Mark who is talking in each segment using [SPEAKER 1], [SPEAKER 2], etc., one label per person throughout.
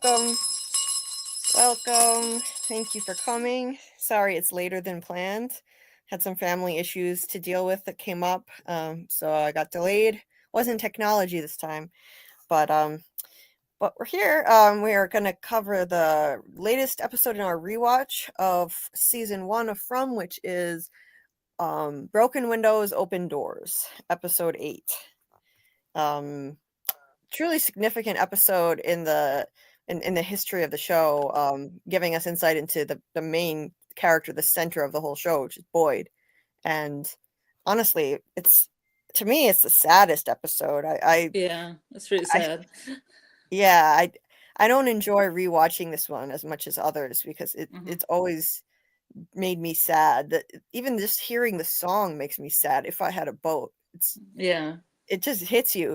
[SPEAKER 1] welcome. Welcome. Thank you for coming. Sorry it's later than planned. Had some family issues to deal with that came up, so I got delayed. Wasn't technology this time, but we're here. We are going to cover the latest episode in our rewatch of season 1 of From, which is Broken Windows, Open Doors, episode 8. Truly significant episode in the history of the show, giving us insight into the main character, the center of the whole show, which is Boyd. And honestly, to me it's the saddest episode.
[SPEAKER 2] Yeah, that's pretty
[SPEAKER 1] I
[SPEAKER 2] sad.
[SPEAKER 1] yeah, I don't enjoy rewatching this one as much as others because
[SPEAKER 2] Mhm.
[SPEAKER 1] it's always made me sad. That even just hearing the song makes me sad. If I had a boat,
[SPEAKER 2] Yeah.
[SPEAKER 1] it just hits you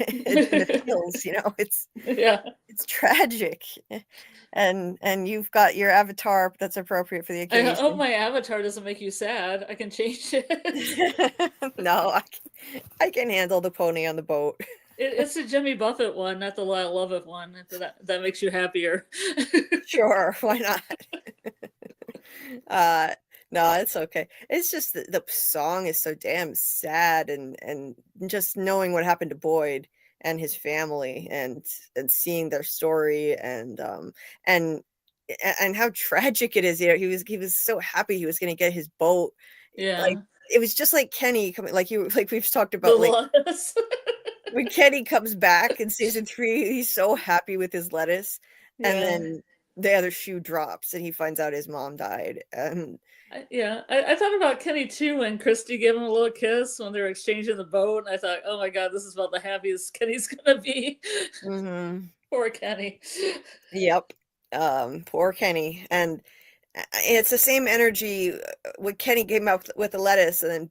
[SPEAKER 1] in the feels,
[SPEAKER 2] Yeah.
[SPEAKER 1] it's tragic. And you've got your avatar that's appropriate for the
[SPEAKER 2] I hope
[SPEAKER 1] occasion.
[SPEAKER 2] my avatar doesn't make you sad. I can change it.
[SPEAKER 1] No, I can handle the pony on the boat.
[SPEAKER 2] It's the Jimmy Buffett one, not the Lyle Lovett one, if that makes you happier.
[SPEAKER 1] Sure, why not? Uh, no, it's okay. It's just the song is so damn sad, and just knowing what happened to Boyd and his family, and seeing their story, and and how tragic it is. He was so happy he was going to get his boat. Like
[SPEAKER 2] Yeah.
[SPEAKER 1] it was just like Kenny coming, like we've talked
[SPEAKER 2] The
[SPEAKER 1] about, like
[SPEAKER 2] lettuce.
[SPEAKER 1] when Kenny comes back in season 3, he's so happy with his lettuce, and
[SPEAKER 2] Yeah.
[SPEAKER 1] then the other shoe drops and he finds out his mom died. And
[SPEAKER 2] I thought about Kenny too when Christy gave him a little kiss when they were exchanging the boat, and I thought, oh my god, this is about the happiest Kenny's gonna be.
[SPEAKER 1] mhm.
[SPEAKER 2] Poor Kenny.
[SPEAKER 1] Yep. Poor Kenny. And it's the same energy when Kenny came out with the lettuce, and then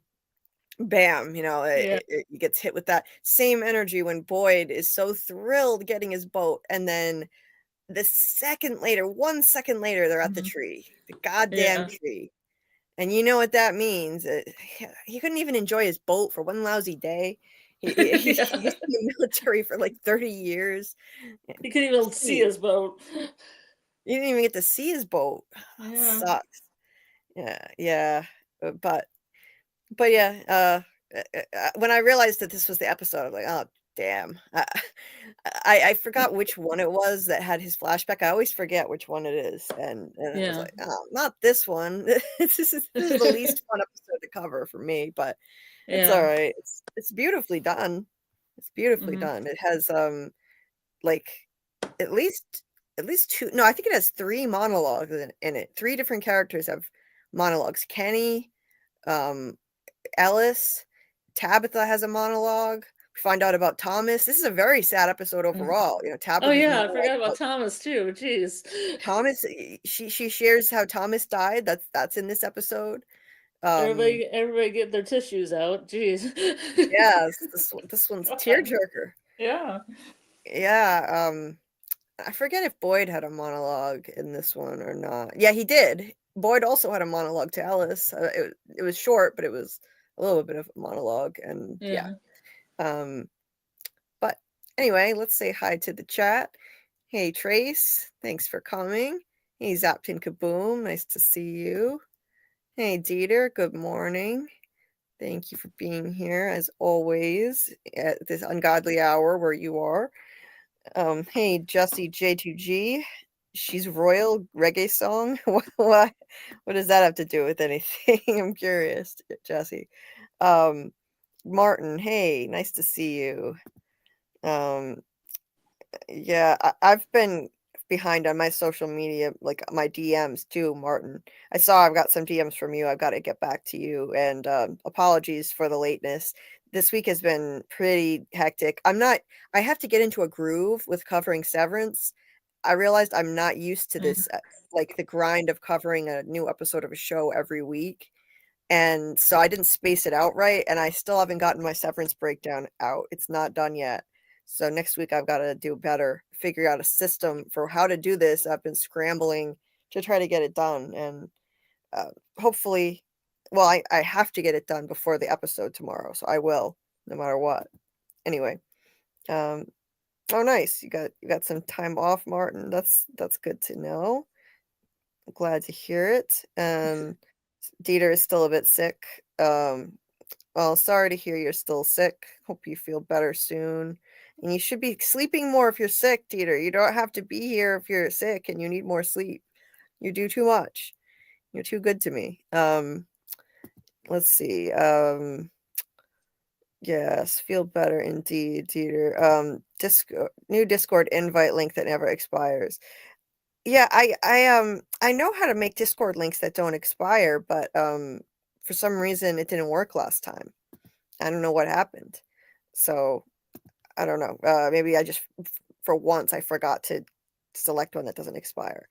[SPEAKER 1] bam,
[SPEAKER 2] Yeah.
[SPEAKER 1] he gets hit with that same energy when Boyd is so thrilled getting his boat, and then the second later, 1 second later, they're at the
[SPEAKER 2] Mhm.
[SPEAKER 1] tree, the goddamn
[SPEAKER 2] Yeah.
[SPEAKER 1] tree. And you know what that means? He couldn't even enjoy his boat for one lousy day.
[SPEAKER 2] Yeah.
[SPEAKER 1] He's in the military for like 30 years.
[SPEAKER 2] He couldn't even see
[SPEAKER 1] Please,
[SPEAKER 2] his boat.
[SPEAKER 1] you didn't even get to see his boat. That
[SPEAKER 2] Yeah.
[SPEAKER 1] sucks. Yeah, yeah. But but yeah, when I realized that this was the episode, I was like, oh damn. I forgot which one it was that had his flashback. I always forget which one it is, and I was
[SPEAKER 2] Yeah.
[SPEAKER 1] like, oh, not this one. This is the least fun episode to cover for me, but it's all
[SPEAKER 2] Yeah.
[SPEAKER 1] right. It's beautifully done. It's beautifully
[SPEAKER 2] Mhm.
[SPEAKER 1] done. It has like at least at least two. No, I think it has 3 monologues in it. 3 different characters have monologues. Kenny, um, Ellis, Tabitha has a monologue. We find out about Thomas. This is a very sad episode
[SPEAKER 2] Mhm.
[SPEAKER 1] overall.
[SPEAKER 2] Oh,
[SPEAKER 1] Tabitha's
[SPEAKER 2] yeah, I
[SPEAKER 1] monologue
[SPEAKER 2] forgot about
[SPEAKER 1] about
[SPEAKER 2] Thomas too, jeez.
[SPEAKER 1] Thomas. She shares how Thomas died. That's in this episode. Um,
[SPEAKER 2] Everybody get their tissues out, jeez.
[SPEAKER 1] yes, this one's a
[SPEAKER 2] God.
[SPEAKER 1] tearjerker.
[SPEAKER 2] Yeah.
[SPEAKER 1] Yeah. I forget if Boyd had a monologue in this one or not. Yeah, he did. Boyd also had a monologue to Alice. It was short, but it was a little bit of a monologue, and yeah.
[SPEAKER 2] Yeah.
[SPEAKER 1] Um, But anyway, let's say hi to the chat. Hey, Trace, thanks for coming. Hey, Zaptin Kaboom, nice to see you. Hey, Dieter, good morning. Thank you for being here, as always, at this ungodly hour where you are. Hey, Jessie J2G. She's royal reggae song. What does that have to do with anything? I'm curious, Jessie. Um, Martin, hey, nice to see you. Um, Yeah, I've been behind on my social media, like my DMs too, Martin. I saw I've got some DMs from you. I've got to get back to you, and apologies for the lateness. This week has been pretty hectic. I have to get into a groove with covering Severance. I realized I'm not used to
[SPEAKER 2] Mhm.
[SPEAKER 1] this, like the grind of covering a new episode of a show every week. And so I didn't space it out right, and I still haven't gotten my Severance breakdown out. It's not done yet. So next week I've got to do better, figure out a system for how to do this. I've been scrambling to try to get it done, and uh, hopefully, well, I have to get it done before the episode tomorrow, so I will, no matter what. Anyway, um, Oh, nice. You got some time off, Martin. That's good to know. I'm glad to hear it. Dieter is still a bit sick. Well, sorry to hear you're still sick. Hope you feel better soon. And you should be sleeping more if you're sick, Dieter. You don't have to be here if you're sick and you need more sleep. You do too much. You're too good to me. Let's see. Yes, feel better indeed, Dieter. New Discord invite link that never expires. Yeah, I know how to make Discord links that don't expire, but for some reason it didn't work last time. I don't know what happened. So I don't know. Maybe I just for once I forgot to select one that doesn't expire.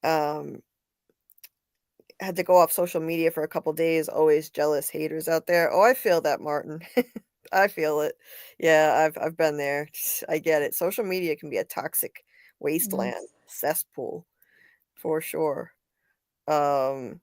[SPEAKER 1] Um, had to go off social media for a couple days. Always jealous haters out there. Oh, I feel that, Martin. I feel it. Yeah, I've been there. I get it. Social media can be a toxic
[SPEAKER 2] Mhm.
[SPEAKER 1] wasteland, cesspool, for sure. Um,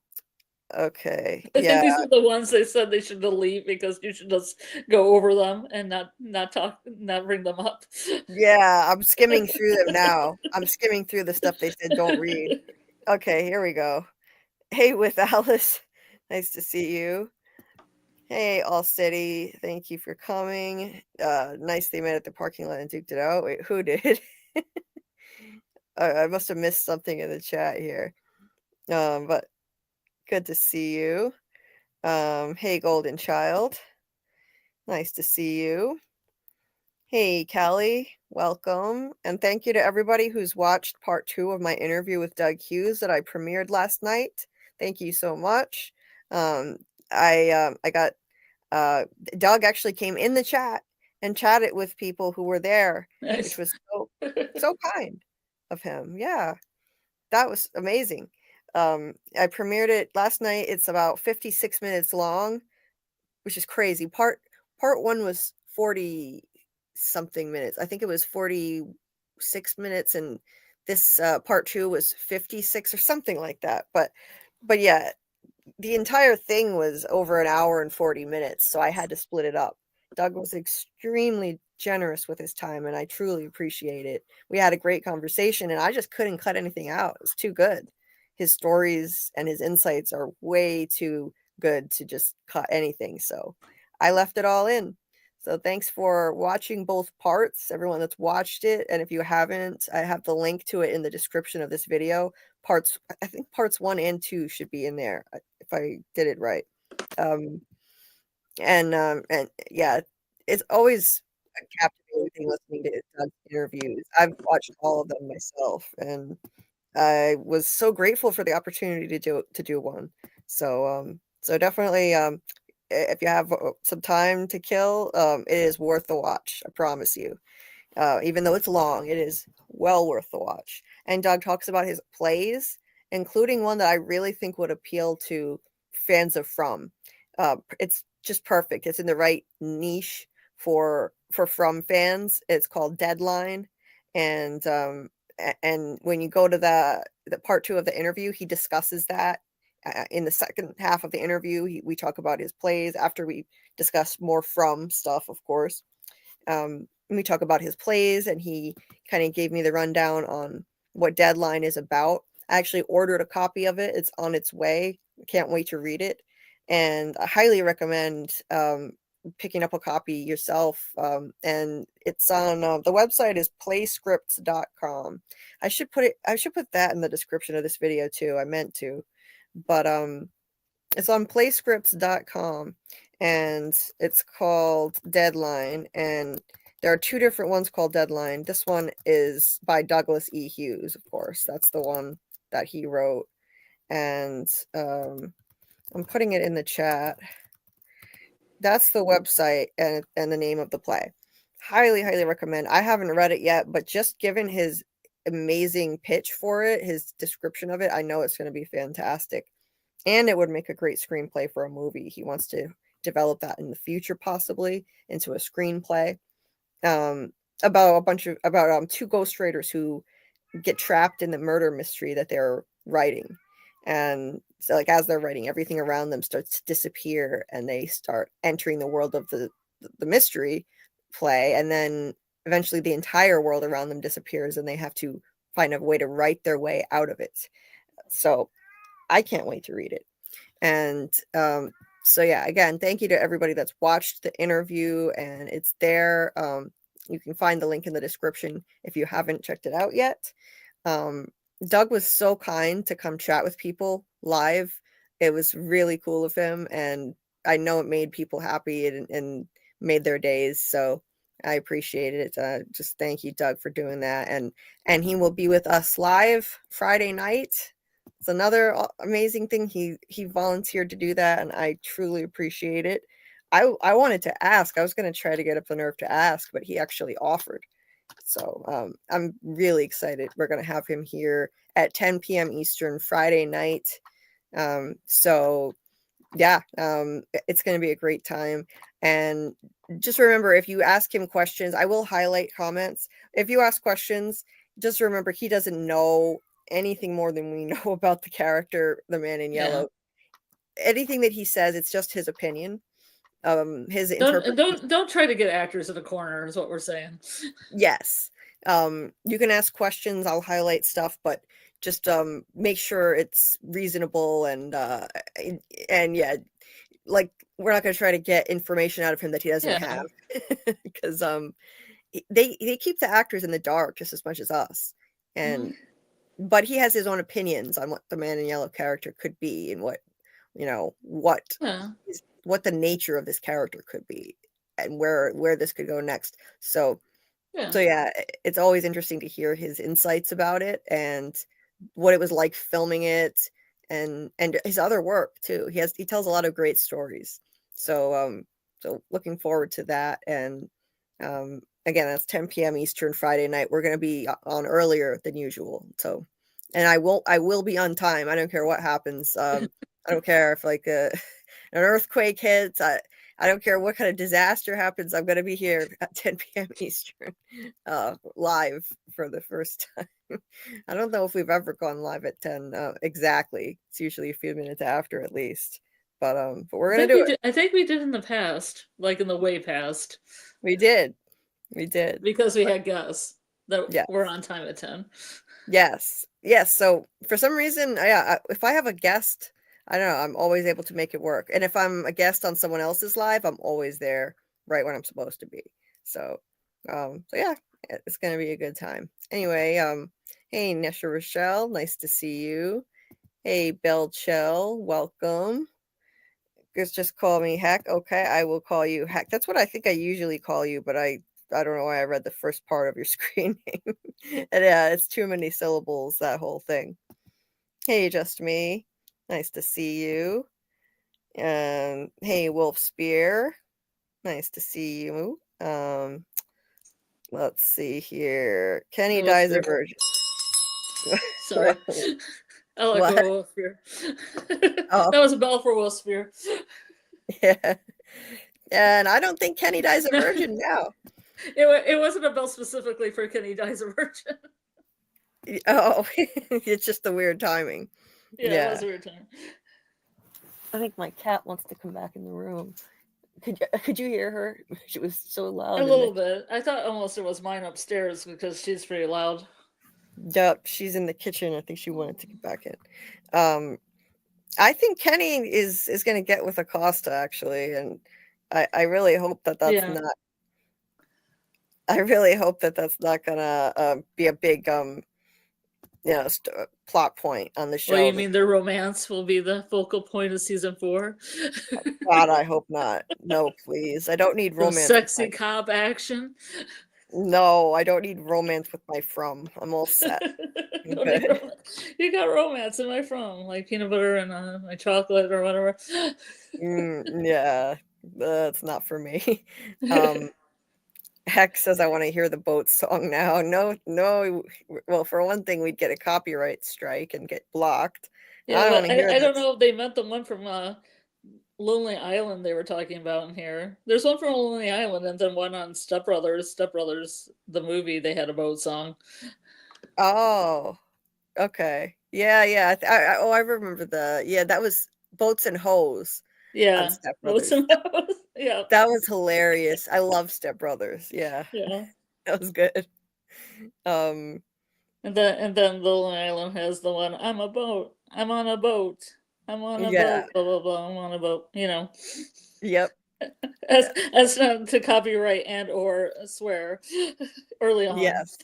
[SPEAKER 1] okay.
[SPEAKER 2] I think
[SPEAKER 1] Yeah,
[SPEAKER 2] these are the ones they said they should delete because you should just go over them and not talk, not bring them up.
[SPEAKER 1] yeah, I'm skimming through them now. I'm skimming through the stuff they said don't read. Okay, here we go. Hey, with Alice. Nice to see you. Hey, All City. Thank you for coming. Nice they met at the parking lot and duked it out. Wait, who did? I must have missed something in the chat here. But good to see you. Hey, Golden Child. Nice to see you. Hey, Callie. Welcome. And thank you to everybody who's watched part 2 of my interview with Doug Hughes that I premiered last night. Thank you so much. Um, I got Doug actually came in the chat and chatted with people who were there, which
[SPEAKER 2] Nice.
[SPEAKER 1] was so kind of him. Yeah, that was amazing. I premiered it last night. It's about 56 minutes long, which is crazy. Part 1 was 40 something minutes. I think it was 46 minutes and this part 2 was 56 or something like that. But yeah, the entire thing was over an hour and 40 minutes, so I had to split it up. Doug was extremely generous with his time, and I truly appreciate it. We had a great conversation, and I just couldn't cut anything out. It was too good. His stories and his insights are way too good to just cut anything, so I left it all in. So thanks for watching both parts, everyone that's watched it, and if you haven't, I have the link to it in the description of this video. I think parts 1 and 2 should be in there, if I did it right. And yeah, it's always a captivating thing listening to Doug's interviews. I've watched all of them myself, and I was so grateful for the opportunity to do one. So definitely, if you have some time to kill, it is worth the watch. I promise you. Even though it's long, it is well worth the watch. And Doug talks about his plays, including one that I really think would appeal to fans of From. It's just perfect. It's in the right niche for From fans. It's called Deadline, and and when you go to the part 2 of the interview, he discusses that. In the second half of the interview, we talk about his plays after we discuss more From stuff, of course. We talk about his plays, and he kind of gave me the rundown on what Deadline is about. I actually ordered a copy of it. It's on its way. Can't wait to read it. And I highly recommend picking up a copy yourself. And it's on the website is playscripts.com. I should put that in the description of this video too. I meant to. But it's on playscripts.com and it's called Deadline. And there are 2 different ones called Deadline. This one is by Douglas E. Hughes, of course. That's the one that he wrote. And I'm putting it in the chat. That's the website and the name of the play. Highly, highly recommend. I haven't read it yet, but just given his amazing pitch for it, his description of it, I know it's going to be fantastic. And it would make a great screenplay for a movie. He wants to develop that in the future, possibly into a screenplay. About a bunch of about 2 ghostwriters who get trapped in the murder mystery that they're writing. And so like as they're writing, everything around them starts to disappear and they start entering the world of the mystery play, and then eventually the entire world around them disappears and they have to find a way to write their way out of it. So I can't wait to read it. And so yeah, again, thank you to everybody that's watched the interview, and it's there. You can find the link in the description if you haven't checked it out yet. Doug was so kind to come chat with people live. It was really cool of him, and I know it made people happy and made their days. So I appreciate it. Just thank you, Doug, for doing that. And he will be with us live Friday night. It's another amazing thing. He volunteered to do that, and I truly appreciate it. I wanted to ask. I was going to try to get up the nerve to ask, but he actually offered. So I'm really excited. We're going to have him here at 10 p.m. Eastern Friday night. So yeah, it's going to be a great time. And just remember, if you ask him questions, I will highlight comments. If you ask questions, just remember he doesn't know anything more than we know about the character, the Man in Yellow. Anything that he says, it's just his opinion. His interpretation.
[SPEAKER 2] Don't try to get actors in a corner is what we're saying.
[SPEAKER 1] Yes. You can ask questions, I'll highlight stuff, but just make sure it's reasonable and yeah, like we're not going to try to get information out of him that he doesn't have, because they keep the actors in the dark just as much as us. And but he has his own opinions on what the Man in Yellow character could be and what what the nature of this character could be and where this could go next. So yeah, it's always interesting to hear his insights about it and what it was like filming it, and his other work too. He tells a lot of great stories. So looking forward to that. And again, that's 10 p.m. Eastern Friday night. We're going to be on earlier than usual. So, and I will be on time. I don't care what happens. I don't care if like an earthquake hits. I don't care what kind of disaster happens. I'm going to be here at 10 p.m. Eastern, live for the first time. I don't know if we've ever gone live at 10 exactly. It's usually a few minutes after at least. But we're going to do it.
[SPEAKER 2] I think we did in the past, like in the way past.
[SPEAKER 1] We did.
[SPEAKER 2] Because we had guests that were on time at 10.
[SPEAKER 1] Yes. So for some reason, if I have a guest, I don't know, I'm always able to make it work. And if I'm a guest on someone else's live, I'm always there right when I'm supposed to be. So yeah, it's going to be a good time. Anyway, hey, Nesha Rochelle, nice to see you. Hey, Belchell, welcome. Just call me Heck. Okay, I will call you Heck. That's what I think I usually call you, but I don't know why I read the first part of your screen name. And yeah, it's too many syllables, that whole thing. Hey, Just Me. Nice to see you. Hey, Wolf Spear. Nice to see you. Let's see here. Kenny dies a virgin.
[SPEAKER 2] Sorry. I like Wolf Spear. That was a bell for Wolf Spear.
[SPEAKER 1] Yeah. And I don't think Kenny dies a virgin now.
[SPEAKER 2] It wasn't a bell specifically for Kenny dies a virgin.
[SPEAKER 1] Oh, it's just the weird timing.
[SPEAKER 2] Yeah, it was a weird time.
[SPEAKER 1] I think my cat wants to come back in the room. Could you hear her? She was so loud.
[SPEAKER 2] A little bit. I thought almost it was mine upstairs because she's pretty loud.
[SPEAKER 1] Yep, she's in the kitchen. I think she wanted to get back in. I think Kenny is going to get with Acosta actually, and I really hope that that's not. I really hope that that's not gonna be a big plot point on the show.
[SPEAKER 2] Well, you mean their romance will be the focal point of season 4?
[SPEAKER 1] God, I hope not. No, please. I don't need romance.
[SPEAKER 2] Sexy cop action.
[SPEAKER 1] No, I don't need romance with my From. I'm all set.
[SPEAKER 2] You got romance in my From, like peanut butter and my chocolate or whatever.
[SPEAKER 1] Yeah, that's not for me. Heck says I want to hear the boat song now. No. Well, for one thing, we'd get a copyright strike and get blocked.
[SPEAKER 2] Yeah, I don't know if they meant the one from Lonely Island they were talking about in here. There's one from Lonely Island and then one on Step Brothers. Step Brothers, the movie, they had a boat song.
[SPEAKER 1] Oh, okay. Yeah. I remember that was Boats and Hoes.
[SPEAKER 2] Yeah, Boats and Hoes. Yeah,
[SPEAKER 1] that was hilarious. I love Step Brothers. Yeah. That was good. Um,
[SPEAKER 2] And then Lonely Island has the one, I'm a boat. I'm on a boat. I'm on a
[SPEAKER 1] yeah.
[SPEAKER 2] boat. Blah blah blah. I'm on a boat.
[SPEAKER 1] Yep.
[SPEAKER 2] As not to copyright and or swear early on.
[SPEAKER 1] Yes.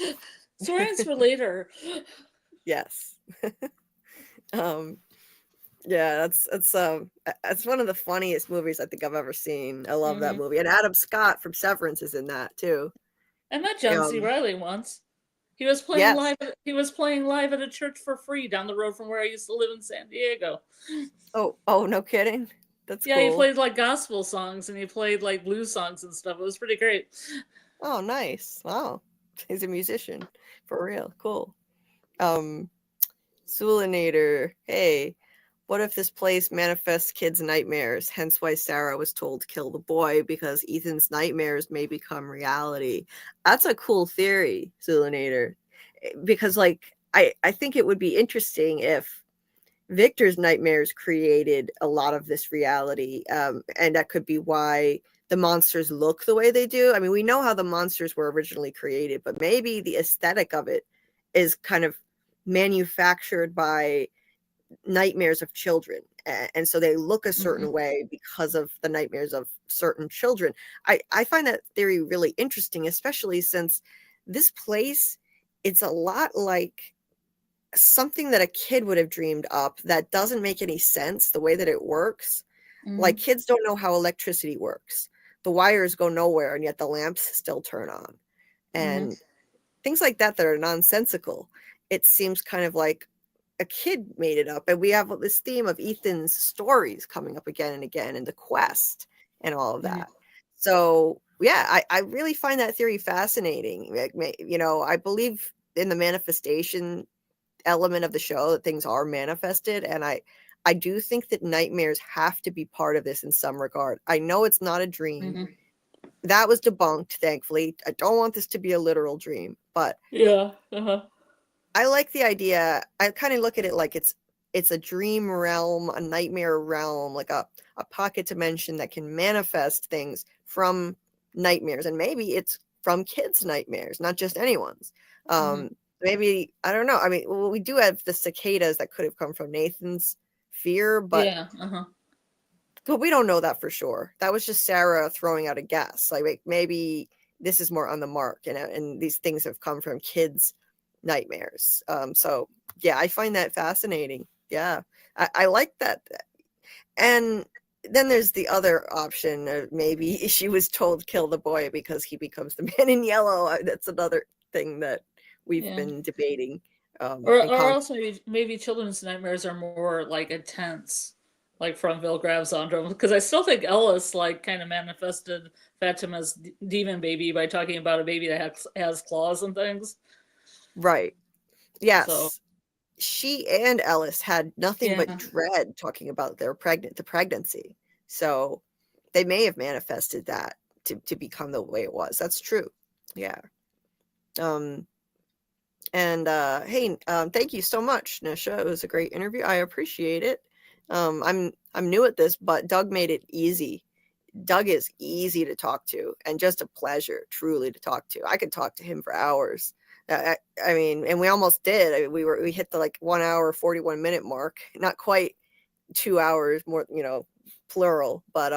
[SPEAKER 2] Swearing's for later.
[SPEAKER 1] Yes. um, yeah, that's one of the funniest movies I think I've ever seen. I love that
[SPEAKER 2] Hmm.
[SPEAKER 1] movie. And Adam Scott from Severance is in that too.
[SPEAKER 2] I met John C.
[SPEAKER 1] Um,
[SPEAKER 2] Reilly once. He was playing
[SPEAKER 1] yes.
[SPEAKER 2] live. He was playing live at a church for free down the road from where I used to live in San Diego.
[SPEAKER 1] Oh, no kidding. That's
[SPEAKER 2] Yeah, he
[SPEAKER 1] cool.
[SPEAKER 2] played like gospel songs and he played like blues songs and stuff. It was pretty great.
[SPEAKER 1] Oh, nice. Wow. He's a musician for real. Cool. Um, Sulinator. Hey, what if this place manifests kids' nightmares? Hence why Sarah was told to kill the boy because Ethan's nightmares may become reality. That's a cool theory, Sulinator. Because like I think it would be interesting if Victor's nightmares created a lot of this reality. And that could be why the monsters look the way they do. I mean, we know how the monsters were originally created, but maybe the aesthetic of it is kind of manufactured by nightmares of children. And so they look a
[SPEAKER 2] Hmm.
[SPEAKER 1] certain way because of the nightmares of certain children. I find that theory really interesting, especially since this place, it's a lot like something that a kid would have dreamed up that doesn't make any sense the way that it works. Like
[SPEAKER 2] Hmm.
[SPEAKER 1] kids don't know how electricity works. The wires go nowhere and yet the lamps still turn on.
[SPEAKER 2] Hmm.
[SPEAKER 1] And things like that that are nonsensical. It seems kind of like a kid made it up. And we have this theme of Ethan's stories coming up again and again and the quest and all of
[SPEAKER 2] Hmm.
[SPEAKER 1] that. So yeah, I really find that theory fascinating. I believe in the manifestation element of the show that things are manifested, and I do think that nightmares have to be part of this in some regard. I know it's not a dream.
[SPEAKER 2] Hmm.
[SPEAKER 1] That was debunked, thankfully. I don't want this to be a literal dream, but
[SPEAKER 2] Yeah. Uh-huh.
[SPEAKER 1] I like the idea. I kind of look at it like it's a dream realm, a nightmare realm, like a pocket dimension that can manifest things from nightmares, and maybe it's from kids' nightmares, not just anyone's.
[SPEAKER 2] Hmm.
[SPEAKER 1] Maybe I don't know. I mean, well, we do have the cicadas that could have come from Nathan's fear, but
[SPEAKER 2] Yeah. Uh-huh.
[SPEAKER 1] we don't know that for sure. That was just Sarah throwing out a guess. Like maybe this is more on the mark, and these things have come from kids' nightmares. So yeah, I find that fascinating. Yeah, I like that. And then there's the other option of maybe she was told kill the boy because he becomes the man in yellow. That's another thing that we've
[SPEAKER 2] Yeah.
[SPEAKER 1] been debating.
[SPEAKER 2] Or also maybe children's nightmares are more like intense, like from Vilgrav Zondrum, because I still think Ellis like kind of manifested Fatima's demon baby by talking about a baby that has claws and things.
[SPEAKER 1] Right.
[SPEAKER 2] So
[SPEAKER 1] Yes. She and Ellis had nothing but
[SPEAKER 2] yeah.
[SPEAKER 1] dread talking about the pregnancy. So they may have manifested that to become the way it was. That's true. Yeah. Um and hey, thank you so much, Nisha. It was a great interview. I appreciate it. I'm new at this, but Doug made it easy. Doug is easy to talk to and just a pleasure, truly, to talk to. I could talk to him for hours. I mean, and we almost did. I mean, we hit the like 1 hour 41 minute mark. Not quite 2 hours more, plural. But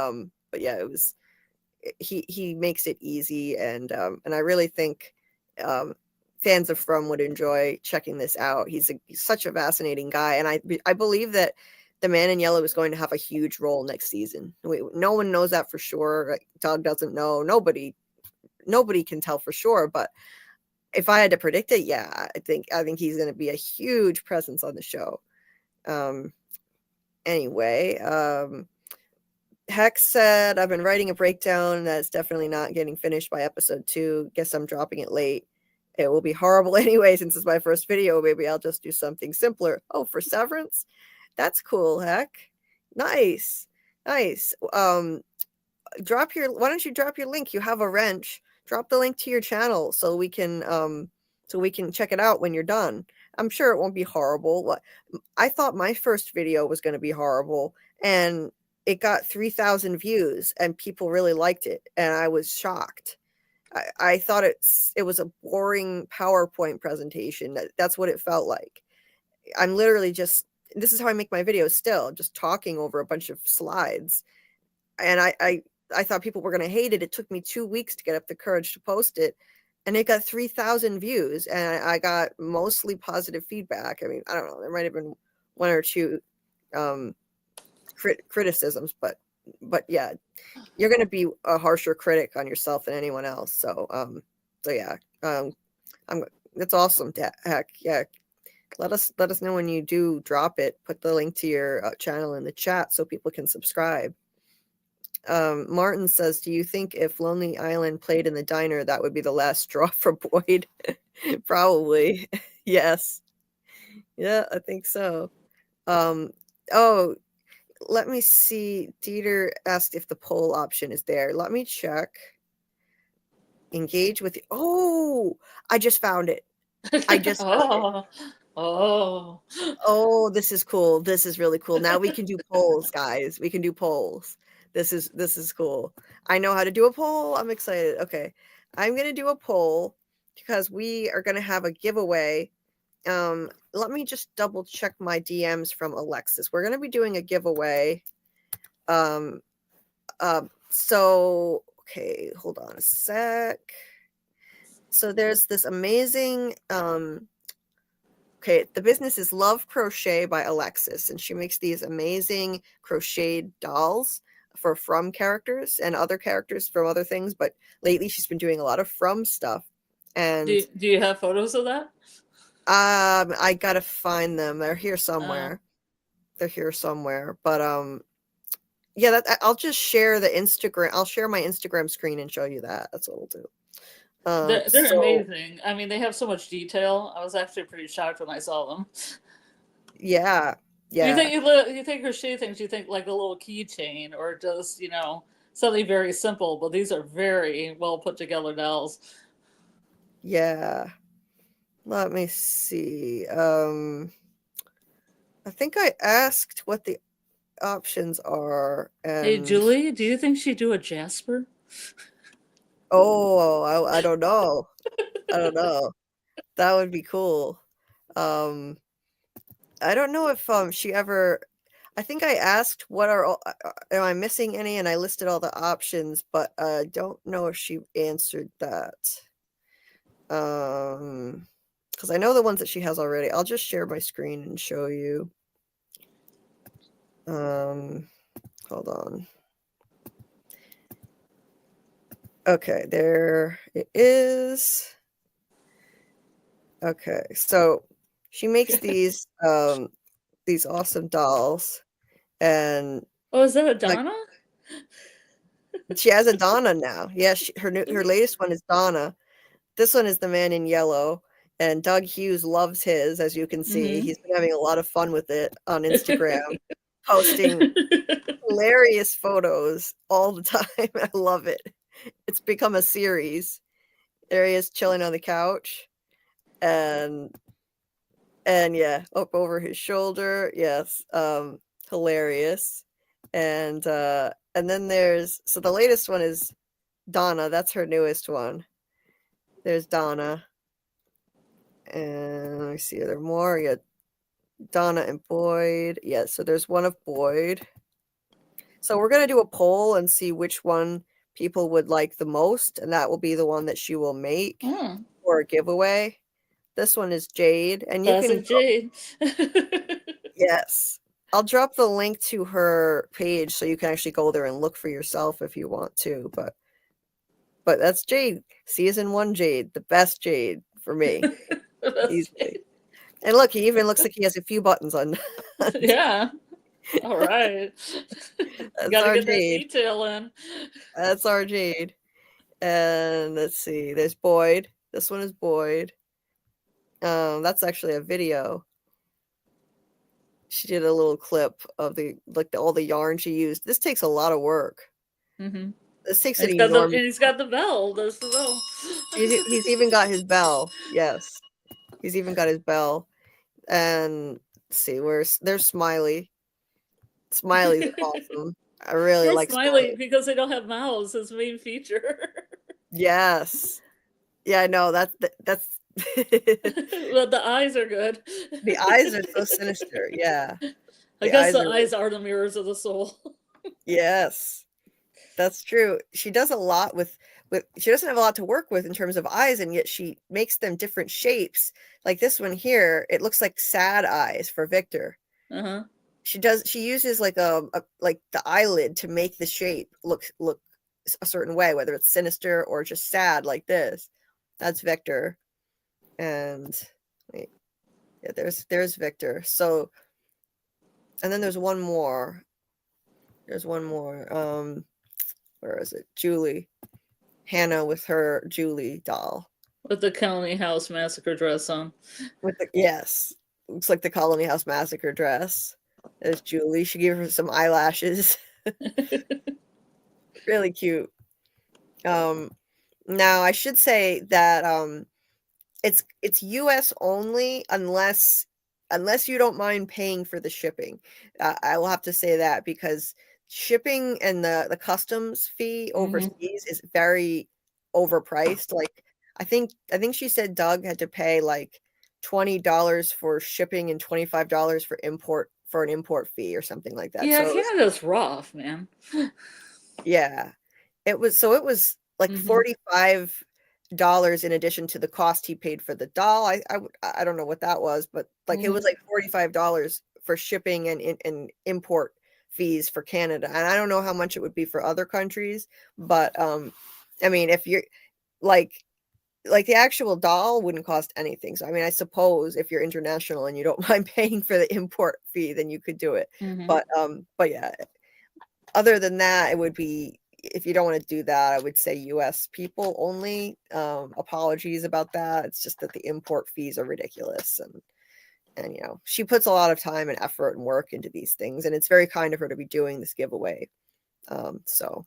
[SPEAKER 1] yeah, it was. He makes it easy, and I really think um, fans of From would enjoy checking this out. He's such a fascinating guy, and I believe that the Man in Yellow is going to have a huge role next season. No one knows that for sure. Doug doesn't know. Nobody can tell for sure. But if I had to predict it, yeah, I think he's going to be a huge presence on the show. Um, anyway, Hex said, I've been writing a breakdown that's definitely not getting finished by episode 2. Guess I'm dropping it late. It will be horrible anyway, since it's my first video. Maybe I'll just do something simpler. Oh, for Severance? That's cool, Heck. Nice. Nice. Why don't you drop your link? You have a wrench. Drop the link to your channel so we can check it out when you're done. I'm sure it won't be horrible. I thought my first video was going to be horrible, and it got 3,000 views and people really liked it, and I was shocked. I thought it was a boring PowerPoint presentation. That's what it felt like. I'm literally just this is how I make my videos still, just talking over a bunch of slides. And I thought people were going to hate it. It took me 2 weeks to get up the courage to post it, and it got 3,000 views, and I got mostly positive feedback. I mean, I don't know, there might have been one or two criticisms, but yeah, you're going to be a harsher critic on yourself than anyone else. So yeah, I'm that's awesome. Heck yeah, let us know when you do drop it. Put the link to your channel in the chat so people can subscribe. Martin says, do you think if Lonely Island played in the diner, that would be the last straw for Boyd? Probably. Yes. Yeah, I think so. Oh, let me see. Dieter asked if the poll option is there. Let me check. Engage with the, oh, I just found it. I just found it. Oh, this is cool. This is really cool. Now we can do polls, guys. We can do polls. This is cool. I know how to do a poll. I'm excited. Okay. I'm going to do a poll because we are going to have a giveaway. Let me just double check my DMs from Alexis. We're going to be doing a giveaway. So okay, hold on a sec. So there's this amazing okay, the business is Love Crochet by Alexis, and she makes these amazing crocheted dolls for From characters and other characters from other things, but lately she's been doing a lot of From stuff. And
[SPEAKER 2] do you have photos of that?
[SPEAKER 1] I gotta find them. They're here somewhere. They're here somewhere. But yeah, I'll just share the Instagram. I'll share my Instagram screen and show you that. That's what we'll do.
[SPEAKER 2] They're amazing. I mean, they have so much detail. I was actually pretty shocked when I saw them.
[SPEAKER 1] Yeah, yeah.
[SPEAKER 2] You think crochet things? You think like a little keychain or just something very simple? But these are very well put together dolls.
[SPEAKER 1] Yeah. Let me see. I think I asked what the options are. And
[SPEAKER 2] hey, Julie, do you think she'd do a Jasper?
[SPEAKER 1] oh, I don't know. I don't know. That would be cool. I don't know if she ever. I think I asked what are am I missing any, and I listed all the options, but I don't know if she answered that. Because I know the ones that she has already. I'll just share my screen and show you. Hold on. Okay, there it is. Okay, so she makes these awesome dolls, and
[SPEAKER 2] Oh, is that a
[SPEAKER 1] like
[SPEAKER 2] Donna?
[SPEAKER 1] she has a Donna now. Yeah, her latest one is Donna. This one is the man in yellow, and Doug Hughes loves his, as you can see. He's been having a lot of fun with it on Instagram, posting hilarious photos all the time. I love it. It's become a series. There he is chilling on the couch, and yeah, up over his shoulder. Yes, hilarious. And then there's the latest one is Donna. That's her newest one. There's Donna. And let me see, are there more? Yeah, Donna and Boyd. Yeah, so there's one of Boyd. So we're gonna do a poll and see which one people would like the most, and that will be the one that she will make for a giveaway. This one is Jade, and you can
[SPEAKER 2] Jade.
[SPEAKER 1] Yes. I'll drop the link to her page so you can actually go there and look for yourself if you want to, but that's Jade. Season 1 Jade, the best Jade for me. Easily. And look, he even looks like he has a few buttons on.
[SPEAKER 2] Yeah. All right. Gotta get that detail in.
[SPEAKER 1] That's our Jade. And let's see, there's Boyd. This one is Boyd. That's actually a video. She did a little clip of all the yarn she used. This takes a lot of work. This takes an enormous.
[SPEAKER 2] And he's got the bell. There's the bell.
[SPEAKER 1] He's even got his bell. Yes, he's even got his bell. And let's see, there's Smiley. Smiley's awesome. I really like
[SPEAKER 2] Smiley because they don't have mouths. His main feature.
[SPEAKER 1] Yes. Yeah, I know, that's
[SPEAKER 2] Well, the eyes are good.
[SPEAKER 1] the eyes are so sinister, yeah.
[SPEAKER 2] I
[SPEAKER 1] The
[SPEAKER 2] guess
[SPEAKER 1] eyes
[SPEAKER 2] the
[SPEAKER 1] are really
[SPEAKER 2] eyes are the mirrors of the soul.
[SPEAKER 1] yes. That's true. She does a lot with she doesn't have a lot to work with in terms of eyes, and yet she makes them different shapes. Like this one here, it looks like sad eyes for Victor.
[SPEAKER 2] Uh-huh.
[SPEAKER 1] She uses like a like the eyelid to make the shape look a certain way, whether it's sinister or just sad like this. That's Victor. And wait, yeah, there's Victor. So and then there's one more. There's one more. Where is it? Julie. Hannah with her Julie doll.
[SPEAKER 2] With the Colony House Massacre dress on.
[SPEAKER 1] With the yes. Looks like the Colony House Massacre dress. There's Julie. She gave her some eyelashes. Really cute. Um Now I should say that it's US only unless you don't mind paying for the shipping. I will have to say that because shipping and the customs fee
[SPEAKER 2] Mm-hmm.
[SPEAKER 1] overseas is very overpriced. Like I think she said Doug had to pay like $20 for shipping and $25 for an import fee or something like that.
[SPEAKER 2] Yeah,
[SPEAKER 1] So it was
[SPEAKER 2] Canada's rough, man.
[SPEAKER 1] yeah. It was like
[SPEAKER 2] Mm-hmm.
[SPEAKER 1] $45 in addition to the cost he paid for the doll. I don't know what that was, but like it was
[SPEAKER 2] Mm-hmm.
[SPEAKER 1] like $45 for shipping and import fees for Canada. And I don't know how much it would be for other countries, but I mean if you're like the actual doll wouldn't cost anything. So I mean I suppose if you're international and you don't mind paying for the import fee, then you could do it.
[SPEAKER 2] Mm-hmm.
[SPEAKER 1] But yeah, other than that, it would be if you don't want to do that, I would say US people only. Apologies about that. It's just that the import fees are ridiculous and she puts a lot of time and effort and work into these things, and it's very kind of her to be doing this giveaway. So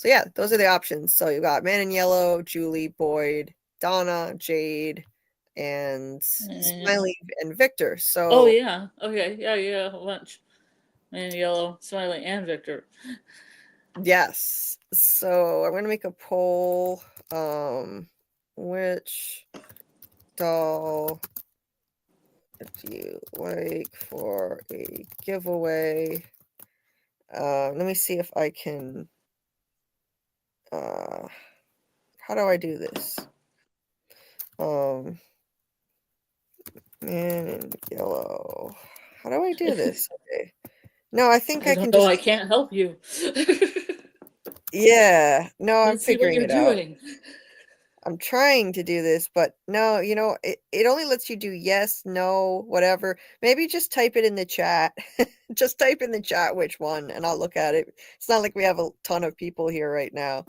[SPEAKER 1] yeah, those are the options. So you got Man in Yellow, Julie, Boyd, Donna, Jade, and Smiley and Victor.
[SPEAKER 2] Oh
[SPEAKER 1] So
[SPEAKER 2] yeah. Okay. Yeah, yeah. Lunch. Man Yellow, Smiley, and Victor.
[SPEAKER 1] yes. So I'm gonna make a poll. Which doll do you like for a giveaway? Let me see if I can. How do I do this? Um, Man in Yellow. How do I do this? Okay. No, I think
[SPEAKER 2] I
[SPEAKER 1] I
[SPEAKER 2] don't
[SPEAKER 1] can
[SPEAKER 2] know.
[SPEAKER 1] just.
[SPEAKER 2] I can't help you.
[SPEAKER 1] Yeah. No, I'm
[SPEAKER 2] Let's see what
[SPEAKER 1] figuring
[SPEAKER 2] you're
[SPEAKER 1] it out.
[SPEAKER 2] doing.
[SPEAKER 1] I'm trying to do this, but no, it only lets you do yes, no, whatever. Maybe just type it in the chat. Just type in the chat which one, and I'll look at it. It's not like we have a ton of people here right now.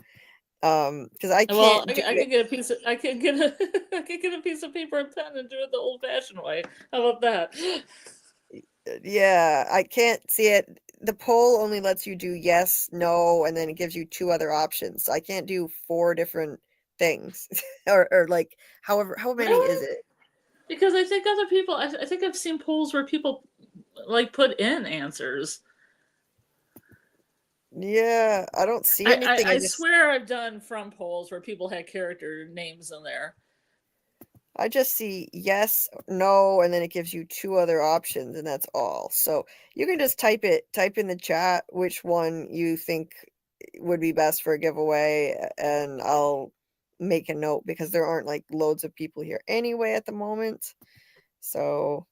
[SPEAKER 1] Because I
[SPEAKER 2] Well,
[SPEAKER 1] can't do
[SPEAKER 2] I
[SPEAKER 1] it.
[SPEAKER 2] could get a piece of I could get a I could get a piece of paper and pen and do it the old-fashioned way. How about that?
[SPEAKER 1] Yeah, I can't see it. The poll only lets you do yes, no, and then it gives you two other options. So I can't do four different things. Or like how many is
[SPEAKER 2] Really?
[SPEAKER 1] it?
[SPEAKER 2] Because I think other people. I think I've seen polls where people like put in answers.
[SPEAKER 1] Yeah, I don't see anything.
[SPEAKER 2] I swear I've done from polls where people had character names in there.
[SPEAKER 1] I just see yes, no, and then it gives you two other options, and that's all. So you can just type in the chat which one you think would be best for a giveaway, and I'll make a note because there aren't like loads of people here anyway at the moment. So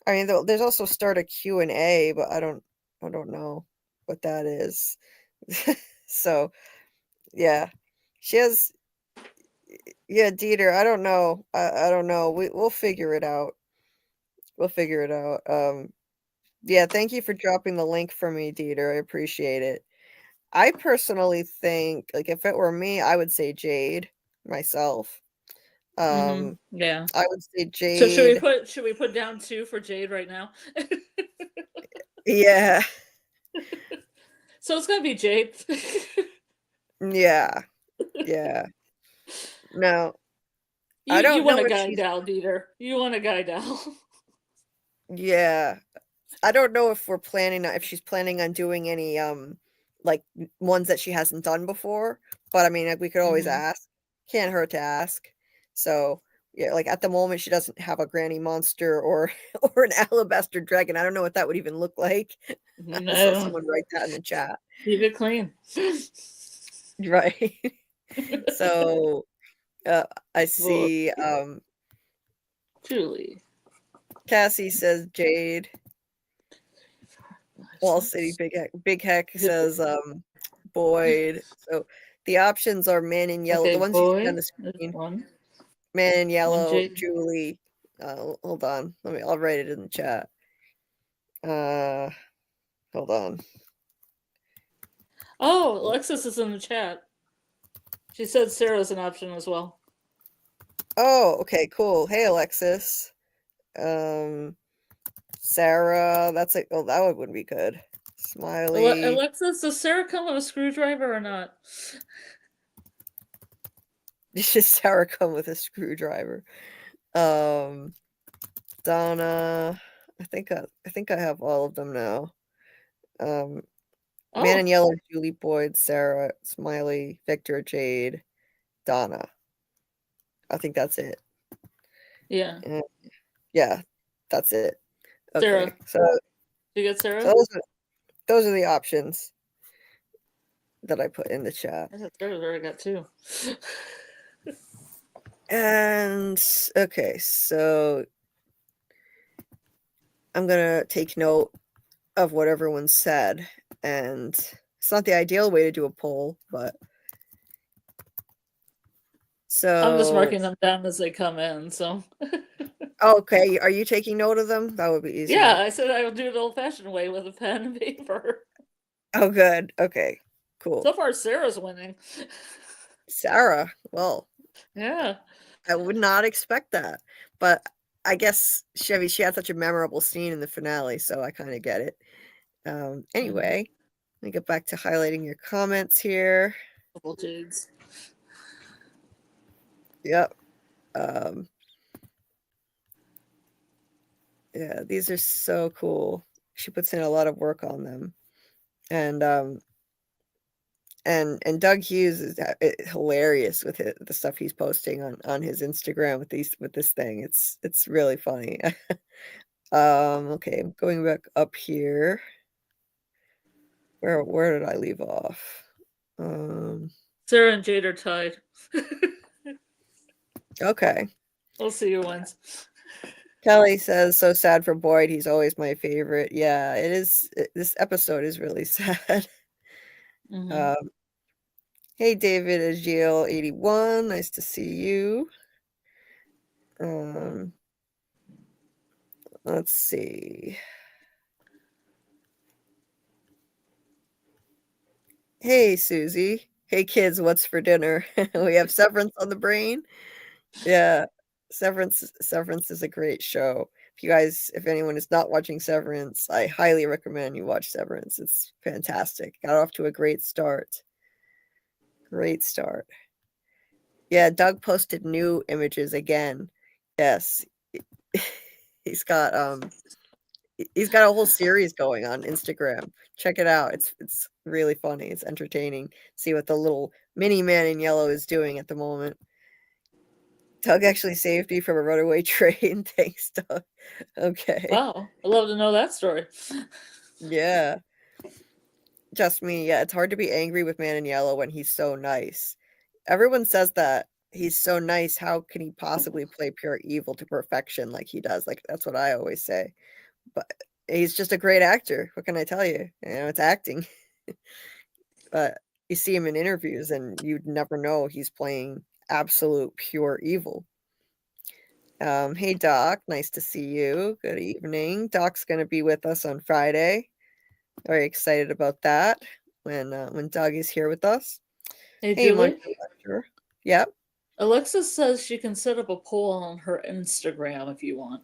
[SPEAKER 1] I mean, there's also start a Q&A, but I don't know what that is. So yeah, she has yeah, Dieter. I don't know. I don't know. We'll figure it out. We'll figure it out. Yeah, thank you for dropping the link for me, Dieter. I appreciate it. I personally think, like, if it were me, I would say Jade myself.
[SPEAKER 2] Mm-hmm.
[SPEAKER 1] Um,
[SPEAKER 2] Yeah.
[SPEAKER 1] I would say
[SPEAKER 2] So
[SPEAKER 1] Jade.
[SPEAKER 2] should we put down 2 for Jade right now?
[SPEAKER 1] Yeah,
[SPEAKER 2] So it's gonna be Jade.
[SPEAKER 1] yeah, yeah. No, I
[SPEAKER 2] You
[SPEAKER 1] don't
[SPEAKER 2] want
[SPEAKER 1] know
[SPEAKER 2] a
[SPEAKER 1] if
[SPEAKER 2] guy
[SPEAKER 1] she's.
[SPEAKER 2] Dal, Dieter. You want a guy Dal.
[SPEAKER 1] Yeah, I don't know if she's planning on doing any like ones that she hasn't done before, But I mean, we could always ask. Can't hurt to ask. So yeah, like at the moment, she doesn't have a granny monster or or an alabaster dragon. I don't know what that would even look like. So
[SPEAKER 2] No.
[SPEAKER 1] someone write that in the chat.
[SPEAKER 2] Keep it clean.
[SPEAKER 1] Right. So I see
[SPEAKER 2] Julie.
[SPEAKER 1] Cassie says Jade. Wall City Big Heck says Boyd. So the options are Man in Yellow.
[SPEAKER 2] Okay,
[SPEAKER 1] The ones you see on
[SPEAKER 2] boy.
[SPEAKER 1] the
[SPEAKER 2] There's
[SPEAKER 1] screen.
[SPEAKER 2] one.
[SPEAKER 1] Man in
[SPEAKER 2] One
[SPEAKER 1] Yellow,
[SPEAKER 2] Jade.
[SPEAKER 1] Julie. Hold on. I'll write it in the chat. Hold on.
[SPEAKER 2] Oh, Alexis is in the chat. She said Sarah's an option as well.
[SPEAKER 1] Oh, okay, cool. Hey, Alexis. Sarah, that's like, oh, that wouldn't be good. Smiley.
[SPEAKER 2] Alexis, does Sarah come with a screwdriver or not?
[SPEAKER 1] Does Sarah come with a screwdriver? Donna. I think I have all of them now. Man in Yellow, Julie, Boyd, Sarah, Smiley, Victor, Jade, Donna. I think that's it.
[SPEAKER 2] Yeah.
[SPEAKER 1] Yeah, that's it. Okay,
[SPEAKER 2] Sarah.
[SPEAKER 1] so
[SPEAKER 2] you get Sarah?
[SPEAKER 1] So those are the options that I put in the chat.
[SPEAKER 2] I thought Sarah's already got two.
[SPEAKER 1] And okay, so I'm gonna take note of what everyone said, and it's not the ideal way to do a poll, but so
[SPEAKER 2] I'm just marking them down as they come in. So
[SPEAKER 1] okay, are you taking note of them? That would be easier.
[SPEAKER 2] Yeah, I said I would do it old-fashioned way with a pen and paper.
[SPEAKER 1] Oh, good. Okay, cool.
[SPEAKER 2] So far, Sarah's winning.
[SPEAKER 1] Sarah, well,
[SPEAKER 2] yeah,
[SPEAKER 1] I would not expect that, but I guess she had such a memorable scene in the finale, so I kind of get it. Anyway, let me get back to highlighting your comments here.
[SPEAKER 2] Couple Jades.
[SPEAKER 1] Yep. Yeah, these are so cool. She puts in a lot of work on them, and Doug Hughes is hilarious with the stuff he's posting on his Instagram with this thing. It's really funny. Okay, I'm going back up here. Where did I leave off?
[SPEAKER 2] Sarah and Jade are tied.
[SPEAKER 1] Okay.
[SPEAKER 2] We'll see who wins.
[SPEAKER 1] Kelly says, so sad for Boyd. He's always my favorite. Yeah, it is. This episode is really sad. Hey, David Agiel 81. Nice to see you. Let's see. Hey, Susie. Hey, kids, what's for dinner? We have Severance on the brain. Yeah, Severance is a great show. If anyone is not watching Severance, I highly recommend you watch Severance. It's fantastic. Got off to a great start. Great start. Yeah, Doug posted new images again. Yes. He's got a whole series going on Instagram. Check it out. It's really funny. It's entertaining. See what the little mini man in yellow is doing at the moment. Doug actually saved me from a runaway train. Thanks, Doug. Okay.
[SPEAKER 2] Wow, I'd love to know that story.
[SPEAKER 1] Yeah. Just me. Yeah, it's hard to be angry with Man in Yellow when he's so nice. Everyone says that he's so nice. How can he possibly play pure evil to perfection like he does? Like, that's what I always say. But he's just a great actor. What can I tell you? You know, it's acting. But you see him in interviews and you'd never know he's playing absolute pure evil. Hey, Doc. Nice to see you. Good evening. Doc's going to be with us on Friday. Very excited about that when Doug is here with us.
[SPEAKER 2] Hey, Julie.
[SPEAKER 1] Yep.
[SPEAKER 2] Alexis says she can set up a poll on her Instagram if you want.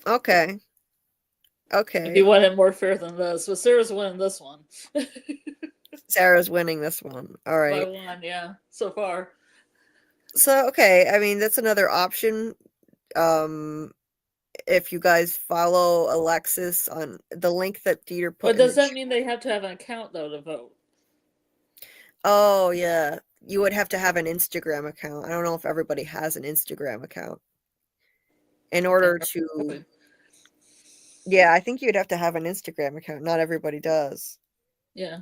[SPEAKER 1] Okay.
[SPEAKER 2] If you want it more fair than this, but Sarah's winning this one.
[SPEAKER 1] Sarah's winning this one. All right.
[SPEAKER 2] By one, yeah, so far.
[SPEAKER 1] So, okay. I mean, that's another option. If you guys follow Alexis on the link that Dieter put
[SPEAKER 2] But does that mean they have to have an account, though, to vote?
[SPEAKER 1] Oh, yeah. You would have to have an Instagram account. I don't know if everybody has an Instagram account. In
[SPEAKER 2] Yeah,
[SPEAKER 1] order to,
[SPEAKER 2] probably.
[SPEAKER 1] yeah, I think you'd have to have an Instagram account. Not everybody does.
[SPEAKER 2] Yeah.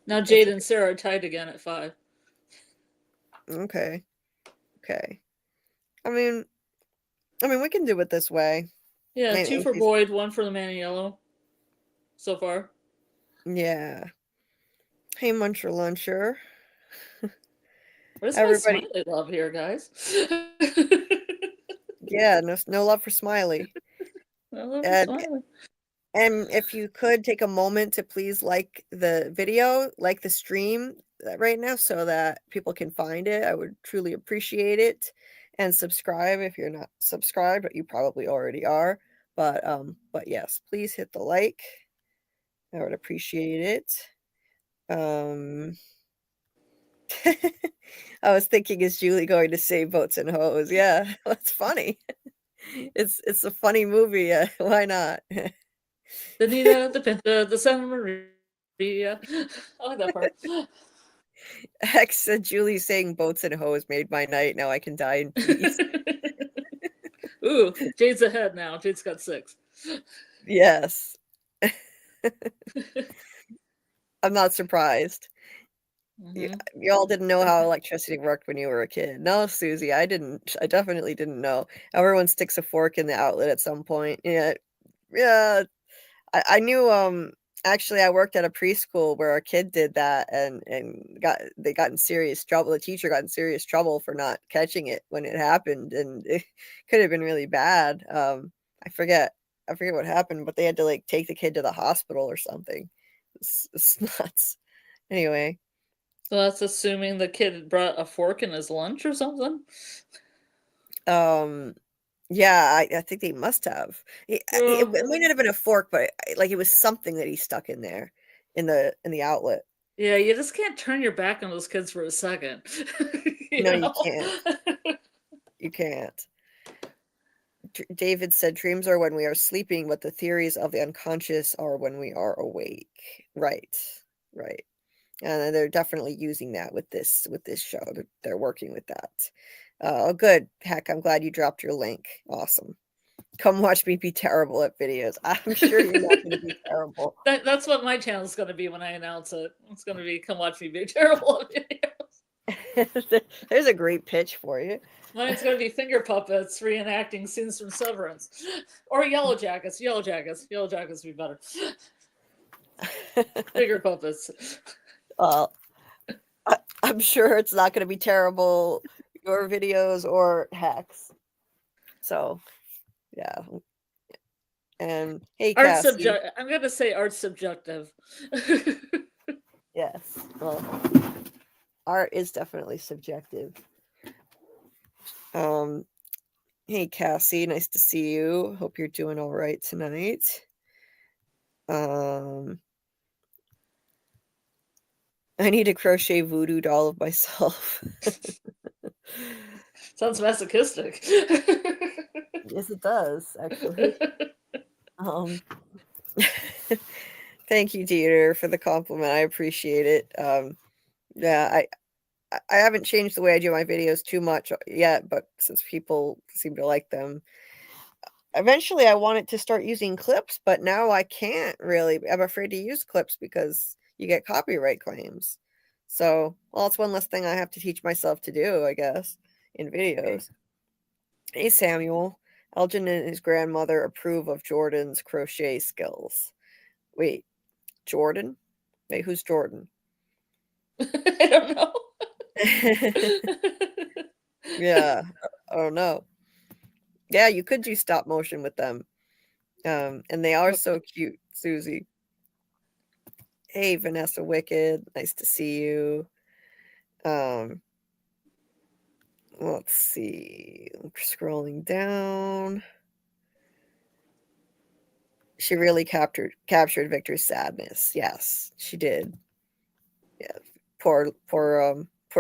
[SPEAKER 2] Now
[SPEAKER 1] If
[SPEAKER 2] Jade and Sarah are tied again at 5.
[SPEAKER 1] okay, okay. I mean, we can do it this way.
[SPEAKER 2] Yeah, 2
[SPEAKER 1] In
[SPEAKER 2] for
[SPEAKER 1] case,
[SPEAKER 2] Boyd, 1 for the man in yellow so far.
[SPEAKER 1] yeah. Hey, Muncher Luncher.
[SPEAKER 2] Where's my
[SPEAKER 1] Everybody,
[SPEAKER 2] smiley love here, guys?
[SPEAKER 1] yeah, no love for Smiley.
[SPEAKER 2] I love for
[SPEAKER 1] And
[SPEAKER 2] smiley.
[SPEAKER 1] and if you could take a moment to please like the video, like the stream right now so that people can find it, I would truly appreciate it. And subscribe if you're not subscribed, but you probably already are. But yes, please hit the like. I would appreciate it. I was thinking, is Julie going to say boats and hoes? Yeah, that's funny. It's a funny movie. Why not?
[SPEAKER 2] The Nita, the Pinta, the Santa Maria. I like that part.
[SPEAKER 1] Hex said Julie saying boats and hoes made my night. Now I can die in peace.
[SPEAKER 2] Ooh, Jade's ahead now. Jade's got 6.
[SPEAKER 1] Yes. I'm not surprised.
[SPEAKER 2] Mm-hmm.
[SPEAKER 1] Y'all didn't know how electricity worked when you were a kid. No, Susie, I didn't. I definitely didn't know. Everyone sticks a fork in the outlet at some point. Yeah. Yeah. I knew actually I worked at a preschool where a kid did that and got in serious trouble. The teacher got in serious trouble for not catching it when it happened, and it could have been really bad. I forget what happened, but they had to like take the kid to the hospital or something. It's nuts. Anyway,
[SPEAKER 2] So that's assuming the kid brought a fork in his lunch or something?
[SPEAKER 1] um yeah, I think they must have. It might not have been a fork, but like it was something that he stuck in there in the outlet.
[SPEAKER 2] Yeah, you just can't turn your back on those kids for a second.
[SPEAKER 1] No,
[SPEAKER 2] You
[SPEAKER 1] you
[SPEAKER 2] know?
[SPEAKER 1] can't. You can't. David said dreams are when we are sleeping, but the theories of the unconscious are when we are awake. Right. Right. And they're definitely using that with this show. They're working with that. Oh, good. Heck, I'm glad you dropped your link. Awesome. Come watch me be terrible at videos. I'm sure you're not going to be terrible.
[SPEAKER 2] That's what my channel is going to be when I announce it. It's going to be come watch me be terrible at videos.
[SPEAKER 1] There's a great pitch for you.
[SPEAKER 2] Mine's going to be finger puppets reenacting scenes from Severance. Or Yellow Jackets. Yellow Jackets. Yellow Jackets would be better. Finger puppets.
[SPEAKER 1] I'm sure it's not going to be terrible, your videos or hacks. So, yeah. And hey,
[SPEAKER 2] Art
[SPEAKER 1] Cassie.
[SPEAKER 2] subject. I'm going to say art subjective.
[SPEAKER 1] Yes. Well, art is definitely subjective. Hey, Cassie. Nice to see you. Hope you're doing all right tonight. I need a crochet voodoo doll of myself.
[SPEAKER 2] Sounds masochistic.
[SPEAKER 1] Yes, it does, actually. Thank you, Dieter, for the compliment. I appreciate it. Yeah, I haven't changed the way I do my videos too much yet, but since people seem to like them, eventually I wanted to start using clips, but now I can't really. I'm afraid to use clips because you get copyright claims. So, well, it's one less thing I have to teach myself to do, I guess, in videos. Hey, Samuel. Elgin and his grandmother approve of Jordan's crochet skills. Wait, Jordan? Wait, who's Jordan?
[SPEAKER 2] I don't know.
[SPEAKER 1] Yeah, I don't know. Yeah, you could do stop motion with them. And they are so cute, Susie. Hey, Vanessa Wicked, nice to see you. Um, let's see. Scrolling down. She really captured Victor's sadness. Yes, she did. Yeah, poor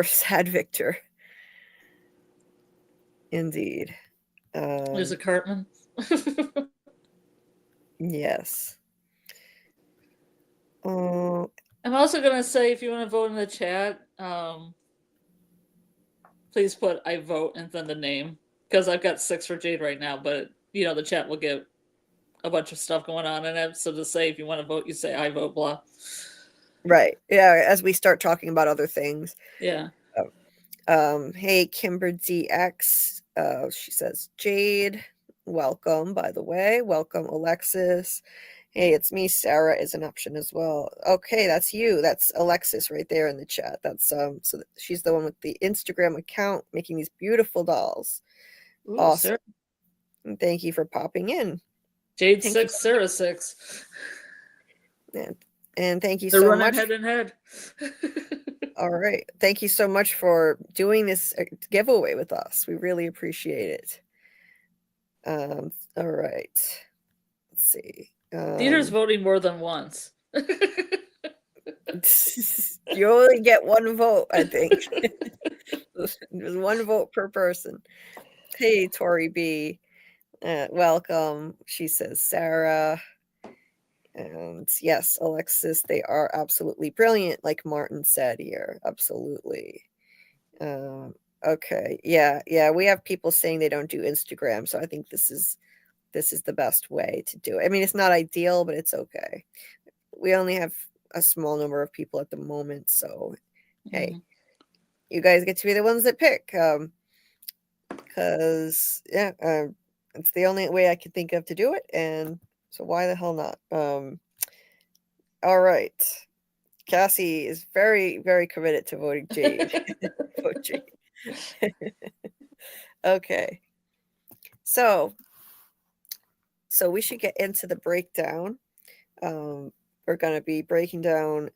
[SPEAKER 1] sad Victor. Indeed.
[SPEAKER 2] There's a Cartman.
[SPEAKER 1] Yes.
[SPEAKER 2] I'm also going to say, if you want to vote in the chat, please put I vote and then the name, because I've got 6 for Jade right now, but the chat will get a bunch of stuff going on in it. So to say, if you want to vote, you say I vote blah.
[SPEAKER 1] Right. Yeah. As we start talking about other things.
[SPEAKER 2] Yeah.
[SPEAKER 1] Hey, Kimber DX. She says, Jade, welcome, by the way. Welcome, Alexis. Hey, it's me. Sarah is an option as well. Okay, that's you. That's Alexis right there in the chat. That's so she's the one with the Instagram account making these beautiful dolls.
[SPEAKER 2] Ooh,
[SPEAKER 1] Awesome.
[SPEAKER 2] Sarah.
[SPEAKER 1] And thank you for popping in.
[SPEAKER 2] Jade
[SPEAKER 1] Thank
[SPEAKER 2] 6, Sarah 6.
[SPEAKER 1] And thank you
[SPEAKER 2] They're
[SPEAKER 1] so
[SPEAKER 2] running
[SPEAKER 1] much.
[SPEAKER 2] head in head.
[SPEAKER 1] All right. Thank you so much for doing this giveaway with us. We really appreciate it. All right. Let's see.
[SPEAKER 2] Dieter's voting more than once.
[SPEAKER 1] You only get one vote, I think. There's one vote per person. Hey, Tori B. Welcome. She says, Sarah. And yes, Alexis, they are absolutely brilliant, like Martin said here. Absolutely. Okay. Yeah. We have people saying they don't do Instagram, so I think this is the best way to do it. I mean, it's not ideal, but it's okay. We only have a small number of people at the moment, so hey, you guys get to be the ones that pick. Because it's the only way I could think of to do it, and so why the hell not? All right. Cassie is very, very committed to voting Jade. Vote Jade. Okay. So we should get into the breakdown. We're going to be breaking down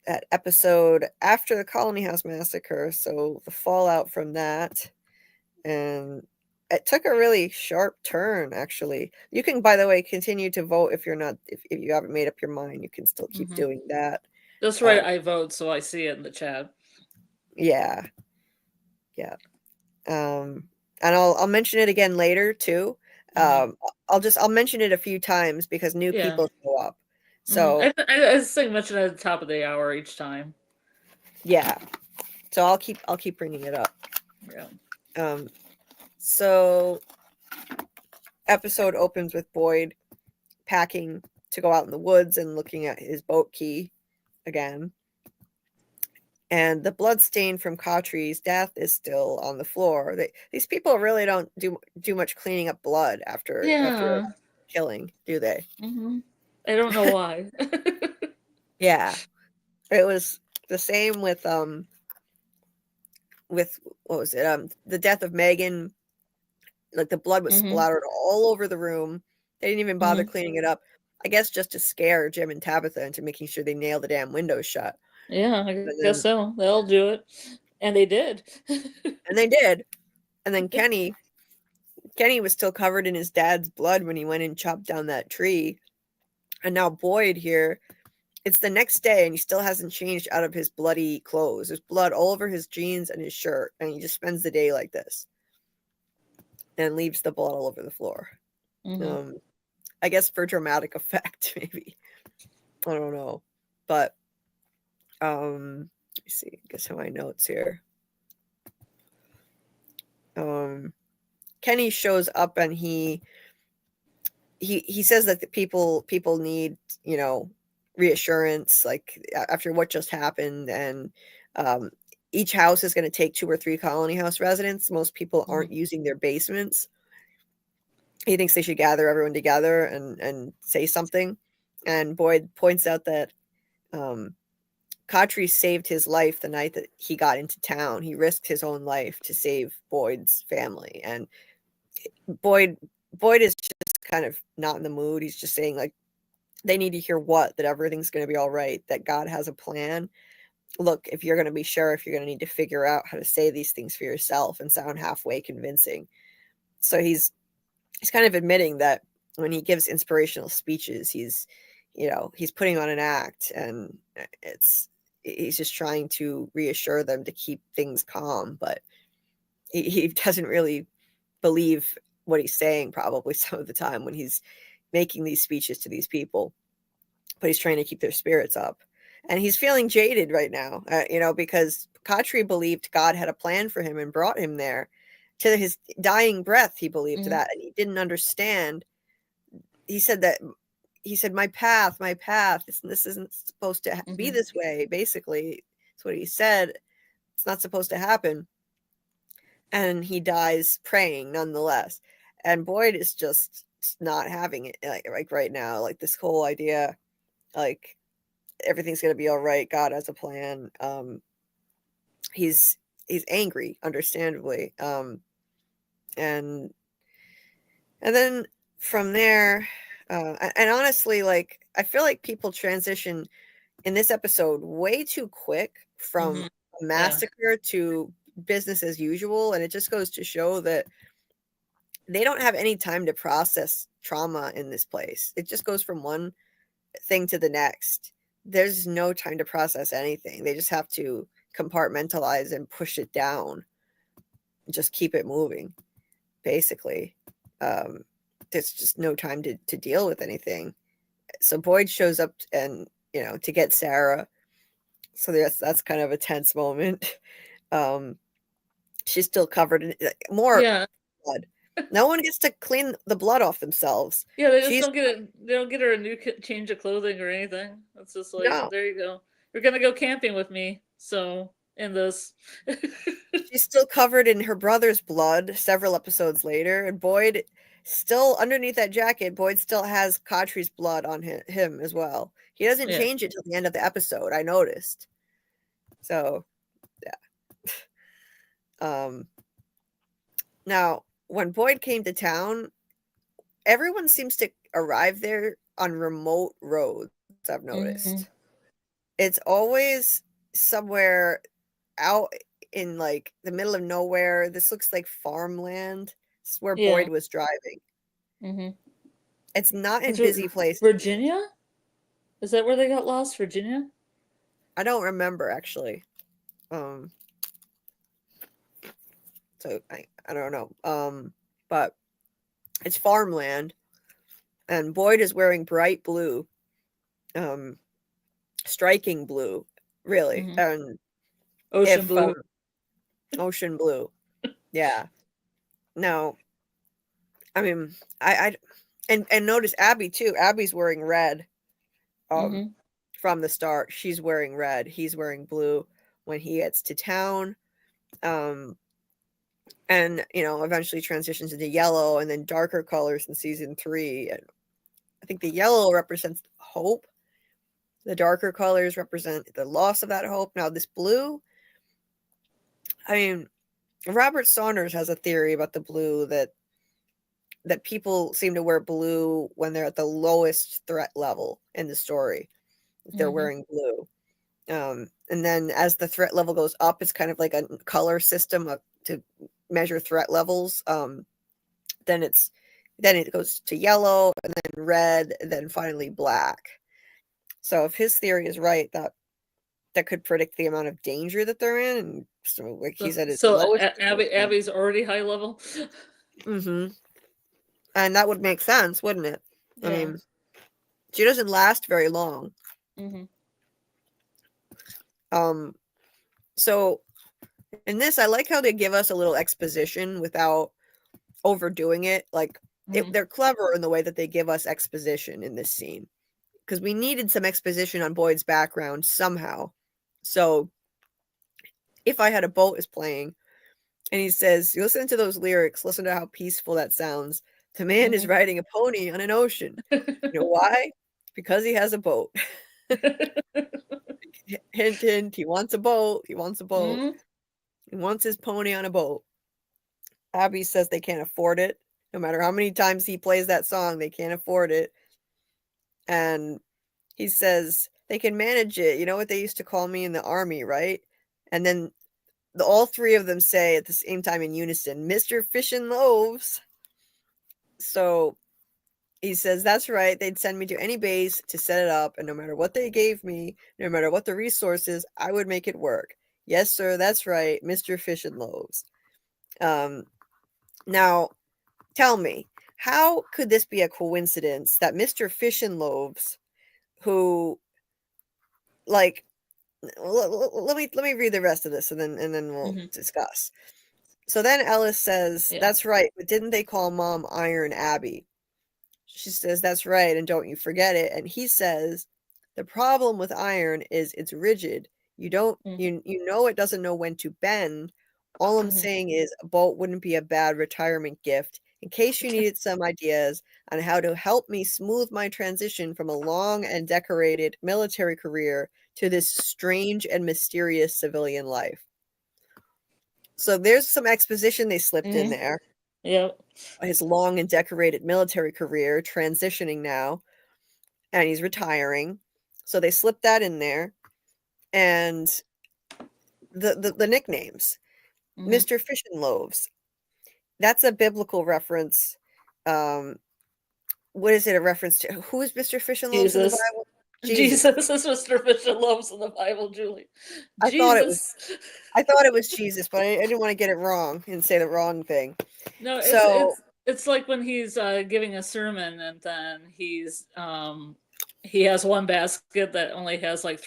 [SPEAKER 1] that episode after the Colony House Massacre, so the fallout from that. And it took a really sharp turn, actually. You can, by the way, continue to vote if you're not, if you haven't made up your mind, you can still keep doing that.
[SPEAKER 2] That's right. I vote, so I see it in the chat.
[SPEAKER 1] Yeah. And I'll mention it again later too. I'll mention it a few times because new people show up. So
[SPEAKER 2] I think mention it at the top of the hour each time.
[SPEAKER 1] Yeah. So I'll keep bringing it up.
[SPEAKER 2] Yeah.
[SPEAKER 1] So episode opens with Boyd packing to go out in the woods and looking at his boat key again. And the blood stain from Khatri's death is still on the floor. These people really don't do much cleaning up blood after a killing, do they?
[SPEAKER 2] I don't know why.
[SPEAKER 1] Yeah. It was the same with what was it? The death of Megan. Like the blood was splattered all over the room. They didn't even bother cleaning it up. I guess just to scare Jim and Tabitha into making sure they nail the damn windows shut.
[SPEAKER 2] Yeah, I guess so. They'll do it. And they did.
[SPEAKER 1] And they did. And then Kenny was still covered in his dad's blood when he went and chopped down that tree. And now Boyd here, it's the next day and he still hasn't changed out of his bloody clothes. There's blood all over his jeans and his shirt. And he just spends the day like this. And leaves the blood all over the floor. I guess for dramatic effect, maybe. I don't know. But let me see. I guess my notes here. Kenny shows up and he says that the people need, reassurance, like after what just happened, and each house is going to take 2 or 3 Colony House residents. Most people aren't using their basements. He thinks they should gather everyone together and say something. And Boyd points out that Khatri saved his life the night that he got into town. He risked his own life to save Boyd's family. And Boyd is just kind of not in the mood. He's just saying, like, they need to hear that everything's going to be all right, that God has a plan. Look, if you're going to be sheriff, you're going to need to figure out how to say these things for yourself and sound halfway convincing. So he's kind of admitting that when he gives inspirational speeches, he's putting on an act, and he's just trying to reassure them to keep things calm, but he doesn't really believe what he's saying probably some of the time when he's making these speeches to these people, but he's trying to keep their spirits up. And he's feeling jaded right now, because Khatri believed God had a plan for him and brought him there. To his dying breath, he believed that, and he didn't understand. He said, my path, this isn't supposed to be this way, basically. That's what he said. It's not supposed to happen. And he dies praying nonetheless. And Boyd is just not having it, like right now, like this whole idea, like everything's going to be all right. God has a plan. He's angry, understandably. And then from there, and honestly, like, I feel like people transition in this episode way too quick from a massacre to business as usual. And it just goes to show that they don't have any time to process trauma in this place. It just goes from one thing to the next. There's no time to process anything. They just have to compartmentalize and push it down. Just keep it moving, basically. There's just no time to deal with anything. So Boyd shows up and, to get Sarah. So that's kind of a tense moment. She's still covered in more blood. No one gets to clean the blood off themselves.
[SPEAKER 2] Yeah, they just don't get it. They don't get her a new change of clothing or anything. It's just like, there you go. You're gonna go camping with me. So in this,
[SPEAKER 1] she's still covered in her brother's blood. Several episodes later, and Boyd still underneath that jacket. Boyd still has Khatri's blood on him as well. He doesn't change it till the end of the episode. I noticed. So, yeah. Now, when Boyd came to town, everyone seems to arrive there on remote roads, I've noticed. It's always somewhere out in, like, the middle of nowhere. This looks like farmland. This is where Boyd was driving. It's not in busy places.
[SPEAKER 2] Virginia? Is that where they got lost? Virginia?
[SPEAKER 1] I don't remember, actually. So I don't know. But it's farmland, and Boyd is wearing bright blue, striking blue, really, and
[SPEAKER 2] ocean blue.
[SPEAKER 1] Ocean blue, yeah. Now, I mean, I and notice Abby too. Abby's wearing red. From the start, she's wearing red. He's wearing blue when he gets to town. And eventually transitions into yellow and then darker colors in season 3. And I think the yellow represents hope. The darker colors represent the loss of that hope. Now this blue, I mean, Robert Saunders has a theory about the blue that people seem to wear blue when they're at the lowest threat level in the story. They're wearing blue. And then as the threat level goes up, it's kind of like a color system to measure threat levels. Then it goes to yellow, and then red, and then finally black. So if his theory is right, that could predict the amount of danger that they're in. And so, like he said, it's lowest.
[SPEAKER 2] Abby's already high level.
[SPEAKER 1] And that would make sense, wouldn't it? Yeah. I mean, she doesn't last very long. So in this, I like how they give us a little exposition without overdoing it. Like, they're clever in the way that they give us exposition in this scene, because we needed some exposition on Boyd's background somehow. So If I Had a Boat is playing, and he says, you listen to those lyrics, listen to how peaceful that sounds. The man is riding a pony on an ocean. You know why? Because he has a boat. Hint, hint, he wants a boat. He wants a boat. He wants his pony on a boat. Abby says they can't afford it. No matter how many times he plays that song, they can't afford it. And he says, they can manage it. You know what they used to call me in the army, right? And then all three of them say at the same time in unison, Mr. Fish and Loaves. So he says, that's right. They'd send me to any base to set it up. And no matter what they gave me, no matter what the resources, I would make it work. Yes, sir. That's right. Mr. Fish and Loaves. Now, tell me, how could this be a coincidence that Mr. Fish and Loaves, who like, let me read the rest of this, and then we'll discuss. So then Ellis says,
[SPEAKER 2] Yeah.
[SPEAKER 1] "That's right, but didn't they call Mom Iron Abby?" She says, "That's right, and don't you forget it." And he says, "The problem with iron is it's rigid. You don't
[SPEAKER 2] Mhm.
[SPEAKER 1] you know it doesn't know when to bend. All I'm
[SPEAKER 2] Mhm.
[SPEAKER 1] saying is a boat wouldn't be a bad retirement gift in case you needed some ideas on how to help me smooth my transition from a long and decorated military career to this strange and mysterious civilian life." So there's some exposition they slipped in
[SPEAKER 2] Mhm.
[SPEAKER 1] there.
[SPEAKER 2] Yep.
[SPEAKER 1] His long and decorated military career, transitioning now, and he's retiring. So they slipped that in there. And the nicknames,
[SPEAKER 2] Mhm.
[SPEAKER 1] Mr. Fish and Loaves. That's a biblical reference. Um, what is it a reference to? Who is Mr. Fish and Loaves in the
[SPEAKER 2] Jesus.
[SPEAKER 1] Bible? Jesus.
[SPEAKER 2] Jesus is Mr. Fish and Loaves in the Bible, Julie.
[SPEAKER 1] I thought it was
[SPEAKER 2] Jesus.
[SPEAKER 1] I thought it was Jesus, but I didn't want to get it wrong and say the wrong thing.
[SPEAKER 2] No,
[SPEAKER 1] So
[SPEAKER 2] it's like when he's giving a sermon and then he has one basket that only has like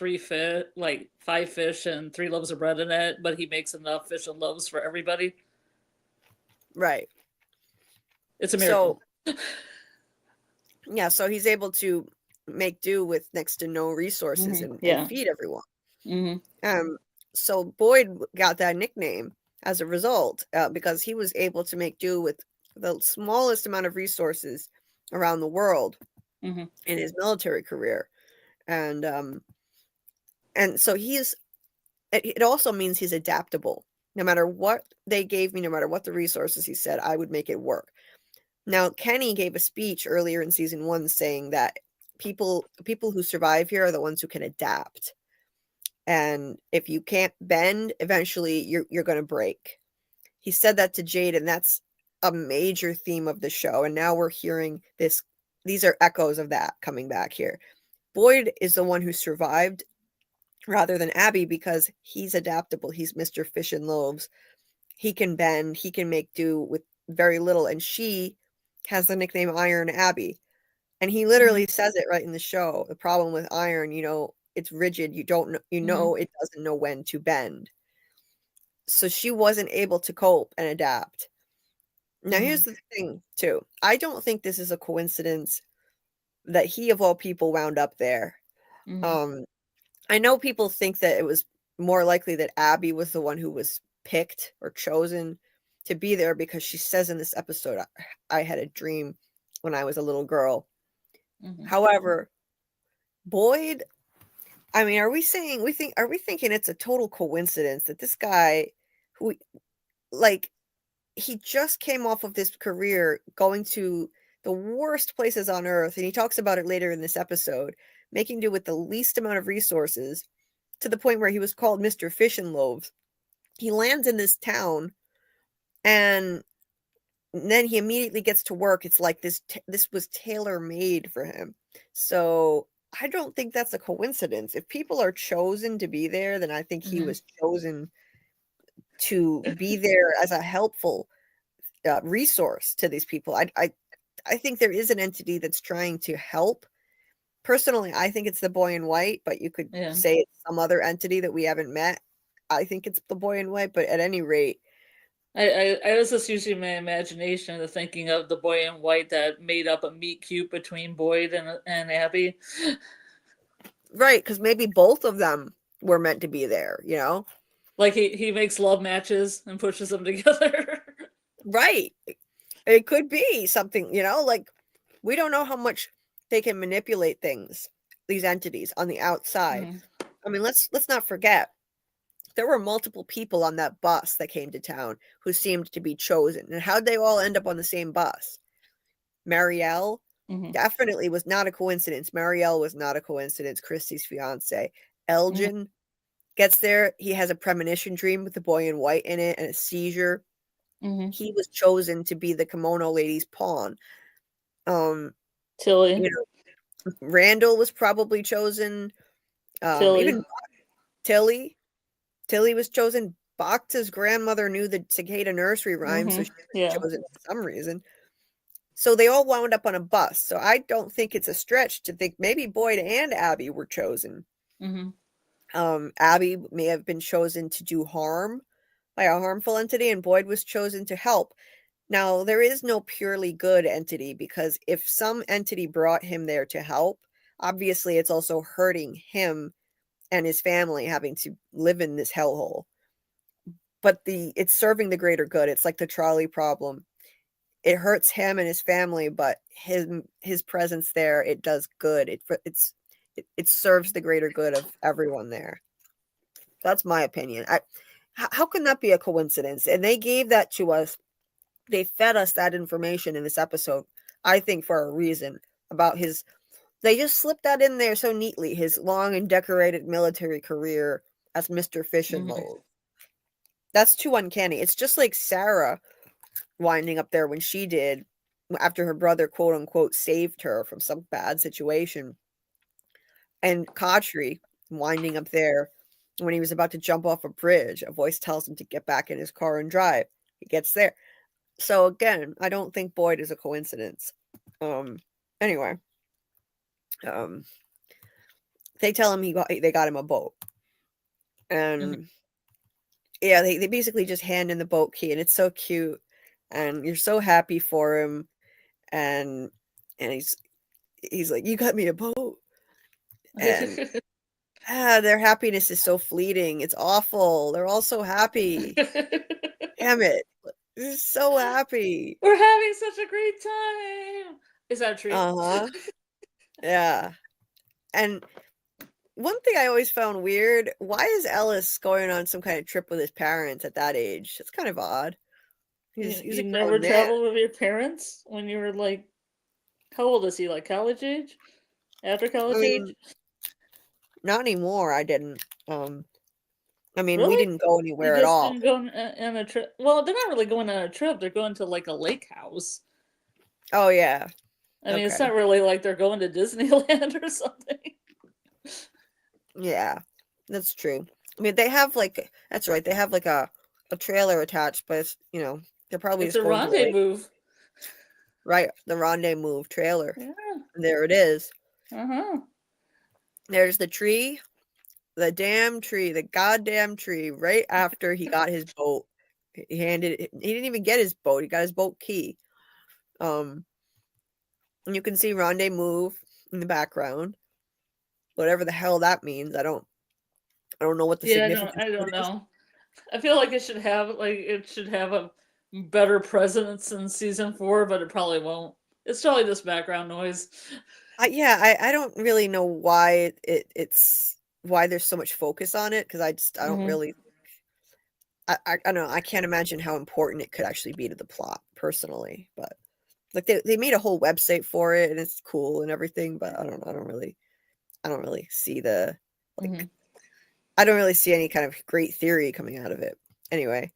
[SPEAKER 2] like 5 fish and 3 loaves of bread in it, but he makes enough fish and loaves for everybody.
[SPEAKER 1] right.
[SPEAKER 2] It's a
[SPEAKER 1] So
[SPEAKER 2] miracle.
[SPEAKER 1] yeah, so he's able to make do with next to no resources and
[SPEAKER 2] Yeah.
[SPEAKER 1] feed everyone.
[SPEAKER 2] Hmm.
[SPEAKER 1] Um, so Boyd got that nickname as a result because he was able to make do with the smallest amount of resources around the world
[SPEAKER 2] Hmm.
[SPEAKER 1] in his military career, and so he's. It also means he's adaptable. No matter what they gave me, no matter what the resources, he said, I would make it work. Now, Kenny gave a speech earlier in season 1 saying that people who survive here are the ones who can adapt. And if you can't bend, eventually you're going to break. He said that to Jade, and that's a major theme of the show. And now we're hearing this. These are echoes of that coming back here. Boyd is the one who survived rather than Abby because he's adaptable. He's Mr. Fish and Loaves. He can bend, he can make do with very little. And she has the nickname Iron Abby. And he literally
[SPEAKER 2] Hmm.
[SPEAKER 1] says it right in the show. The problem with iron, it's rigid. You don't know,
[SPEAKER 2] Hmm.
[SPEAKER 1] it doesn't know when to bend. So she wasn't able to cope and adapt. Now,
[SPEAKER 2] Hmm.
[SPEAKER 1] here's the thing, too. I don't think this is a coincidence that he, of all people, wound up there.
[SPEAKER 2] Hmm.
[SPEAKER 1] Um, I know people think that it was more likely that Abby was the one who was picked or chosen to be there because she says in this episode, I had a dream when I was a little girl.
[SPEAKER 2] Hmm.
[SPEAKER 1] However, Boyd, I mean, are we thinking it's a total coincidence that this guy who like he just came off of this career going to the worst places on earth, and he talks about it later in this episode, making do with the least amount of resources to the point where he was called Mr. Fish and Loaves. He lands in this town, and then he immediately gets to work. It's like this was tailor made for him. So I don't think that's a coincidence. If people are chosen to be there, then I think he
[SPEAKER 2] Hmm.
[SPEAKER 1] was chosen to be there as a helpful resource to these people. I think there is an entity that's trying to help. Personally, I think it's the boy in white, but you could
[SPEAKER 2] Yeah.
[SPEAKER 1] say it's some other entity that we haven't met. I think it's the boy in white, but at any rate,
[SPEAKER 2] I was just using my imagination of thinking of the boy in white that made up a meet cute between Boyd and Abby.
[SPEAKER 1] right, because maybe both of them were meant to be there.
[SPEAKER 2] Like he makes love matches and pushes them together.
[SPEAKER 1] Right. It could be something, like we don't know how much they can manipulate things, these entities on the outside.
[SPEAKER 2] Hmm.
[SPEAKER 1] I mean, let's not forget there were multiple people on that bus that came to town who seemed to be chosen. And how'd they all end up on the same bus? Marielle
[SPEAKER 2] Hmm.
[SPEAKER 1] definitely was not a coincidence. Marielle was not a coincidence. Christy's fiance.
[SPEAKER 2] Hmm.
[SPEAKER 1] Elgin gets there. He has a premonition dream with the boy in white in it and a seizure.
[SPEAKER 2] Hmm.
[SPEAKER 1] He was chosen to be the kimono lady's pawn. Um,
[SPEAKER 2] Tilly.
[SPEAKER 1] you know, Randall was probably chosen.
[SPEAKER 2] Tilly.
[SPEAKER 1] Even Tilly. Tilly was chosen. Bacta's grandmother knew the cicada nursery rhyme, so
[SPEAKER 2] Hmm.
[SPEAKER 1] she was
[SPEAKER 2] Yeah.
[SPEAKER 1] chosen for some reason. So they all wound up on a bus. So I don't think it's a stretch to think maybe Boyd and Abby were chosen.
[SPEAKER 2] Hmm.
[SPEAKER 1] Abby may have been chosen to do harm by a harmful entity, and Boyd was chosen to help. Now, there is no purely good entity, because if some entity brought him there to help, obviously it's also hurting him and his family having to live in this hellhole. But it's serving the greater good. It's like the trolley problem. It hurts him and his family, but his presence there, it does good. It serves the greater good of everyone there. That's my opinion. How can that be a coincidence? And they gave that to us. They fed us that information in this episode, I think, for a reason about his. They just slipped that in there so neatly. His long and decorated military career as Mr. Fish and Loaves. That's too uncanny. It's just like Sarah winding up there when she did, after her brother, quote unquote, saved her from some bad situation. And Khatri winding up there when he was about to jump off a bridge. A voice tells him to get back in his car and drive. He gets there. So again, I don't think Boyd is a coincidence. Anyway, they tell him they got him a boat, and yeah, they basically just hand in the boat key, and it's so cute, and you're so happy for him, and he's like, "You got me a boat," and their happiness is so fleeting. It's awful. They're all so happy. Damn it. They're so happy.
[SPEAKER 2] We're having such a great time. Is that true?
[SPEAKER 1] Uh-huh. Yeah. And one thing I always found weird, why is Ellis going on some kind of trip with his parents at that age? It's kind of odd. He's
[SPEAKER 2] You
[SPEAKER 1] a
[SPEAKER 2] never
[SPEAKER 1] grown man.
[SPEAKER 2] traveled with your parents when you were like, how old is he? Like college age? After college age?
[SPEAKER 1] Not anymore. I didn't. I mean, we
[SPEAKER 2] Really?
[SPEAKER 1] didn't go
[SPEAKER 2] You
[SPEAKER 1] anywhere at
[SPEAKER 2] just
[SPEAKER 1] all.
[SPEAKER 2] didn't go on a trip. Well, they're not really going on a trip. They're going to like a lake house.
[SPEAKER 1] Oh yeah.
[SPEAKER 2] I mean, it's
[SPEAKER 1] Okay.
[SPEAKER 2] not really like they're going to Disneyland or something.
[SPEAKER 1] Yeah, that's true. I mean, they have like that's right. They have like a trailer attached, but it's, they're probably
[SPEAKER 2] It's
[SPEAKER 1] just
[SPEAKER 2] a
[SPEAKER 1] going to a lake.
[SPEAKER 2] rendezvous.
[SPEAKER 1] Right, the rendezvous trailer.
[SPEAKER 2] Yeah.
[SPEAKER 1] There it is.
[SPEAKER 2] Uh-huh.
[SPEAKER 1] There's the tree, the damn tree, the goddamn tree. Right after he got his boat, he didn't even get his boat. He got his boat key. And you can see rendezvous in the background. Whatever the hell that means, I don't know what the significance
[SPEAKER 2] I
[SPEAKER 1] of
[SPEAKER 2] don't
[SPEAKER 1] it is.
[SPEAKER 2] know. I feel like it should have a better presence in season 4, but it probably won't. It's probably just background noise.
[SPEAKER 1] I don't really know why it's why there's so much focus on it, because I don't really I don't know, I can't imagine how important it could actually be to the plot personally, but like they made a whole website for it and it's cool and everything, but I don't really see the like I don't really see any kind of great theory coming out of it. Anyway,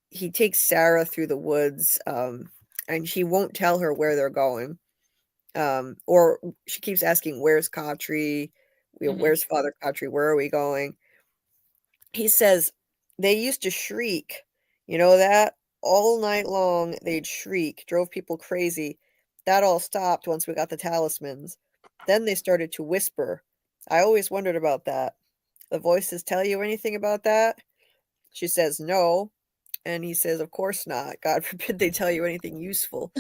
[SPEAKER 1] he takes Sarah through the woods, and he won't tell her where they're going. Or she keeps asking, "Where's Khatri? Where's Father Khatri? Where are we going?" He says, "They used to shriek. You know that? All night long, they'd shriek, drove people crazy. That all stopped once we got the talismans. Then they started to whisper. I always wondered about that. The voices tell you anything about that?" She says, "No." And he says, "Of course not. God forbid they tell you anything useful."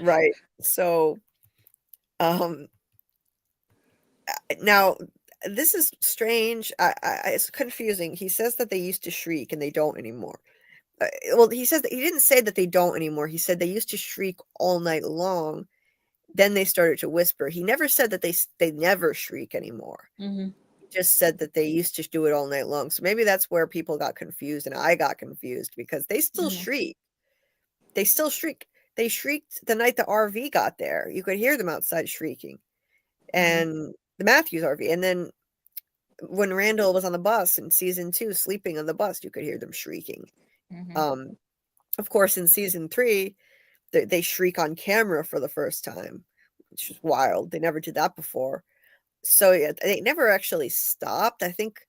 [SPEAKER 1] Right. So, um, now this is strange. It's confusing. He says that they used to shriek and they don't anymore. Well, he says that he didn't say that they don't anymore. He said they used to shriek all night long. Then they started to whisper. He never said that they never shriek anymore. He just said that they used to do it all night long. So maybe that's where people got confused, and I got confused because they still shriek. They still shriek. They shrieked the night the RV got there. You could hear them outside shrieking. And the Matthews RV. And then when Randall was on the bus in season 2, sleeping on the bus, you could hear them shrieking. Of course, in season 3, they shriek on camera for the first time, which is wild. They never did that before. So yeah, they never actually stopped. I think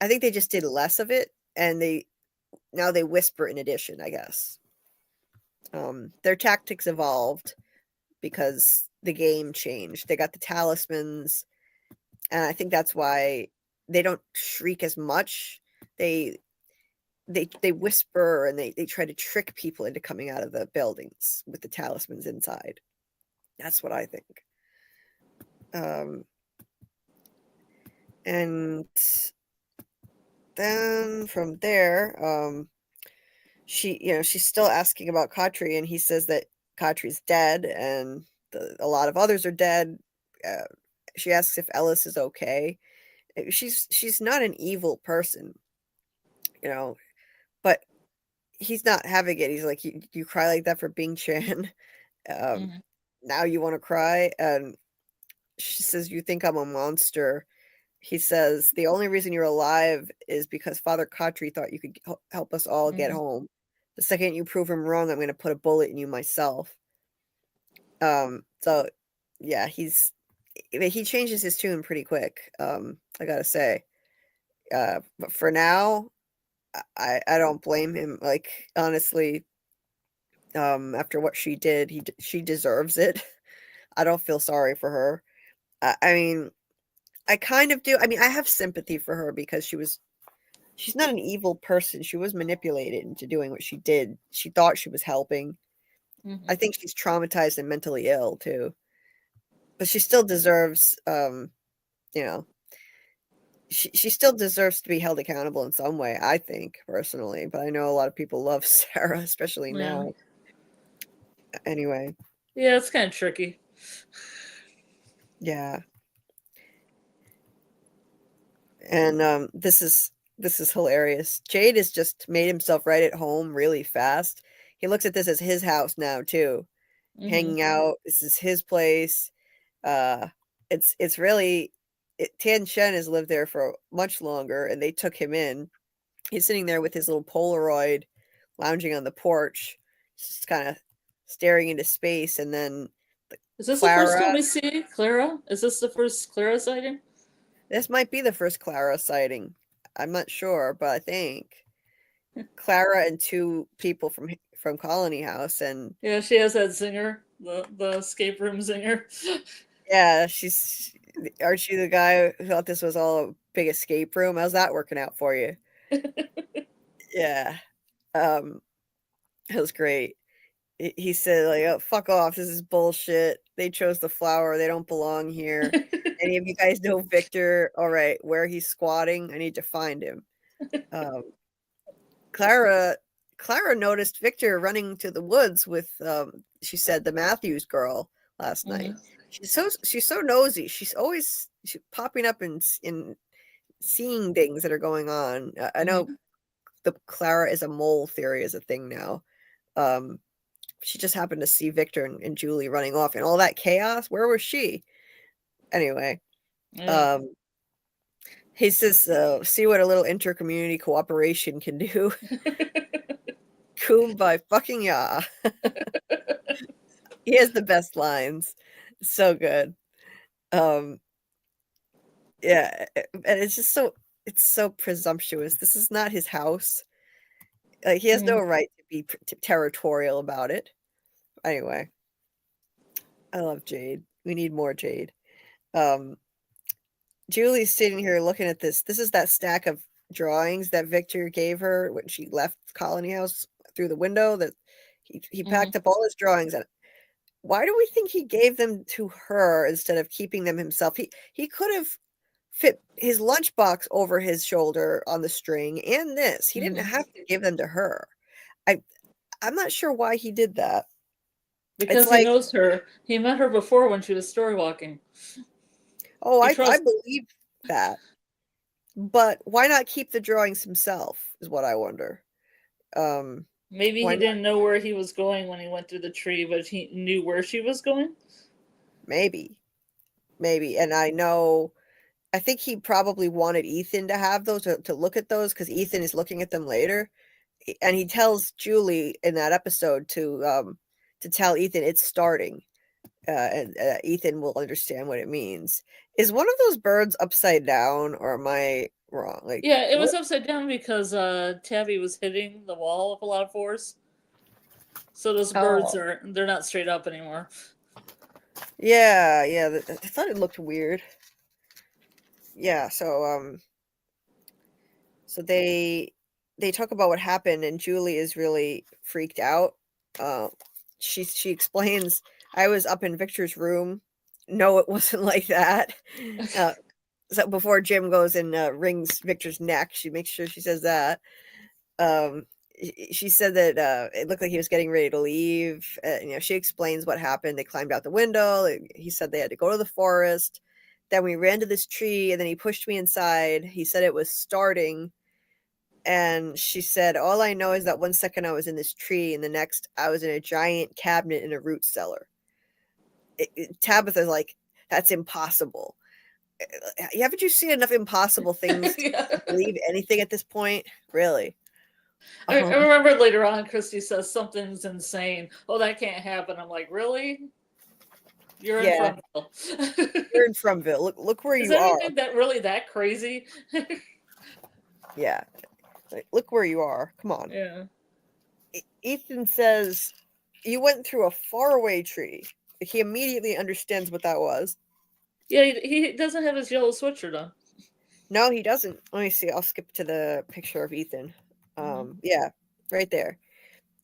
[SPEAKER 1] they just did less of it, and now they whisper in addition, I guess. Their tactics evolved because the game changed. They got the talismans, and I think that's why they don't shriek as much. They they whisper and they try to trick people into coming out of the buildings with the talismans inside. That's what I think. And then from there, she's still asking about Khatri, and he says that Khatri's dead, and a lot of others are dead. Uh, she asks if Ellis is okay. She's not an evil person, you know, but he's not having it. He's like, you cry like that for Bing Chan. Um,
[SPEAKER 2] Mm-hmm.
[SPEAKER 1] Now you want to cry, and she says, "You think I'm a monster." He says, "The only reason you're alive is because Father Khatri thought you could help us all get
[SPEAKER 2] Mm-hmm.
[SPEAKER 1] home. The second you prove him wrong, I'm going to put a bullet in you myself." So yeah, he changes his tune pretty quick. I gotta say, but for now, I don't blame him. Like, honestly, after what she did, she deserves it. I don't feel sorry for her. I mean, I kind of do. I mean, I have sympathy for her because she's not an evil person. She was manipulated into doing what she did. She thought she was helping.
[SPEAKER 2] Mm-hmm.
[SPEAKER 1] I think she's traumatized and mentally ill too. But she still deserves you know, she still deserves to be held accountable in some way, I think, personally. But I know a lot of people love Sarah, especially
[SPEAKER 2] Yeah.
[SPEAKER 1] now. Anyway,
[SPEAKER 2] Yeah, it's kind of tricky.
[SPEAKER 1] yeah. And this is hilarious. Jade has just made himself right at home really fast. He looks at this as his house now too.
[SPEAKER 2] Mm-hmm.
[SPEAKER 1] Hanging out. This is his place. Uh it's really Tian Shen has lived there for much longer, and they took him in. He's sitting there with his little Polaroid, lounging on the porch, just kind of staring into space. And then
[SPEAKER 2] Is this the first
[SPEAKER 1] Clara,
[SPEAKER 2] time we see Clara? Is this the first Clara sighting?
[SPEAKER 1] this might be the first Clara sighting. I'm not sure, but I think Clara and two people from Colony House. And
[SPEAKER 2] Yeah, she has that zinger, the escape room zinger.
[SPEAKER 1] yeah, she's aren't you the guy who thought this was all a big escape room? How's that working out for you? Yeah. Um, it was great. He said, like, "Oh, fuck off. This is bullshit. They chose the flower. They don't belong here. Any of you guys know Victor? All right, where he's squatting, I need to find him." Um, Clara Clara noticed Victor running to the woods with she said the Matthews girl last night.
[SPEAKER 2] Mm-hmm.
[SPEAKER 1] She's so nosy. She's popping up in seeing things that are going on. I know
[SPEAKER 2] Mm-hmm.
[SPEAKER 1] the Clara is a mole theory is a thing now. Um, she just happened to see Victor and Julie running off and all that chaos. Where was she? Anyway,
[SPEAKER 2] Yeah.
[SPEAKER 1] um, he says, "See what a little intercommunity cooperation can do." Coom by fucking ya. He has the best lines. So good. Um, yeah, and it's so presumptuous. This is not his house. Like, he has no
[SPEAKER 2] Mm-hmm.
[SPEAKER 1] right to be territorial about it. Anyway, I love Jade. We need more Jade. Um, Julie's sitting here looking at this. This is that stack of drawings that Victor gave her when she left Colony House through the window. That he
[SPEAKER 2] Mm-hmm.
[SPEAKER 1] packed up all his drawings. And why do we think he gave them to her instead of keeping them himself? He could have fit his lunchbox over his shoulder on the string and this. He didn't
[SPEAKER 2] Mm-hmm.
[SPEAKER 1] have to give them to her. I I'm not sure why he did that. It's
[SPEAKER 2] Because he
[SPEAKER 1] like,
[SPEAKER 2] knows her. He met her before when she was story walking.
[SPEAKER 1] oh,
[SPEAKER 2] He
[SPEAKER 1] I
[SPEAKER 2] trusts.
[SPEAKER 1] believe that. But why not keep the drawings himself is what I wonder. Um,
[SPEAKER 2] Maybe
[SPEAKER 1] why
[SPEAKER 2] he
[SPEAKER 1] not?
[SPEAKER 2] didn't know where he was going when he went through the tree, but he knew where she was going.
[SPEAKER 1] Maybe. Maybe. And I think he probably wanted Ethan to have those to look at those because Ethan is looking at them later. And he tells Julie in that episode to tell Ethan it's starting. And Ethan will understand what it means. Is one of those birds upside down, or am I wrong? Like,
[SPEAKER 2] Yeah, it
[SPEAKER 1] what?
[SPEAKER 2] was upside down because Tabby was hitting the wall with a lot of force. So those birds
[SPEAKER 1] Oh,
[SPEAKER 2] they're not straight up anymore.
[SPEAKER 1] yeah, yeah. I thought it looked weird. yeah, so they talk about what happened, and Julie is really freaked out. Uh, she explains, I was up in Victor's room. No, it wasn't like that. Uh, so before Jim goes and rings Victor's neck, she makes sure she says that. Um, she said that it looked like he was getting ready to leave. She explains what happened. They climbed out the window. He said they had to go to the forest. Then we ran to this tree, and then he pushed me inside. He said it was starting. And she said, all I know is that 1 second I was in this tree, and the next I was in a giant cabinet in a root cellar. Tabitha's like, that's impossible. Haven't you seen enough impossible things
[SPEAKER 2] Yeah.
[SPEAKER 1] to believe anything at this point? Really?
[SPEAKER 2] I remember later on, Christy says something's insane. Oh, that can't happen. I'm like, really? You're in
[SPEAKER 1] Yeah,
[SPEAKER 2] Frontville.
[SPEAKER 1] you're in Frumville. Look where
[SPEAKER 2] Is
[SPEAKER 1] you are.
[SPEAKER 2] anything that really that crazy?
[SPEAKER 1] Yeah, look where you are. Come on.
[SPEAKER 2] Yeah.
[SPEAKER 1] Ethan says you went through a faraway tree. He immediately understands what that was.
[SPEAKER 2] Yeah, he doesn't have his yellow sweatshirt on.
[SPEAKER 1] No, he doesn't. Let me see. I'll skip to the picture of Ethan. Yeah, right there.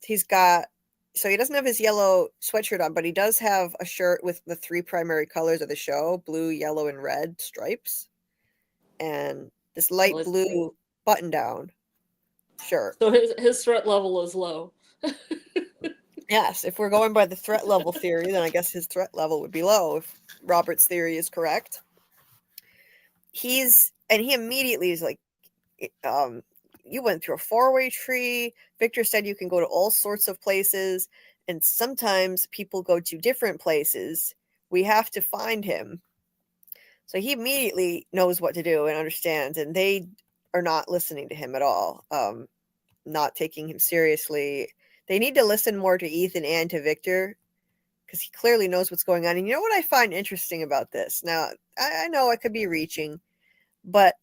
[SPEAKER 1] He's got, so he doesn't have his yellow sweatshirt on, but he does have a shirt with the three primary colors of the show, blue, yellow, and red stripes, and this light blue button down shirt.
[SPEAKER 2] So his threat level is low.
[SPEAKER 1] Yes, if we're going by the threat level theory, then I guess his threat level would be low if Robert's theory is correct. He immediately is like, you went through a faraway tree. Victor said you can go to all sorts of places, and sometimes people go to different places. We have to find him. So he immediately knows what to do and understands, and they are not listening to him at all, not taking him seriously. They need to listen more to Ethan and to Victor, because he clearly knows what's going on. And you know what I find interesting about this? Now, I know I could be reaching, but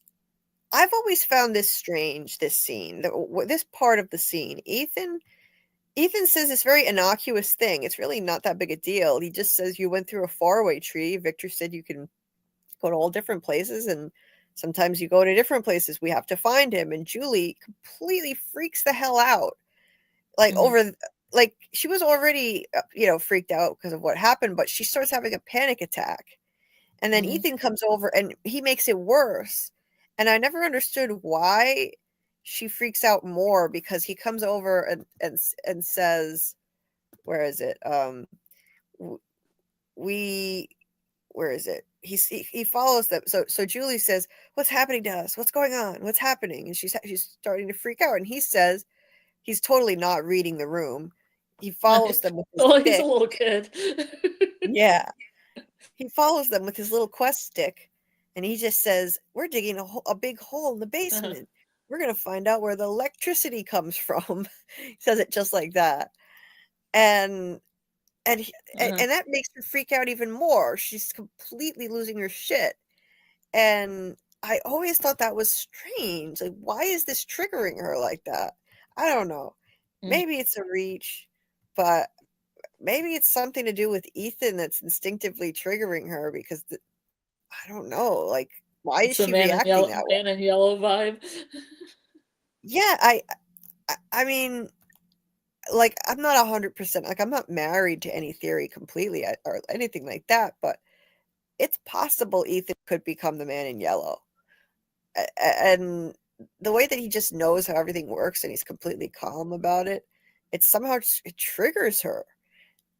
[SPEAKER 1] I've always found this strange, this scene, this part of the scene. Ethan says this very innocuous thing. It's really not that big a deal. He just says you went through a faraway tree. Victor said you can go to all different places, and sometimes you go to different places. We have to find him. And Julie completely freaks the hell out. Like she was already, freaked out because of what happened, but she starts having a panic attack. And then Ethan comes over and he makes it worse. And I never understood why she freaks out more, because he comes over and says, where is it? We Where is it? He follows them. So Julie says, "What's happening to us? What's going on? What's happening?" And she's starting to freak out. And he says he's totally not reading the room. He follows them with his
[SPEAKER 2] Oh, he's a
[SPEAKER 1] stick.
[SPEAKER 2] little kid.
[SPEAKER 1] Yeah. He follows them with his little quest stick, and he just says, "We're digging a big hole in the basement. We're going to find out where the electricity comes from." He says it just like that. And and that makes her freak out even more. She's completely losing her shit. And I always thought that was strange. Like, why is this triggering her like that? I don't know. Maybe it's a reach, but maybe it's something to do with Ethan that's instinctively triggering her, because I don't know. Like, why is
[SPEAKER 2] It's a
[SPEAKER 1] she reacting that way?
[SPEAKER 2] man in yellow vibe.
[SPEAKER 1] Yeah, I mean, like, I'm not 100%, like, I'm not married to any theory completely or anything like that, but it's possible Ethan could become the man in yellow. And the way that he just knows how everything works and he's completely calm about it, it somehow it triggers her.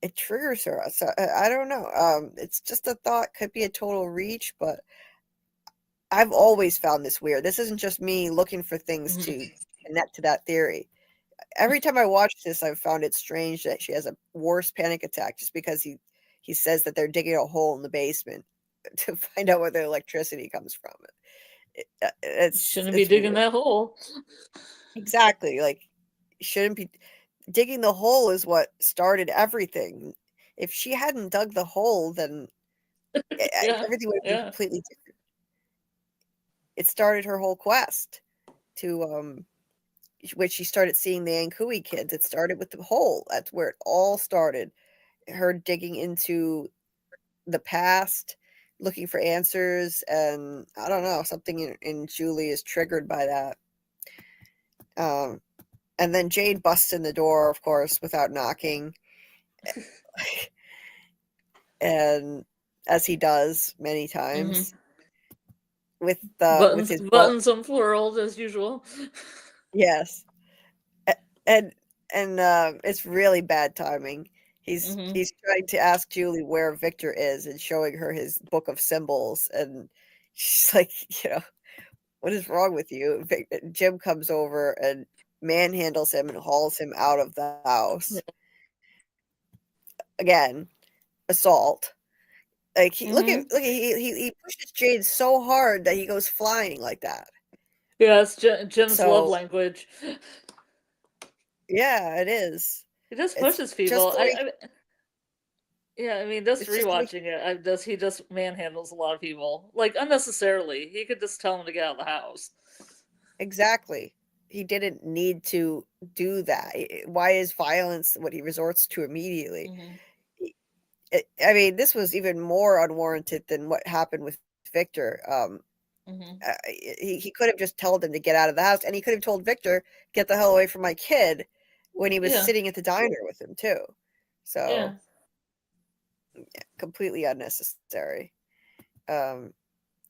[SPEAKER 1] It triggers her. So I don't know. It's just a thought, could be a total reach, but I've always found this weird. This isn't just me looking for things to connect to that theory. Every time I watch this, I've found it strange that she has a worse panic attack just because he says that they're digging a hole in the basement to find out where the electricity comes from.
[SPEAKER 2] Shouldn't be
[SPEAKER 1] It's
[SPEAKER 2] digging
[SPEAKER 1] weird.
[SPEAKER 2] that hole.
[SPEAKER 1] Exactly. Like, shouldn't be digging the hole is what started everything. If she hadn't dug the hole, then
[SPEAKER 2] Yeah,
[SPEAKER 1] everything would have been
[SPEAKER 2] yeah.
[SPEAKER 1] completely different. It started her whole quest to when she started seeing the Ankui kids. It started with the hole. That's where it all started. Her digging into the past, looking for answers, and I don't know, something in Julie is triggered by that. And then Jade busts in the door, of course, without knocking, and as he does many times with his book.
[SPEAKER 2] Buttons unfurled as usual.
[SPEAKER 1] Yes, and it's really bad timing. He's trying to ask Julie where Victor is and showing her his book of symbols, and she's like, what is wrong with you? Jim comes over and manhandles him and hauls him out of the house. Again, assault. Like he pushes Jade so hard that he goes flying like that.
[SPEAKER 2] Yeah, it's Jim's love
[SPEAKER 1] So
[SPEAKER 2] language.
[SPEAKER 1] yeah, it is.
[SPEAKER 2] He just
[SPEAKER 1] It's
[SPEAKER 2] pushes
[SPEAKER 1] just
[SPEAKER 2] people.
[SPEAKER 1] the way
[SPEAKER 2] Yeah, I mean, just
[SPEAKER 1] it's just the way
[SPEAKER 2] rewatching it, he just manhandles a lot of people, like unnecessarily. He could just tell them to get out of the house.
[SPEAKER 1] exactly. He didn't need to do that. Why is violence what he resorts to immediately? I mean, this was even more unwarranted than what happened with Victor. He could have just told him to get out of the house, and he could have told Victor, "Get the hell away from my kid," when he was
[SPEAKER 2] Yeah,
[SPEAKER 1] sitting at the diner with him too.
[SPEAKER 2] yeah.
[SPEAKER 1] So completely unnecessary. Um,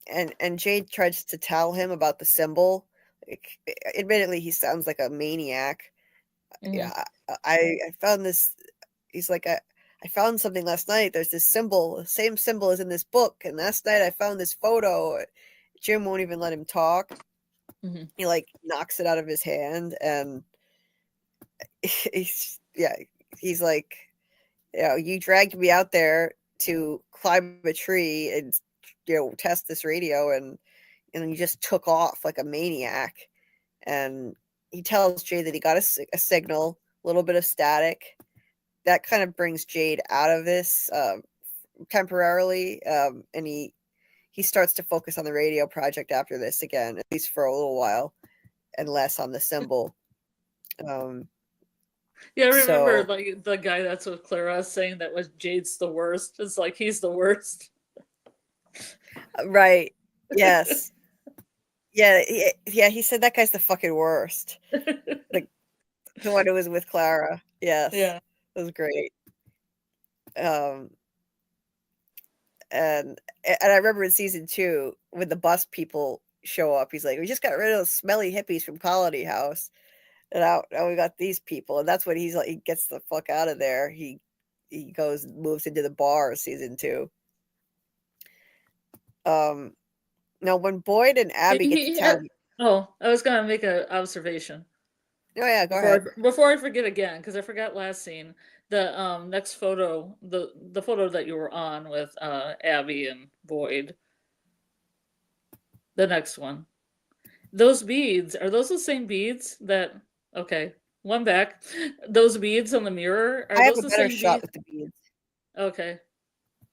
[SPEAKER 1] and Jade tries to tell him about the symbol. Like, admittedly, he sounds like a maniac. Yeah, I found this. He's like, I found something last night. There's this symbol, the same symbol as in this book. And last night I found this photo. Jim won't even let him talk. He like knocks it out of his hand, and he's like, you dragged me out there to climb a tree and test this radio, and you just took off like a maniac. And he tells Jade that he got a signal, a little bit of static. That kind of brings Jade out of this temporarily, and he starts to focus on the radio project after this again, at least for a little while, and less on the symbol.
[SPEAKER 2] Yeah, I remember
[SPEAKER 1] So
[SPEAKER 2] like the guy that's with Clara saying that was Jade's the worst. It's like he's the worst.
[SPEAKER 1] right, yes, yeah, he said that guy's the fucking worst. The the one who was with Clara, yes,
[SPEAKER 2] Yeah.
[SPEAKER 1] it was great. Um, and I remember in season 2 when the bus people show up, he's like, "We just got rid of those smelly hippies from Colony House, and now we got these people." And that's when he's like, he gets the fuck out of there. He goes moves into the bar season 2. Um, Now when Boyd and Abby get to town.
[SPEAKER 2] Oh, I was gonna make an observation
[SPEAKER 1] Oh yeah, go ahead.
[SPEAKER 2] before I forget again, because I forgot last scene. The next photo, the photo that you were on with Abby and Boyd. The next one. Those beads, are those the same beads that okay, one back. Those beads on the mirror,
[SPEAKER 1] I
[SPEAKER 2] are
[SPEAKER 1] have
[SPEAKER 2] those
[SPEAKER 1] a
[SPEAKER 2] the
[SPEAKER 1] better
[SPEAKER 2] same
[SPEAKER 1] shot
[SPEAKER 2] beads?
[SPEAKER 1] with the beads.
[SPEAKER 2] Okay.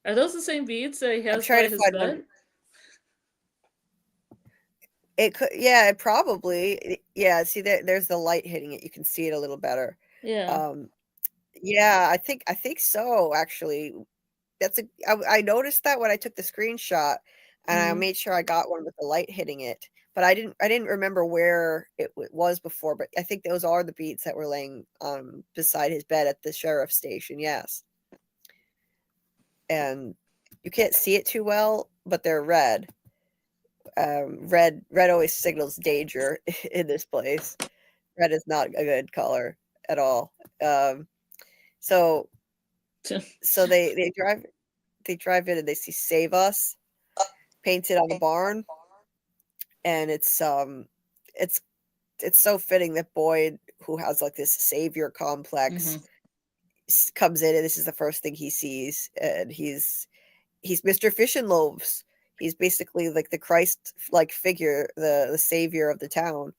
[SPEAKER 2] Are those the same beads that he
[SPEAKER 1] I'm
[SPEAKER 2] has
[SPEAKER 1] trying
[SPEAKER 2] by
[SPEAKER 1] to
[SPEAKER 2] his
[SPEAKER 1] find one.
[SPEAKER 2] bed?
[SPEAKER 1] It could, yeah, it probably, yeah. See, there's the light hitting it. You can see it a little better.
[SPEAKER 2] Yeah.
[SPEAKER 1] Um, yeah, I think so. Actually, I noticed that when I took the screenshot, and I
[SPEAKER 2] Mm.
[SPEAKER 1] made sure I got one with the light hitting it. But I didn't remember where it was before. But I think those are the beads that were laying beside his bed at the sheriff's station. Yes, and you can't see it too well, but they're red. Red always signals danger in this place. Red is not a good color at all. Um, so so they drive in and they see "Save Us" painted on the barn, and it's it's so fitting that Boyd, who has like this savior complex, comes in, and this is the first thing he sees, and he's Mr. Fish and Loaves. He's basically like the Christ like figure, the savior of the town.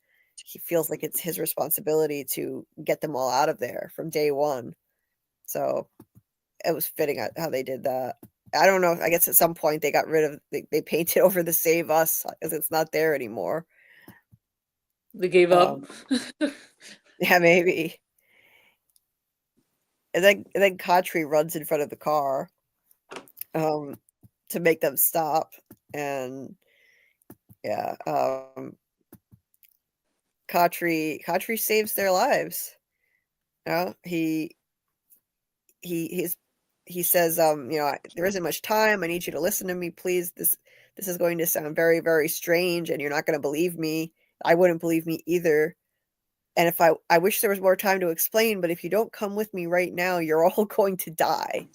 [SPEAKER 1] He feels like it's his responsibility to get them all out of there from day one. So it was fitting how they did that. I don't know. I guess at some point they got rid of they painted over the "Save Us" because it's not there anymore.
[SPEAKER 2] They gave up.
[SPEAKER 1] Yeah, maybe. And then Khatri runs in front of the car. Um, to make them stop. And yeah, Khatri saves their lives. You know, he he says, there isn't much time. I need you to listen to me, please. This is going to sound very, very strange, and you're not going to believe me. I wouldn't believe me either. And if I wish there was more time to explain, but if you don't come with me right now, you're all going to die.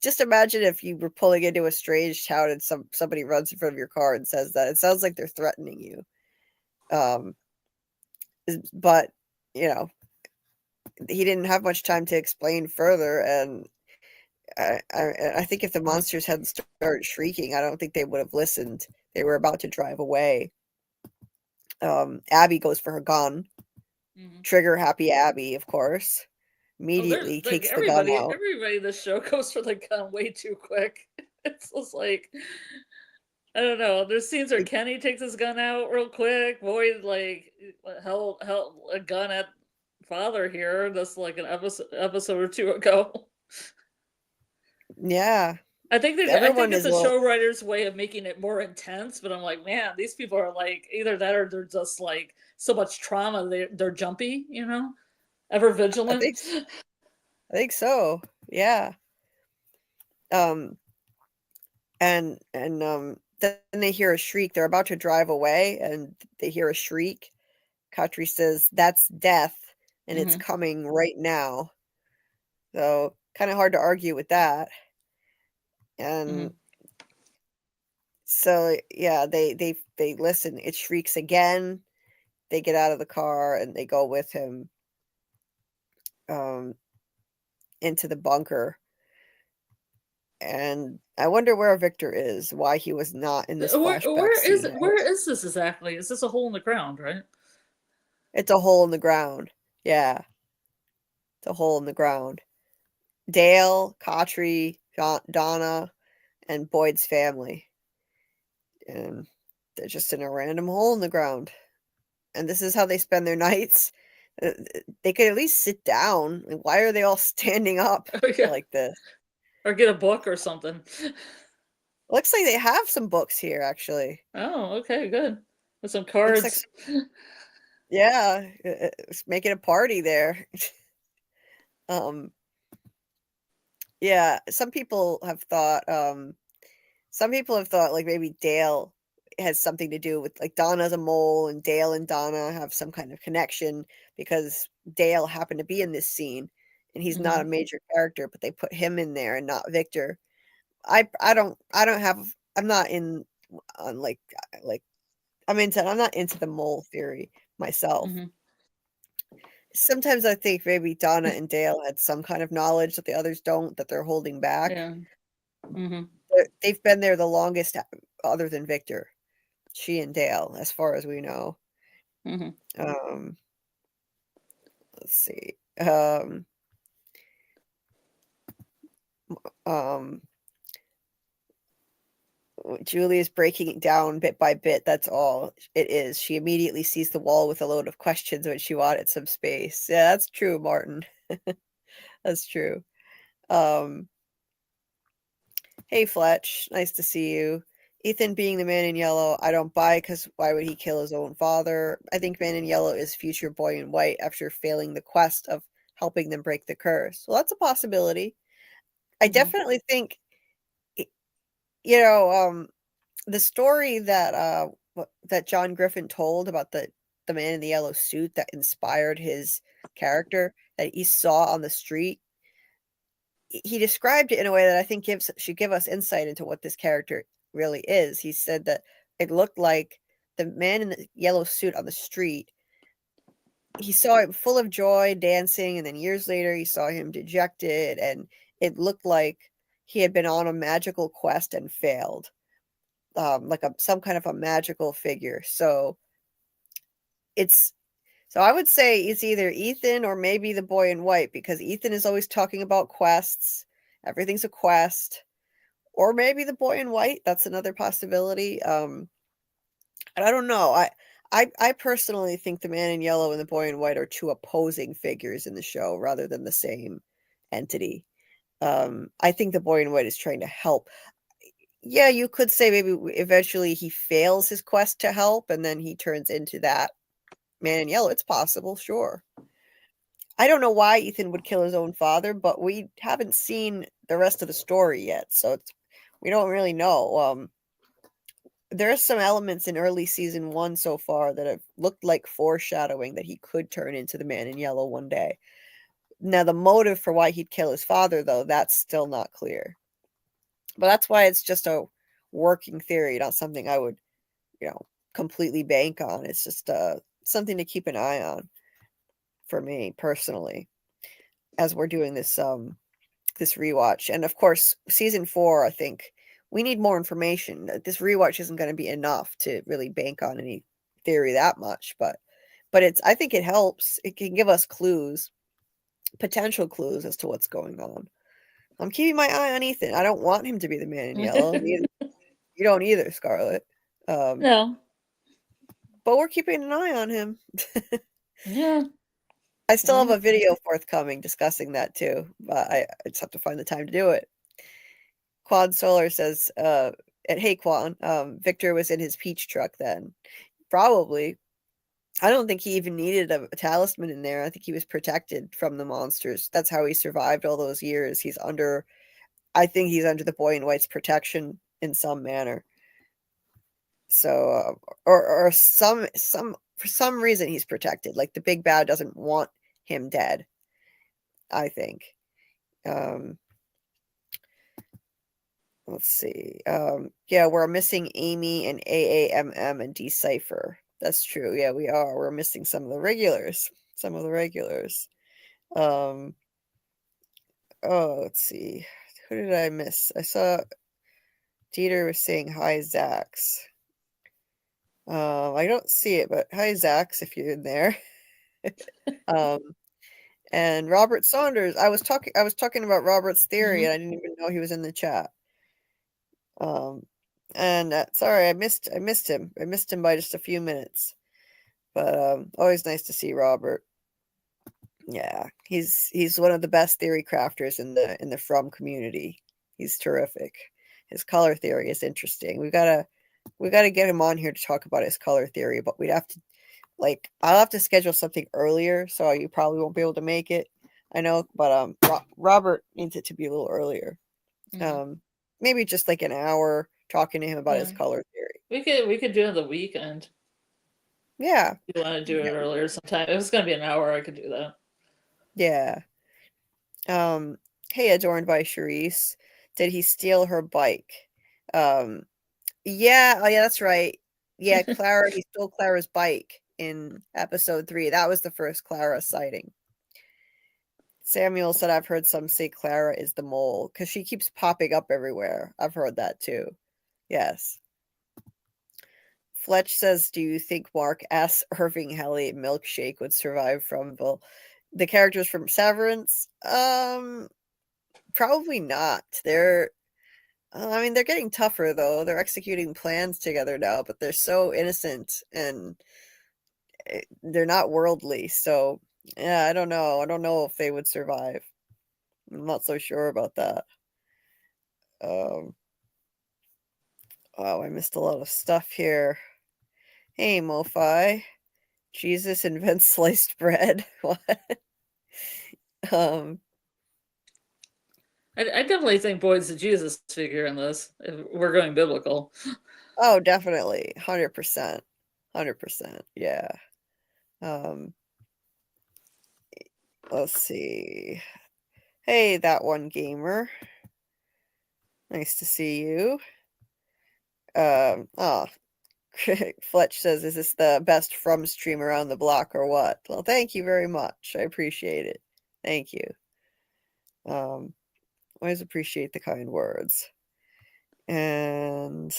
[SPEAKER 1] Just imagine if you were pulling into a strange town and somebody runs in front of your car and says that. It sounds like they're threatening you. But he didn't have much time to explain further, and I think if the monsters hadn't started shrieking, I don't think they would have listened. They were about to drive away. Abby goes for her gun. Trigger happy Abby, of course. Immediately takes the gun out.
[SPEAKER 2] Everybody in this show goes for the gun way too quick. It's just like, I don't know. There's scenes where Kenny takes his gun out real quick. Boyd held a gun at father here. That's like an episode or two ago.
[SPEAKER 1] Yeah.
[SPEAKER 2] I think it's a show writer's way of making it more intense, but I'm like, man, these people are like either that or they're just like so much trauma. They're jumpy, ever vigilant.
[SPEAKER 1] I think so. Yeah. And then they hear a shriek. They're about to drive away, and they hear a shriek. Khatri says, "That's death, and it's coming right now." So kind of hard to argue with that. And so yeah, they listen. It shrieks again. They get out of the car and they go with him into the bunker. And I wonder where Victor is, why he was not in this flashback scene.
[SPEAKER 2] Where is this exactly? Is this a hole in the ground, right?
[SPEAKER 1] It's a hole in the ground. Yeah. It's a hole in the ground. Dale, Khatri, Donna, and Boyd's family. And they're just in a random hole in the ground. And this is how they spend their nights. They could at least sit down. Why are they all standing up like this?
[SPEAKER 2] Or get a book or something.
[SPEAKER 1] Looks like they have some books here, actually.
[SPEAKER 2] Oh, okay, good. With some cards.
[SPEAKER 1] Yeah, it's making a party there. Yeah, some people have thought like maybe Dale has something to do with, like, Donna's a mole and Dale and Donna have some kind of connection because Dale happened to be in this scene and he's not a major character, but they put him in there and not Victor. I'm not into the mole theory myself. Sometimes I think maybe Donna and Dale had some kind of knowledge that the others don't, that they're holding back.
[SPEAKER 2] Yeah.
[SPEAKER 1] They've been there the longest other than Victor. She and Dale, as far as we know. Let's see. Julie is breaking it down bit by bit. That's all it is. She immediately sees the wall with a load of questions when she wanted some space. Yeah, that's true, Martin. That's true. Hey, Fletch. Nice to see you. Ethan being the man in yellow, I don't buy, because why would he kill his own father? I think man in yellow is future boy in white after failing the quest of helping them break the curse. Well, that's a possibility. I definitely think, the story that John Griffin told about the man in the yellow suit that inspired his character that he saw on the street, he described it in a way that I think should give us insight into what this character really is. He said that it looked like the man in the yellow suit on the street. He saw him full of joy, dancing, and then years later he saw him dejected, and it looked like he had been on a magical quest and failed, like some kind of a magical figure. So I would say it's either Ethan or maybe the boy in white, because Ethan is always talking about quests. Everything's a quest. Or maybe the boy in white. That's another possibility. And I don't know. I personally think the man in yellow and the boy in white are two opposing figures in the show rather than the same entity. I think the boy in white is trying to help. Yeah, you could say maybe eventually he fails his quest to help, and then he turns into that man in yellow. It's possible, sure. I don't know why Ethan would kill his own father, but we haven't seen the rest of the story yet, so we don't really know. There are some elements in early season 1 so far that have looked like foreshadowing that he could turn into the man in yellow one day. Now, the motive for why he'd kill his father, though, that's still not clear. But that's why it's just a working theory, not something I would, completely bank on. It's just something to keep an eye on for me personally as we're doing this rewatch. And of course, season 4, I think we need more information. This rewatch isn't going to be enough to really bank on any theory that much, but I think it helps. It can give us clues, potential clues as to what's going on. I'm keeping my eye on Ethan. I don't want him to be the man in yellow. You don't either, Scarlet.
[SPEAKER 2] No.
[SPEAKER 1] But we're keeping an eye on him.
[SPEAKER 2] Yeah.
[SPEAKER 1] I still have a video forthcoming discussing that too, but I just have to find the time to do it. Quan Solar says, hey Quan, Victor was in his peach truck then. Probably. I don't think he even needed a talisman in there. I think he was protected from the monsters. That's how he survived all those years. I think he's under the boy in white's protection in some manner. So, or for some reason he's protected. Like the big bad doesn't want him dead, I think. Let's see. Yeah, we're missing Amy and AAMM and Decipher. That's true. Yeah, we are. We're missing some of the regulars. Some of the regulars. Oh, let's see. Who did I miss? I saw Dieter was saying hi, Zax. I don't see it, but hi, Zax, if you're in there. And Robert Saunders. I was talking about Robert's theory, and I didn't even know he was in the chat. And sorry, I missed him. I missed him by just a few minutes. But always nice to see Robert. Yeah, he's one of the best theory crafters in the From community. He's terrific. His color theory is interesting. We gotta get him on here to talk about his color theory, but we'd have to I'll have to schedule something earlier, so you probably won't be able to make it. I know, but Robert needs it to be a little earlier. Maybe just like an hour talking to him about his color theory.
[SPEAKER 2] We could do it on the weekend.
[SPEAKER 1] Yeah.
[SPEAKER 2] If you want to do it earlier sometime. If it's gonna be an hour, I could do that.
[SPEAKER 1] Yeah. Hey, adorned by Charisse. Did he steal her bike? Yeah, oh yeah, that's right. Yeah, Clara, he stole Clara's bike in episode 3. That was the first Clara sighting. Samuel said, I've heard some say Clara is the mole because she keeps popping up everywhere. I've heard that too. Yes. Fletch says, do you think Mark S. Irving Helly Milkshake would survive from the characters from Severance? Probably not. They're getting tougher though. They're executing plans together now, but they're so innocent and they're not worldly. So yeah, I don't know. I don't know if they would survive. I'm not so sure about that. Oh, I missed a lot of stuff here. Hey, MoFi. Jesus invents sliced bread. What?
[SPEAKER 2] I definitely think Boyd's the Jesus figure in this. If we're going biblical.
[SPEAKER 1] Oh, definitely. 100%. 100%. Yeah. Let's see. Hey, that one gamer. Nice to see you. Oh, Fletch says, is this the best From stream around the block or what? Well, thank you very much. I appreciate it. Thank you. Always appreciate the kind words. And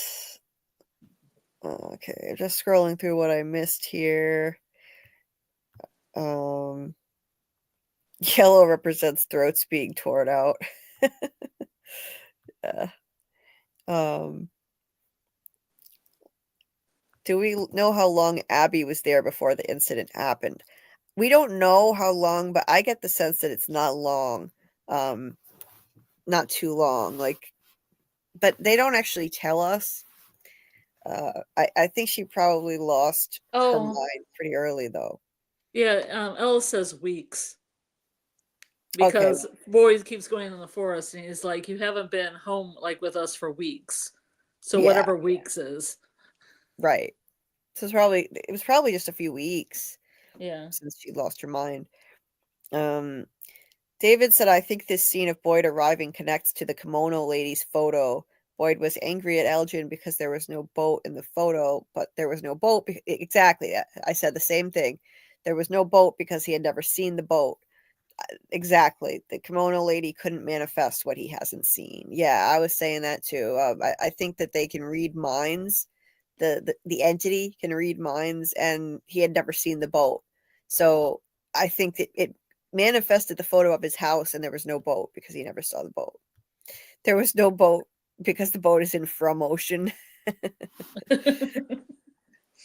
[SPEAKER 1] okay, just scrolling through what I missed here. Yellow represents throats being torn out. Yeah. Do we know how long Abby was there before the incident happened? We don't know how long, but I get the sense that it's not long. Not too long. Like but they don't actually tell us. I think she probably lost her
[SPEAKER 2] Oh,
[SPEAKER 1] mind pretty early, though.
[SPEAKER 2] yeah. Ellis says weeks
[SPEAKER 1] Okay,
[SPEAKER 2] because Boyd keeps going in the forest, and he's like, "You haven't been home like with us for weeks." So
[SPEAKER 1] yeah,
[SPEAKER 2] whatever weeks is.
[SPEAKER 1] right. So it was probably just a few weeks
[SPEAKER 2] Yeah.
[SPEAKER 1] since she lost her mind. Um, David said, I think this scene of Boyd arriving connects to the kimono lady's photo. Boyd was angry at Elgin because there was no boat in the photo, but there was no boat. Exactly. I said the same thing. There was no boat because he had never seen the boat. Exactly. The kimono lady couldn't manifest what he hasn't seen. Yeah, I was saying that too. I think that they can read minds. The entity can read minds, and he had never seen the boat. So I think that it manifested the photo of his house, and there was no boat because he never saw the boat. There was no boat because the boat is in From Ocean.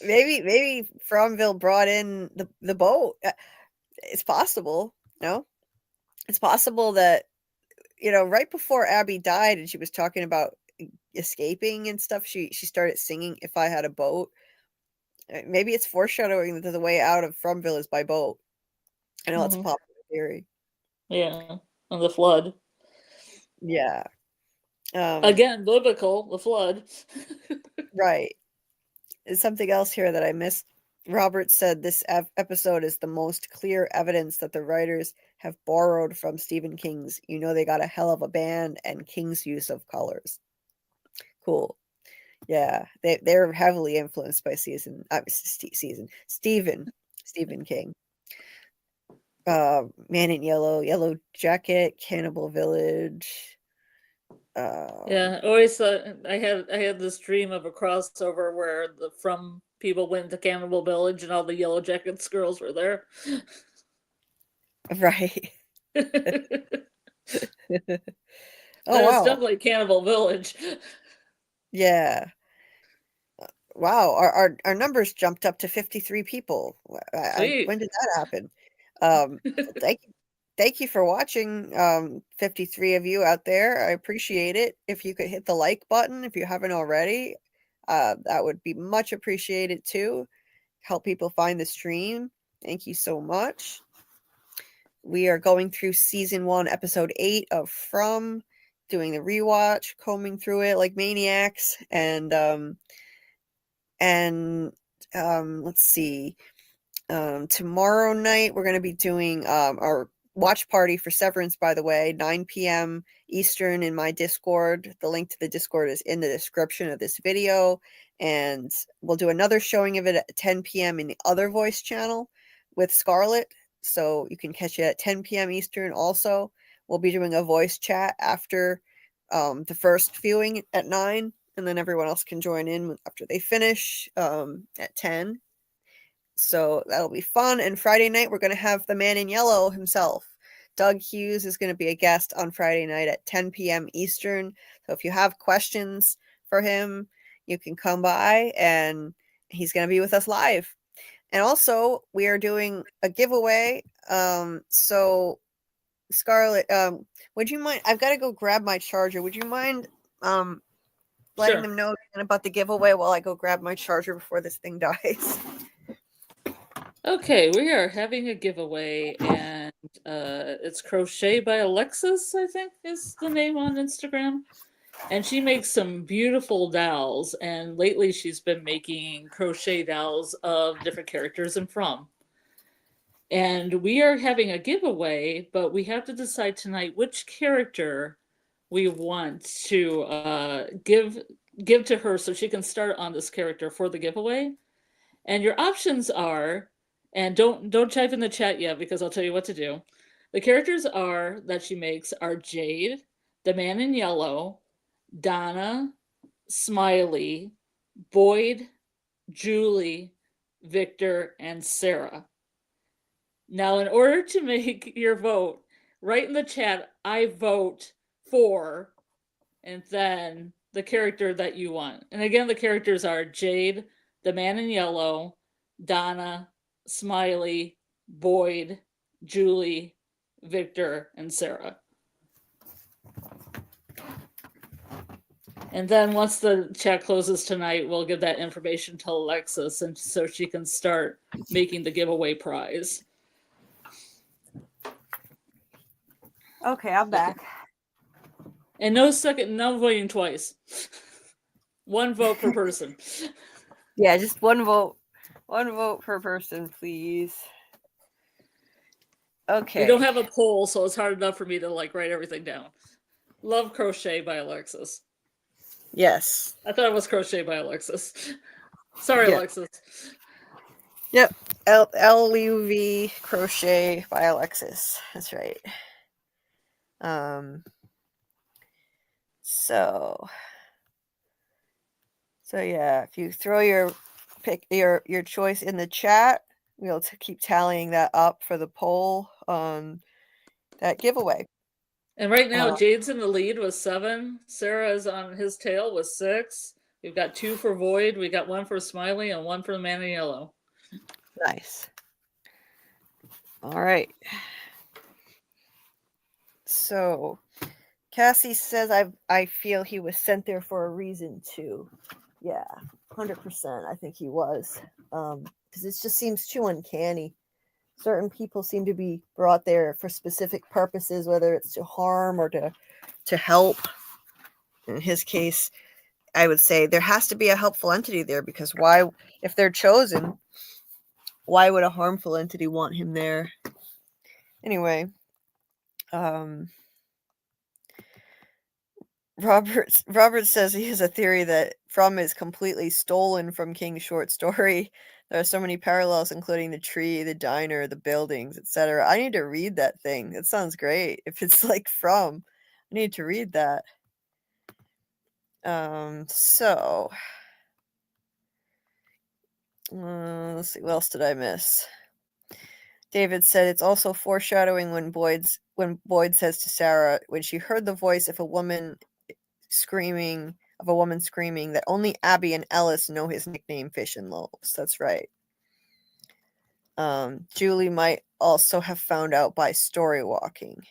[SPEAKER 1] Maybe Fromville brought in the boat. It's possible. No, it's possible that right before Abby died and she was talking about escaping and stuff, she started singing "If I Had a Boat." Maybe it's foreshadowing that the way out of Fromville is by boat. I know that's a
[SPEAKER 2] Hmm.
[SPEAKER 1] popular theory.
[SPEAKER 2] Yeah. And the flood.
[SPEAKER 1] Yeah. Um,
[SPEAKER 2] Again, biblical, the flood.
[SPEAKER 1] right. There's something else here that I missed. Robert said this episode is the most clear evidence that the writers have borrowed from Stephen King's. They got a hell of a band and King's use of colors. Cool. Yeah, they're heavily influenced by Stephen King. Man in Yellow, Yellow Jacket, Cannibal Village.
[SPEAKER 2] Yeah, always I had this dream of a crossover where the From people went to Cannibal Village and all the Yellow Jackets girls were there.
[SPEAKER 1] Right. Oh
[SPEAKER 2] But it's
[SPEAKER 1] wow.
[SPEAKER 2] definitely Cannibal Village.
[SPEAKER 1] Yeah. Wow. Our numbers jumped up to 53 people.
[SPEAKER 2] Sweet.
[SPEAKER 1] When did that happen? Well, thank you for watching. 53 of you out there. I appreciate it. If you could hit the like button if you haven't already, that would be much appreciated too. Help people find the stream. Thank you so much. We are going through season 1, episode 8 of From, doing the rewatch, combing through it like maniacs, and let's see. Tomorrow night we're going to be doing our watch party for Severance, by the way, 9 p.m. Eastern in my Discord. The link to the Discord is in the description of this video. And we'll do another showing of it at 10 p.m. in the other voice channel with Scarlet. So you can catch it at 10 p.m. Eastern also. We'll be doing a voice chat after the first viewing at 9. And then everyone else can join in after they finish at 10. So that'll be fun. And Friday night, we're going to have the man in yellow himself. Doug Hughes is going to be a guest on Friday night at 10 p.m. Eastern. So if you have questions for him, you can come by and he's going to be with us live. And also, we are doing a giveaway. So, Scarlet, would you mind? I've got to go grab my charger. Would you mind letting
[SPEAKER 2] Sure.
[SPEAKER 1] them know about the giveaway while I go grab my charger before this thing dies?
[SPEAKER 2] Okay, we are having a giveaway, and it's Crochet by Alexis, I think is the name on Instagram. And she makes some beautiful dowels, and lately she's been making crochet dowels of different characters and From. And we are having a giveaway, but we have to decide tonight which character we want to give to her so she can start on this character for the giveaway. And your options are, and don't type in the chat yet because I'll tell you what to do. The characters are that she makes are Jade, the man in yellow, Donna, Smiley, Boyd, Julie, Victor, and Sarah. Now, in order to make your vote, write in the chat, I vote for, and then the character that you want. And again, the characters are Jade, the man in yellow, Donna, Smiley, Boyd, Julie, Victor, and Sarah. And then once the chat closes tonight, we'll give that information to Alexis, and so she can start making the giveaway prize.
[SPEAKER 1] Okay, I'm back.
[SPEAKER 2] And no voting twice. One vote per person.
[SPEAKER 1] Yeah, just one vote. One vote per person, please. Okay.
[SPEAKER 2] We don't have a poll, so it's hard enough for me to write everything down. Love Crochet by Alexis.
[SPEAKER 1] Yes.
[SPEAKER 2] I thought it was Crochet by Alexis. Sorry,
[SPEAKER 1] yeah.
[SPEAKER 2] Alexis.
[SPEAKER 1] Yep. LUV Crochet by Alexis. That's right. So yeah, if you throw your choice in the chat, we'll keep tallying that up for the poll on that giveaway.
[SPEAKER 2] And right now, Jade's in the lead with 7. Sarah is on his tail with 6. We've got 2 for Void. We got 1 for Smiley and 1 for the Man in Yellow.
[SPEAKER 1] Nice. All right. So Cassie says I feel he was sent there for a reason too. Yeah, 100%. I think he was. Because it just seems too uncanny. Certain people seem to be brought there for specific purposes, whether it's to harm or to help. In his case, I would say there has to be a helpful entity there, because why, if they're chosen, why would a harmful entity want him there? Anyway, Robert says he has a theory that From is completely stolen from King's short story. There are so many parallels, including the tree, the diner, the buildings, etc. I need to read that thing. It sounds great. If it's like From, I need to read that. So let's see, what else did I miss? David said it's also foreshadowing when Boyd says to Sarah, when she heard the voice of a woman screaming that only Abby and Ellis know his nickname, Fish and Loaves. That's right. Julie might also have found out by story walking.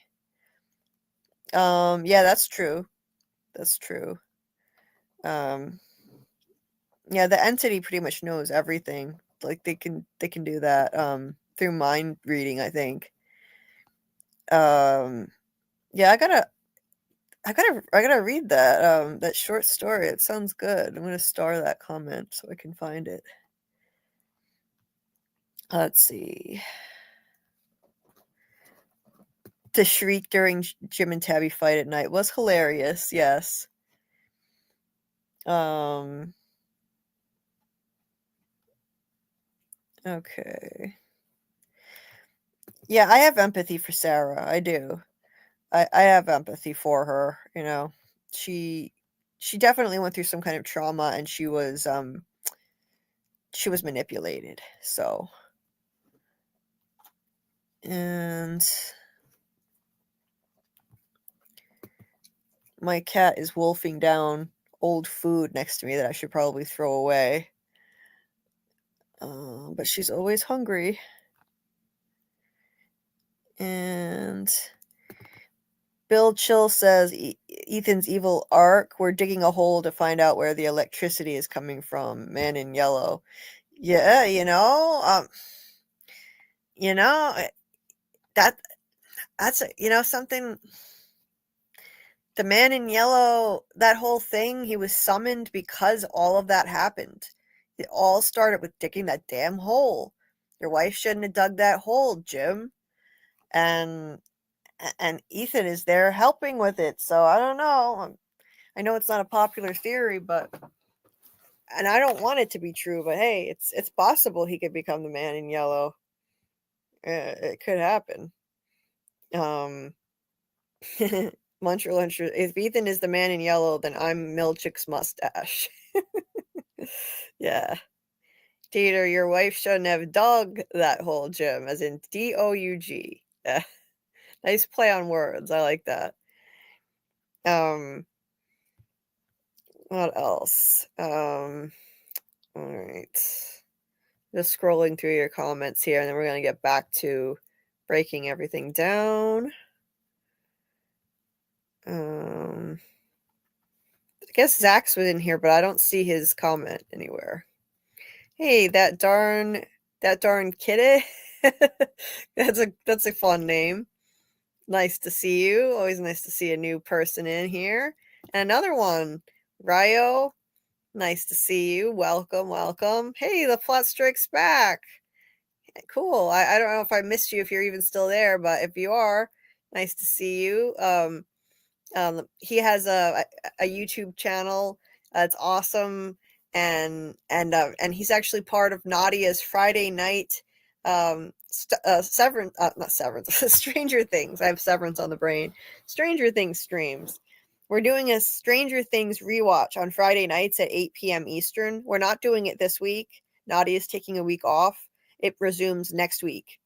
[SPEAKER 1] Yeah, that's true. That's true. Yeah, the entity pretty much knows everything. Like they can do that through mind reading, I think. Yeah, I gotta read that that short story. It sounds good. I'm gonna star that comment so I can find it. Let's see. The shriek during Jim and Tabby fight at night was hilarious. Yes. Okay. Yeah, I have empathy for Sarah. I do. I have empathy for her. You know, she definitely went through some kind of trauma, and she was manipulated. So, and my cat is wolfing down old food next to me that I should probably throw away. But she's always hungry. And Bill Chill says Ethan's evil arc. We're digging a hole to find out where the electricity is coming from. Man in Yellow. Yeah, that's something. The Man in Yellow, that whole thing, he was summoned because all of that happened. It all started with digging that damn hole. Your wife shouldn't have dug that hole, Jim. And Ethan is there helping with it. So I don't know. I know it's not a popular theory, and I don't want it to be true, but hey, it's possible he could become the Man in Yellow. It could happen. Muncher. If Ethan is the Man in Yellow, then I'm Milchick's mustache. Yeah. Dieter, your wife shouldn't have dug that hole, Jim, as in D-O-U-G. Yeah. Nice play on words. I like that. What else? All right. Just scrolling through your comments here, and then we're going to get back to breaking everything down. guess Zach's was in here, but I don't see his comment anywhere. Hey, that darn kitty. That's a fun name. Nice to see you. Always nice to see a new person in here. And another one, Ryo. Nice to see you. Welcome, welcome. Hey, the plot strikes back. Cool. I don't know if I missed you, if you're even still there, but if you are, nice to see you. He has a YouTube channel. It's awesome, and he's actually part of Nadia's Friday night Severance, not Severance, Stranger Things. I have Severance on the brain. Stranger Things streams. We're doing a Stranger Things rewatch on Friday nights at 8 p.m. Eastern. We're not doing it this week. Nadia's taking a week off. It resumes next week.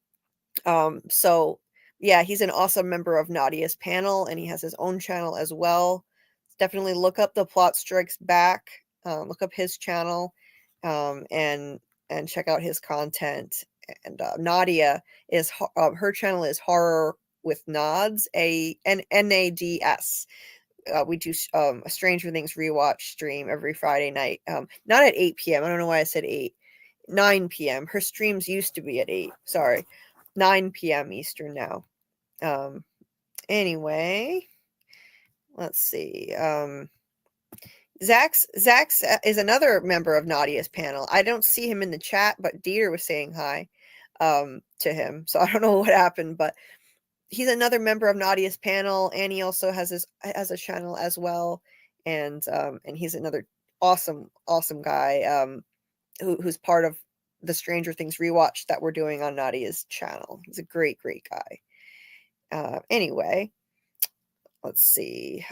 [SPEAKER 1] So yeah, he's an awesome member of Nadia's panel, and he has his own channel as well. Definitely look up the Plot Strikes Back. Look up his channel, and check out his content. And Nadia is her channel is Horror with Nods, Nads. We do a Stranger Things rewatch stream every Friday night. Not at 8 p.m. I don't know why I said 8. 9 p.m. Her streams used to be at 8. Sorry. 9 p.m. Eastern now. Anyway, let's see. Zach's is another member of Nadia's panel. I don't see him in the chat, but Dieter was saying hi to him. So I don't know what happened, but he's another member of Nadia's panel, and he also has a channel as well. And he's another awesome guy who's part of the Stranger Things rewatch that we're doing on Nadia's channel. He's a great guy. Anyway, let's see.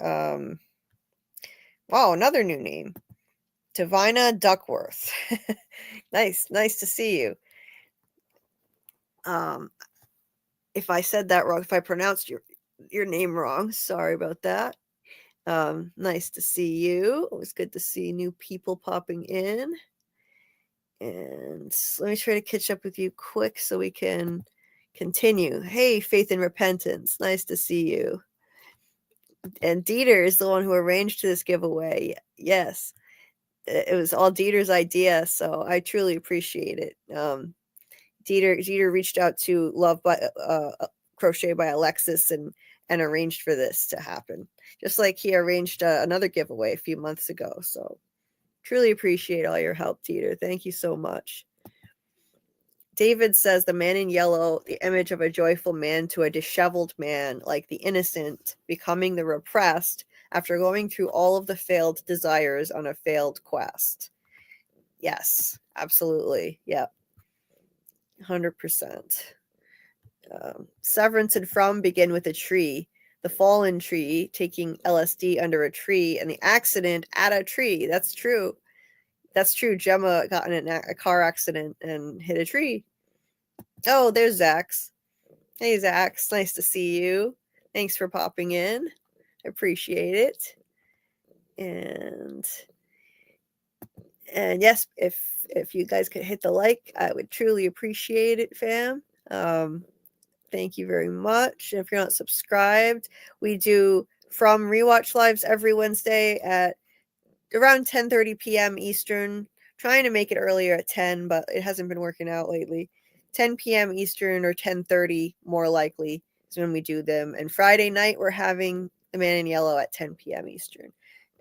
[SPEAKER 1] Wow, another new name. Divina Duckworth. Nice to see you. If I said that wrong, if I pronounced your name wrong, sorry about that. Nice to see you. Always good to see new people popping in. And let me try to catch up with you quick so we can continue. Hey, Faith and Repentance. Nice to see you. And Dieter is the one who arranged this giveaway. Yes. It was all Dieter's idea, so I truly appreciate it. Dieter reached out to Love by Crochet by Alexis and arranged for this to happen. Just like he arranged another giveaway a few months ago. So truly appreciate all your help, Dieter. Thank you so much. David says the man in yellow, the image of a joyful man to a disheveled man, like the innocent, becoming the repressed after going through all of the failed desires on a failed quest. Yes, absolutely. Yep. 100%. Severance and From begin with a tree. The fallen tree taking LSD under a tree, and the accident at a tree. That's true. Gemma got in a car accident and hit a tree. Oh, there's Zax. Hey, Zax. Nice to see you. Thanks for popping in. I appreciate it. And yes, if you guys could hit the like, I would truly appreciate it, fam. Thank you very much. And if you're not subscribed, we do From Rewatch Lives every Wednesday at around 10:30 p.m. Eastern. Trying to make it earlier at 10, but it hasn't been working out lately. 10 p.m. Eastern or 10:30 more likely is when we do them. And Friday night, we're having The Man in Yellow at 10 p.m. Eastern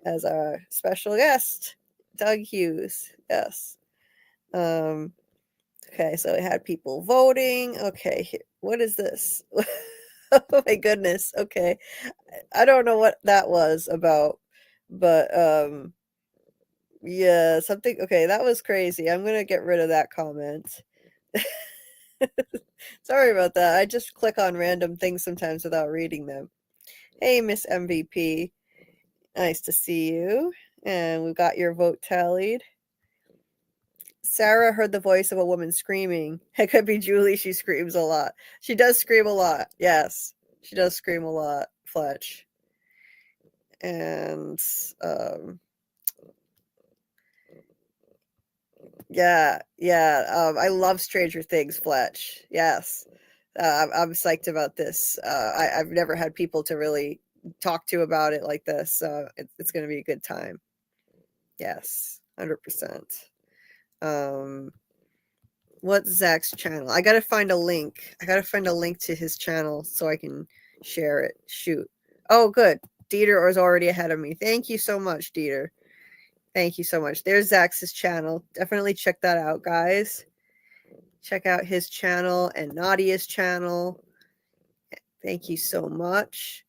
[SPEAKER 1] as our special guest, Doug Hughes. Yes. Okay, so we had people voting. Okay, what is this? Oh my goodness. Okay. I don't know what that was about, but yeah, something. Okay, that was crazy. I'm going to get rid of that comment. Sorry about that. I just click on random things sometimes without reading them. Hey, Miss MVP. Nice to see you. And we've got your vote tallied. Sarah heard the voice of a woman screaming. It could be Julie. She screams a lot. She does scream a lot. Yes, she does scream a lot, Fletch. And yeah. I love Stranger Things, Fletch. Yes. I'm psyched about this. I've never had people to really talk to about it like this. So it's going to be a good time. Yes, 100%. What's Zach's channel? I gotta find a link. I gotta find a link to his channel so I can share it. Shoot. Oh, good. Dieter is already ahead of me. Thank you so much, Dieter. Thank you so much. There's Zach's channel. Definitely check that out, guys. Check out his channel and Nadia's channel. Thank you so much.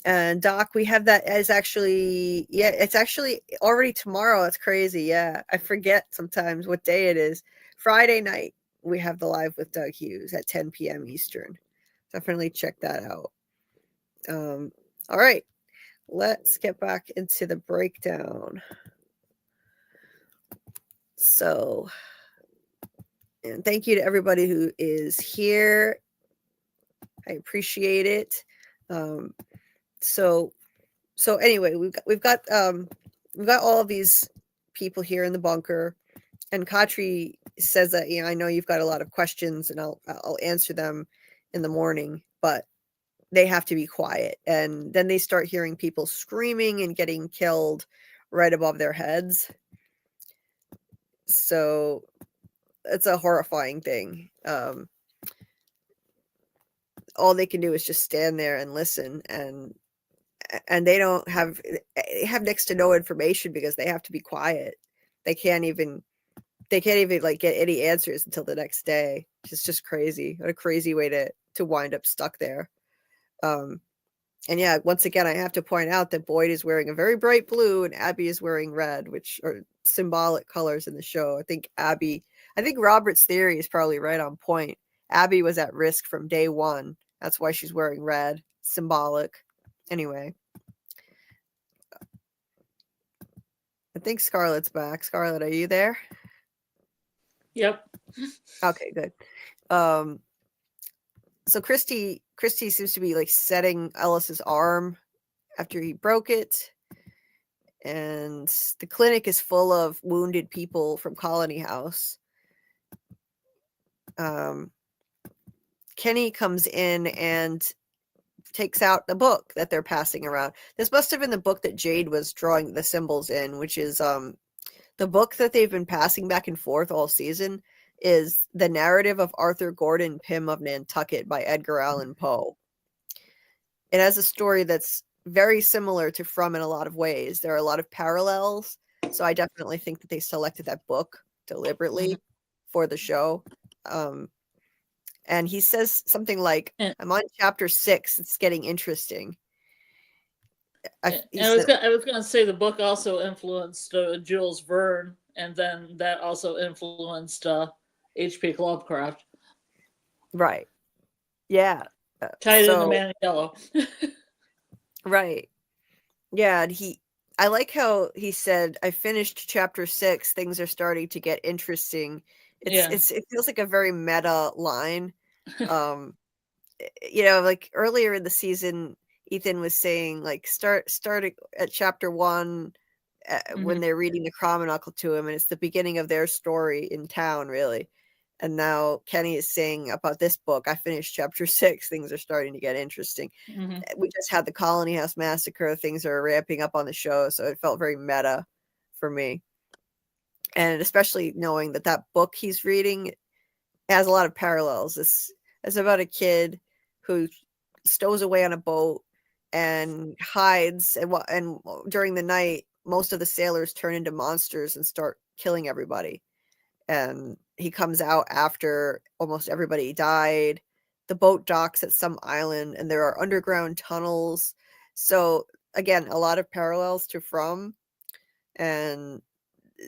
[SPEAKER 1] And Doc, we have that as actually, yeah, it's actually already tomorrow. It's crazy. Yeah. I forget sometimes what day it is. Friday night, we have the live with Doug Hughes at 10 p.m. Eastern. Definitely check that out. All right. Let's get back into the breakdown. So, and thank you to everybody who is here. I appreciate it. So anyway, we've got all of these people here in the bunker, and Khatri says that, you know, I know you've got a lot of questions, and I'll answer them in the morning, but they have to be quiet. And then they start hearing people screaming and getting killed right above their heads. So it's a horrifying thing. All they can do is just stand there and listen, and they have next to no information because they have to be quiet. They can't even like get any answers until the next day. It's just crazy. What a crazy way to wind up stuck there. And yeah, once again, I have to point out that Boyd is wearing a very bright blue and Abby is wearing red, which are symbolic colors in the show. I think Robert's theory is probably right on point. Abby was at risk from day one. That's why she's wearing red. Symbolic. Anyway. I think Scarlet's back. Scarlet, are you there?
[SPEAKER 2] Yep.
[SPEAKER 1] Okay, good. So Christy seems to be like setting Ellis's arm after he broke it. And the clinic is full of wounded people from Colony House. Kenny comes in and takes out the book that they're passing around. This must have been the book that Jade was drawing the symbols in, which is the book that they've been passing back and forth all season is The Narrative of Arthur Gordon Pym of Nantucket by Edgar Allan Poe. It has a story that's very similar to From in a lot of ways. There are a lot of parallels, so I definitely think that they selected that book deliberately for the show. And he says something like, I'm on chapter 6. It's getting interesting.
[SPEAKER 2] I was going to say the book also influenced Jules Verne, and then that also influenced H.P. Lovecraft.
[SPEAKER 1] Right. Yeah.
[SPEAKER 2] Tied in the Man in Yellow.
[SPEAKER 1] Right. Yeah, and I like how he said, I finished chapter 6, things are starting to get interesting. It feels like a very meta line. You know, like earlier in the season, Ethan was saying, like, starting at chapter 1 when they're reading the Chronicle to him, and it's the beginning of their story in town, really. And now Kenny is saying about this book, I finished chapter 6, things are starting to get interesting. We just had the Colony House Massacre, things are ramping up on the show, so it felt very meta for me. And especially knowing that book he's reading has a lot of parallels. It's about a kid who stows away on a boat and hides, and during the night, most of the sailors turn into monsters and start killing everybody. And he comes out after almost everybody died. The boat docks at some island, and there are underground tunnels. So again, a lot of parallels to From, and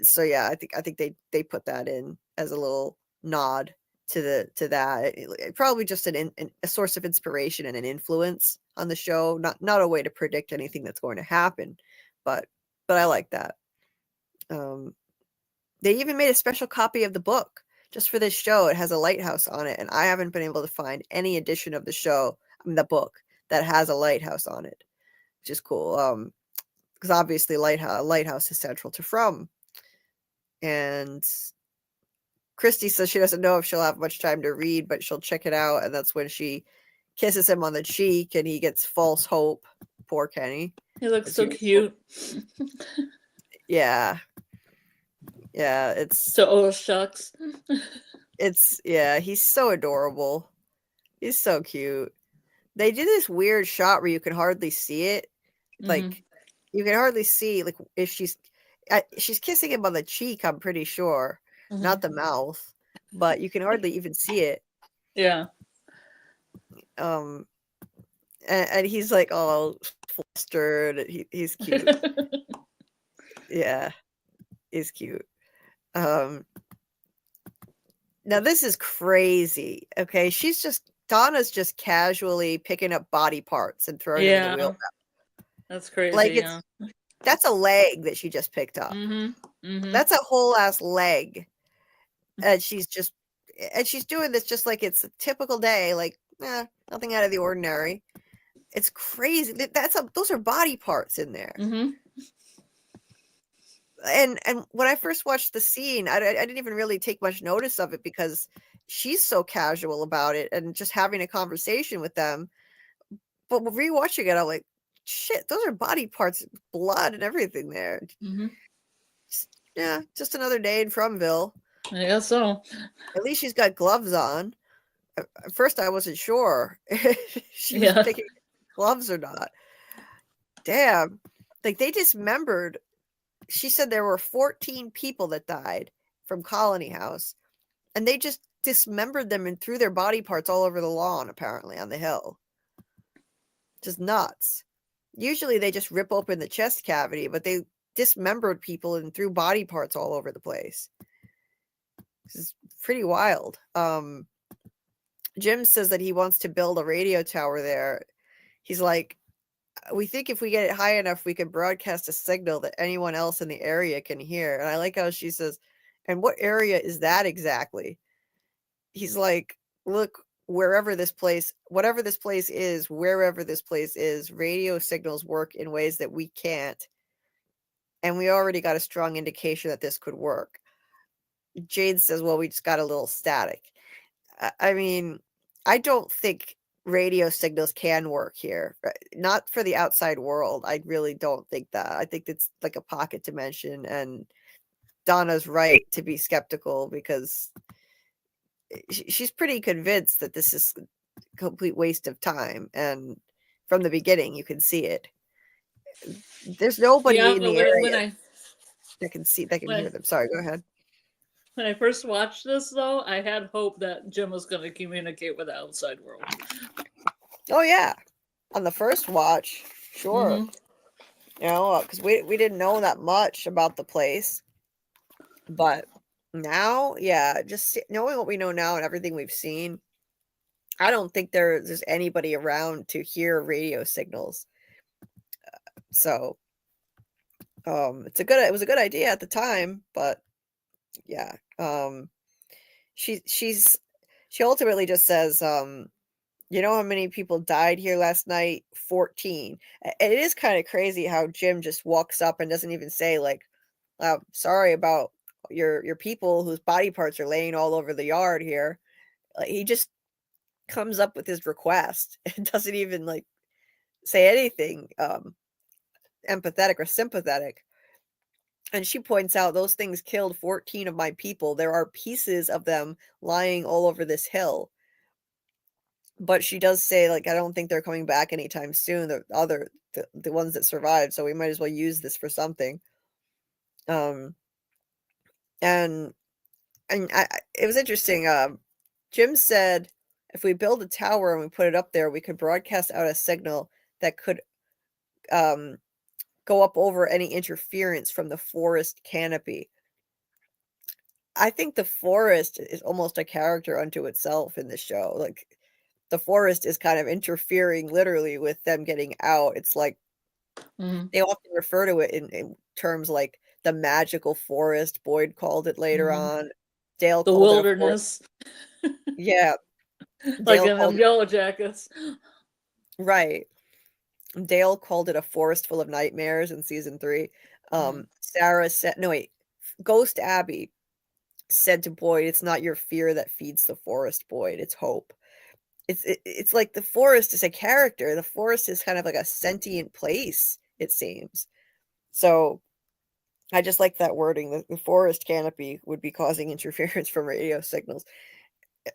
[SPEAKER 1] so yeah, I think they put that in as a little nod to that. Probably just a source of inspiration and an influence on the show. Not a way to predict anything that's going to happen, but I like that. They even made a special copy of the book just for this show. It has a lighthouse on it, and I haven't been able to find any edition of the show, the book, that has a lighthouse on it, which is cool. Because obviously lighthouse is central to From. And Christy says she doesn't know if she'll have much time to read, but she'll check it out, and that's when she kisses him on the cheek and he gets false hope. poor Kenny.
[SPEAKER 2] He looks
[SPEAKER 1] as
[SPEAKER 2] so
[SPEAKER 1] usual.
[SPEAKER 2] cute.
[SPEAKER 1] Yeah.
[SPEAKER 2] So, oh shucks.
[SPEAKER 1] Yeah, he's so adorable. He's so cute. They did this weird shot where you can hardly see it. Like, you can hardly see, like, if she's kissing him on the cheek, I'm pretty sure. Not the mouth. But you can hardly even see it.
[SPEAKER 2] Yeah.
[SPEAKER 1] And he's like all flustered. He's cute. Yeah, he's cute. Now this is crazy. Okay, Donna's just casually picking up body parts and throwing them in the wheelbarrow.
[SPEAKER 2] That's crazy.
[SPEAKER 1] Like
[SPEAKER 2] yeah.
[SPEAKER 1] That's a leg that she just picked up. That's a whole ass leg. And she's doing this just like it's a typical day, like nothing out of the ordinary. It's crazy. Those are body parts in there. And when I first watched the scene, I didn't even really take much notice of it because she's so casual about it and just having a conversation with them. But rewatching it, I'm like, shit, those are body parts, blood and everything there. Just another day in Fromville.
[SPEAKER 2] I guess so.
[SPEAKER 1] At least she's got gloves on. At first, I wasn't sure if she was picking gloves or not. Damn. Like, they dismembered. She said there were 14 people that died from Colony House, and they just dismembered them and threw their body parts all over the lawn, apparently, on the hill. Just nuts. Usually, they just rip open the chest cavity, but they dismembered people and threw body parts all over the place. This is pretty wild. Jim says that he wants to build a radio tower there. He's like, we think if we get it high enough, we can broadcast a signal that anyone else in the area can hear. And I like how she says, and what area is that exactly? He's like, look, whatever this place is, wherever this place is, radio signals work in ways that we can't. And we already got a strong indication that this could work. Jade says, well, we just got a little static. I mean, I don't think radio signals can work here. Not for the outside world. I really don't think that. I think it's like a pocket dimension, and Donna's right to be skeptical because she's pretty convinced that this is a complete waste of time, and from the beginning you can see it. There's nobody in the area that can hear them. Sorry, go ahead.
[SPEAKER 2] When I first watched this, though, I had hope that Jim was going to communicate with the outside world.
[SPEAKER 1] Oh, yeah. On the first watch, sure. You know, because we didn't know that much about the place. But now, yeah, just knowing what we know now and everything we've seen, I don't think there's anybody around to hear radio signals. So, it was a good idea at the time, but yeah. She ultimately just says, you know how many people died here last night? 14. And it is kind of crazy how Jim just walks up and doesn't even say, like, sorry about your people whose body parts are laying all over the yard here. Like, he just comes up with his request and doesn't even like say anything empathetic or sympathetic. And she points out those things killed 14 of my people. There are pieces of them lying all over this hill. But she does say, like, I don't think they're coming back anytime soon. The ones that survived, so we might as well use this for something. And it was interesting. Jim said, if we build a tower and we put it up there, we could broadcast out a signal that could go up over any interference from the forest canopy. I think the forest is almost a character unto itself in the show. Like, the forest is kind of interfering literally with them getting out. It's like they often refer to it in terms like the magical forest. Boyd called it later on. Dale
[SPEAKER 2] the
[SPEAKER 1] called
[SPEAKER 2] wilderness.
[SPEAKER 1] Yeah.
[SPEAKER 2] Like in them Yellow Jackets.
[SPEAKER 1] Right. Dale called it a forest full of nightmares in season 3. Sarah said, no, wait, Ghost Abby said to Boyd, it's not your fear that feeds the forest, Boyd, it's hope. it's like the forest is a character. The forest is kind of like a sentient place, it seems. So I just like that wording. The forest canopy would be causing interference from radio signals.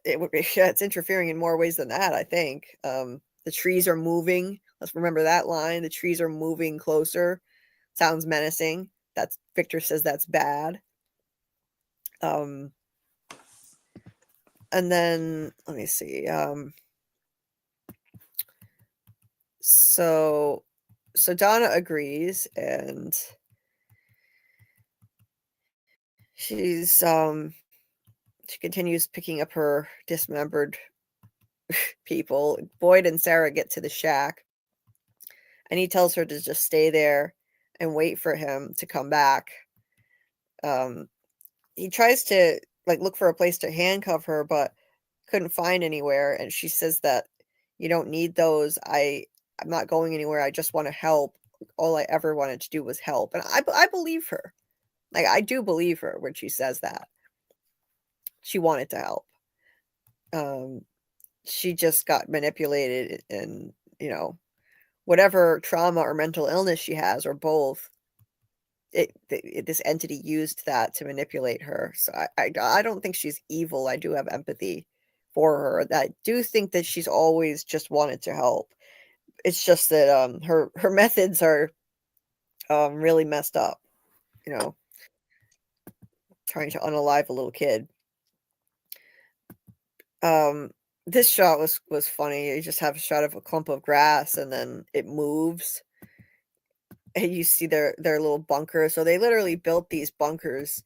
[SPEAKER 1] It would be, yeah, it's interfering in more ways than that, I think. The trees are moving. Let's remember that line. The trees are moving closer. Sounds menacing. That's Victor says that's bad. And then let me see. So Donna agrees, and she's she continues picking up her dismembered people. Boyd and Sarah get to the shack, and he tells her to just stay there and wait for him to come back. He tries to like look for a place to handcuff her, but couldn't find anywhere. And she says that you don't need those. I'm not going anywhere. I just want to help. All I ever wanted to do was help, and I believe her. Like I do believe her when she says that she wanted to help. She just got manipulated, and whatever trauma or mental illness she has, or both, this entity used that to manipulate her. So I don't think she's evil. I do have empathy for her. I do think that she's always just wanted to help. It's just that her methods are really messed up. Trying to unalive a little kid. This shot was funny. You just have a shot of a clump of grass, and then it moves, and you see their little bunker. So they literally built these bunkers.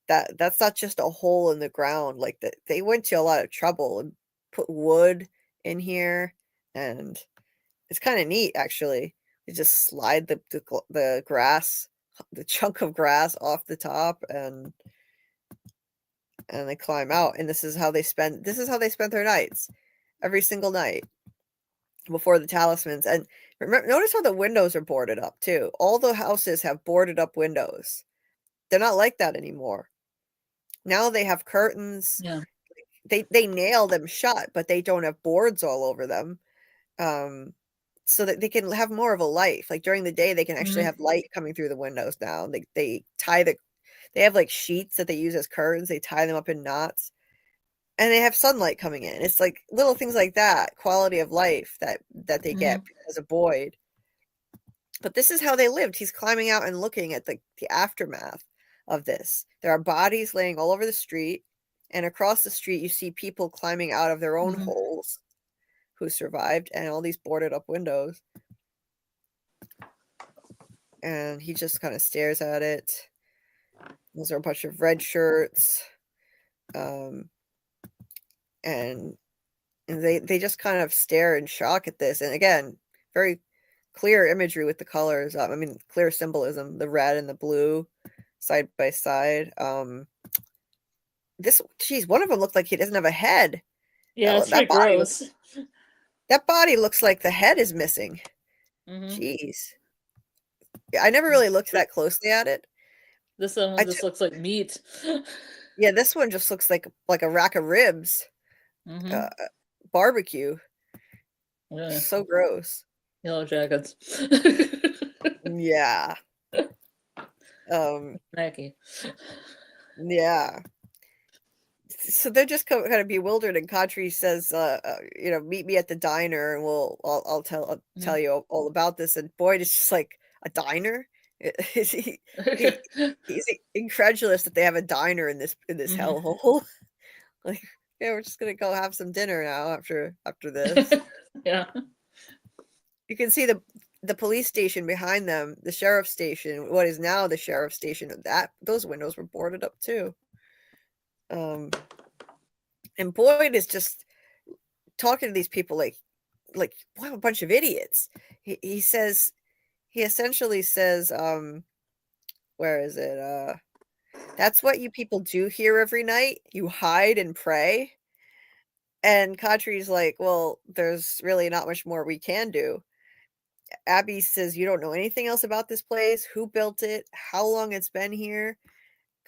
[SPEAKER 1] That's not just a hole in the ground. Like they went to a lot of trouble and put wood in here, and it's kind of neat actually. You just slide the grass, the chunk of grass off the top, and they climb out. And this is how they spend their nights, every single night before the talismans. And remember, notice how the windows are boarded up too. All the houses have boarded up windows. They're not like that anymore. Now they have curtains.
[SPEAKER 2] Yeah.
[SPEAKER 1] They nail them shut, but they don't have boards all over them. So that they can have more of a life. Like during the day, they can actually have light coming through the windows now. They have like sheets that they use as curtains. They tie them up in knots, and they have sunlight coming in. It's like little things like that, quality of life that they get because of Boyd. But this is how they lived. He's climbing out and looking at the aftermath of this. There are bodies laying all over the street, and across the street you see people climbing out of their own holes who survived, and all these boarded up windows. And he just kind of stares at it. Those are a bunch of red shirts. And they just kind of stare in shock at this. And again, very clear imagery with the colors. Clear symbolism, the red and the blue side by side. One of them looked like he doesn't have a head.
[SPEAKER 2] Yeah, it's pretty gross.
[SPEAKER 1] That body looks like the head is missing. Jeez. I never really looked that closely at it.
[SPEAKER 2] This one just looks like meat.
[SPEAKER 1] Yeah, this one just looks like a rack of ribs. Barbecue. Yeah. So gross.
[SPEAKER 2] Yellow jackets.
[SPEAKER 1] Yeah.
[SPEAKER 2] Snacky.
[SPEAKER 1] Yeah. So they're just kind of bewildered, and Khatri says, meet me at the diner, and I'll tell you all about this. And Boyd is just like, a diner? He's incredulous that they have a diner in this hellhole. Like, yeah, we're just gonna go have some dinner now after this.
[SPEAKER 2] Yeah.
[SPEAKER 1] You can see the police station behind them, the sheriff's station, what is now the sheriff's station. Those windows were boarded up too. And Boyd is just talking to these people like what a bunch of idiots. He essentially says, where is it? That's what you people do here every night. You hide and pray. And Khatri's like, well, there's really not much more we can do. Abby says, you don't know anything else about this place, who built it, how long it's been here.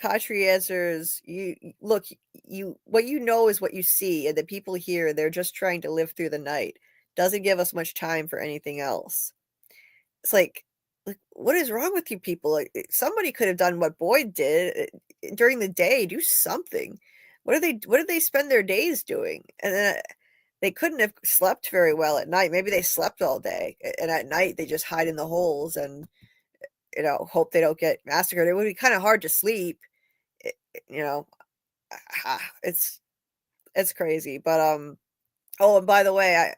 [SPEAKER 1] Khatri answers, you look, what you know is what you see, and the people here, they're just trying to live through the night. Doesn't give us much time for anything else. It's like what is wrong with you people? Like somebody could have done what Boyd did during the day. Do something. What did they spend their days doing? And then they couldn't have slept very well at night. Maybe they slept all day, and at night they just hide in the holes and hope they don't get massacred. It would be kind of hard to sleep. You know, it's crazy. But oh, and by the way,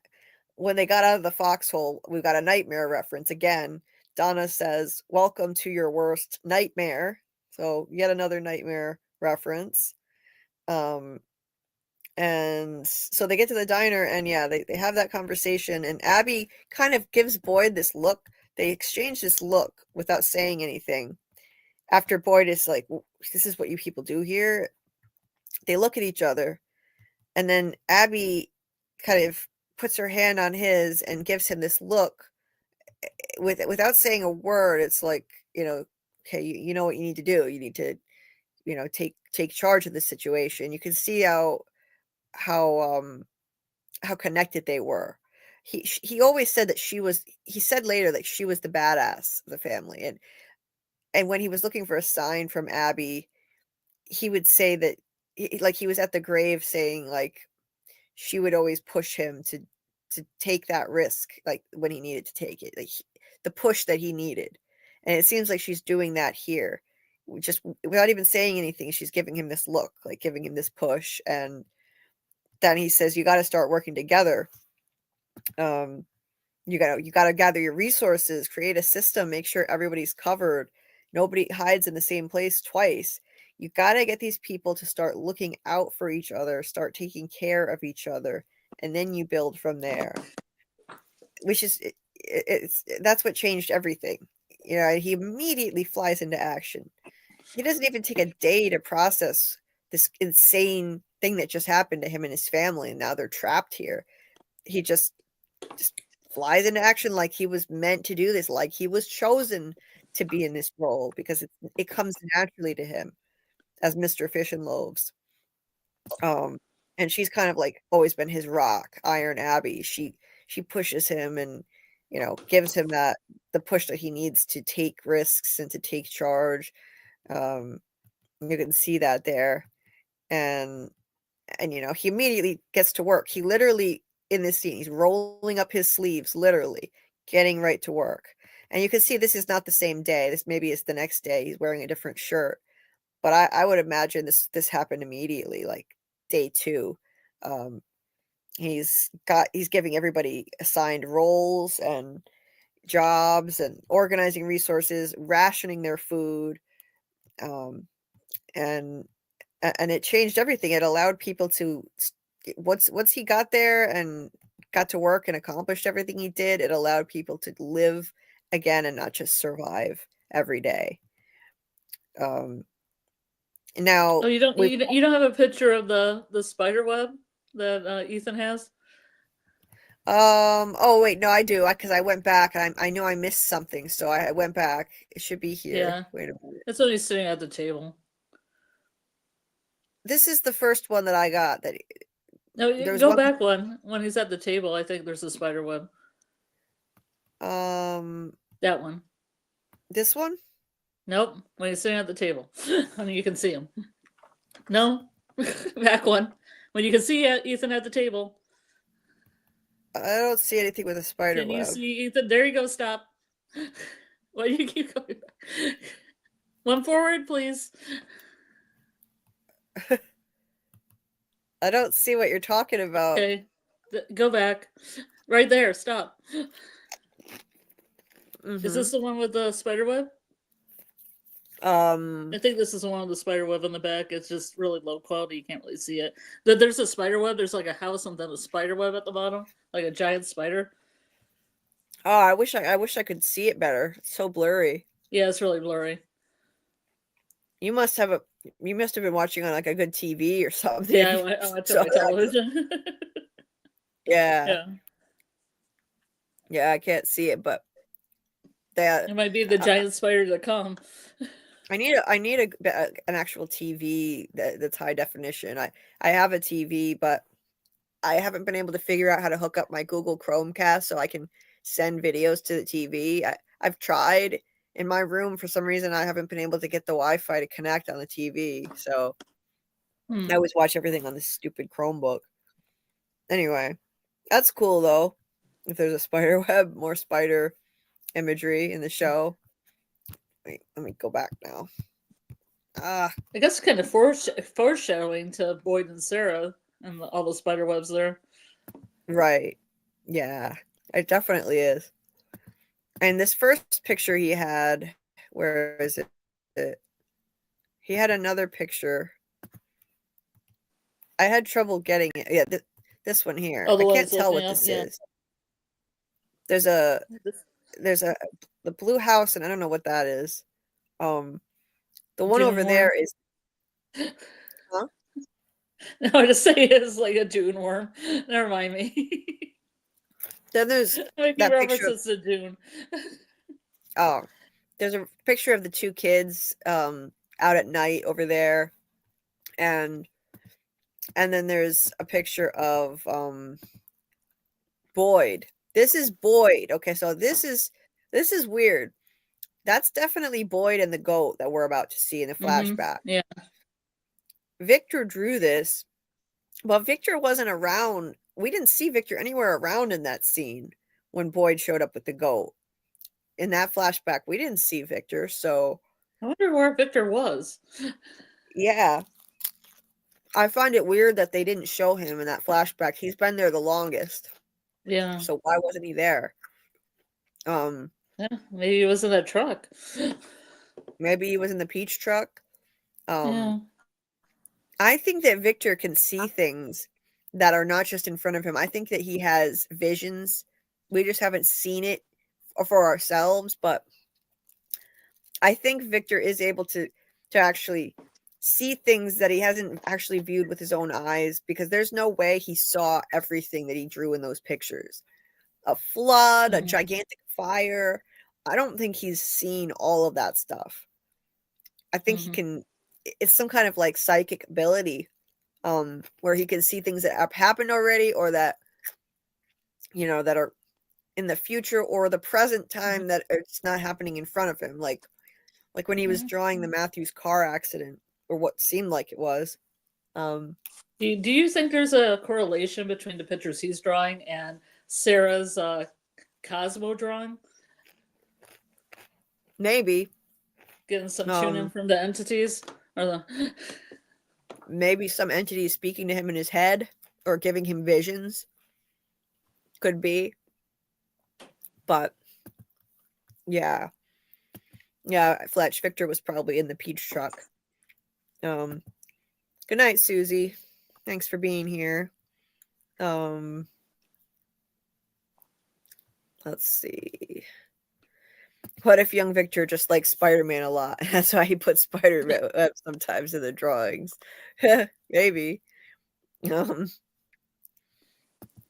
[SPEAKER 1] when they got out of the foxhole, we got a nightmare reference again. Donna says, "Welcome to your worst nightmare." So yet another nightmare reference. And so they get to the diner, and yeah, they have that conversation, and Abby kind of gives Boyd this look. They exchange this look without saying anything. After Boyd is like, "This is what you people do here." They look at each other, and then Abby kind of puts her hand on his and gives him this look without saying a word. It's like, okay, you know what you need to do. You need to, take charge of the situation. You can see how connected they were. He always said that he said later that she was the badass of the family. And when he was looking for a sign from Abby, he would say that like he was at the grave saying like she would always push him to take that risk, like when he needed to take it, like the push that he needed. And it seems like she's doing that here, just without even saying anything. She's giving him this look, like giving him this push. And then he says, "You got to start working together. You got to gather your resources, create a system, make sure everybody's covered. Nobody hides in the same place twice. You got to get these people to start looking out for each other, start taking care of each other, and then you build from there." Which is that's what changed everything. He immediately flies into action. He doesn't even take a day to process this insane thing that just happened to him and his family, and now they're trapped here. He just flies into action like he was meant to do this, like he was chosen to be in this role, because it comes naturally to him as Mr. Fish and Loaves. And she's kind of like always been his rock, Iron Abby. She pushes him and gives him the push that he needs to take risks and to take charge. You can see that there. And he immediately gets to work. He literally, in this scene, he's rolling up his sleeves, literally getting right to work. And you can see this is not the same day. This maybe is the next day. He's wearing a different shirt. But I would imagine this happened immediately, like day 2. He's giving everybody assigned roles and jobs and organizing resources, rationing their food. And it changed everything. It allowed people to, once he got there and got to work and accomplished everything he did, it allowed people to live again and not just survive every day. Now,
[SPEAKER 2] Oh, you don't have a picture of the spider web that Ethan has?
[SPEAKER 1] oh wait, no, I do, because I went back and I know I missed something, so I went back. It should be here.
[SPEAKER 2] Yeah.
[SPEAKER 1] Wait a minute.
[SPEAKER 2] It's only sitting at the table.
[SPEAKER 1] This is the first one that I got. That
[SPEAKER 2] No,
[SPEAKER 1] there's
[SPEAKER 2] go
[SPEAKER 1] one.
[SPEAKER 2] back one. When he's at the table, I think there's a spider web. That one.
[SPEAKER 1] This one?
[SPEAKER 2] Nope. When he's sitting at the table. I mean, you can see him. No. Back one. When you can see Ethan at the table.
[SPEAKER 1] I don't see anything with a spider
[SPEAKER 2] Can
[SPEAKER 1] web.
[SPEAKER 2] you see Ethan? There you go. Stop. Why do you keep going back? One forward, please.
[SPEAKER 1] I don't see what you're talking about.
[SPEAKER 2] Okay. Go back. Right there. Stop. Is this the one with the spider web? I think this is the one with the spider web on the back. It's just really low quality. You can't really see it. There's a spider web. There's like a house and then a spider web at the bottom, like a giant spider.
[SPEAKER 1] Oh, I wish I could see it better. It's so blurry.
[SPEAKER 2] Yeah, it's really blurry.
[SPEAKER 1] You must have been watching on like a good TV or something.
[SPEAKER 2] Yeah, I watch on my television.
[SPEAKER 1] Yeah. Yeah, I can't see it, but
[SPEAKER 2] it might be the giant spider to come.
[SPEAKER 1] I need an actual TV that's high definition. I have a TV, but I haven't been able to figure out how to hook up my Google Chromecast so I can send videos to the TV. I've tried in my room. For some reason, I haven't been able to get the Wi-Fi to connect on the TV, so I always watch everything on this stupid Chromebook. Anyway, that's cool though. If there's a spider web, more spider imagery in the show. Wait, let me go back now.
[SPEAKER 2] I guess kind of foreshadowing to Boyd and Sarah and all the spider webs there.
[SPEAKER 1] Right. Yeah, it definitely is. And this first picture he had, where is it? He had another picture. I had trouble getting it. Yeah, this one here.
[SPEAKER 2] Oh, the
[SPEAKER 1] I
[SPEAKER 2] one
[SPEAKER 1] can't
[SPEAKER 2] that's
[SPEAKER 1] tell
[SPEAKER 2] opening
[SPEAKER 1] what
[SPEAKER 2] up.
[SPEAKER 1] this
[SPEAKER 2] Yeah.
[SPEAKER 1] is. There's the blue house, and I don't know what that is. The one
[SPEAKER 2] Dune
[SPEAKER 1] over
[SPEAKER 2] worm.
[SPEAKER 1] there is. Huh?
[SPEAKER 2] No, I just say it's like a Dune worm. Never mind me.
[SPEAKER 1] Then there's
[SPEAKER 2] Making
[SPEAKER 1] that picture of.
[SPEAKER 2] references to Dune.
[SPEAKER 1] Oh, there's a picture of the two kids out at night over there, and then there's a picture of Boyd. This is Boyd. Okay, so this is weird. That's definitely Boyd and the goat that we're about to see in the flashback.
[SPEAKER 2] Yeah.
[SPEAKER 1] Victor drew this, but Victor wasn't around. We didn't see Victor anywhere around in that scene when Boyd showed up with the goat. In that flashback, we didn't see Victor, so
[SPEAKER 2] I wonder where Victor was.
[SPEAKER 1] yeah. I find it weird that they didn't show him in that flashback. He's been there the longest.
[SPEAKER 2] Yeah.
[SPEAKER 1] So why wasn't he there?
[SPEAKER 2] Yeah, maybe he was in that truck.
[SPEAKER 1] Maybe he was in the peach truck.
[SPEAKER 2] Yeah.
[SPEAKER 1] I think that Victor can see things that are not just in front of him. I think that he has visions. We just haven't seen it for ourselves, but I think Victor is able to actually see things that he hasn't actually viewed with his own eyes, because there's no way he saw everything that he drew in those pictures. A flood, a gigantic fire. I don't think he's seen all of that stuff. I think he can. It's some kind of like psychic ability, where he can see things that have happened already, or that that are in the future or the present time, that it's not happening in front of him. Like when he was drawing the Matthews car accident, or what seemed like it was.
[SPEAKER 2] Do you think there's a correlation between the pictures he's drawing and Sarah's Cosmo drawing?
[SPEAKER 1] Maybe.
[SPEAKER 2] Getting some tuning from the entities? Or the...
[SPEAKER 1] Maybe some entity is speaking to him in his head, or giving him visions. Could be. But, yeah. Yeah, Fletch, Victor was probably in the peach truck. Good night, Susie. Thanks for being here. Let's see. What if young Victor just likes Spider-Man a lot? That's why he puts Spider-Man sometimes in the drawings. Maybe.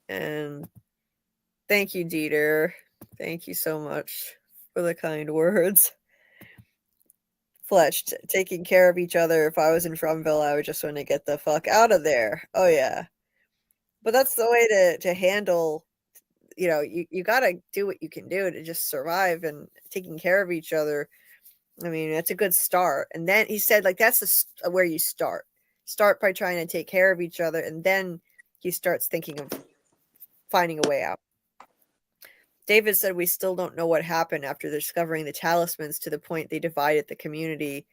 [SPEAKER 1] And thank you, Dieter. Thank you so much for the kind words. Fletch, taking care of each other. If I was in Fromville, I would just want to get the fuck out of there. Oh, yeah. But that's the way to handle, you got to do what you can do to just survive, and taking care of each other. I mean, that's a good start. And then he said, like, that's where you start. Start by trying to take care of each other, and then he starts thinking of finding a way out. David said we still don't know what happened after discovering the talismans, to the point they divided the community,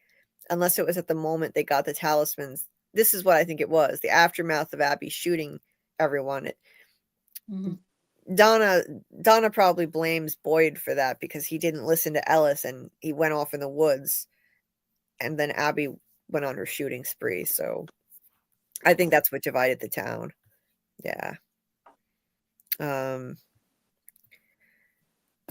[SPEAKER 1] unless it was at the moment they got the talismans. This is what I think it was, the aftermath of Abby shooting everyone. Donna probably blames Boyd for that, because he didn't listen to Ellis and he went off in the woods, and then Abby went on her shooting spree. So I think that's what divided the town. Yeah.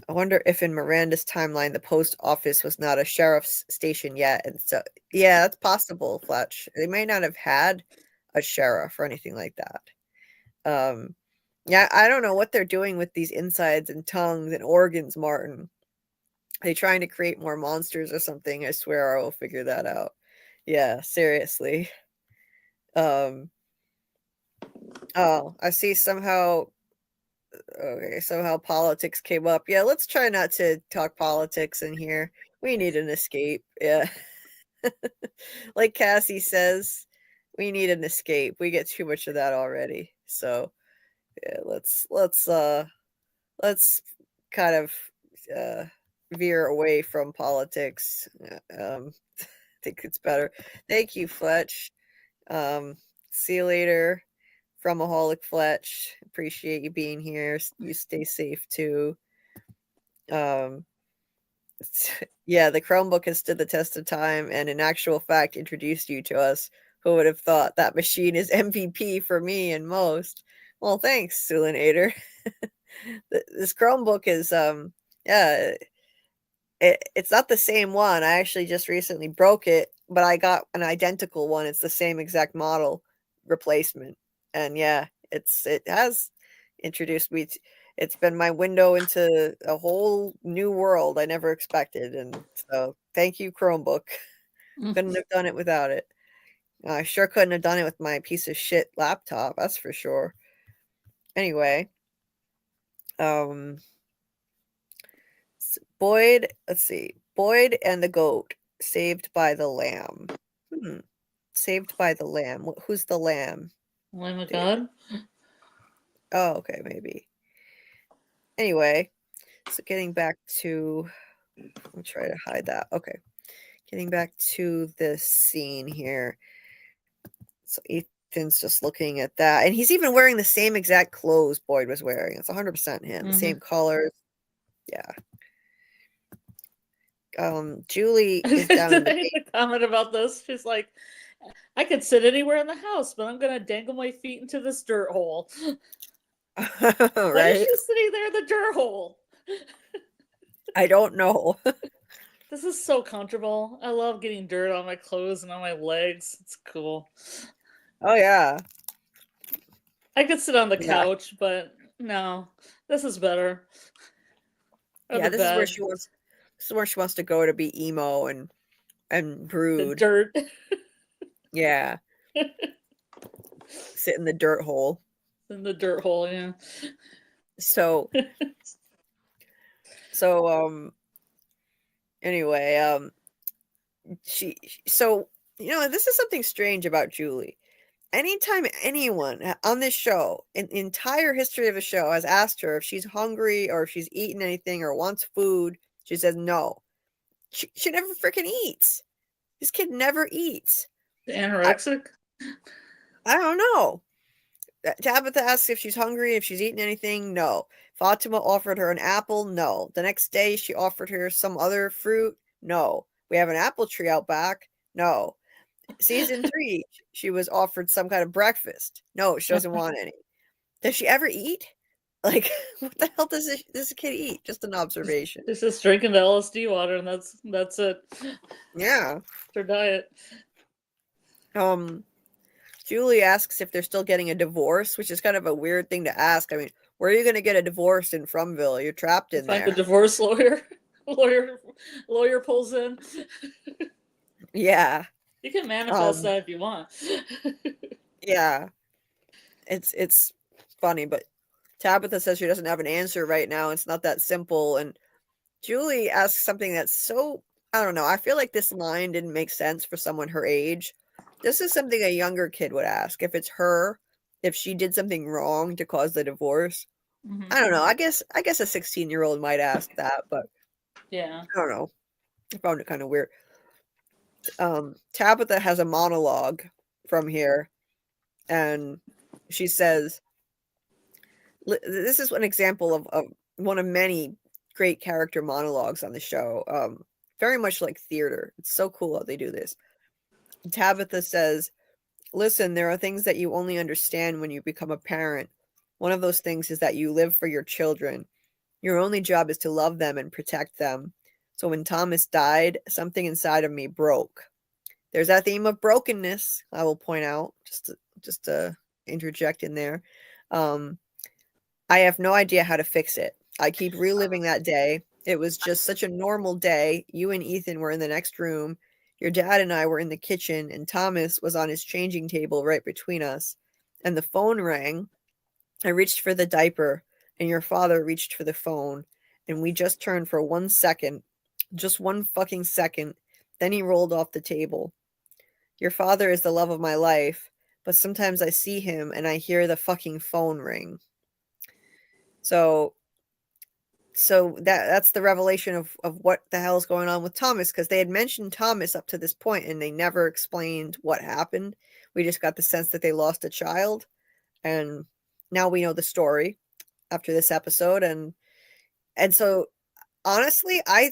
[SPEAKER 1] I wonder if in Miranda's timeline the post office was not a sheriff's station yet, and so yeah, that's possible, Fletch. They may not have had a sheriff or anything like that. Yeah, I don't know what they're doing with these insides and tongues and organs, Martin. They trying to create more monsters or something? I swear I will figure that out. Yeah, seriously. Oh, I see somehow. Okay, somehow politics came up. Yeah, let's try not to talk politics in here. We need an escape. Yeah. Like Cassie says, we need an escape. We get too much of that already. So, yeah, let's kind of uh veer away from politics. I think it's better. Thank you, Fletch. See you later, Fromaholic Fletch. Appreciate you being here. You stay safe too. Um, yeah, the Chromebook has stood the test of time and in actual fact introduced you to us. Who would have thought that machine is MVP for me and most? Well, thanks, Sulinator. This Chromebook is yeah, it's not the same one. I actually just recently broke it, but I got an identical one. It's the same exact model replacement. And yeah, it has introduced me to, it's been my window into a whole new world I never expected. And so thank you, Chromebook. Couldn't have done it without it. I sure couldn't have done it with my piece of shit laptop, that's for sure. Anyway, um Boyd, let's see. Boyd and the goat saved by the lamb. Hmm. Saved by the lamb. Who's the lamb?
[SPEAKER 2] Lamb of God?
[SPEAKER 1] Oh, okay, maybe. Anyway, so getting back to, I'll try to hide that. Okay. Getting back to this scene here. So Ethan's just looking at that. And he's even wearing the same exact clothes Boyd was wearing. It's 100% him. The same colors. Yeah. Julie is down in the
[SPEAKER 2] basement. Comment about this. She's like, I could sit anywhere in the house, but I'm gonna dangle my feet into this dirt hole.
[SPEAKER 1] Right?
[SPEAKER 2] Why is she sitting there in the dirt hole?
[SPEAKER 1] I don't know.
[SPEAKER 2] This is so comfortable. I love getting dirt on my clothes and on my legs. It's cool.
[SPEAKER 1] Oh yeah.
[SPEAKER 2] I could sit on the couch, but no, this is better.
[SPEAKER 1] Yeah, this is where she wants. This is where she wants to go to be emo and brood.
[SPEAKER 2] The dirt.
[SPEAKER 1] Yeah. Sit in the dirt hole.
[SPEAKER 2] In the dirt hole, yeah.
[SPEAKER 1] So anyway, so this is something strange about Julie. Anytime anyone on this show, in the entire history of the show, has asked her if she's hungry or if she's eaten anything or wants food, she says no. She never freaking eats. This kid never eats.
[SPEAKER 2] Anorexic?
[SPEAKER 1] I don't know. Tabitha asks if she's hungry, if she's eaten anything. No. Fatima offered her an apple. No. The next day, she offered her some other fruit. No. We have an apple tree out back. No. Season 3, she was offered some kind of breakfast. No, she doesn't want any. Does she ever eat? Like, what the hell does this kid eat? Just an observation.
[SPEAKER 2] She's just drinking the LSD water, and that's it.
[SPEAKER 1] Yeah.
[SPEAKER 2] Her diet.
[SPEAKER 1] Julie asks if they're still getting a divorce, which is kind of a weird thing to ask. I mean, where are you going to get a divorce in Fromville? You're trapped in there.
[SPEAKER 2] Find the divorce lawyer. Lawyer pulls in.
[SPEAKER 1] Yeah.
[SPEAKER 2] You can manifest that if you want.
[SPEAKER 1] Yeah. It's funny, but Tabitha says she doesn't have an answer right now. It's not that simple. And Julie asks something that's so, I don't know. I feel like this line didn't make sense for someone her age. This is something a younger kid would ask. If it's her, if she did something wrong to cause the divorce. Mm-hmm. I don't know. I guess a 16-year-old might ask that, but
[SPEAKER 2] yeah.
[SPEAKER 1] I don't know. I found it kind of weird. Tabitha has a monologue from here, and she says, this is an example of one of many great character monologues on the show. Very much like theater. It's so cool how they do this. Tabitha says, listen, there are things that you only understand when you become a parent. One of those things is that you live for your children. Your only job is to love them and protect them. So when Thomas died, something inside of me broke. There's that theme of brokenness, I will point out, just to interject in there. I have no idea how to fix it. I keep reliving that day. It was just such a normal day. You and Ethan were in the next room. Your dad and I were in the kitchen, and Thomas was on his changing table right between us. And the phone rang. I reached for the diaper, and your father reached for the phone. And we just turned for 1 second. Just 1 fucking second. Then he rolled off the table. Your father is the love of my life, but sometimes I see him and I hear the fucking phone ring. So that's the revelation of what the hell is going on with Thomas, because they had mentioned Thomas up to this point and they never explained what happened. We just got the sense that they lost a child, and now we know the story after this episode. And so honestly, I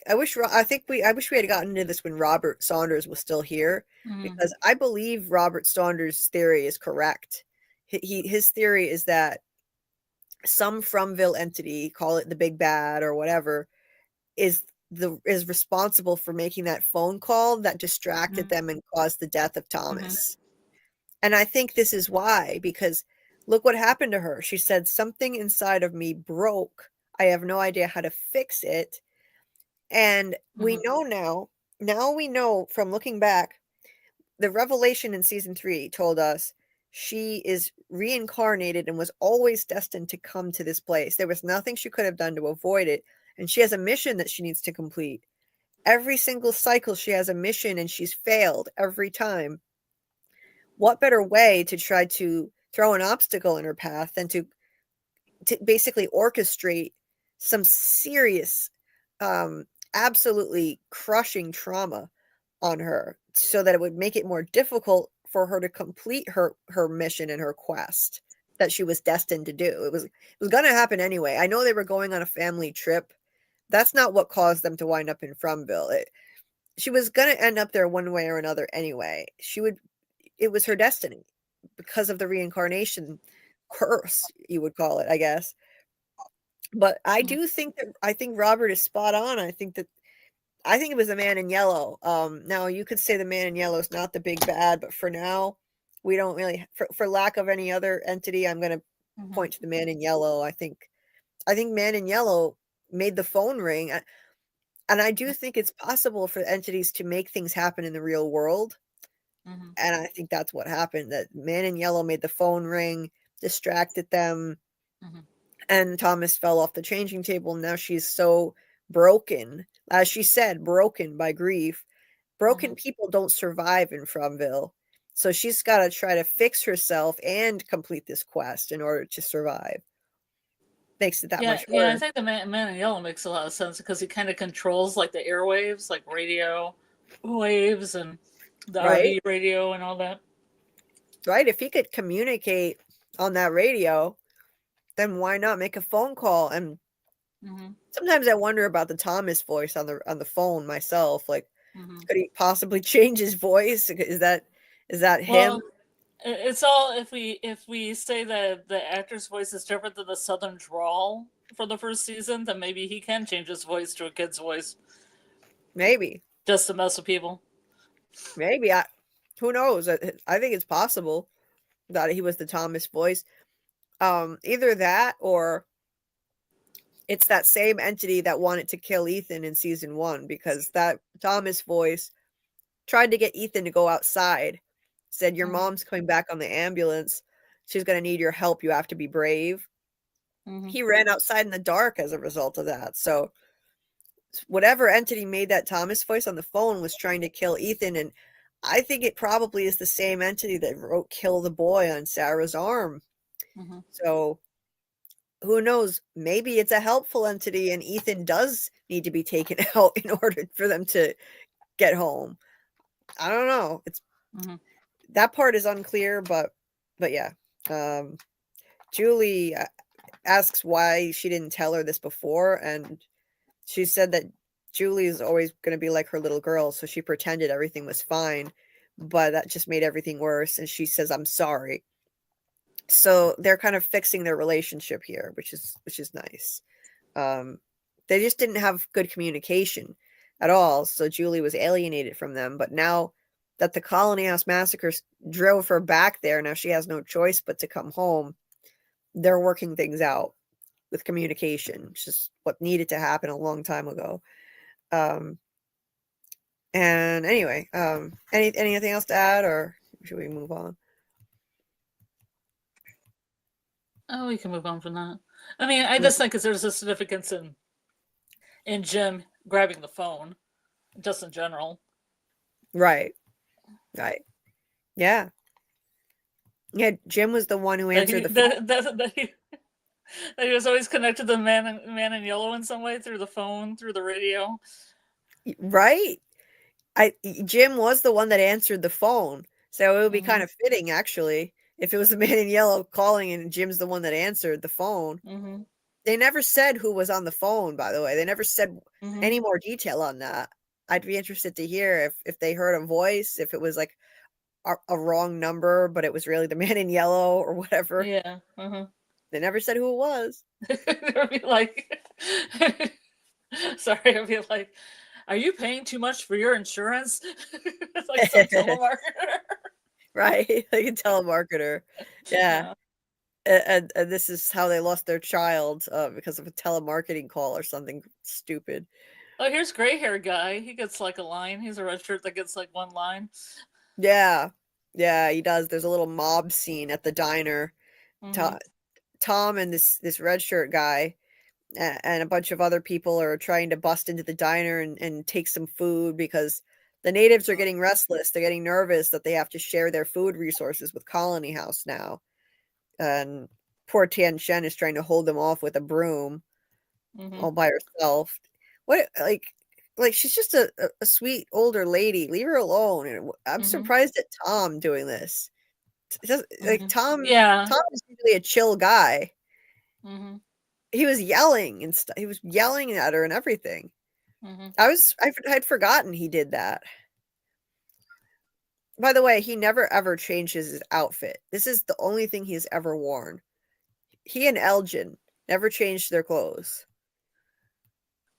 [SPEAKER 1] wish we had gotten into this when Robert Saunders was still here, because I believe Robert Saunders' theory is correct. His theory is that some Fromville entity, call it the big bad or whatever, is responsible for making that phone call that distracted them and caused the death of Thomas. And I think this is why, because look what happened to her. She said, something inside of me broke. I have no idea how to fix it. And we know now we know from looking back, the revelation in season 3 told us she is reincarnated and was always destined to come to this place. There was nothing she could have done to avoid it. And she has a mission that she needs to complete. Every single cycle, she has a mission and she's failed every time. What better way to try to throw an obstacle in her path than to basically orchestrate some serious, absolutely crushing trauma on her, so that it would make it more difficult for her to complete her mission and her quest that she was destined to do. It was going to happen anyway. I know they were going on a family trip. That's not what caused them to wind up in Fromville. She was going to end up there one way or another anyway. It was her destiny because of the reincarnation curse, you would call it, I guess. But I do think Robert is spot on. I think it was the man in yellow. Now you could say the man in yellow is not the big bad, but for now, we don't really, for lack of any other entity, I'm going to point to the man in yellow. I think man in yellow made the phone ring. And I do think it's possible for entities to make things happen in the real world. And I think that's what happened. That man in yellow made the phone ring, distracted them, and Thomas fell off the changing table. Now she's so broken, as she said, broken by grief. Broken people don't survive in Fromville. So she's got to try to fix herself and complete this quest in order to survive. Makes it that much harder.
[SPEAKER 2] Yeah, I think the man in yellow makes a lot of sense because he kind of controls like the airwaves, like radio waves and the RV radio and all that.
[SPEAKER 1] Right? If he could communicate on that radio, then why not make a phone call? And sometimes I wonder about the Thomas voice on the phone myself. Like, could he possibly change his voice? Is that him?
[SPEAKER 2] Well, it's all if we say that the actor's voice is different than the Southern drawl for the first season, then maybe he can change his voice to a kid's voice.
[SPEAKER 1] Maybe.
[SPEAKER 2] Just to mess with people.
[SPEAKER 1] Maybe. Who knows? I think it's possible that he was the Thomas voice. Either that or it's that same entity that wanted to kill Ethan in season 1, because that Thomas voice tried to get Ethan to go outside. Said, your mom's coming back on the ambulance. She's going to need your help. You have to be brave. He ran outside in the dark as a result of that. So whatever entity made that Thomas voice on the phone was trying to kill Ethan. And I think it probably is the same entity that wrote "Kill the Boy" on Sarah's arm. So who knows? Maybe it's a helpful entity and Ethan does need to be taken out in order for them to get home. I don't know. It's that part is unclear, but yeah. Julie asks why she didn't tell her this before, and she said that Julie is always going to be like her little girl, so she pretended everything was fine, but that just made everything worse, and she says, I'm sorry. So they're kind of fixing their relationship here, which is nice. They just didn't have good communication at all, so Julie was alienated from them, but now that the Colony House massacres drove her back there, now she has no choice but to come home. They're working things out. with communication. It's just what needed to happen a long time ago. And anyway, anything else to add, or should we move on?
[SPEAKER 2] Oh, we can move on from that. I mean, I just think there's a significance in Jim grabbing the phone, just in general.
[SPEAKER 1] Right. Yeah. Jim was the one who answered the phone.
[SPEAKER 2] That he was always connected to the man in yellow in some way, through the phone, through the radio.
[SPEAKER 1] Right. Jim was the one that answered the phone, so it would be kind of fitting, actually, if it was the man in yellow calling and Jim's the one that answered the phone. They never said who was on the phone, by the way. They never said any more detail on that. I'd be interested to hear if they heard a voice, if it was like a wrong number, but it was really the man in yellow or whatever.
[SPEAKER 2] Yeah.
[SPEAKER 1] They never said who it was.
[SPEAKER 2] I'd be like, sorry, I'd be like, are you paying too much for your insurance? It's like some telemarketer.
[SPEAKER 1] Right, like a telemarketer. Yeah. And this is how they lost their child, because of a telemarketing call or something stupid.
[SPEAKER 2] Oh, here's gray hair guy. He gets like a line. He's a red shirt that gets like one line.
[SPEAKER 1] Yeah, he does. There's a little mob scene at the diner. Tom and this red shirt guy and a bunch of other people are trying to bust into the diner and take some food, because the natives are getting restless. They're getting nervous that they have to share their food resources with Colony House now. And poor Tian Shen is trying to hold them off with a broom all by herself. What, like she's just a sweet older lady. Leave her alone. And I'm surprised at Tom doing this. Like Tom is usually a chill guy. He was yelling and stuff. He was yelling at her and everything. I'd forgotten he did that. By the way, he never ever changes his outfit. This is the only thing he's ever worn. He and Elgin never changed their clothes.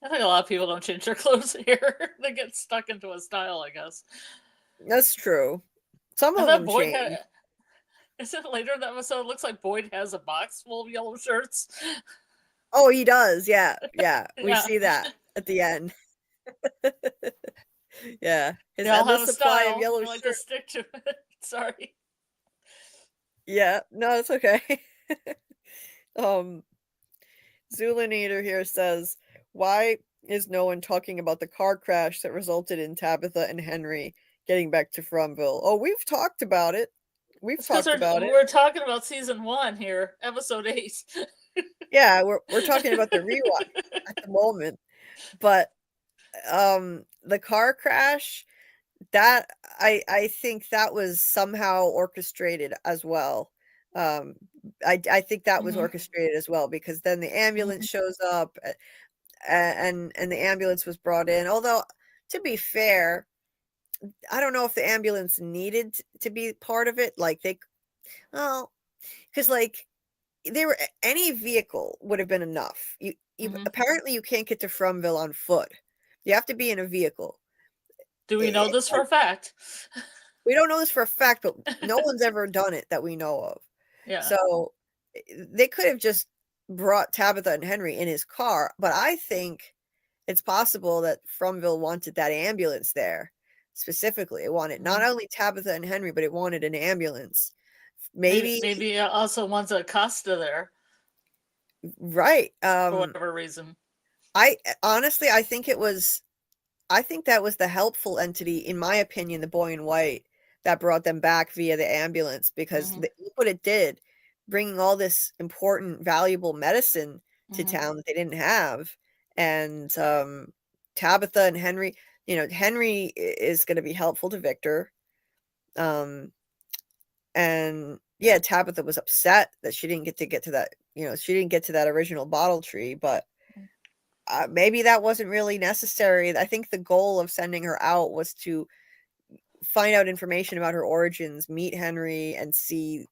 [SPEAKER 2] I think a lot of people don't change their clothes here. They get stuck into a style, I guess.
[SPEAKER 1] That's true. Some of them change.
[SPEAKER 2] Is it later in the episode? It looks like Boyd has a box full of yellow shirts.
[SPEAKER 1] Oh, he does. Yeah. We see that at the end. Yeah. His endless supply of yellow shirts.
[SPEAKER 2] Like to stick to it. Sorry.
[SPEAKER 1] Yeah. No, it's okay. Zulinator here says, why is no one talking about the car crash that resulted in Tabitha and Henry getting back to Fromville? Oh, we've talked about it. We're talking
[SPEAKER 2] about season 1 here, episode 8.
[SPEAKER 1] Yeah, we're talking about the rewatch at the moment. But the car crash, that I think that was somehow orchestrated as well. I think that was orchestrated as well, because then the ambulance shows up, and the ambulance was brought in. Although, to be fair, I don't know if the ambulance needed to be part of it. Like because like any vehicle would have been enough. You apparently you can't get to Fromville on foot. You have to be in a vehicle.
[SPEAKER 2] Do we know this for a fact?
[SPEAKER 1] We don't know this for a fact, but no one's ever done it that we know of.
[SPEAKER 2] Yeah.
[SPEAKER 1] So they could have just brought Tabitha and Henry in his car, but I think it's possible that Fromville wanted that ambulance there specifically. It wanted not only Tabitha and Henry, but it wanted an ambulance. Maybe
[SPEAKER 2] also wants a Costa there.
[SPEAKER 1] Right.
[SPEAKER 2] For whatever reason.
[SPEAKER 1] I think that was the helpful entity, in my opinion, the boy in white, that brought them back via the ambulance, because look what it did, bringing all this important, valuable medicine to town that they didn't have. And Tabitha and Henry, Henry is going to be helpful to Victor. And yeah, Tabitha was upset that she didn't get to that, she didn't get to that original bottle tree, but maybe that wasn't really necessary. I think the goal of sending her out was to find out information about her origins, meet Henry, and see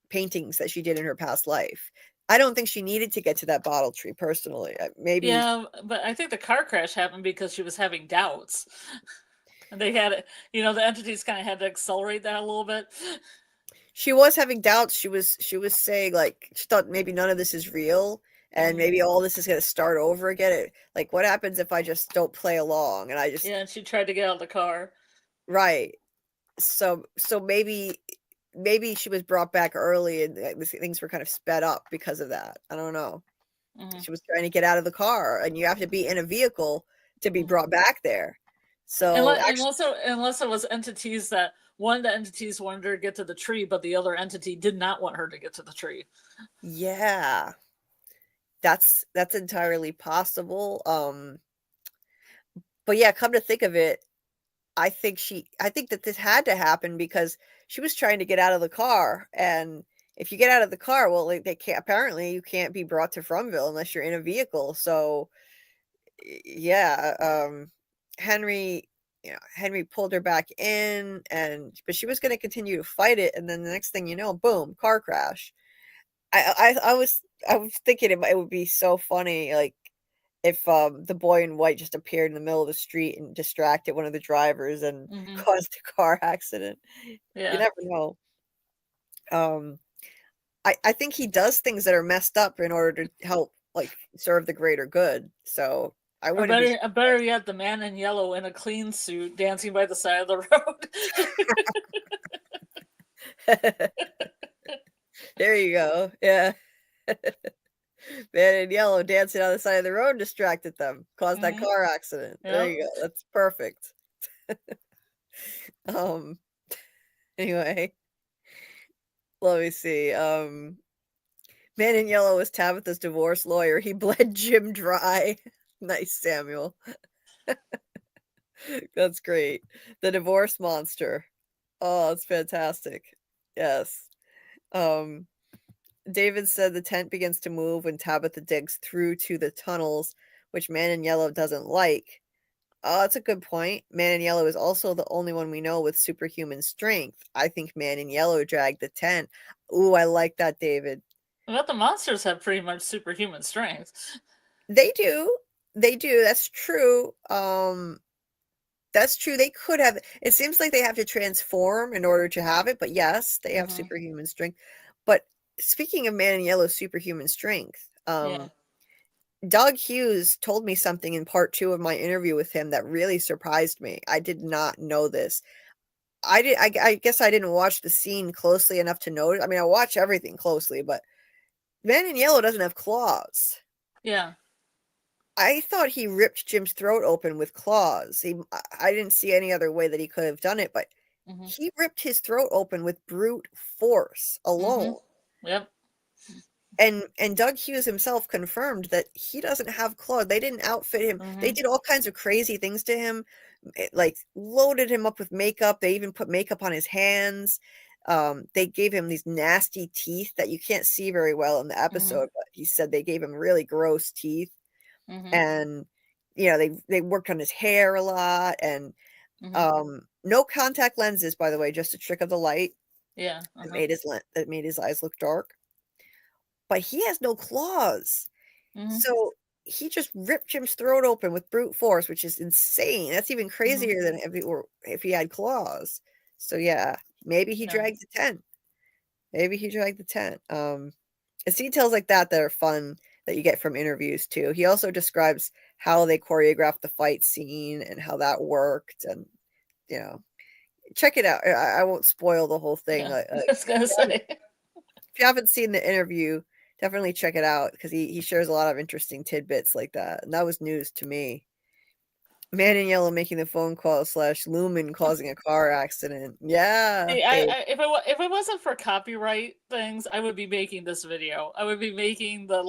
[SPEAKER 1] paintings that she did in her past life. I don't think she needed to get to that bottle tree personally. Maybe.
[SPEAKER 2] Yeah, but I think the car crash happened because she was having doubts. And they had, the entities kind of had to accelerate that a little bit.
[SPEAKER 1] She was having doubts. She was saying, like, she thought maybe none of this is real. and maybe all this is going to start over again. Like, what happens if I just don't play along and I just
[SPEAKER 2] Yeah, and she tried to get out of the car.
[SPEAKER 1] right? So maybe she was brought back early and things were kind of sped up because of that. I don't know. She was trying to get out of the car, and you have to be in a vehicle to be brought back there. So
[SPEAKER 2] Unless it was entities that one of the entities wanted her to get to the tree, but the other entity did not want her to get to the tree.
[SPEAKER 1] yeah, that's entirely possible. But yeah, come to think of it, I think that this had to happen because she was trying to get out of the car, and if you get out of the car, well, they can't, apparently you can't be brought to Fromville unless you're in a vehicle. So yeah, Henry, Henry pulled her back in, but she was going to continue to fight it, and then the next thing you know, boom, car crash. I was thinking it would be so funny, like if the boy in white just appeared in the middle of the street and distracted one of the drivers and caused a car accident. You never know. I think he does things that are messed up in order to help, like, serve the greater good. So I
[SPEAKER 2] Or
[SPEAKER 1] wouldn't be
[SPEAKER 2] better yet, the man in yellow in a clean suit dancing by the side of the road.
[SPEAKER 1] There you go. Yeah. Man in yellow dancing on the side of the road distracted them, caused that car accident. There you go. That's perfect. Um, anyway, let me see. Man in yellow was Tabitha's divorce lawyer. He bled Jim dry. Nice, Samuel. That's great. The divorce monster. Oh, that's fantastic. Yes. Um, David said the tent begins to move when Tabitha digs through to the tunnels, which Man in Yellow doesn't like. Oh, that's a good point. Man in Yellow is also the only one we know with superhuman strength. I think Man in Yellow dragged the tent. Ooh, I like that, David.
[SPEAKER 2] But the monsters have pretty much superhuman strength.
[SPEAKER 1] They do. They do. That's true. That's true. They could have. It seems like they have to transform in order to have it, but yes, they have superhuman strength. But speaking of Man in Yellow's superhuman strength, Doug Hughes told me something in part 2 of my interview with him that really surprised me. I did not know this. I guess I didn't watch the scene closely enough to know it. I mean, I watch everything closely, but Man in Yellow doesn't have claws.
[SPEAKER 2] Yeah.
[SPEAKER 1] I thought he ripped Jim's throat open with claws. I didn't see any other way that he could have done it, but he ripped his throat open with brute force alone.
[SPEAKER 2] Yep.
[SPEAKER 1] And Doug Hughes himself confirmed that he doesn't have claws. They didn't outfit him. They did all kinds of crazy things to him, like loaded him up with makeup. They even put makeup on his hands. They gave him these nasty teeth that you can't see very well in the episode, but he said they gave him really gross teeth. And they worked on his hair a lot, and no contact lenses, by the way, just a trick of the light.
[SPEAKER 2] Yeah.
[SPEAKER 1] That made his eyes look dark. But he has no claws. So he just ripped Jim's throat open with brute force, which is insane. That's even crazier than if he had claws. So yeah, maybe he dragged the tent. Maybe he dragged the tent. It's details like that that are fun that you get from interviews too. He also describes how they choreographed the fight scene and how that worked, and check it out. I won't spoil the whole thing.
[SPEAKER 2] Yeah. I was gonna say,
[SPEAKER 1] if you haven't seen the interview, definitely check it out because he shares a lot of interesting tidbits like that, and that was news to me. Man in Yellow making the phone call / Lumen causing a car accident. Yeah,
[SPEAKER 2] if it wasn't for copyright things, I would be making this video. I would be making the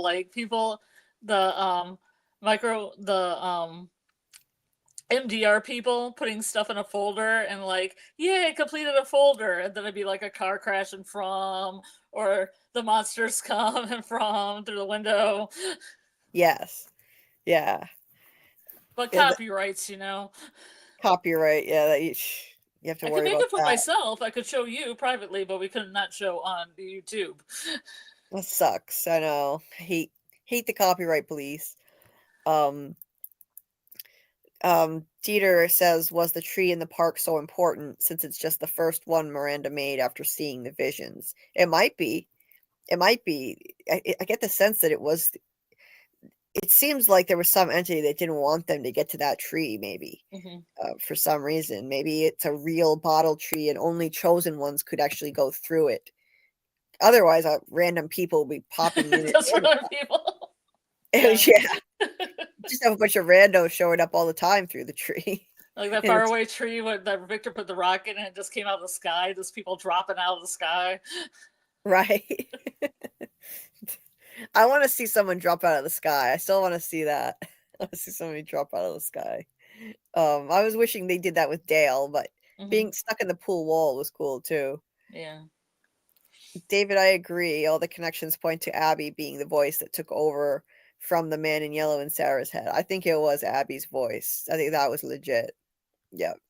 [SPEAKER 2] MDR people putting stuff in a folder and I completed a folder, and then it'd be like a car crashing from, or the monsters coming from through the window.
[SPEAKER 1] Yes. Yeah.
[SPEAKER 2] But copyrights,
[SPEAKER 1] Copyright, yeah, that you have to worry about that. I could make it
[SPEAKER 2] for myself. I could show you privately, but we could not show on YouTube.
[SPEAKER 1] That sucks. I know. Hate the copyright police. Dieter says, was the tree in the park so important since it's just the first one Miranda made after seeing the visions? It might be. I get the sense that it was. it seems like there was some entity that didn't want them to get to that tree, maybe.
[SPEAKER 2] Mm-hmm.
[SPEAKER 1] For some reason. Maybe it's a real bottle tree and only chosen ones could actually go through it. Otherwise, random people will be popping in.
[SPEAKER 2] Just random people.
[SPEAKER 1] It
[SPEAKER 2] Yeah.
[SPEAKER 1] was, yeah. Just have a bunch of randos showing up all the time through the tree.
[SPEAKER 2] Like that faraway tree where that Victor put the rock in and it just came out of the sky. Just people dropping out of the sky.
[SPEAKER 1] Right. I want to see someone drop out of the sky. I still want to see that. I want to see somebody drop out of the sky. I was wishing they did that with Dale, but being stuck in the pool wall was cool too.
[SPEAKER 2] Yeah.
[SPEAKER 1] David, I agree. All the connections point to Abby being the voice that took over from the man in yellow in Sarah's head. I think it was Abby's voice. I think that was legit. Yep.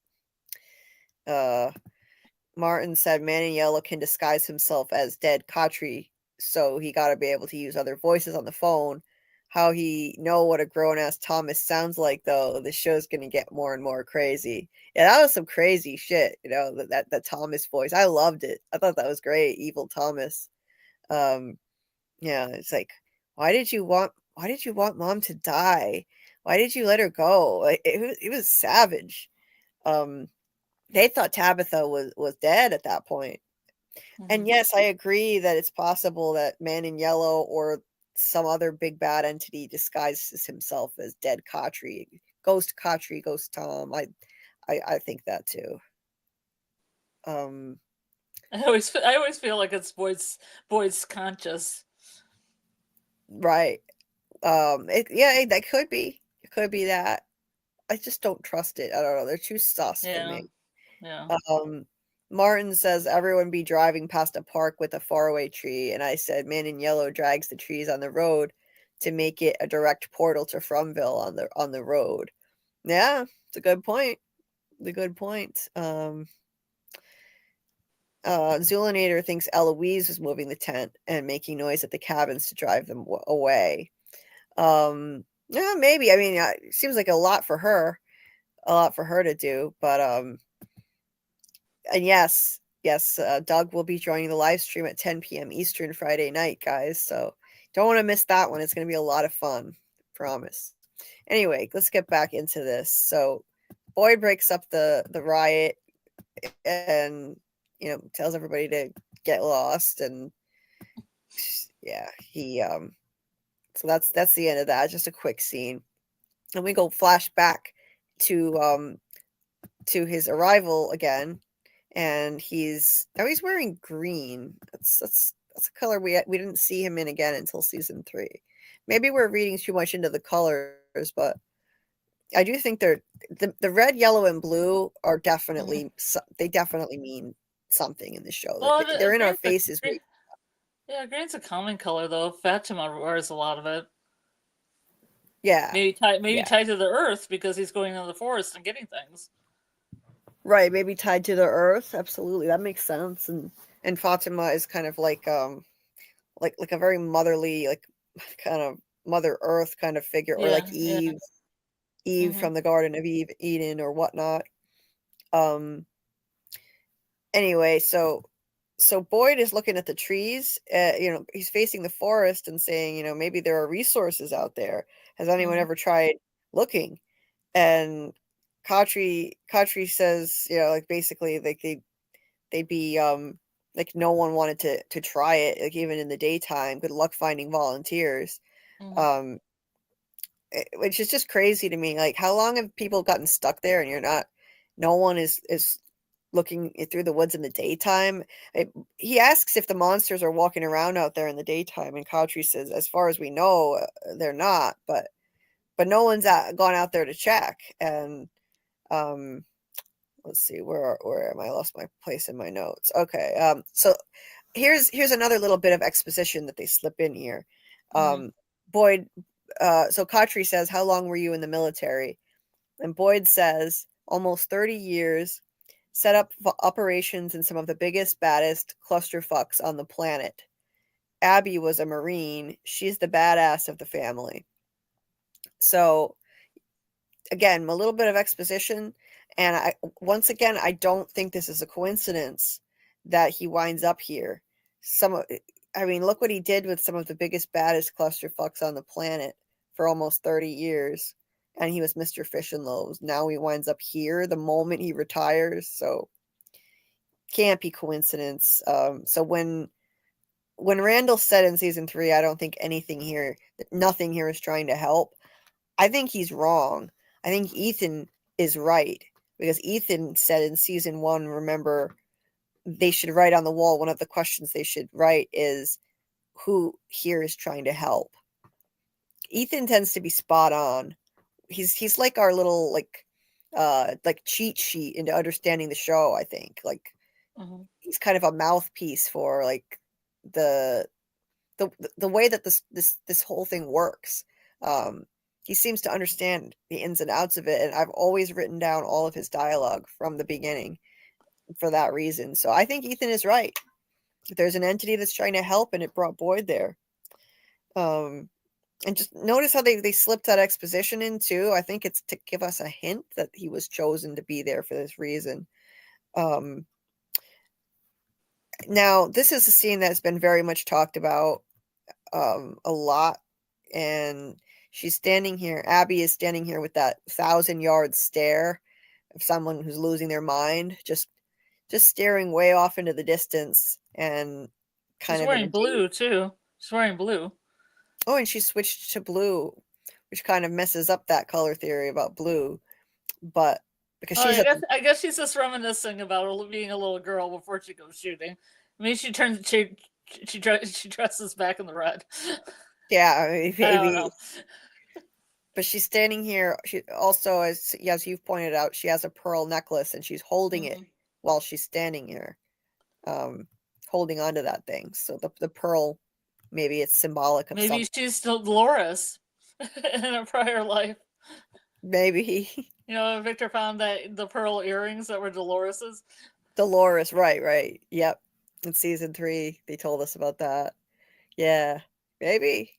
[SPEAKER 1] Martin said Man in Yellow can disguise himself as dead Khatri, so he got to be able to use other voices on the phone. How he know what a grown ass Thomas sounds like though? The show's gonna get more and more crazy. Yeah, that was some crazy shit. That Thomas voice. I loved it. I thought that was great. Evil Thomas. Yeah, it's like, why did you want mom to die? Why did you let her go? Like, it was savage. They thought Tabitha was dead at that point. And yes, I agree that it's possible that Man in Yellow or some other big bad entity disguises himself as dead Khatri, Ghost Tom. I think that too.
[SPEAKER 2] I always feel like it's Boyd's conscious.
[SPEAKER 1] Right. That could be. It could be that. I just don't trust it. I don't know. They're too sus for me.
[SPEAKER 2] Yeah.
[SPEAKER 1] Martin says everyone be driving past a park with a faraway tree, and I said Man in Yellow drags the trees on the road to make it a direct portal to Fromville on the road. Yeah, it's a good point. The good point. Zulinator thinks Eloise was moving the tent and making noise at the cabins to drive them away. Yeah, maybe. I mean, it seems like a lot for her to do, but and yes, Doug will be joining the live stream at 10 p.m. Eastern Friday night, guys. So don't want to miss that one. It's going to be a lot of fun. Promise. Anyway, let's get back into this. So Boyd breaks up the riot and tells everybody to get lost, and yeah, he so that's the end of that. Just a quick scene. And we go flashback to his arrival again, and he's wearing green. That's a color we didn't see him in again until season 3. Maybe we're reading too much into the colors, but I do think they're the red, yellow, and blue are definitely they definitely mean something in the show.
[SPEAKER 2] Well,
[SPEAKER 1] They're in our faces.
[SPEAKER 2] Yeah, green's a common color though. Fatima wears a lot of it.
[SPEAKER 1] Yeah,
[SPEAKER 2] maybe tied to the earth because he's going into the forest and getting things.
[SPEAKER 1] Right, maybe tied to the earth. Absolutely, that makes sense. And Fatima is kind of like a very motherly, like kind of Mother Earth kind of figure, or like Eve, from the Garden of Eden, or whatnot. Anyway, so Boyd is looking at the trees. He's facing the forest and saying, maybe there are resources out there. Has anyone ever tried looking? And Khatri says, like basically like they'd be like no one wanted to try it, like even in the daytime. Good luck finding volunteers. Which is just crazy to me. Like, how long have people gotten stuck there and no one is looking through the woods in the daytime? He asks if the monsters are walking around out there in the daytime, and Khatri says, as far as we know, they're not, but no one's gone out there to check. And let's see, where am I? Lost my place in my notes. Okay, so here's another little bit of exposition that they slip in here. Boyd, so Khatri says, how long were you in the military? And Boyd says, almost 30 years, set up operations in some of the biggest, baddest clusterfucks on the planet. Abby was a Marine. She's the badass of the family. So again, a little bit of exposition. And once again, I don't think this is a coincidence that he winds up here. Look what he did with some of the biggest, baddest clusterfucks on the planet for almost 30 years, and he was Mr. Fish and Loaves. Now he winds up here the moment he retires, so can't be coincidence. So when Randall said in season 3, I don't think nothing here is trying to help, I think he's wrong. I think Ethan is right, because Ethan said in season 1, remember, they should write on the wall, one of the questions they should write is, who here is trying to help? Ethan tends to be spot on. He's like our little like cheat sheet into understanding the show, I think. Like he's kind of a mouthpiece for like the way that this whole thing works. He seems to understand the ins and outs of it, and I've always written down all of his dialogue from the beginning for that reason. So I think Ethan is right. There's an entity that's trying to help, and it brought Boyd there. And just notice how they slipped that exposition in too. I think it's to give us a hint that he was chosen to be there for this reason. Now, this is a scene that's been very much talked about a lot, and she's standing here. Abby is standing here with that 1,000-yard stare of someone who's losing their mind, just staring way off into the distance, and kind
[SPEAKER 2] she's
[SPEAKER 1] of
[SPEAKER 2] wearing blue too. She's wearing blue.
[SPEAKER 1] Oh, and she switched to blue, which kind of messes up that color theory about blue. But because
[SPEAKER 2] I guess she's just reminiscing about being a little girl before she goes shooting. I mean, she dresses back in the red.
[SPEAKER 1] Yeah, maybe.
[SPEAKER 2] I don't know.
[SPEAKER 1] But she's standing here. She also, as you've pointed out, she has a pearl necklace, and she's holding it while she's standing here, holding onto that thing. So the pearl, maybe it's symbolic of something.
[SPEAKER 2] Maybe she's still Dolores in a prior life.
[SPEAKER 1] Maybe.
[SPEAKER 2] You know, Victor found that the pearl earrings that were Dolores's.
[SPEAKER 1] Dolores, right. Yep. In season 3, they told us about that. Yeah, maybe.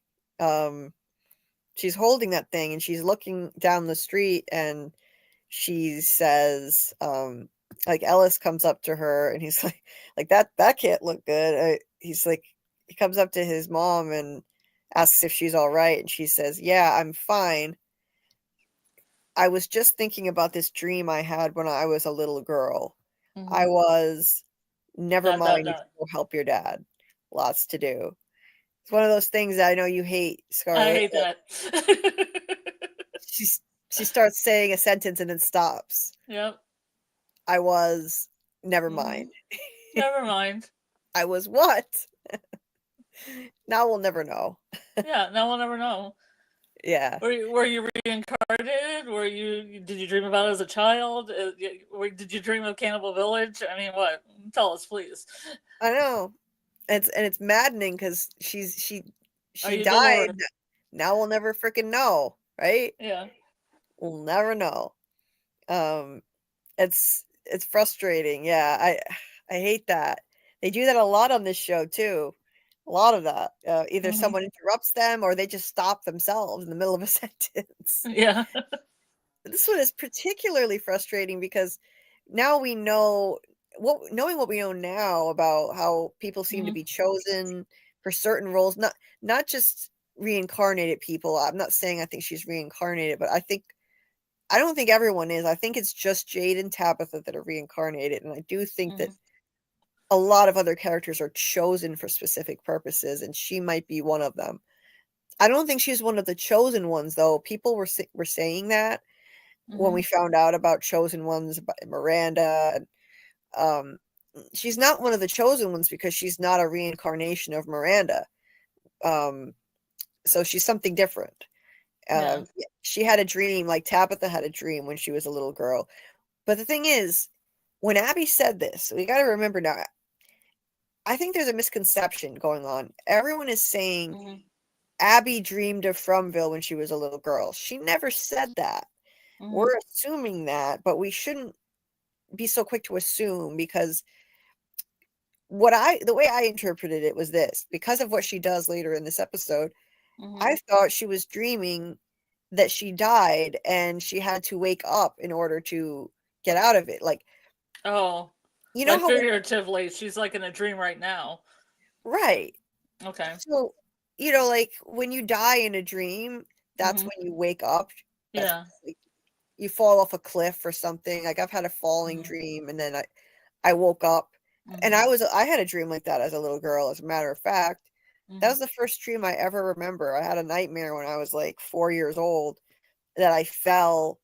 [SPEAKER 1] She's holding that thing, and she's looking down the street, and she says, like, Ellis comes up to her, and he's like that can't look good. He's like, he comes up to his mom and asks if she's all right, and she says, yeah, I'm fine. I was just thinking about this dream I had when I was a little girl. I was, never mind, go help your dad. Lots to do. It's one of those things that I know you hate, Scarlet.
[SPEAKER 2] I hate that.
[SPEAKER 1] She starts saying a sentence and then stops.
[SPEAKER 2] Yep.
[SPEAKER 1] I was, never mind.
[SPEAKER 2] Never mind.
[SPEAKER 1] I was what? Now we'll never know.
[SPEAKER 2] Yeah, now we'll never know.
[SPEAKER 1] Yeah.
[SPEAKER 2] Were you reincarnated? Did you dream about it as a child? Did you dream of Cannibal Village? I mean, what? Tell us, please.
[SPEAKER 1] I know. It's maddening because she died. Now we'll never freaking know, right?
[SPEAKER 2] Yeah.
[SPEAKER 1] We'll never know. It's frustrating. Yeah, I hate that. They do that a lot on this show too. A lot of that. Either someone interrupts them, or they just stop themselves in the middle of a sentence.
[SPEAKER 2] Yeah.
[SPEAKER 1] This one is particularly frustrating because now we know knowing what we know now about how people seem to be chosen for certain roles, not just reincarnated people. I'm not saying I think she's reincarnated, but I don't think everyone is. I think it's just Jade and Tabitha that are reincarnated, and I do think that a lot of other characters are chosen for specific purposes, and she might be one of them. I don't think she's one of the chosen ones, though. People were saying that when we found out about chosen ones, about Miranda. She's not one of the chosen ones because she's not a reincarnation of Miranda. So she's something different. She had a dream, like Tabitha had a dream when she was a little girl. But the thing is, when Abby said this, we got to remember now, I think there's a misconception going on. Everyone is saying Abby dreamed of Fromville when she was a little girl. She never said that. We're assuming that, but we shouldn't be so quick to assume, because the way I interpreted it was this: because of what she does later in this episode, I thought she was dreaming that she died and she had to wake up in order to get out of it. Like,
[SPEAKER 2] you know, like figuratively, she's like in a dream right now.
[SPEAKER 1] Right.
[SPEAKER 2] Okay.
[SPEAKER 1] So, you know, like when you die in a dream, that's when you wake up. That's
[SPEAKER 2] Yeah.
[SPEAKER 1] like, you fall off a cliff or something. Like I've had a falling dream, and then I woke up, and I had a dream like that as a little girl. As a matter of fact, that was the first dream I ever remember. I had a nightmare when I was like 4 years old that I fell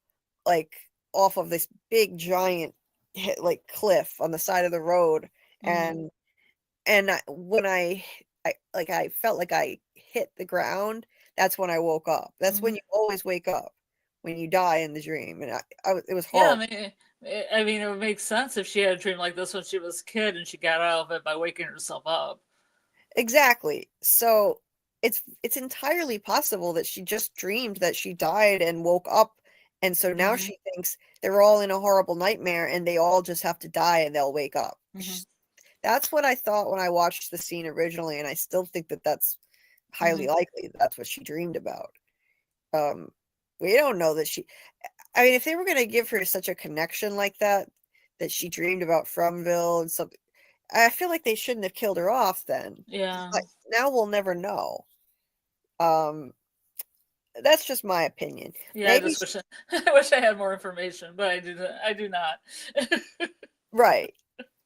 [SPEAKER 1] like off of this big giant like cliff on the side of the road, and when I felt like I hit the ground. That's when I woke up. That's when you always wake up when you die in the dream, and it was
[SPEAKER 2] Yeah,
[SPEAKER 1] horrible.
[SPEAKER 2] I mean, it would make sense if she had a dream like this when she was a kid and she got out of it by waking herself up.
[SPEAKER 1] Exactly. So it's entirely possible that she just dreamed that she died and woke up, and so now she thinks they're all in a horrible nightmare and they all just have to die and they'll wake up. That's what I thought when I watched the scene originally, and I still think that that's highly likely that's what she dreamed about. Um, we don't know that I mean, if they were going to give her such a connection like that, that she dreamed about Fromville and something, I feel like they shouldn't have killed her off then.
[SPEAKER 2] Yeah.
[SPEAKER 1] Like, now we'll never know. Um, that's just my opinion.
[SPEAKER 2] Yeah, I
[SPEAKER 1] Maybe
[SPEAKER 2] just wish I wish I had more information, but I do not.
[SPEAKER 1] right.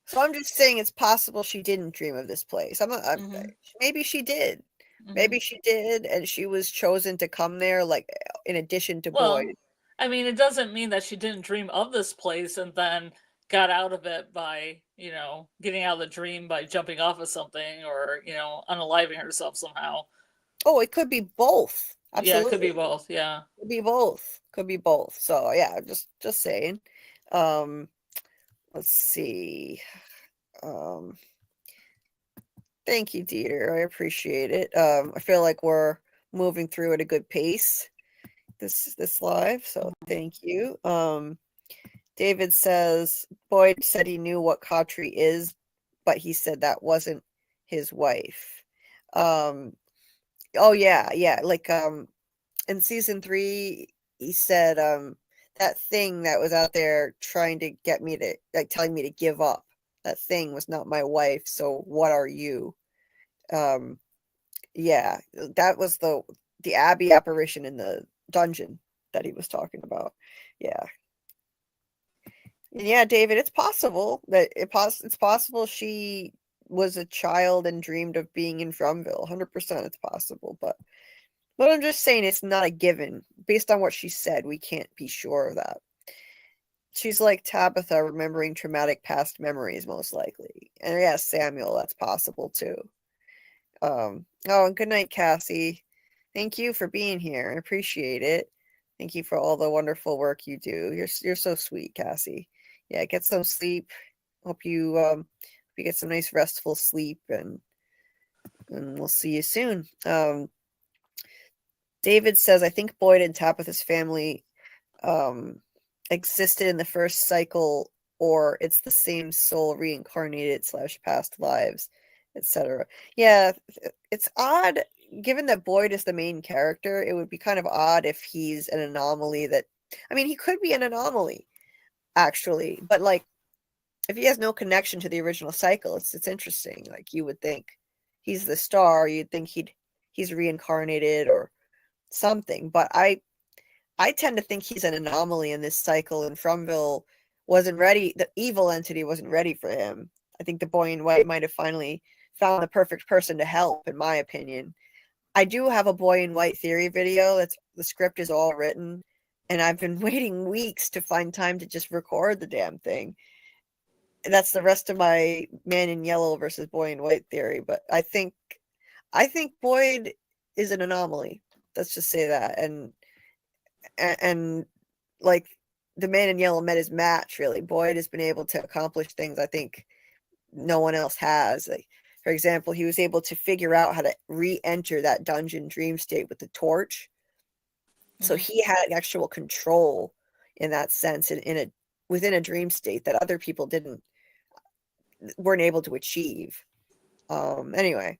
[SPEAKER 1] So I'm just saying it's possible she didn't dream of this place. Maybe she did. Maybe she did, and she was chosen to come there, like in addition to
[SPEAKER 2] Well,
[SPEAKER 1] Boyd.
[SPEAKER 2] I mean, it doesn't mean that she didn't dream of this place and then got out of it by, getting out of the dream by jumping off of something or, unaliving herself somehow.
[SPEAKER 1] Oh, it could be both.
[SPEAKER 2] Yeah, it could be
[SPEAKER 1] Absolutely.
[SPEAKER 2] both. Yeah.
[SPEAKER 1] Could be both. Could be both. So yeah, just saying. Um, let's see. Um, thank you, Dieter. I appreciate it. I feel like we're moving through at a good pace this live, so thank you. David says Boyd said he knew what Khatri is, but he said that wasn't his wife. Oh yeah, like in season 3, he said that thing that was out there trying to get me to like telling me to give up. That thing was not my wife, so what are you? Um yeah, that was the Abbey apparition in the dungeon that he was talking about. Yeah. And yeah, David, it's possible that it's possible she was a child and dreamed of being in Fromville. 100% it's possible, but I'm just saying it's not a given. Based on what she said, we can't be sure of that. She's like Tabitha remembering traumatic past memories, most likely. And yeah, Samuel, that's possible too. Oh, and good night, Cassie. Thank you for being here. I appreciate it. Thank you for all the wonderful work you do. You're so sweet, Cassie. Yeah, get some sleep. Hope you get some nice restful sleep, and we'll see you soon. David says I think Boyd and Tabitha's family um existed in the first cycle, or it's the same soul reincarnated / past lives, etc. Yeah, it's odd given that Boyd is the main character. It would be kind of odd if he's an anomaly that I mean, he could be an anomaly actually, but like if he has no connection to the original cycle, it's interesting. Like you would think he's the star, you'd think he's reincarnated or something, but I tend to think he's an anomaly in this cycle, and Fromville wasn't ready. The evil entity wasn't ready for him. I think the boy in white might have finally found the perfect person to help, in my opinion. I do have a boy in white theory video. That's the script is all written, and I've been waiting weeks to find time to just record the damn thing. And that's the rest of my man in yellow versus boy in white theory. But I think Boyd is an anomaly. Let's just say that, and like the man in yellow met his match. Really, Boyd has been able to accomplish things I think no one else has. Like, for example, he was able to figure out how to re-enter that dungeon dream state with the torch. So he had actual control in that sense, in a within a dream state that other people weren't able to achieve. Anyway,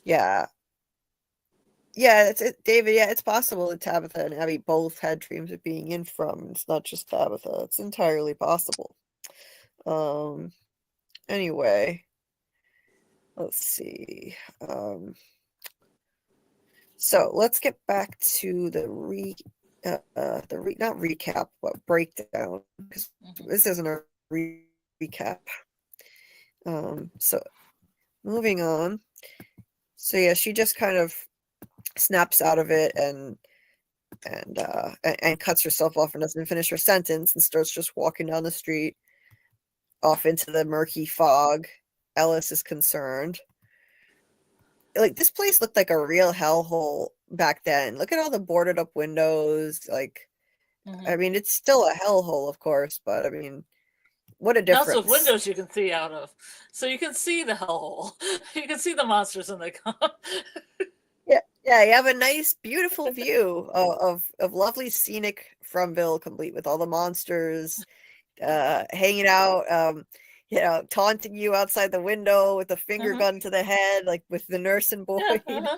[SPEAKER 1] yeah, yeah, that's it, David. Yeah, it's possible that Tabitha and Abby both had dreams of being in from. It's not just Tabitha. It's entirely possible. Um, anyway, let's see. So let's get back to the not recap, but breakdown, because this isn't a recap. So moving on. So yeah, she just kind of snaps out of it and cuts herself off and doesn't finish her sentence and starts just walking down the street off into the murky fog. Ellis is concerned. Like, this place looked like a real hellhole back then. Look at all the boarded up windows. Like, I mean, it's still a hellhole, of course, but I mean, what a difference.
[SPEAKER 2] Also, windows you can see out of, so you can see the hellhole. You can see the monsters when they come.
[SPEAKER 1] Yeah, you have a nice, beautiful view of lovely scenic Fromville, complete with all the monsters hanging out, taunting you outside the window with a finger gun to the head, like with the nurse and Boyd.
[SPEAKER 2] Yeah,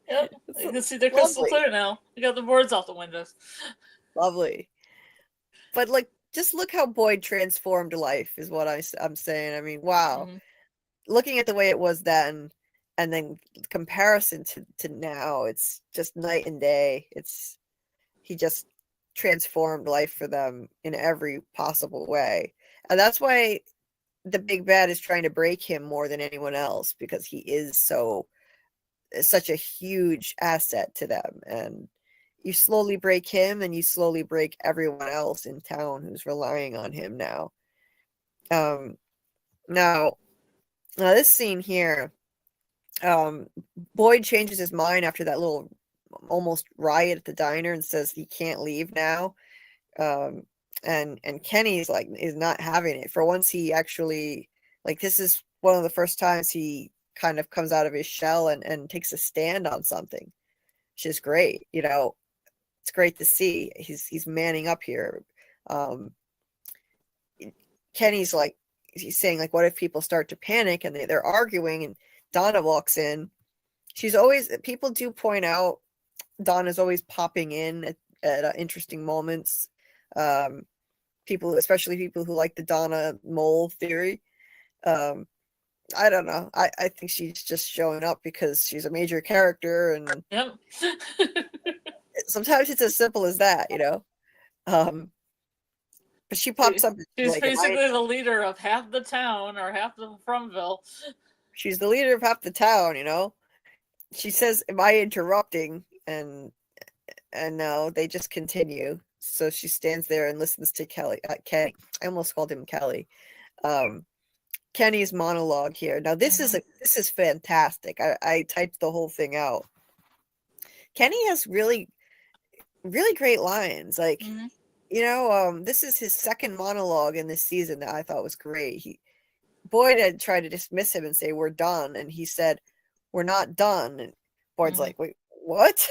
[SPEAKER 2] yep, you can see they're crystal clear now. You got the boards off the windows.
[SPEAKER 1] Lovely. But like, just look how Boyd transformed life is what I'm saying. I mean, wow. Looking at the way it was then, and then comparison to now, it's just night and day. He just transformed life for them in every possible way. And that's why the big bad is trying to break him more than anyone else, because he is such a huge asset to them. And you slowly break him and you slowly break everyone else in town who's relying on him now. Now this scene here, Boyd changes his mind after that little almost riot at the diner and says he can't leave now. And Kenny's like, is not having it. For once, he actually, like, this is one of the first times he kind of comes out of his shell and takes a stand on something, which is great. It's great to see. He's manning up here. Kenny's like, he's saying, like, what if people start to panic and they're arguing, and Donna walks in. People do point out Donna's always popping in at interesting moments. Especially people who like the Donna mole theory. I don't know. I think she's just showing up because she's a major character, and
[SPEAKER 2] Yep.
[SPEAKER 1] sometimes it's as simple as that, But she pops up.
[SPEAKER 2] She's
[SPEAKER 1] like,
[SPEAKER 2] basically the leader of half the town or half the Fromville.
[SPEAKER 1] She's the leader of half the town, She says, "Am I interrupting?" And no, they just continue. So she stands there and listens to Kenny. I almost called him Kelly. Kenny's monologue here. Now this is fantastic. I typed the whole thing out. Kenny has really, really great lines. Like, this is his second monologue in this season that I thought was great. Boyd had tried to dismiss him and say, "We're done," and he said, "We're not done." And Boyd's like, "Wait, what?"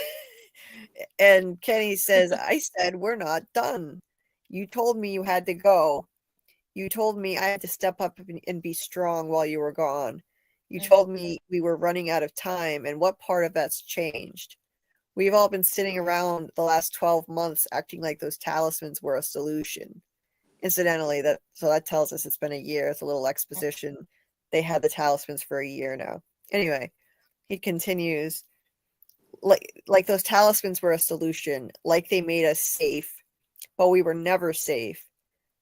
[SPEAKER 1] And Kenny says, "I said we're not done. You told me you had to go. You told me I had to step up and be strong while you were gone. You told me we were running out of time, and what part of that's changed? We've all been sitting around the last 12 months acting like those talismans were a solution." Incidentally, that tells us it's been a year. It's a little exposition. They had the talismans for a year now. Anyway, he continues, like those talismans were a solution, like they made us safe, but we were never safe.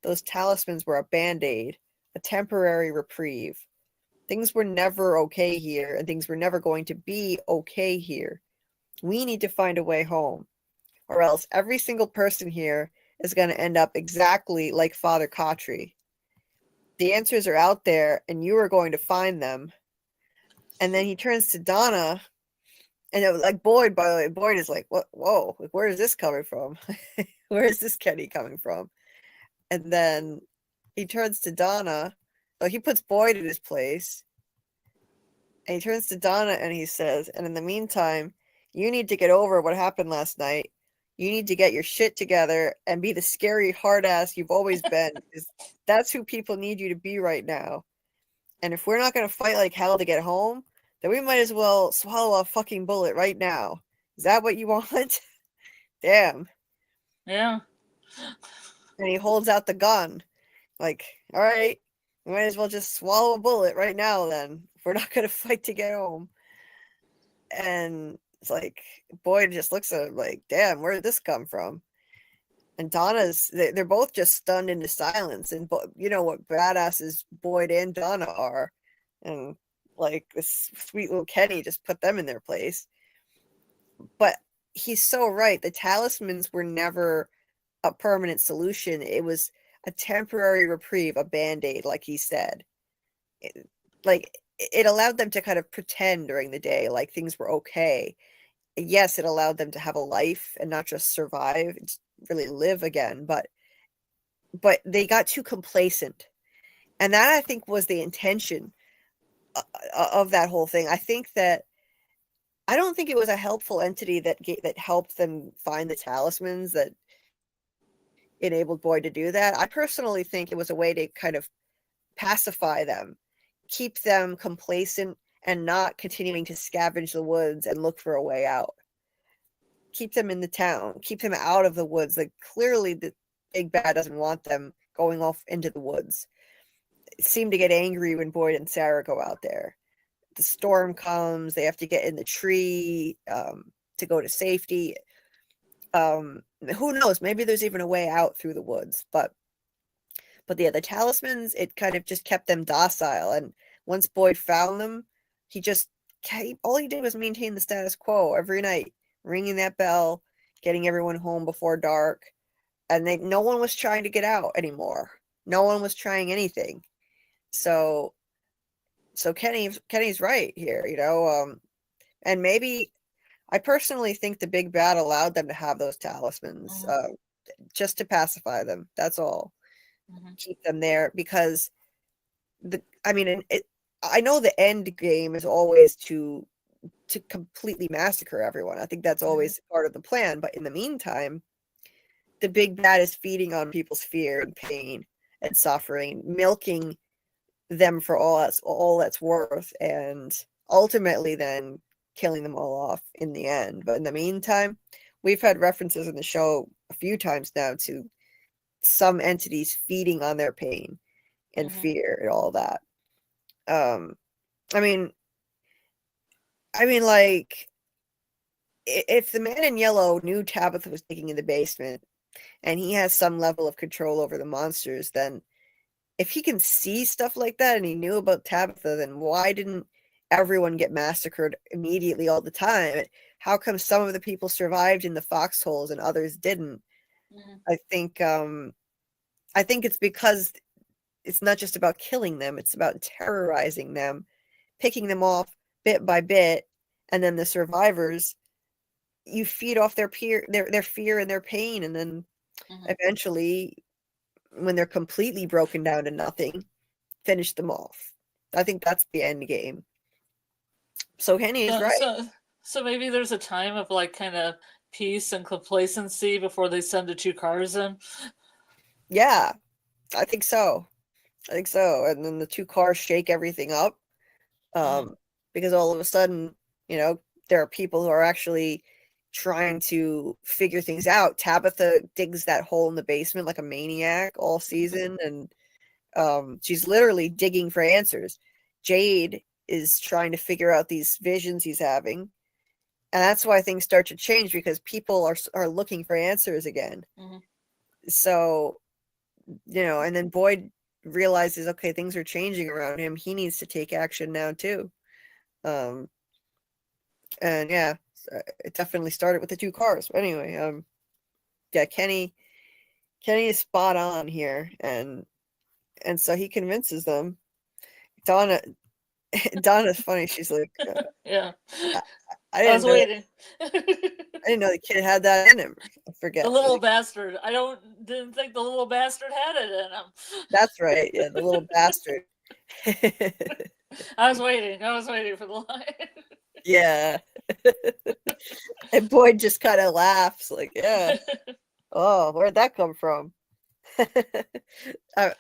[SPEAKER 1] Those talismans were a band-aid, a temporary reprieve. Things were never okay here, and things were never going to be okay here. We need to find a way home, or else every single person here is going to end up exactly like Father Khatri. The answers are out there, and you are going to find them. And then he turns to Donna, and it was like Boyd, by the way. Boyd is like, "What? Whoa, like, where is this coming from? Where is this Kenny coming from?" And then he turns to Donna. So he puts Boyd in his place. And he turns to Donna and he says, "And in the meantime, you need to get over what happened last night. You need to get your shit together and be the scary hard ass you've always been, because that's who people need you to be right now. And if we're not going to fight like hell to get home, then we might as well swallow a fucking bullet right now. Is that what you want?" Damn.
[SPEAKER 2] Yeah.
[SPEAKER 1] And he holds out the gun. Like, all right, we might as well just swallow a bullet right now then, if we're not going to fight to get home. And it's like Boyd just looks at him like, damn, where did this come from? And they're both just stunned into silence. And you know what badasses Boyd and Donna are. And like this sweet little Kenny just put them in their place. But he's so right. The talismans were never a permanent solution. It was a temporary reprieve, a band-aid, like he said. It allowed them to kind of pretend during the day like things were okay. Yes, it allowed them to have a life and not just survive, really live again, but they got too complacent. And that, I think, was the intention of that whole thing. I don't think it was a helpful entity that helped them find the talismans that enabled Boyd to do that. I personally think it was a way to kind of pacify them, keep them complacent and not continuing to scavenge the woods and look for a way out. Keep them in the town, keep them out of the woods. Like, clearly the big bad doesn't want them going off into the woods. It seemed to get angry when Boyd and Sarah go out there. The storm comes, they have to get in the tree to go to safety. Who knows? Maybe there's even a way out through the woods, but yeah, the talismans, it kind of just kept them docile. And once Boyd found them, all he did was maintain the status quo every night, ringing that bell, getting everyone home before dark, and no one was trying to get out anymore. No one was trying anything. So Kenny's right here, and maybe I personally think the big bad allowed them to have those talismans, just to pacify them. That's all. Keep them there because I know the end game is always to completely massacre everyone. I think that's always part of the plan. But in the meantime, the big bad is feeding on people's fear and pain and suffering, milking them for all that's worth, and ultimately then killing them all off in the end. But in the meantime, we've had references in the show a few times now to some entities feeding on their pain and fear and all that. Like, if the man in yellow knew Tabitha was digging in the basement and he has some level of control over the monsters, then if he can see stuff like that and he knew about Tabitha, then why didn't everyone get massacred immediately all the time? How come some of the people survived in the foxholes and others didn't? I think it's because it's not just about killing them, it's about terrorizing them, picking them off bit by bit, and then the survivors, you feed off their fear and their pain, and then eventually, when they're completely broken down to nothing, finish them off. I think that's the end game. So Henny is right.
[SPEAKER 2] So maybe there's a time of like kind of peace and complacency before they send the 2 cars in.
[SPEAKER 1] Yeah, I think so. And then the 2 cars shake everything up, because all of a sudden, there are people who are actually trying to figure things out. Tabitha digs that hole in the basement like a maniac all season, and she's literally digging for answers. Jade is trying to figure out these visions he's having, and that's why things start to change, because people are looking for answers again. So, and then Boyd realizes, okay, things are changing around him. He needs to take action now too. And yeah, it definitely started with the 2 cars. But anyway, yeah, Kenny is spot on here, and so he convinces them. Donna's funny. She's like,
[SPEAKER 2] yeah,
[SPEAKER 1] I
[SPEAKER 2] was waiting.
[SPEAKER 1] I didn't know the kid had that in him. I forget.
[SPEAKER 2] The little bastard. I didn't think the little bastard had it in him.
[SPEAKER 1] That's right. Yeah, the little bastard.
[SPEAKER 2] I was waiting for the line.
[SPEAKER 1] Yeah. And Boyd just kind of laughs like, yeah. Oh, where'd that come from? I've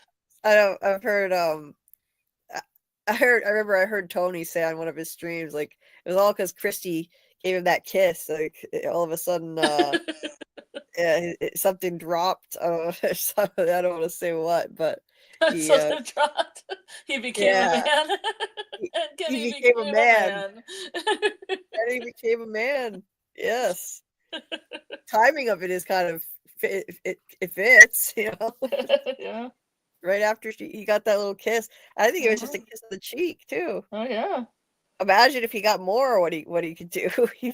[SPEAKER 1] heard I heard Tony say on one of his streams, like, it was all because Christy gave him that kiss. Like, all of a sudden, yeah, something dropped. I don't want to say what, but
[SPEAKER 2] something dropped. He became a man.
[SPEAKER 1] He became a man. Kenny became a man. Yes. Timing of it is kind of it fits, you know.
[SPEAKER 2] Yeah.
[SPEAKER 1] Right after he got that little kiss. I think it was just a kiss on the cheek too.
[SPEAKER 2] Oh yeah.
[SPEAKER 1] Imagine if he got more, what he could do. He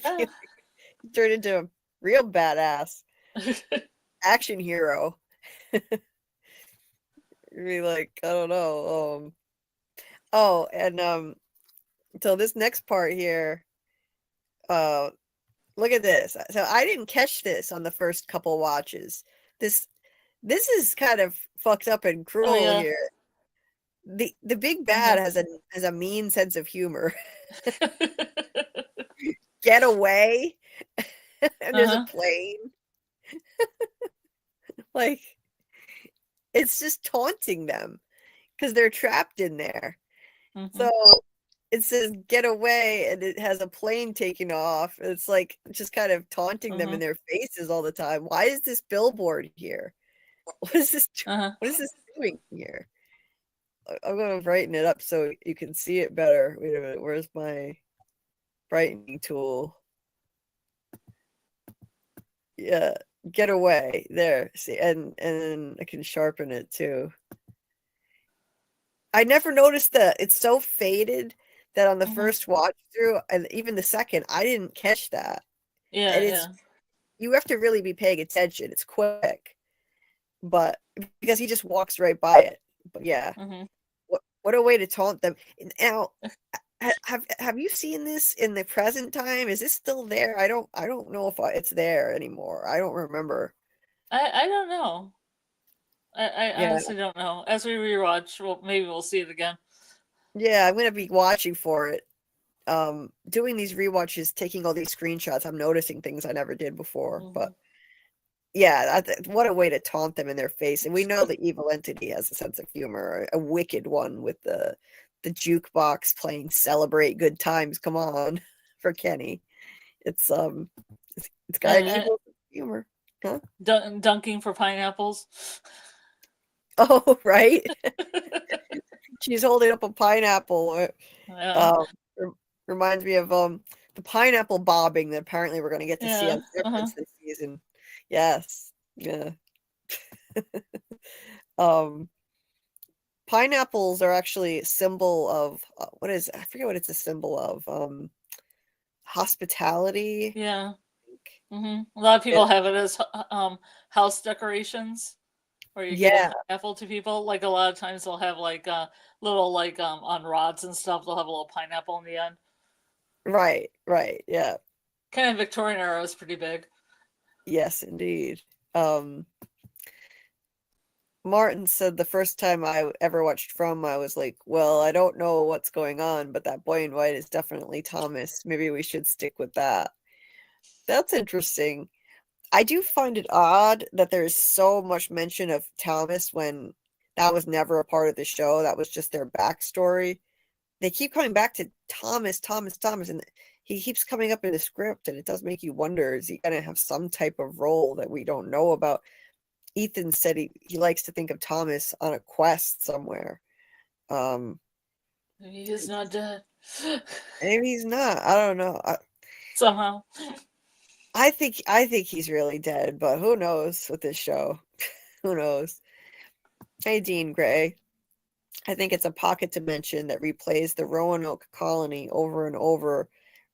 [SPEAKER 1] turned into a real badass action hero. Be like, I don't know. Oh, and so this next part here, look at this. So I didn't catch this on the first couple watches. This is kind of fucked up and
[SPEAKER 2] Oh
[SPEAKER 1] cruel
[SPEAKER 2] yeah.
[SPEAKER 1] here. The big bad has a mean sense of humor. Get away. And there's a plane. Like, it's just taunting them because they're trapped in there. So it says get away, and it has a plane taking off. It's like just kind of taunting them in their faces all the time. Why is this billboard here? What is this? What is this doing here? I'm gonna brighten it up so you can see it better. Wait a minute, where's my brightening tool? Yeah, get away. There. See, and then I can sharpen it too. I never noticed that it's so faded that on the first watch through, and even the second, I didn't catch that.
[SPEAKER 2] Yeah,
[SPEAKER 1] And it's you have to really be paying attention. It's quick, but because he just walks right by it. But yeah, what a way to taunt them. Now, have you seen this in the present time? Is this still there? I don't know if it's there anymore. I don't remember.
[SPEAKER 2] I don't know. I honestly don't know. As we rewatch, maybe we'll see it again.
[SPEAKER 1] Yeah, I'm gonna be watching for it. Doing these rewatches, taking all these screenshots, I'm noticing things I never did before. But yeah, what a way to taunt them in their face. And we know the evil entity has a sense of humor, a wicked one with the jukebox playing "Celebrate Good Times." Come on, for Kenny, it's got an evil humor, huh?
[SPEAKER 2] Dunking for pineapples.
[SPEAKER 1] Oh, right. She's holding up a pineapple. Reminds me of the pineapple bobbing that apparently we're going to get to see on Severance this season. Yes. Yeah. Pineapples are actually a symbol of what is I forget what it's a symbol of. Hospitality.
[SPEAKER 2] Yeah. A lot of people have it as house decorations, where you give a pineapple to people. Like a lot of times they'll have like little like on rods and stuff. They'll have a little pineapple in the end.
[SPEAKER 1] Right. Yeah.
[SPEAKER 2] Kind of Victorian era is pretty big.
[SPEAKER 1] Yes, indeed. Martin said the first time I ever watched From, I was like, well, I don't know what's going on, but that boy in white is definitely Thomas. Maybe we should stick with that. That's interesting. I do find it odd that there's so much mention of Thomas when that was never a part of the show. That was just their backstory. They keep coming back to Thomas, and he keeps coming up in the script, and it does make you wonder, is he going to have some type of role that we don't know about? Ethan said he likes to think of Thomas on a quest somewhere.
[SPEAKER 2] Maybe he's not dead.
[SPEAKER 1] Maybe he's not. I don't know.
[SPEAKER 2] Somehow.
[SPEAKER 1] I think he's really dead, but who knows with this show? Who knows? Hey, Dean Gray. I think it's a pocket dimension that replays the Roanoke colony over and over,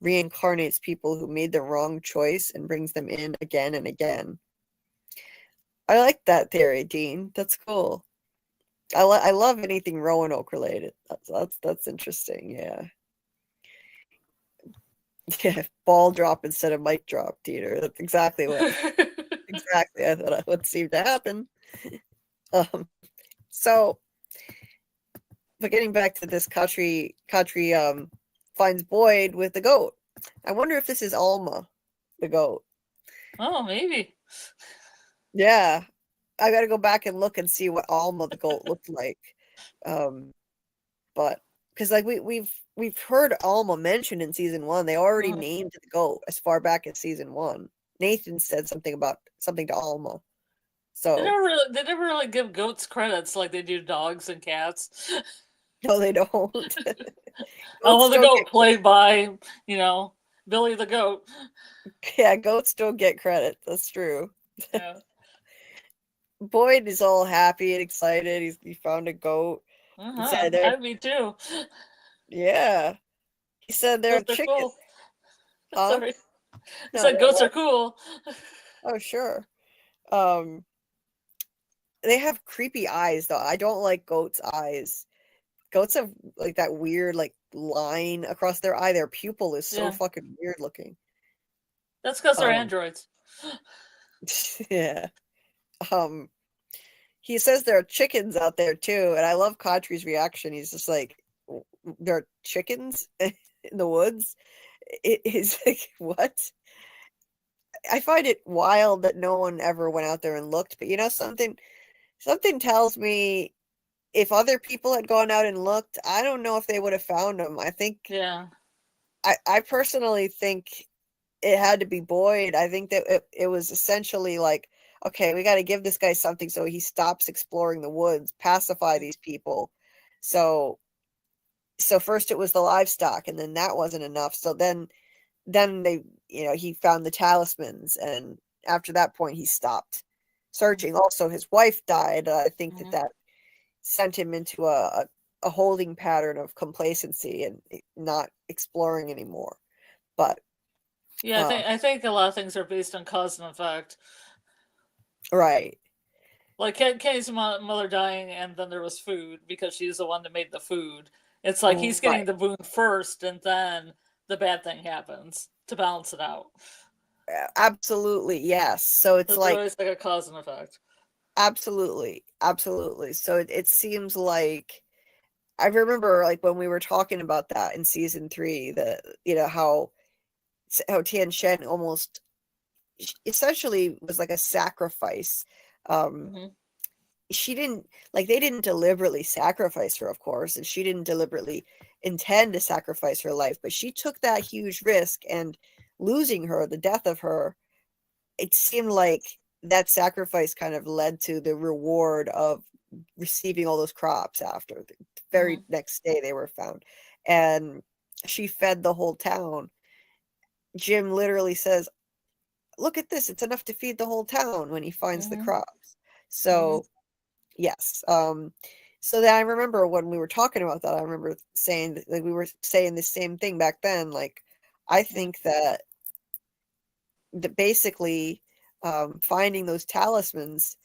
[SPEAKER 1] reincarnates people who made the wrong choice and brings them in again and again. I like that theory, Dean. That's cool. I love anything Roanoke related. That's interesting. Yeah. Yeah, ball drop instead of mic drop, Dieter. That's exactly what I thought would seem to happen. So, but getting back to this, Khatri finds Boyd with the goat. I wonder if this is Alma, the goat.
[SPEAKER 2] Oh, maybe.
[SPEAKER 1] Yeah, I got to go back and look and see what Alma the goat looked like. But because like we've heard Alma mentioned in season 1, they already named the goat as far back as season 1. Nathan said something to Alma. So
[SPEAKER 2] they never really give goats credits like they do dogs and cats.
[SPEAKER 1] No, they don't.
[SPEAKER 2] Alma the goat played by Billy the goat.
[SPEAKER 1] Yeah, goats don't get credit. That's true.
[SPEAKER 2] Yeah.
[SPEAKER 1] Boyd is all happy and excited. He found a goat. He said they're
[SPEAKER 2] I'd be too.
[SPEAKER 1] yeah. He said they're
[SPEAKER 2] Goats are
[SPEAKER 1] chicken.
[SPEAKER 2] cool.
[SPEAKER 1] Huh?
[SPEAKER 2] Sorry. I
[SPEAKER 1] No,
[SPEAKER 2] said
[SPEAKER 1] they're
[SPEAKER 2] goats are
[SPEAKER 1] what?
[SPEAKER 2] cool.
[SPEAKER 1] Oh, sure. Um, they have creepy eyes though. I don't like goats' eyes. Goats have like that weird like line across their eye. Their pupil is so
[SPEAKER 2] Yeah.
[SPEAKER 1] fucking weird looking.
[SPEAKER 2] That's because they're
[SPEAKER 1] Um,
[SPEAKER 2] androids.
[SPEAKER 1] yeah. Um, he says there are chickens out there too, and I love Khatri's reaction. He's just like, there are chickens in the woods. It is like, what? I find it wild that no one ever went out there and looked, but you know something tells me if other people had gone out and looked, I don't know if they would have found them. I think
[SPEAKER 2] Yeah.
[SPEAKER 1] I personally think it had to be Boyd. I think that it was essentially like, okay, we got to give this guy something so he stops exploring the woods, pacify these people. So first it was the livestock, and then that wasn't enough. So then they, he found the talismans, and after that point he stopped searching. Also, his wife died. I think
[SPEAKER 2] Mm-hmm.
[SPEAKER 1] that sent him into a holding pattern of complacency and not exploring anymore. But
[SPEAKER 2] Yeah, I think a lot of things are based on cause and effect.
[SPEAKER 1] right,
[SPEAKER 2] Like Kenny's mother dying, and then there was food because she's the one that made the food. It's like he's
[SPEAKER 1] right,
[SPEAKER 2] getting the wound first, and then the bad thing happens to balance it out.
[SPEAKER 1] absolutely, yes. So it's
[SPEAKER 2] There's
[SPEAKER 1] like
[SPEAKER 2] always like a cause and effect.
[SPEAKER 1] absolutely, absolutely. So it seems like I remember like when we were talking about that in season 3, the how Tian Shen almost essentially was like a sacrifice. Um,
[SPEAKER 2] Mm-hmm.
[SPEAKER 1] she didn't like they didn't deliberately sacrifice her, of course, and she didn't deliberately intend to sacrifice her life, but she took that huge risk, and losing her, the death of her, it seemed like that sacrifice kind of led to the reward of receiving all those crops after the very
[SPEAKER 2] Mm-hmm.
[SPEAKER 1] next day they were found. And she fed the whole town. Jim literally says, look at this, it's enough to feed the whole town when he finds the
[SPEAKER 2] Mm-hmm.
[SPEAKER 1] crops.
[SPEAKER 2] Mm-hmm.
[SPEAKER 1] So yes. So then I remember when we were talking about that, I remember saying that, like, we were saying the same thing back then. Like, I think that basically finding those talismans,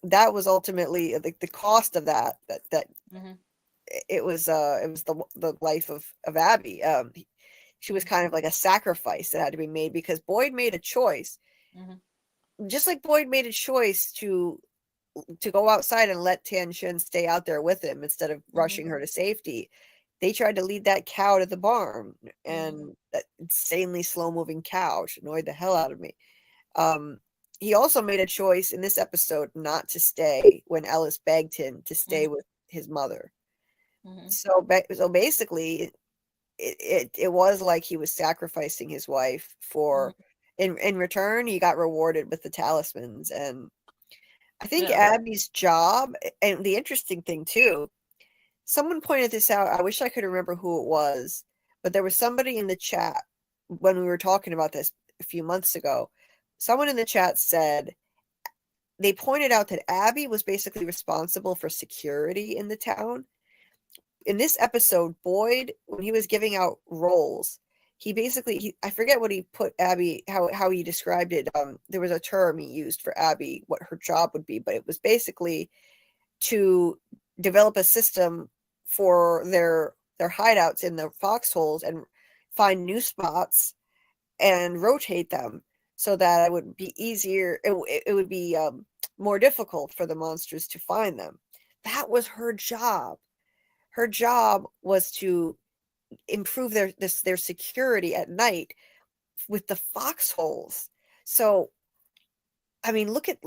[SPEAKER 1] that was ultimately the cost of that
[SPEAKER 2] Mm-hmm.
[SPEAKER 1] it was the life of Abby. She was kind of like a sacrifice that had to be made because Boyd made a choice,
[SPEAKER 2] Mm-hmm.
[SPEAKER 1] just like Boyd made a choice to go outside and let Tian Shen stay out there with him instead of
[SPEAKER 2] Mm-hmm.
[SPEAKER 1] rushing her to safety. They tried to lead that cow to the barn,
[SPEAKER 2] Mm-hmm.
[SPEAKER 1] and that insanely slow moving cow, which annoyed the hell out of me. Um, he also made a choice in this episode not to stay when Ellis begged him to stay with his mother.
[SPEAKER 2] Mm-hmm.
[SPEAKER 1] So basically, it was like he was sacrificing his wife for
[SPEAKER 2] Mm-hmm.
[SPEAKER 1] in return he got rewarded with the talismans. And I think
[SPEAKER 2] Yeah.
[SPEAKER 1] Abby's job, and the interesting thing too, someone pointed this out. I wish I could remember who it was, but there was somebody in the chat when we were talking about this a few months ago. Someone in the chat said they pointed out that Abby was basically responsible for security in the town. In this episode, Boyd, when he was giving out roles, he basically I forget what he put Abby, how he described it. There was a term he used for Abby, what her job would be, but it was basically to develop a system for their hideouts in the foxholes and find new spots and rotate them so that it would be easier. It would be more difficult for the monsters to find them. That was her job. Her job was to improve their security at night with the foxholes. So I mean, look at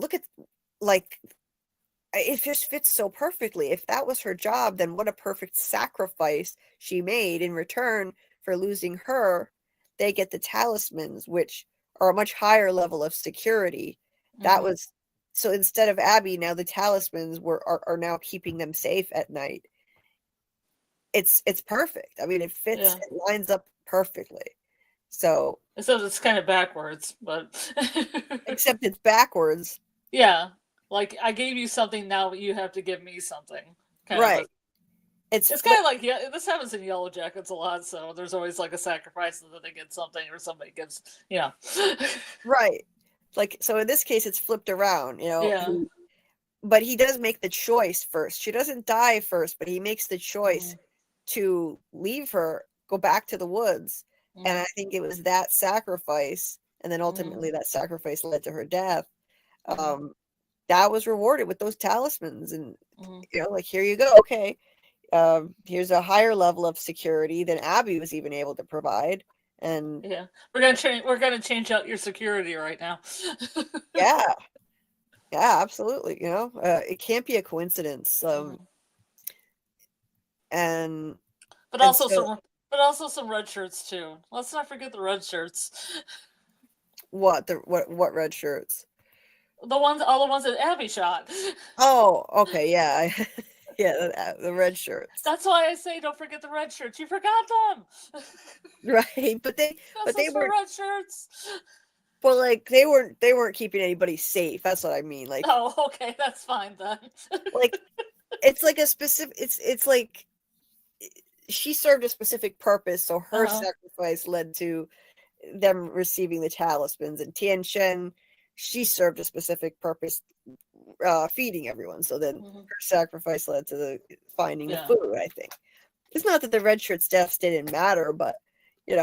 [SPEAKER 1] like it just fits so perfectly. If that was her job, then what a perfect sacrifice she made in return for losing her. They get the talismans, which are a much higher level of security. That
[SPEAKER 2] Mm-hmm.
[SPEAKER 1] was so instead of Abby, now the talismans are now keeping them safe at night. It's perfect. I mean, it fits,
[SPEAKER 2] Yeah.
[SPEAKER 1] it lines up perfectly. So
[SPEAKER 2] except it's kind of backwards, but
[SPEAKER 1] except it's backwards.
[SPEAKER 2] Yeah, like I gave you something now, but you have to give me something. Kind of
[SPEAKER 1] Right.
[SPEAKER 2] a.
[SPEAKER 1] It's
[SPEAKER 2] It's kind of like, yeah, this happens in Yellow Jackets a lot. So there's always like a sacrifice that they get something, or somebody gives,
[SPEAKER 1] right. Like, so in this case, it's flipped around,
[SPEAKER 2] Yeah.
[SPEAKER 1] but he does make the choice first. She doesn't die first, but he makes the choice to leave her, go back to the woods. And I think it was that sacrifice, and then ultimately that sacrifice led to her death. That was rewarded with those talismans, and like, here you go. Okay, here's a higher level of security than Abby was even able to provide. And
[SPEAKER 2] Yeah, we're gonna change out your security right now.
[SPEAKER 1] yeah, absolutely. It can't be a coincidence. And
[SPEAKER 2] but
[SPEAKER 1] and
[SPEAKER 2] also
[SPEAKER 1] so
[SPEAKER 2] some red shirts too. Let's not forget the red shirts.
[SPEAKER 1] what red shirts?
[SPEAKER 2] All the ones that Abby shot.
[SPEAKER 1] Oh, okay, yeah, yeah, the red shirts.
[SPEAKER 2] That's why I say don't forget the red shirts. You forgot them.
[SPEAKER 1] Right, but they
[SPEAKER 2] For
[SPEAKER 1] weren't.
[SPEAKER 2] red shirts.
[SPEAKER 1] Well, like, they weren't keeping anybody safe. That's what I mean. Like,
[SPEAKER 2] Oh, okay, that's fine then.
[SPEAKER 1] like it's like a specific. It's like she served a specific purpose, so her sacrifice led to them receiving the talismans. And Tian Shen, she served a specific purpose, feeding everyone. So then her sacrifice led to the finding the food. I think it's not that the red shirts' deaths didn't matter, but I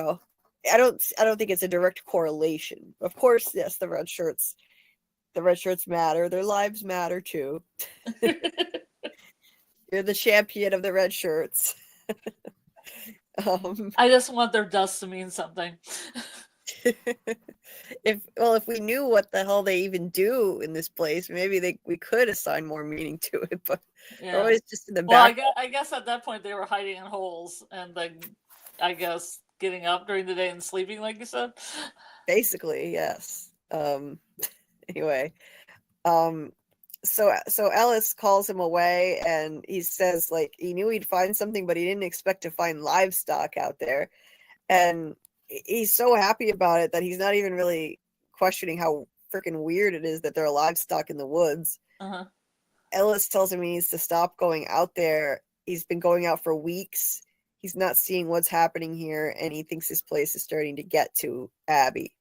[SPEAKER 1] don't think it's a direct correlation. Of course, yes, the red shirts matter. Their lives matter too. You're the champion of the red shirts.
[SPEAKER 2] I just want their dust to mean something.
[SPEAKER 1] If we knew what the hell they even do in this place, maybe we could assign more meaning to it, but they're always just in the back.
[SPEAKER 2] I guess at that point they were hiding in holes and then I guess getting up during the day and sleeping, like you said.
[SPEAKER 1] Basically, yes. Anyway, so Ellis calls him away, and he says, like, he knew he'd find something, but he didn't expect to find livestock out there. And he's so happy about it that he's not even really questioning how freaking weird it is that there are livestock in the woods. Ellis tells him he needs to stop going out there. He's been going out for weeks. He's not seeing what's happening here, and he thinks this place is starting to get to Abby.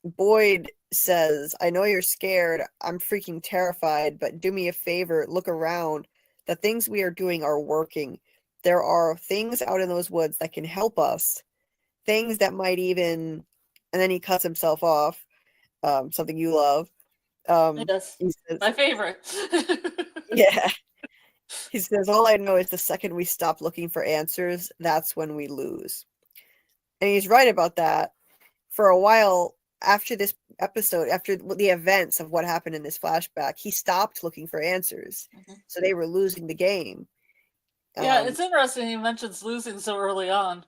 [SPEAKER 1] Boyd says, I know you're scared. I'm freaking terrified, but do me a favor, look around. The things we are doing are working. There are things out in those woods that can help us. Things that might even, and then he cuts himself off. Something you love.
[SPEAKER 2] Yes,
[SPEAKER 1] he says,
[SPEAKER 2] my favorite.
[SPEAKER 1] Yeah. He says, all I know is the second we stop looking for answers, that's when we lose. And he's right about that. For a while after this episode, after the events of what happened in this flashback, he stopped looking for answers. So they were losing the game.
[SPEAKER 2] Yeah, it's interesting he mentions losing so early on.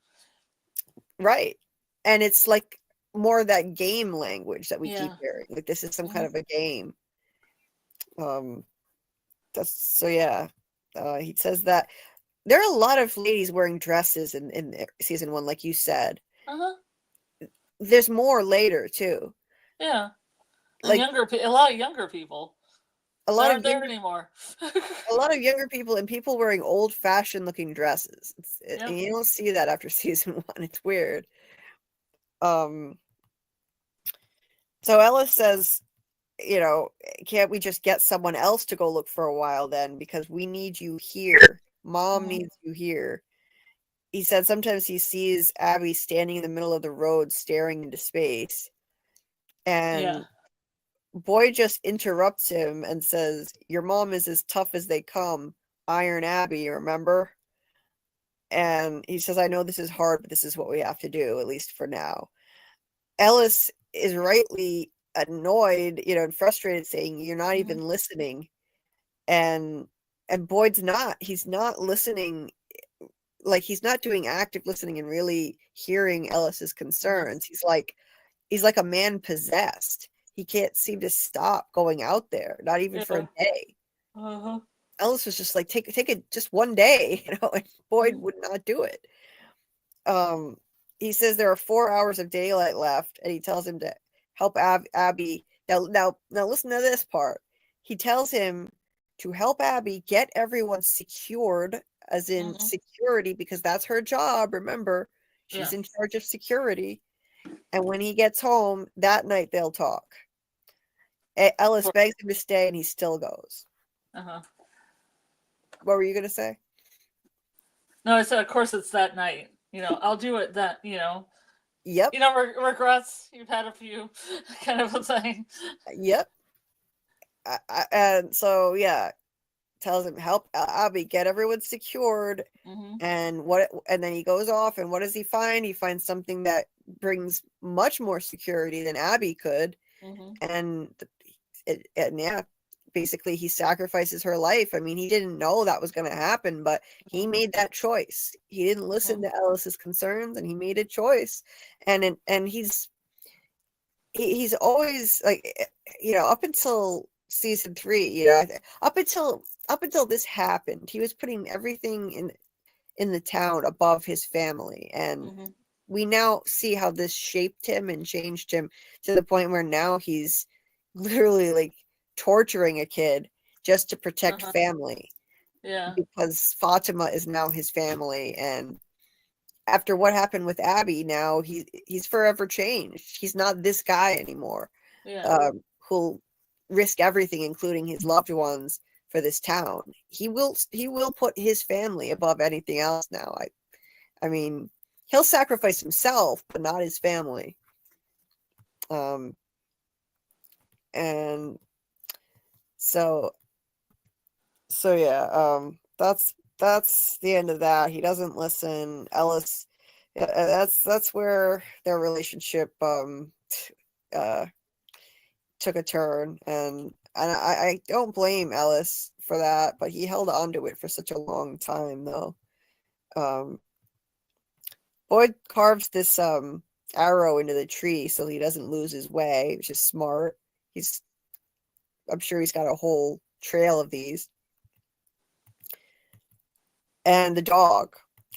[SPEAKER 1] Right. And it's like more of that game language that we keep hearing. Like, this is some kind of a game. He says that there are a lot of ladies wearing dresses in season 1, like you said. There's more later too.
[SPEAKER 2] Yeah,
[SPEAKER 1] like
[SPEAKER 2] a lot of younger people.
[SPEAKER 1] A lot
[SPEAKER 2] aren't there anymore.
[SPEAKER 1] A lot of younger people, and people wearing old-fashioned looking dresses. And you don't see that after season 1. It's weird. So Ellis says, can't we just get someone else to go look for a while then? Because we need you here. Mom needs you here. He said sometimes he sees Abby standing in the middle of the road staring into space. And Boyd just interrupts him and says, your mom is as tough as they come. Iron Abby, remember? And he says, I know this is hard, but this is what we have to do, at least for now. Ellis is rightly annoyed, and frustrated, saying, you're not even listening. And Boyd's not. He's not listening. Like, he's not doing active listening and really hearing Ellis's concerns. He's like a man possessed. He can't seem to stop going out there, not even for a day. Ellis was just like, take it just one day, and Boyd would not do it. he says there are 4 hours of daylight left, and he tells him to help Abby. Now, listen to this part. He tells him to help Abby get everyone secured, as in security, because that's her job. Remember, she's in charge of security. And when he gets home that night, they'll talk. Ellis begs him to stay, and he still goes. What were you going to say?
[SPEAKER 2] No, I said, of course, it's that night. I'll do it that,
[SPEAKER 1] Yep.
[SPEAKER 2] Regrets, you've had a few, kind of a thing.
[SPEAKER 1] Yep. And so, yeah, tells him, help Abby get everyone secured. And then he goes off, and what does he find? He finds something that brings much more security than Abby could. And yeah, basically he sacrifices her life. I mean, he didn't know that was going to happen, but he made that choice. He didn't listen to Ellis's concerns, and he made a choice. And he's always like, up until season 3, up until this happened, he was putting everything in the town above his family. And we now see how this shaped him and changed him to the point where now he's literally like torturing a kid just to protect family.
[SPEAKER 2] Yeah.
[SPEAKER 1] Because Fatima is now his family, and after what happened with Abby, now he's forever changed. He's not this guy anymore. Who'll risk everything, including his loved ones, for this town. He will put his family above anything else now. I mean, he'll sacrifice himself, but not his family. And so yeah, that's the end of that. He doesn't listen. Ellis, that's where their relationship took a turn, and I don't blame Ellis for that, but he held on to it for such a long time, though. Boyd carves this arrow into the tree so he doesn't lose his way, which is smart. I'm sure he's got a whole trail of these. And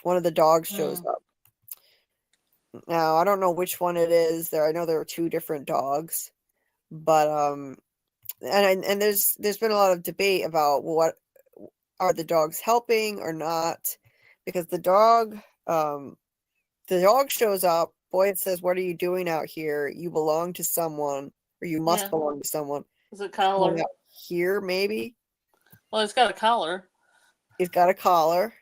[SPEAKER 1] one of the dogs shows up. Now, I don't know which one it is. I know there are 2 different dogs, but and there's been a lot of debate about what are the dogs helping or not, because the dog shows up. Boyd says, "What are you doing out here? You belong to someone, or you must belong to someone."
[SPEAKER 2] Is it collar?
[SPEAKER 1] Here, maybe.
[SPEAKER 2] Well, he's got a collar.
[SPEAKER 1] He's got a collar.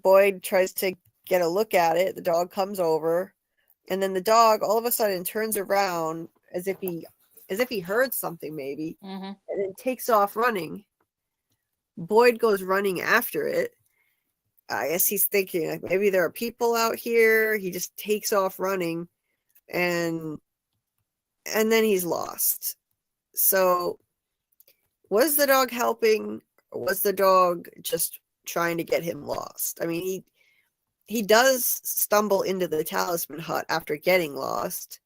[SPEAKER 1] Boyd tries to get a look at it. The dog comes over, and then the dog all of a sudden turns around as if he heard something, maybe, and then takes off running. Boyd goes running after it. I guess he's thinking, like, maybe there are people out here. He just takes off running, and then he's lost. So, was the dog helping, or was the dog just trying to get him lost? I mean, he does stumble into the talisman hut after getting lost,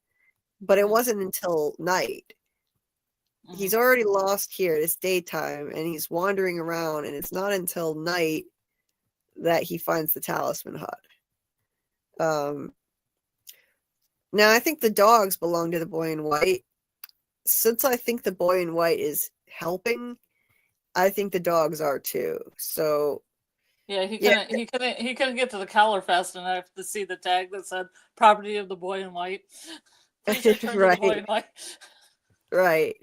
[SPEAKER 1] but it wasn't until night. He's already lost here. It's daytime, and he's wandering around, and it's not until night that he finds the talisman hut. Now, I think the dogs belong to the boy in white. Since I think the boy in white is helping, I think the dogs are too. So
[SPEAKER 2] yeah, he couldn't get to the collar fast enough to see the tag that said "property of the boy in white."
[SPEAKER 1] Right.
[SPEAKER 2] The boy in white.
[SPEAKER 1] Right.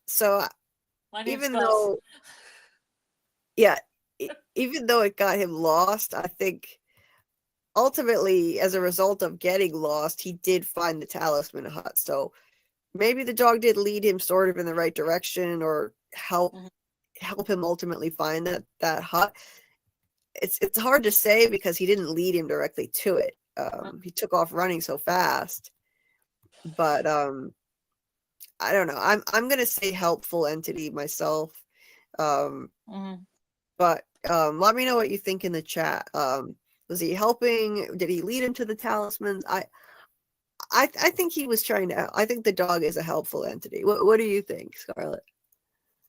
[SPEAKER 1] So even though it got him lost, I think ultimately, as a result of getting lost, he did find the talisman hut. So maybe the dog did lead him sort of in the right direction, or help him ultimately find that hut. It's hard to say because he didn't lead him directly to it. He took off running so fast. But I don't know. I'm gonna say helpful entity myself. But let me know what you think in the chat. Was he helping? Did he lead him to the talismans? I think he was trying to. I think the dog is a helpful entity. What do you think, Scarlett?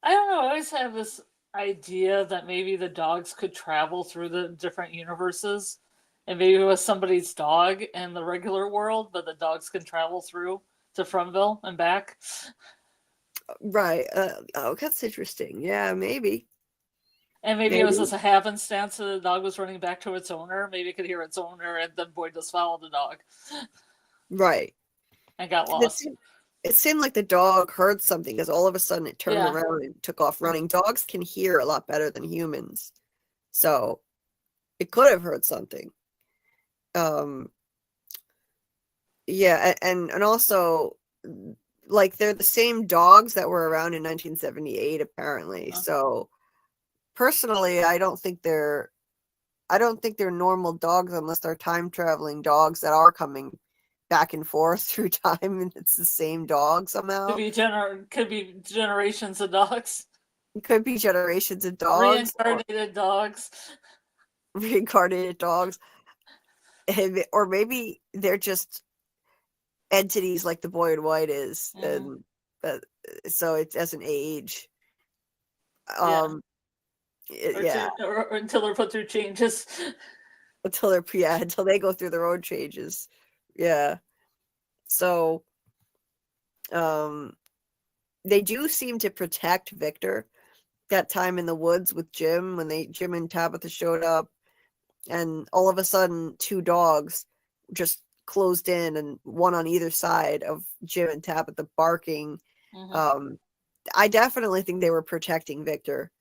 [SPEAKER 2] I don't know. I always have this idea that maybe the dogs could travel through the different universes And maybe it was somebody's dog in the regular world, but the dogs can travel through to Fromville and back.
[SPEAKER 1] Right. Oh, that's interesting. Yeah, maybe.
[SPEAKER 2] And maybe it was
[SPEAKER 1] Maybe.
[SPEAKER 2] just a happenstance that the dog was running back to its owner. Maybe it could hear its owner, and then Boyd just followed the dog
[SPEAKER 1] Right.
[SPEAKER 2] and got
[SPEAKER 1] 'Cause
[SPEAKER 2] lost.
[SPEAKER 1] it seemed like the dog heard something because all of a sudden it turned
[SPEAKER 2] Yeah.
[SPEAKER 1] around and took off running. Dogs can hear a lot better than humans. So it could have heard something. Yeah, and also like they're the same dogs that were around in 1978 apparently. So personally, I don't think they're normal dogs unless they're time traveling dogs that are coming back and forth through time and it's the same dog somehow.
[SPEAKER 2] Could be generations of dogs.
[SPEAKER 1] It could be generations of dogs.
[SPEAKER 2] Reincarnated dogs.
[SPEAKER 1] Reincarnated dogs. Or maybe they're just entities like the boy in white is, and so it doesn't age. Yeah.
[SPEAKER 2] Or until they're put through changes.
[SPEAKER 1] Until they go through their own changes. Yeah. So they do seem to protect Victor that time in the woods with Jim when Jim and Tabitha showed up, and all of a sudden 2 dogs just closed in and one on either side of Jim and Tabitha barking. I definitely think they were protecting Victor.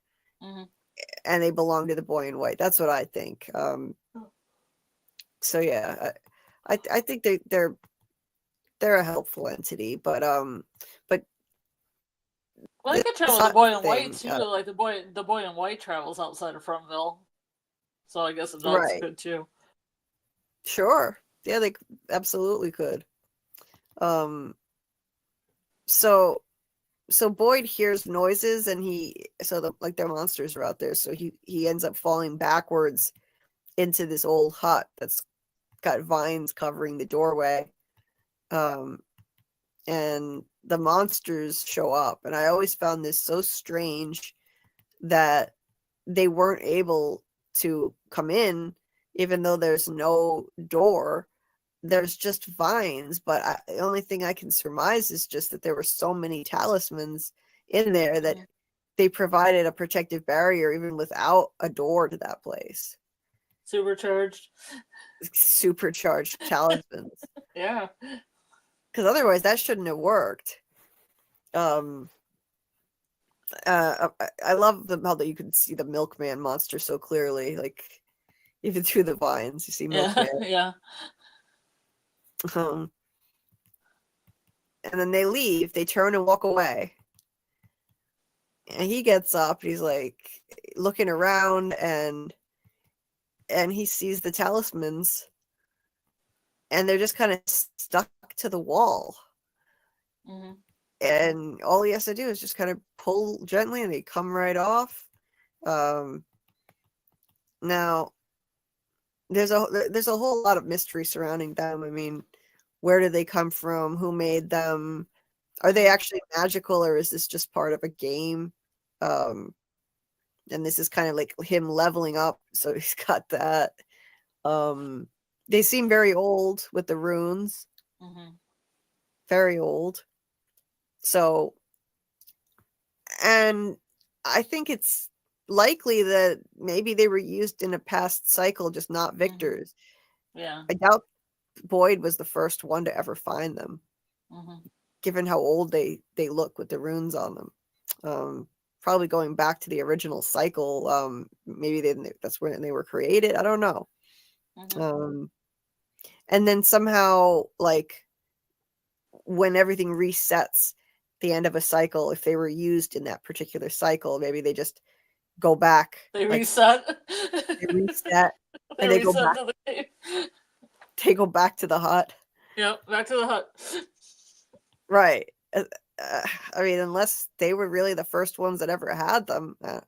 [SPEAKER 1] And they belong to the boy in white. That's what I think. So yeah, I think they're a helpful entity, but
[SPEAKER 2] well, they could travel with the boy in white too. Like the boy in white travels outside of Fromville, so I guess the dogs could too.
[SPEAKER 1] Sure, yeah, they absolutely could. So Boyd hears noises, and their monsters are out there, so he ends up falling backwards into this old hut that's got vines covering the doorway. And the monsters show up, and I always found this so strange that they weren't able to come in, even though there's no door. There's just vines, but the only thing I can surmise is just that there were so many talismans in there that they provided a protective barrier even without a door to that place.
[SPEAKER 2] Supercharged
[SPEAKER 1] talismans.
[SPEAKER 2] Yeah.
[SPEAKER 1] Because otherwise that shouldn't have worked. I love how that you can see the milkman monster so clearly, like even through the vines, you see milkman.
[SPEAKER 2] Yeah.
[SPEAKER 1] And then they leave. They turn and walk away. And he gets up. He's like looking around, and he sees the talismans, and they're just kind of stuck to the wall. And all he has to do is just kind of pull gently, and they come right off. Now, there's a whole lot of mystery surrounding them. I mean, where did they come from? Who made them? Are they actually magical, or is this just part of a game? And this is kind of like him leveling up, so he's got that. They seem very old with the runes. Very old. So, and I think it's likely that maybe they were used in a past cycle, just not Victor's.
[SPEAKER 2] Yeah.
[SPEAKER 1] I doubt Boyd was the first one to ever find them, given how old they look with the runes on them. Probably going back to the original cycle. Maybe that's when they were created. I don't know. And then somehow, like, when everything resets, the end of a cycle, if they were used in that particular cycle, maybe they just go back.
[SPEAKER 2] They reset.
[SPEAKER 1] They reset. And they go back. They go back to the hut.
[SPEAKER 2] Yep, back to the hut.
[SPEAKER 1] Right. I mean, unless they were really the first ones that ever had them. I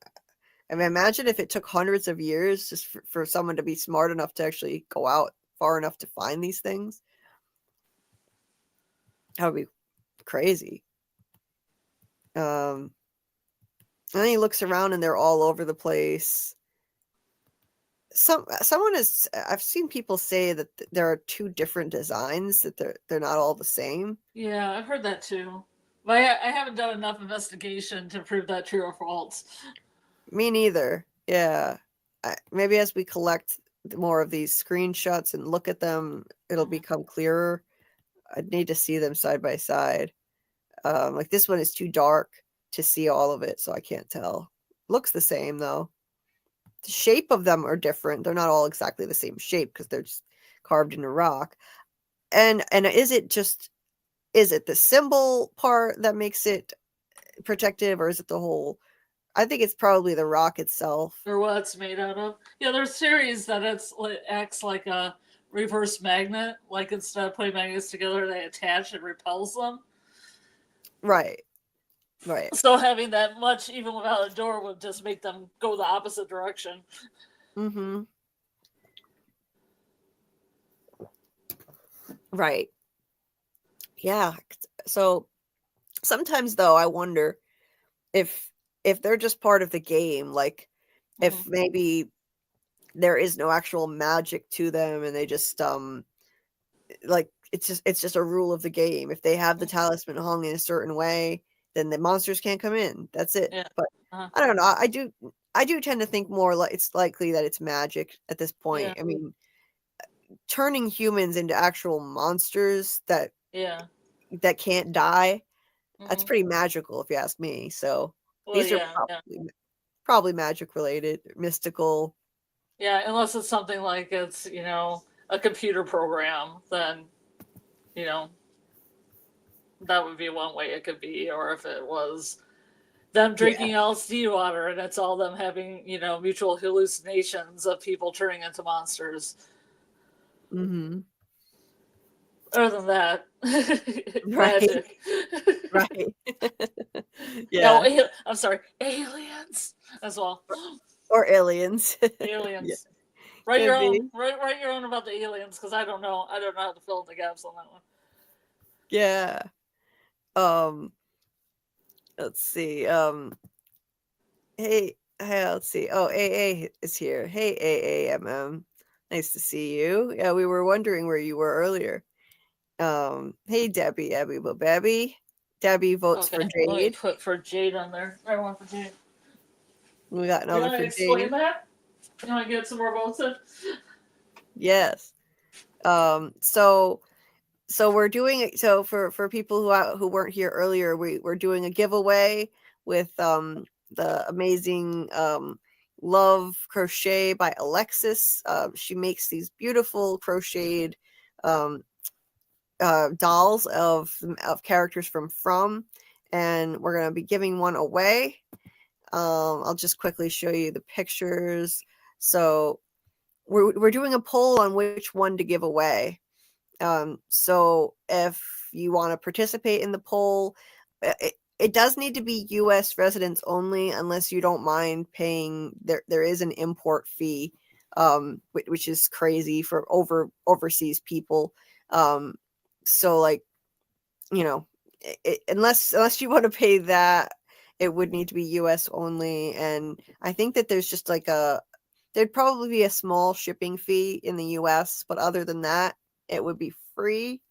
[SPEAKER 1] mean, imagine if it took hundreds of years just for someone to be smart enough to actually go out far enough to find these things. That would be crazy. And then he looks around, and they're all over the place. I've seen people say that there are two different designs, that they're not all the same.
[SPEAKER 2] Yeah, I've heard that too. But I haven't done enough investigation to prove that true or false.
[SPEAKER 1] Me neither. Yeah. Maybe as we collect more of these screenshots and look at them, it'll become clearer. I'd need to see them side by side. Like this one is too dark to see all of it, so I can't tell. Looks the same though. The shape of them are different. They're not all exactly the same shape because they're just carved into rock. And is it the symbol part that makes it protective, or is it the whole? I think it's probably the rock itself.
[SPEAKER 2] Or what it's made out of. Yeah, there's theories that it acts like a reverse magnet. Like instead of putting magnets together, they attach and repels them.
[SPEAKER 1] Right.
[SPEAKER 2] So having that much, even without a door, would just make them go the opposite direction.
[SPEAKER 1] Mm-hmm. Right. Yeah. So sometimes though, I wonder if they're just part of the game, like if maybe there is no actual magic to them and they just like it's just a rule of the game. If they have the talisman hung in a certain way, then the monsters can't come in. That's it.
[SPEAKER 2] Yeah.
[SPEAKER 1] But I don't know. I do tend to think more like it's likely that it's magic at this point.
[SPEAKER 2] Yeah.
[SPEAKER 1] I mean, turning humans into actual monsters that can't die, that's pretty magical if you ask me. So these are probably magic related, mystical.
[SPEAKER 2] Yeah, unless it's something like it's, a computer program, then, that would be one way it could be. Or if it was them drinking LSD water and it's all them having, mutual hallucinations of people turning into monsters.
[SPEAKER 1] Mm-hmm.
[SPEAKER 2] Other than that,
[SPEAKER 1] Right.
[SPEAKER 2] magic.
[SPEAKER 1] Right. Yeah.
[SPEAKER 2] No, I'm sorry, aliens as well.
[SPEAKER 1] Or aliens.
[SPEAKER 2] Aliens.
[SPEAKER 1] Yeah.
[SPEAKER 2] Write your own. Write your own about the aliens, because I don't know. I don't know how to fill in the gaps on that one.
[SPEAKER 1] Yeah. Let's see. Hey, let's see. Oh, AA is here. Hey, AAMM. Nice to see you. Yeah, we were wondering where you were earlier. Hey, Debbie, Babby. Debbie votes for Jade.
[SPEAKER 2] Let me put for Jade on there. I want for Jade.
[SPEAKER 1] We got another for Jade.
[SPEAKER 2] Explain that? You want to get some more votes in?
[SPEAKER 1] Yes. So we're doing it. So for people who weren't here earlier, we're doing a giveaway with the amazing Love Crochet by Alexis. She makes these beautiful crocheted dolls of characters from, and we're gonna be giving one away. I'll just quickly show you the pictures. So we're doing a poll on which one to give away. So if you want to participate in the poll, it does need to be U.S. residents only, unless you don't mind paying. There is an import fee, which is crazy for overseas people. So like, unless you want to pay that, it would need to be U.S. only. And I think that there's just like there'd probably be a small shipping fee in the U.S., but other than that, it would be free.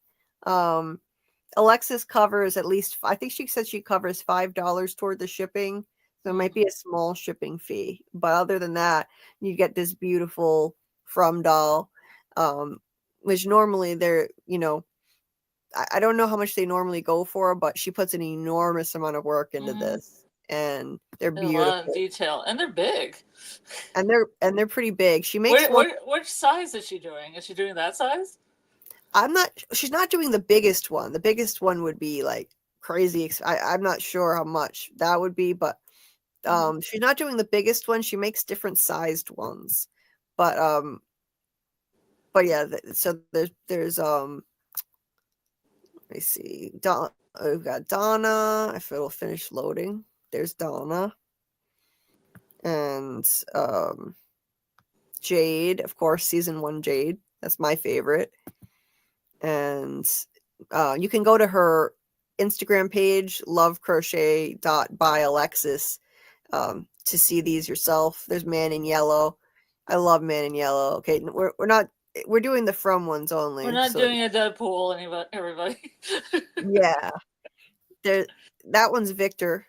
[SPEAKER 1] Alexis covers at least, I think she said she covers $5 toward the shipping. So it might be a small shipping fee. But other than that, you get this beautiful from doll, which normally they're, I don't know how much they normally go for, but she puts an enormous amount of work into this. And they're beautiful.
[SPEAKER 2] A lot of detail. And they're big.
[SPEAKER 1] And they're pretty big. She makes
[SPEAKER 2] which size is she doing? Is she doing that size?
[SPEAKER 1] She's not doing the biggest one. The biggest one would be like crazy. I'm not sure how much that would be, but she's not doing the biggest one. She makes different sized ones. But yeah, so there's let me see. We've got Donna. If it'll finish loading. There's Donna. And Jade, of course, season 1 Jade. That's my favorite. And you can go to her Instagram page, lovecrochet.byalexis, to see these yourself. There's Man in Yellow. I love Man in Yellow. Okay, we're doing the From ones only.
[SPEAKER 2] We're not
[SPEAKER 1] so,
[SPEAKER 2] doing a Deadpool, everybody.
[SPEAKER 1] yeah. That one's Victor.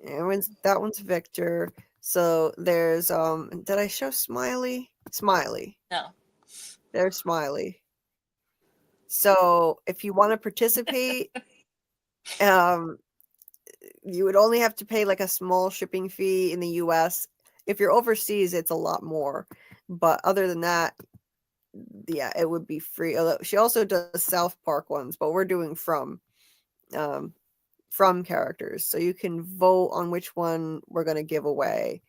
[SPEAKER 1] That one's Victor. So there's did I show Smiley? Smiley.
[SPEAKER 2] No.
[SPEAKER 1] There's Smiley. So if you want to participate, you would only have to pay like a small shipping fee in the US. If you're overseas, it's a lot more. But other than that, yeah, it would be free. Although she also does South Park ones, but we're doing from characters. So you can vote on which one we're going to give away.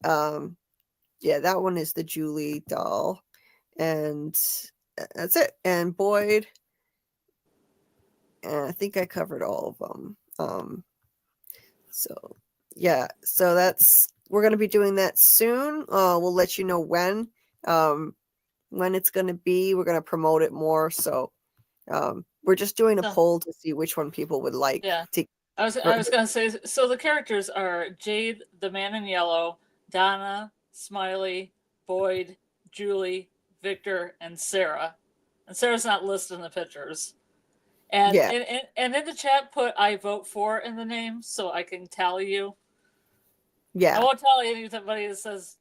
[SPEAKER 1] Yeah, that one is the Julie doll. And that's it. And Boyd. And I think I covered all of them. So yeah, so we're going to be doing that soon. We'll let you know when it's going to be. We're going to promote it more. So we're just doing a poll to see which one people would like.
[SPEAKER 2] Yeah. I was going to say, so the characters are Jade, the Man in Yellow, Donna, Smiley, Boyd, Julie, Victor, and Sarah. And Sarah's not listed in the pictures. And, and in the chat, put I vote for in the name so I can tally you.
[SPEAKER 1] Yeah.
[SPEAKER 2] I won't tell anybody that says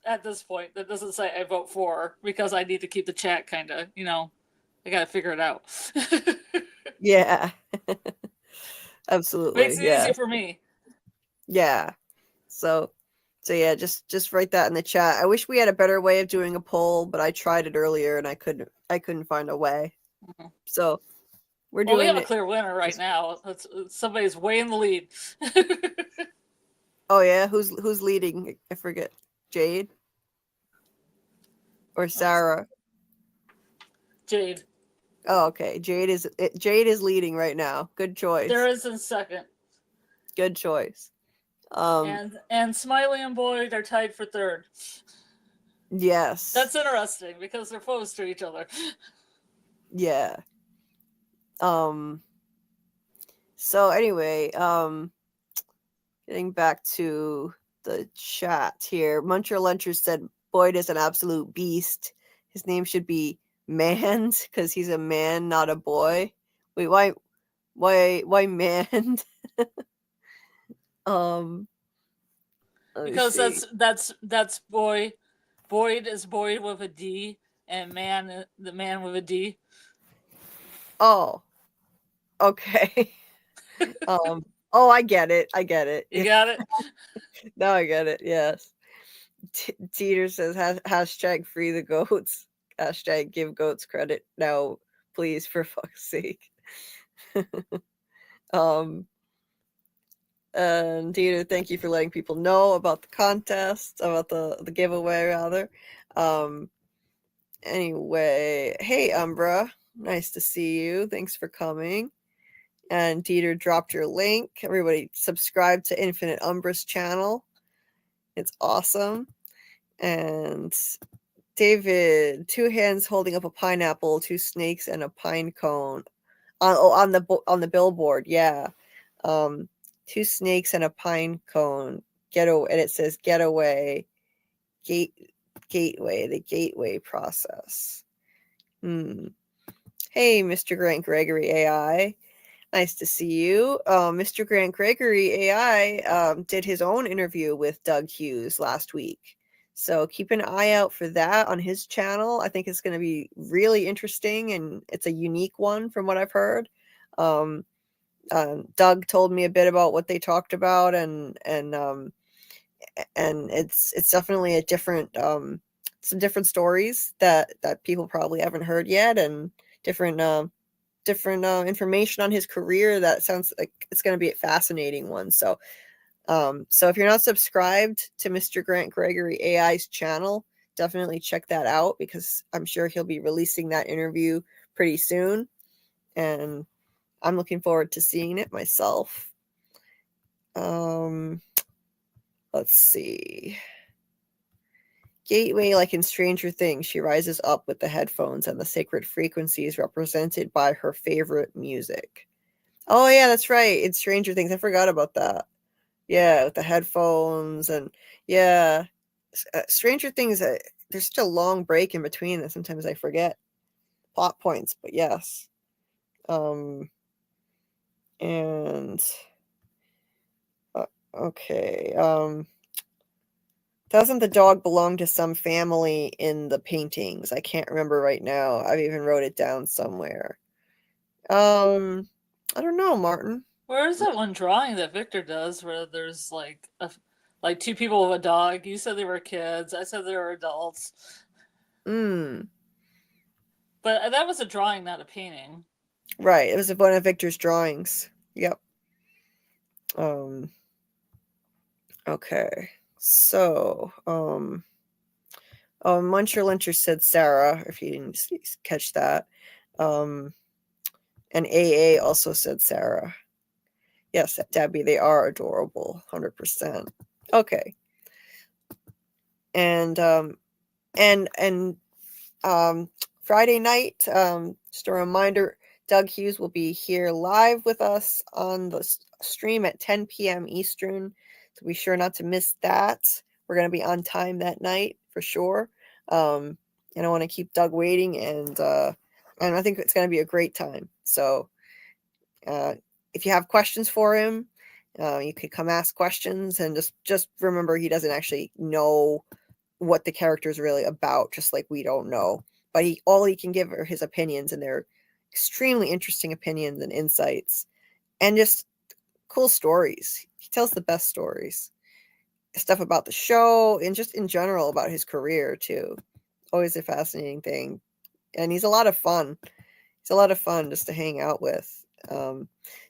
[SPEAKER 2] at this point that doesn't say I vote for, because I need to keep the chat kind of, I got to figure it out.
[SPEAKER 1] Yeah. Absolutely.
[SPEAKER 2] Makes it easy for me.
[SPEAKER 1] Yeah. So yeah, just write that in the chat. I wish we had a better way of doing a poll, but I tried it earlier and I couldn't find a way. Mm-hmm. So we're doing.
[SPEAKER 2] We have a clear winner right now. Somebody's way in the lead.
[SPEAKER 1] Oh yeah, who's leading? I forget. Jade or Sarah?
[SPEAKER 2] Jade.
[SPEAKER 1] Oh, okay. Jade is leading right now. Good choice.
[SPEAKER 2] There is in second.
[SPEAKER 1] Good choice.
[SPEAKER 2] And Smiley and Boyd are tied for third.
[SPEAKER 1] Yes.
[SPEAKER 2] That's interesting because they're foes to each other.
[SPEAKER 1] Yeah. So anyway, getting back to the chat here, Muncher Luncher said Boyd is an absolute beast. His name should be Mand because he's a man, not a boy. Wait, why Mand?
[SPEAKER 2] Because that's boy. Boyd is Boyd with a D, and man, the man with a D.
[SPEAKER 1] Oh, okay. Oh, I get it.
[SPEAKER 2] You got it?
[SPEAKER 1] Now I get it. Yes. Teeter says hashtag free the goats. Hashtag give goats credit. Now, please, for fuck's sake. And Teeter, thank you for letting people know about the contest, about the giveaway rather. Anyway, hey Umbra, nice to see you. Thanks for coming. And Dieter dropped your link. Everybody subscribe to Infinite Umbra's channel. It's awesome. And David, 2 hands holding up a pineapple, 2 snakes, and a pine cone. On the billboard, yeah. 2 snakes and a pine cone. And it says getaway, gateway, the gateway process. Hey, Mr. Grant Gregory AI. Nice to see you. Mr. Grant Gregory AI did his own interview with Doug Hughes last week. So keep an eye out for that on his channel. I think it's going to be really interesting, and it's a unique one from what I've heard. Doug told me a bit about what they talked about, and it's definitely a different some different stories that people probably haven't heard yet, and different information on his career that sounds like it's going to be a fascinating one. So if you're not subscribed to Mr. Grant Gregory AI's channel, definitely check that out, because I'm sure he'll be releasing that interview pretty soon, and I'm looking forward to seeing it myself. Let's see. Gateway, like in Stranger Things, she rises up with the headphones and the sacred frequencies represented by her favorite music. Oh yeah, that's right. It's Stranger Things. I forgot about that. Yeah, with the headphones, and yeah. Stranger Things, there's such a long break in between that sometimes I forget plot points, but yes. And okay. Doesn't the dog belong to some family in the paintings? I can't remember right now. I've even wrote it down somewhere. I don't know, Martin.
[SPEAKER 2] Where is that one drawing that Victor does where there's like two people with a dog? You said they were kids. I said they were adults.
[SPEAKER 1] Mm.
[SPEAKER 2] But that was a drawing, not a painting.
[SPEAKER 1] Right. It was one of Victor's drawings. Yep. Okay. So, Muncher Lyncher said Sarah, if you didn't catch that. And AA also said Sarah. Yes, Debbie, they are adorable, 100%. Okay. And Friday night, just a reminder, Doug Hughes will be here live with us on the stream at 10 p.m. Eastern. So be sure not to miss that. We're going to be on time that night for sure. And I want to keep Doug waiting, and I think it's going to be a great time. So if you have questions for him, you could come ask questions, and just remember he doesn't actually know what the character is really about, just like we don't know. But all he can give are his opinions, and they're extremely interesting opinions and insights, and just cool stories. He tells the best stories, stuff about the show, and just in general about his career too. Always a fascinating thing, and he's a lot of fun. He's a lot of fun just to hang out with.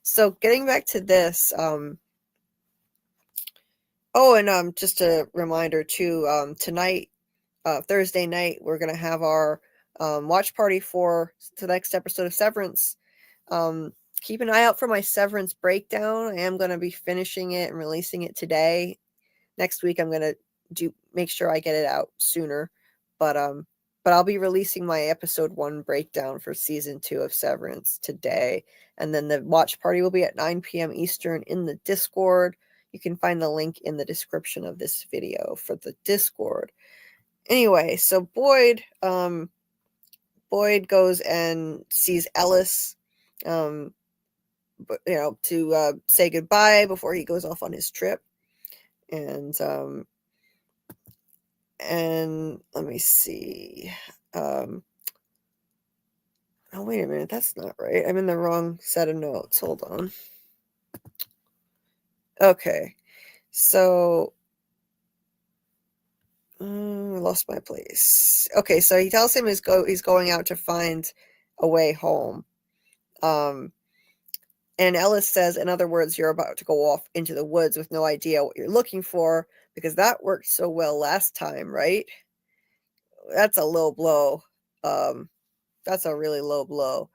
[SPEAKER 1] So getting back to this, just a reminder too, tonight, Thursday night, we're going to have our watch party for the next episode of Severance. Keep an eye out for my Severance breakdown. I am going to be finishing it and releasing it today. Next week, I'm going to make sure I get it out sooner. But I'll be releasing my episode 1 breakdown for season 2 of Severance today. And then the watch party will be at 9 p.m. Eastern in the Discord. You can find the link in the description of this video for the Discord. Anyway, so Boyd goes and sees Ellis, to say goodbye before he goes off on his trip. And let me see. Oh, wait a minute. That's not right. I'm in the wrong set of notes. Hold on. Okay. So, I lost my place. Okay, so he tells him he's going out to find a way home. And Ellis says, in other words, you're about to go off into the woods with no idea what you're looking for, because that worked so well last time, right? That's a low blow. That's a really low blow.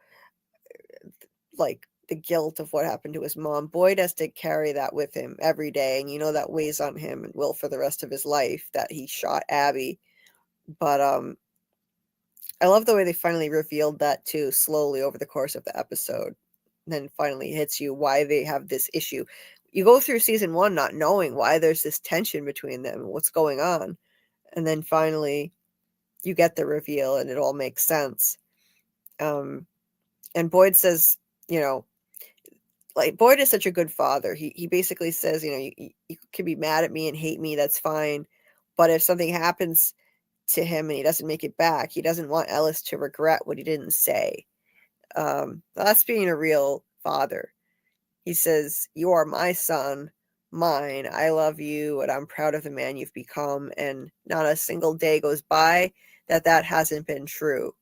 [SPEAKER 1] Like the guilt of what happened to his mom. Boyd has to carry that with him every day, and that weighs on him and will for the rest of his life, that he shot Abby. But I love the way they finally revealed that too, slowly over the course of the episode. Then finally hits you why they have this issue. You go through season 1 not knowing why there's this tension between them and what's going on. And then finally you get the reveal and it all makes sense. And Boyd says, like, Boyd is such a good father. He basically says, you can be mad at me and hate me, that's fine. But if something happens to him and he doesn't make it back, he doesn't want Ellis to regret what he didn't say. That's being a real father. He says, you are my son, mine. I love you, and I'm proud of the man you've become. And not a single day goes by that hasn't been true.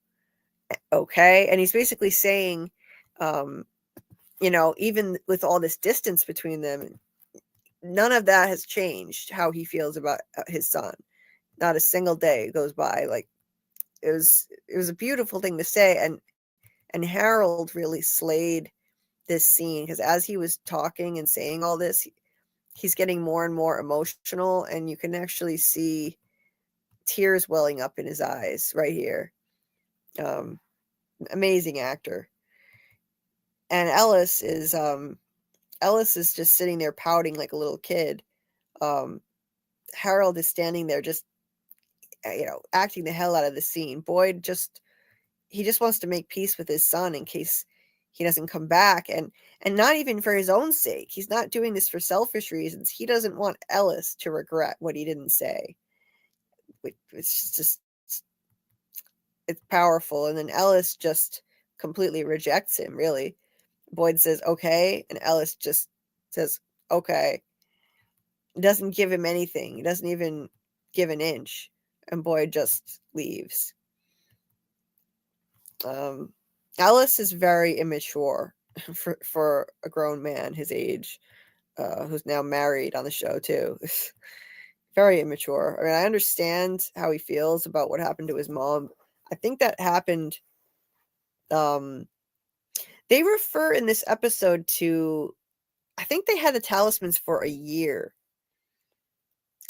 [SPEAKER 1] Okay. And he's basically saying, even with all this distance between them, none of that has changed how he feels about his son. Not a single day goes by. Like, it was a beautiful thing to say. And Harold really slayed this scene, because as he was talking and saying all this, he's getting more and more emotional, and you can actually see tears welling up in his eyes right here. Amazing actor. And Ellis is just sitting there pouting like a little kid. Harold is standing there just acting the hell out of the scene. Boyd he just wants to make peace with his son in case he doesn't come back, and not even for his own sake. He's not doing this for selfish reasons. He doesn't want Ellis to regret what he didn't say. It's just, it's powerful. And then Ellis just completely rejects him, really. Boyd says, okay, and Ellis just says, okay. Doesn't give him anything. He doesn't even give an inch. And Boyd just leaves. Ellis is very immature for a grown man his age, who's now married on the show too. Very immature. I mean, I understand how he feels about what happened to his mom. I think that happened. They refer in this episode to, I think they had the talismans for a year.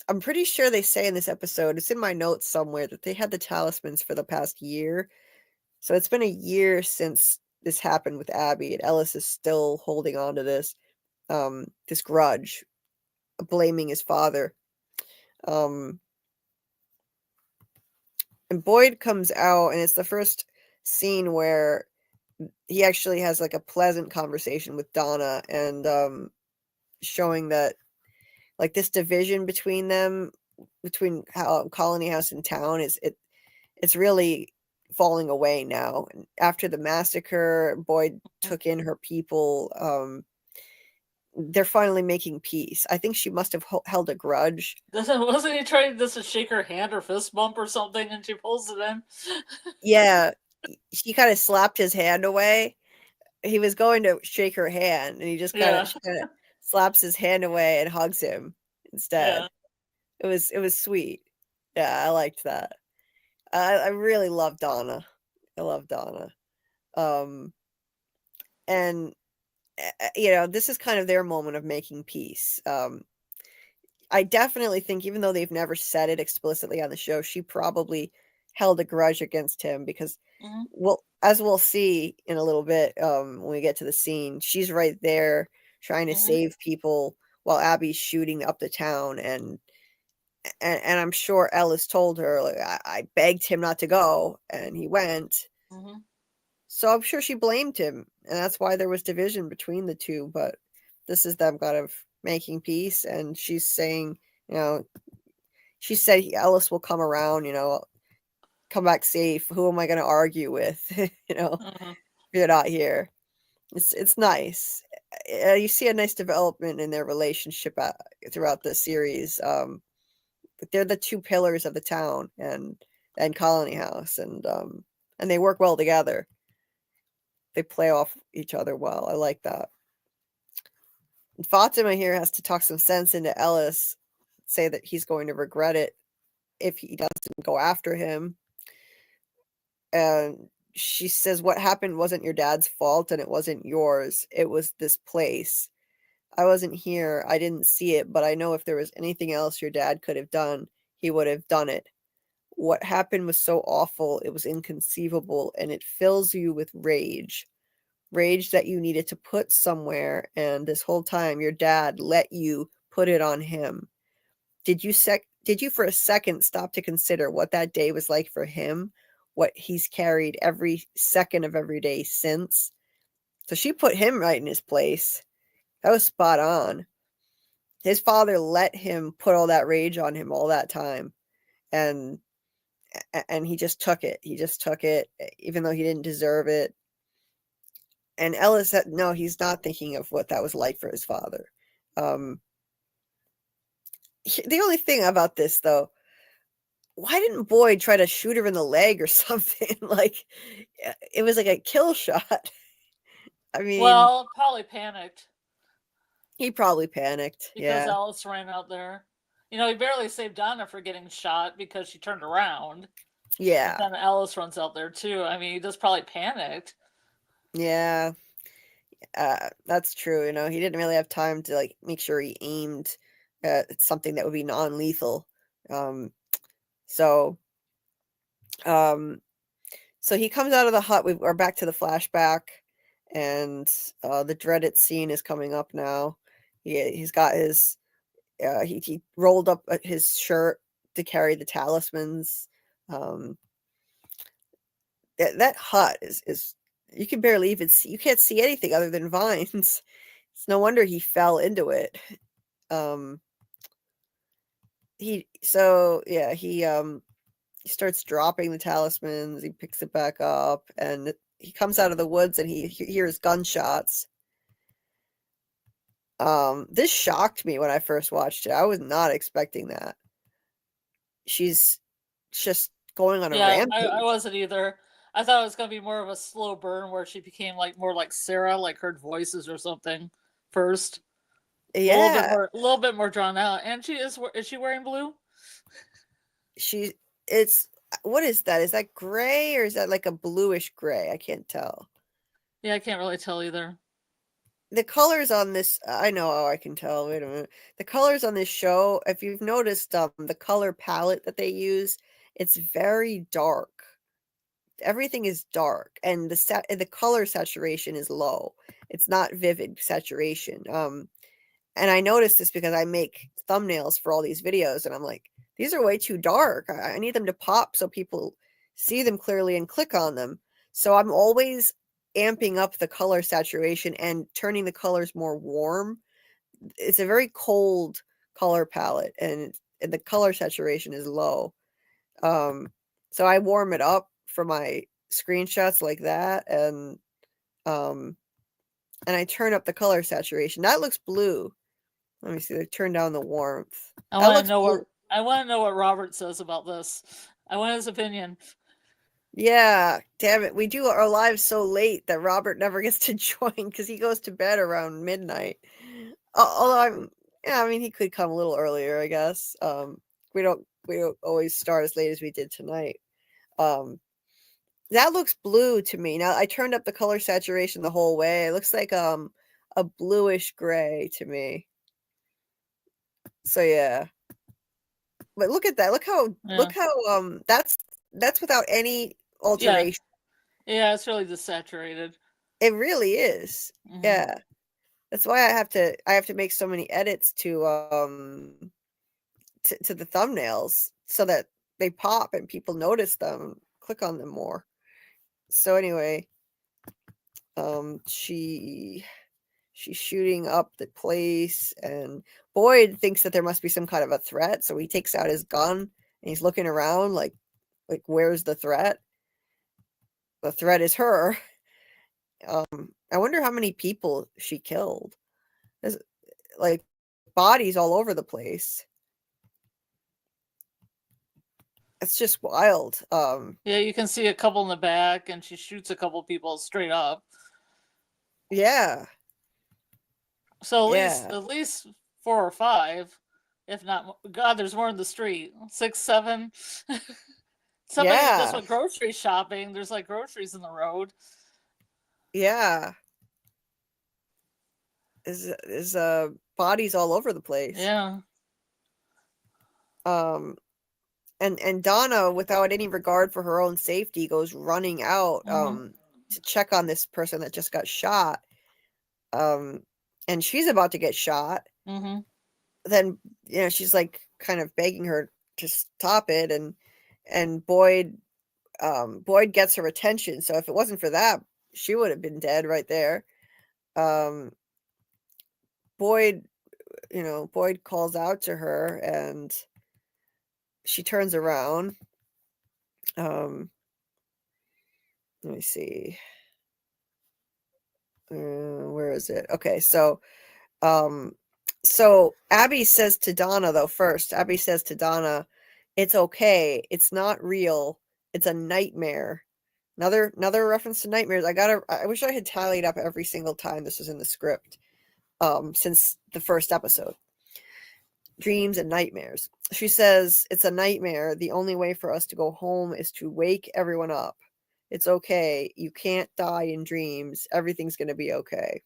[SPEAKER 1] I'm pretty sure they say in this episode, it's in my notes somewhere, that they had the talismans for the past year. So it's been a year since this happened with Abby, and Ellis is still holding on to this grudge, blaming his father. And Boyd comes out, and it's the first scene where he actually has like a pleasant conversation with Donna, and showing that like this division between them, between Colony House and town, it's really falling away now. And after the massacre, Boyd took in her people. They're finally making peace. I think she must have held a grudge.
[SPEAKER 2] Wasn't he trying to shake her hand or fist bump or something, and she pulls it in?
[SPEAKER 1] Yeah, she kind of slapped his hand away. He was going to shake her hand, and he just kind of slaps his hand away and hugs him instead.
[SPEAKER 2] Yeah.
[SPEAKER 1] It was sweet. Yeah, I liked that. I really love Donna. I love Donna. And this is kind of their moment of making peace. I definitely think, even though they've never said it explicitly on the show, she probably held a grudge against him because, well, as we'll see in a little bit, when we get to the scene, she's right there trying to save people while Abby's shooting up the town, and I'm sure Ellis told her, like, I begged him not to go, and he went. So I'm sure she blamed him, and that's why there was division between the two. But this is them kind of making peace, and she's saying, she said Ellis will come around, come back safe. Who am I going to argue with? If you're not here. It's nice. You see a nice development in their relationship throughout the series. They're the two pillars of the town and Colony House, and they work well together. They play off each other well. I like that. And Fatima here has to talk some sense into Ellis, say that he's going to regret it if he doesn't go after him. And she says, what happened wasn't your dad's fault, and it wasn't yours. It was this place. I wasn't here. I didn't see it, but I know if there was anything else your dad could have done, he would have done it. What happened was so awful, it was inconceivable, and it fills you with rage. Rage that you needed to put somewhere, and this whole time your dad let you put it on him. Did you for a second stop to consider what that day was like for him, what he's carried every second of every day since? So she put him right in his place. That was spot on. His father let him put all that rage on him all that time, and he just took it. He just took it, even though he didn't deserve it. And Ellis said, no, he's not thinking of what that was like for his father. The only thing about this, though, why didn't Boyd try to shoot her in the leg or something? Like, it was like a kill shot. I mean,
[SPEAKER 2] well, probably panicked.
[SPEAKER 1] He probably panicked.
[SPEAKER 2] Because Ellis ran out there. He barely saved Donna for getting shot because she turned around.
[SPEAKER 1] Yeah.
[SPEAKER 2] And then Ellis runs out there too. I mean, he just probably panicked.
[SPEAKER 1] Yeah. That's true. He didn't really have time to like make sure he aimed at something that would be non-lethal. So he comes out of the hut. We're back to the flashback, and the dreaded scene is coming up now. He's got his he rolled up his shirt to carry the talismans. That hut is you can barely even see. You can't see anything other than vines. It's no wonder he fell into it. He starts dropping the talismans. He picks it back up, and he comes out of the woods, and he hears gunshots. This shocked me when I first watched it. I was not expecting that. She's just going on a rampage.
[SPEAKER 2] I wasn't either. I thought it was going to be more of a slow burn where she became like more like Sarah, like heard voices or something first.
[SPEAKER 1] Yeah,
[SPEAKER 2] a little bit more drawn out. And is she wearing blue?
[SPEAKER 1] It's what is that? Is that gray or is that like a bluish gray? I can't tell.
[SPEAKER 2] Yeah, I can't really tell either.
[SPEAKER 1] The colors on this, I know how I can tell. Wait a minute. The colors on this show, if you've noticed, the color palette that they use, it's very dark. Everything is dark, and the color saturation is low. It's not vivid saturation. And I noticed this because I make thumbnails for all these videos, and I'm like, these are way too dark. I need them to pop so people see them clearly and click on them. So I'm always amping up the color saturation and turning the colors more warm. It's a very cold color palette, and the color saturation is low. So I warm it up for my screenshots like that, and I turn up the color saturation. That looks blue. Let me see. They turn down the warmth.
[SPEAKER 2] I want to know what Robert says about this. I want his opinion.
[SPEAKER 1] Yeah, damn it. We do our lives so late that Robert never gets to join because he goes to bed around midnight. Although I mean, he could come a little earlier, I guess. We don't always start as late as we did tonight. That looks blue to me. Now I turned up the color saturation the whole way. It looks like a bluish gray to me. So yeah. But look at that. Look how that's without any alteration.
[SPEAKER 2] Yeah, it's really desaturated.
[SPEAKER 1] It really is. Mm-hmm. Yeah. That's why I have to make so many edits to the thumbnails so that they pop and people notice them, click on them more. So anyway, she's shooting up the place, and Boyd thinks that there must be some kind of a threat, so he takes out his gun and he's looking around like where's the threat? The threat is her. I wonder how many people she killed. There's like bodies all over the place. It's just wild.
[SPEAKER 2] Yeah, you can see a couple in the back, and she shoots a couple people straight up.
[SPEAKER 1] Yeah.
[SPEAKER 2] So at least 4 or 5, if not. God, there's more in the street. 6, 7. Somebody just went grocery shopping. There's like groceries in the road.
[SPEAKER 1] Yeah. There's bodies all over the place.
[SPEAKER 2] Yeah.
[SPEAKER 1] And Donna, without any regard for her own safety, goes running out to check on this person that just got shot. And she's about to get shot.
[SPEAKER 2] Mm-hmm.
[SPEAKER 1] Then she's like kind of begging her to stop it, and Boyd gets her attention. So if it wasn't for that, she would have been dead right there. Boyd calls out to her, and she turns around. Let me see. Where is it? Okay, so Abby says to Donna, though, first. Abby says to Donna, "It's okay. It's not real. It's a nightmare." Another reference to nightmares. I wish I had tallied up every single time this was in the script since the first episode. Dreams and nightmares. She says, "It's a nightmare. The only way for us to go home is to wake everyone up. It's okay. You can't die in dreams. Everything's going to be okay."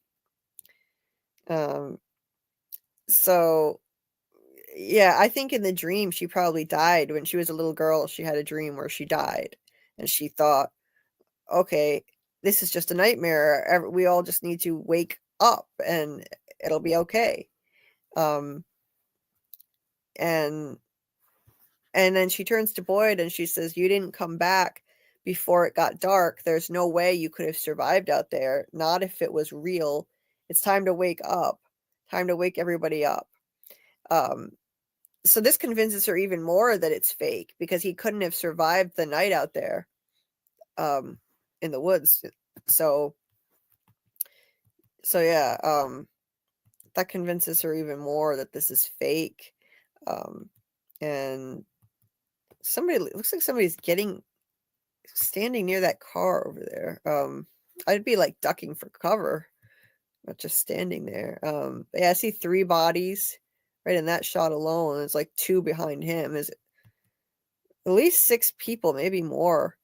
[SPEAKER 1] So yeah, I think in the dream she probably died when she was a little girl. She had a dream where she died, and she thought, okay, this is just a nightmare. We all just need to wake up and it'll be okay. And And then she turns to Boyd and she says, "You didn't come back before it got dark. There's no way you could have survived out there. Not if it was real. It's time to wake up. Time to wake everybody up." Um, so this convinces her even more that it's fake because he couldn't have survived the night out there in the woods. So yeah, that convinces her even more that this is fake. And somebody looks like somebody's standing near that car over there. I'd be like ducking for cover, not just standing there. Yeah, I see 3 bodies right in that shot alone. It's like 2 behind him. Is at least 6 people, maybe more.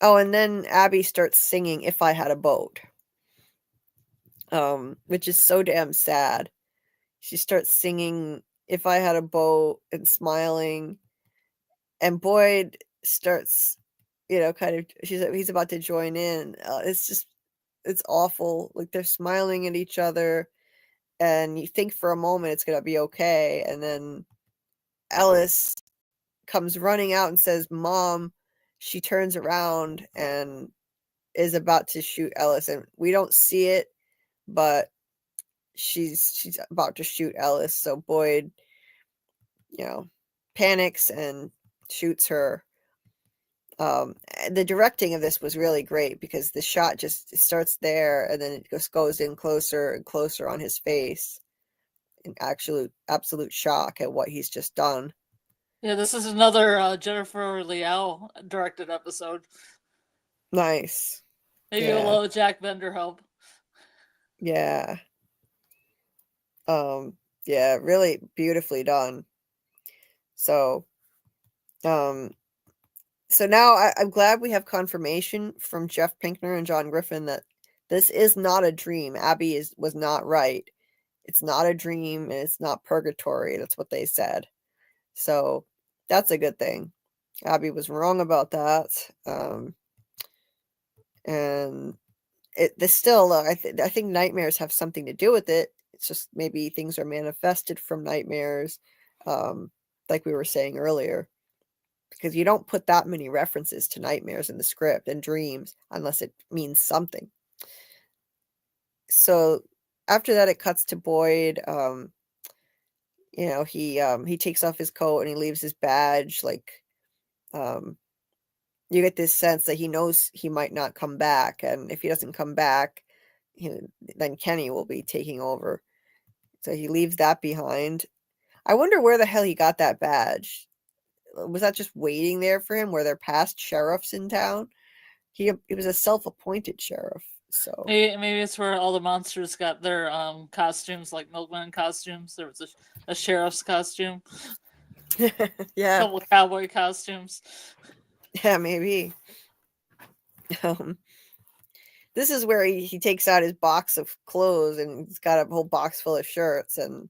[SPEAKER 1] Oh, and then Abby starts singing "If I Had a Boat," which is so damn sad. She starts singing "If I Had a Boat" and smiling, and Boyd starts, kind of, he's about to join in. It's awful. Like, they're smiling at each other, and you think for a moment it's gonna be okay, and then Ellis comes running out and says, "Mom." She turns around and is about to shoot Ellis, and we don't see it, but she's about to shoot Ellis. So Boyd, panics and shoots her. The directing of this was really great because the shot just starts there and then it just goes in closer and closer on his face in absolute shock at what he's just done.
[SPEAKER 2] Yeah, this is another Jennifer Liao directed episode.
[SPEAKER 1] Nice.
[SPEAKER 2] Maybe a
[SPEAKER 1] Yeah.
[SPEAKER 2] little Jack Bender help.
[SPEAKER 1] Yeah. Yeah, really beautifully done. So, so now I'm glad we have confirmation from Jeff Pinkner and John Griffin that this is not a dream. Abby was not right. It's not a dream and it's not purgatory. That's what they said. So that's a good thing. Abby was wrong about that. And this still, I think nightmares have something to do with it. It's just maybe things are manifested from nightmares, like we were saying earlier, because you don't put that many references to nightmares in the script and dreams unless it means something. So after that, it cuts to Boyd. He takes off his coat and he leaves his badge. Like, you get this sense that he knows he might not come back, and if he doesn't come back, then Kenny will be taking over. So he leaves that behind. I wonder where the hell he got that badge. Was that just waiting there for him? Were there past sheriffs in town? He was a self-appointed sheriff, so
[SPEAKER 2] Maybe it's where all the monsters got their costumes, like milkman costumes. There was a sheriff's costume,
[SPEAKER 1] yeah,
[SPEAKER 2] a couple of cowboy costumes.
[SPEAKER 1] yeah, maybe. This is where he takes out his box of clothes and he's got a whole box full of shirts, and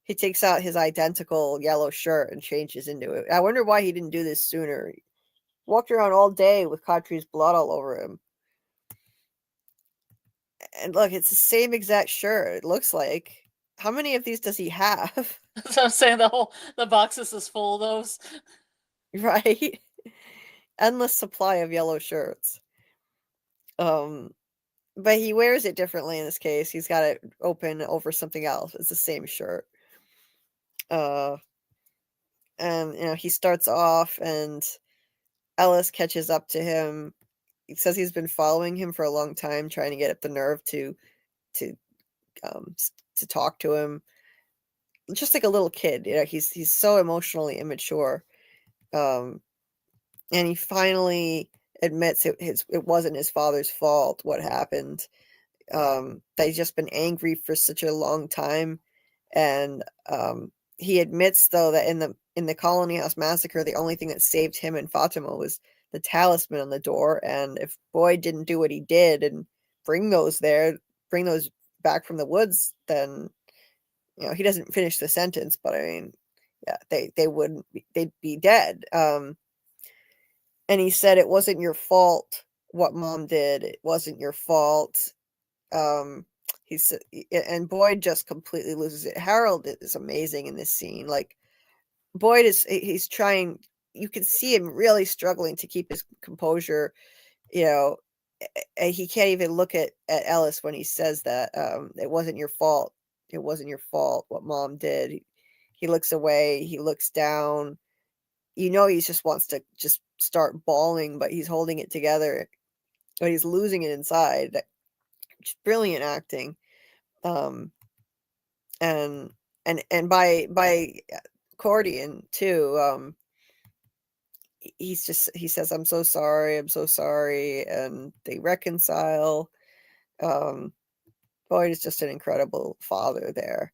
[SPEAKER 1] he takes out his identical yellow shirt and changes into it. I wonder why he didn't do this sooner. He walked around all day with Khatri's blood all over him. And look, it's the same exact shirt, it looks like. How many of these does he have?
[SPEAKER 2] So I'm saying the boxes is full of those.
[SPEAKER 1] Right? Endless supply of yellow shirts. But he wears it differently in this case. He's got it open over something else. It's the same shirt. And he starts off and Ellis catches up to him. He says he's been following him for a long time, trying to get up the nerve to talk to him. Just like a little kid, he's so emotionally immature. And he finally admits it wasn't his father's fault what happened. That he's just been angry for such a long time. And he admits though that in the Colony House massacre, the only thing that saved him and Fatima was the talisman on the door. And if Boyd didn't do what he did and bring those back from the woods, then he doesn't finish the sentence, but I mean, yeah, they'd be dead. And he said it wasn't your fault what Mom did. It wasn't your fault. and Boyd just completely loses it. Harold is amazing in this scene. Like, Boyd he's trying, you can see him really struggling to keep his composure, you know, and he can't even look at Ellis when he says that, it wasn't your fault. It wasn't your fault what mom did. He looks away, he looks down. You know, he just wants to just start bawling, but he's holding it together, but he's losing it inside. Just brilliant acting. Um, and by Cordian too. He says, I'm so sorry, and they reconcile. Boyd is just an incredible father there.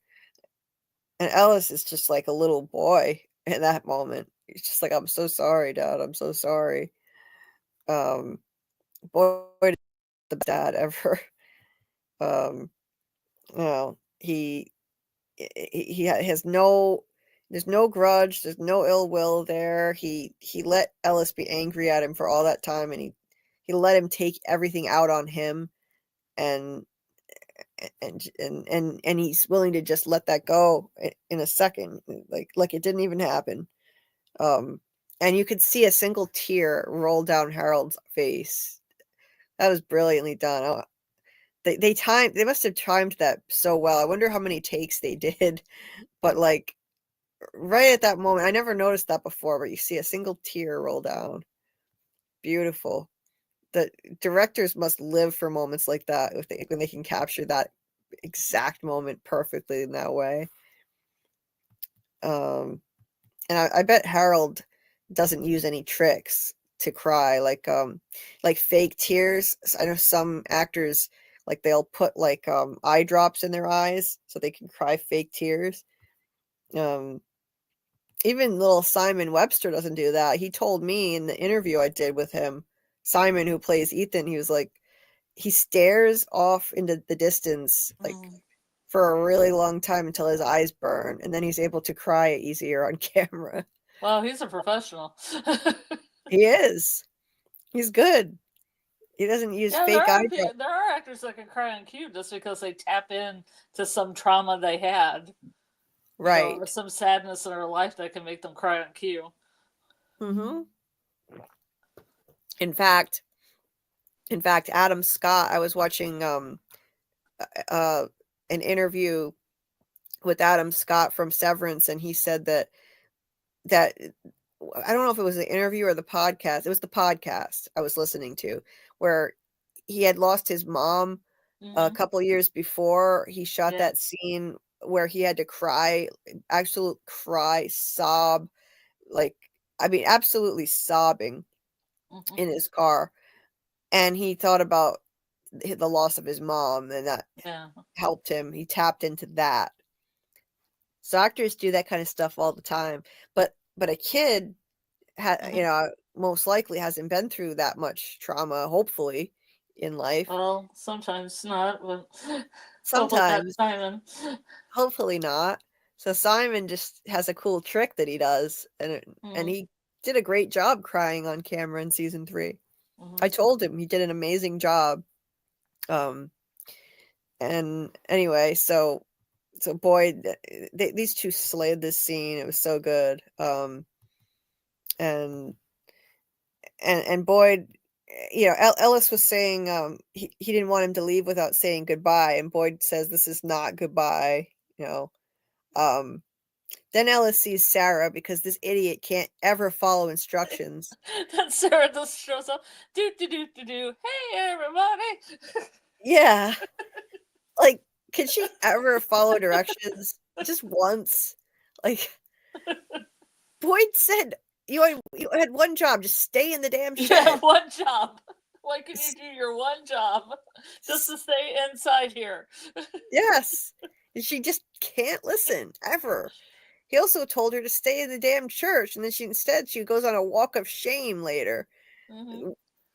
[SPEAKER 1] And Ellis is just like a little boy in that moment. He's just like, I'm so sorry, Dad. I'm so sorry. Boyd is the best dad ever. He has there's no grudge, there's no ill will there. He let Ellis be angry at him for all that time, and he let him take everything out on him, and he's willing to just let that go in a second, like it didn't even happen. And you could see a single tear roll down Harold's face. That was brilliantly done. They must have timed that so well. I wonder how many takes they did, but like right at that moment, I never noticed that before, but you see a single tear roll down. Beautiful. The directors must live for moments like that when they can capture that exact moment perfectly in that way. And I bet Harold doesn't use any tricks to cry, like fake tears. I know some actors, like, they'll put like eye drops in their eyes so they can cry fake tears. Even little Simon Webster doesn't do that. He told me in the interview I did with him, Simon, who plays Ethan, he was like, he stares off into the distance, like, for a really long time until his eyes burn, and then he's able to cry easier on camera.
[SPEAKER 2] Wow, he's a professional.
[SPEAKER 1] He is. He's good. He doesn't use fake eye drops.
[SPEAKER 2] There are actors that can cry on cue just because they tap in to some trauma they had.
[SPEAKER 1] Right.
[SPEAKER 2] Or some sadness in their life that can make them cry on cue.
[SPEAKER 1] In fact, Adam Scott, I was watching an interview with Adam Scott from Severance, and he said that I don't know if it was the interview or the podcast. It was the podcast I was listening to, where he had lost his mom a couple years before. He shot that scene where he had to cry, sob, like, I mean, absolutely sobbing in his car. And he thought about the loss of his mom, and that helped him. He tapped into that. So actors do that kind of stuff all the time. But a kid, most likely hasn't been through that much trauma, hopefully, in life.
[SPEAKER 2] Well, sometimes not, but
[SPEAKER 1] sometimes
[SPEAKER 2] Simon.
[SPEAKER 1] Hopefully not. So Simon just has a cool trick that he does, and he did a great job crying on camera in season 3. I told him he did an amazing job. And anyway, so Boyd, these two slayed this scene. It was so good. And Boyd, Ellis was saying he didn't want him to leave without saying goodbye, and Boyd says this is not goodbye. Then Ellis sees Sarah because this idiot can't ever follow instructions.
[SPEAKER 2] Then Sarah just shows up. Do do do do do. Hey everybody.
[SPEAKER 1] Yeah. Like, can she ever follow directions just once? Like, Boyd said you had one job, just stay in the damn shed.
[SPEAKER 2] You have one job. Why couldn't you do your one job just to stay inside here?
[SPEAKER 1] Yes. She just can't listen ever. He also told her to stay in the damn church, and then she goes on a walk of shame later,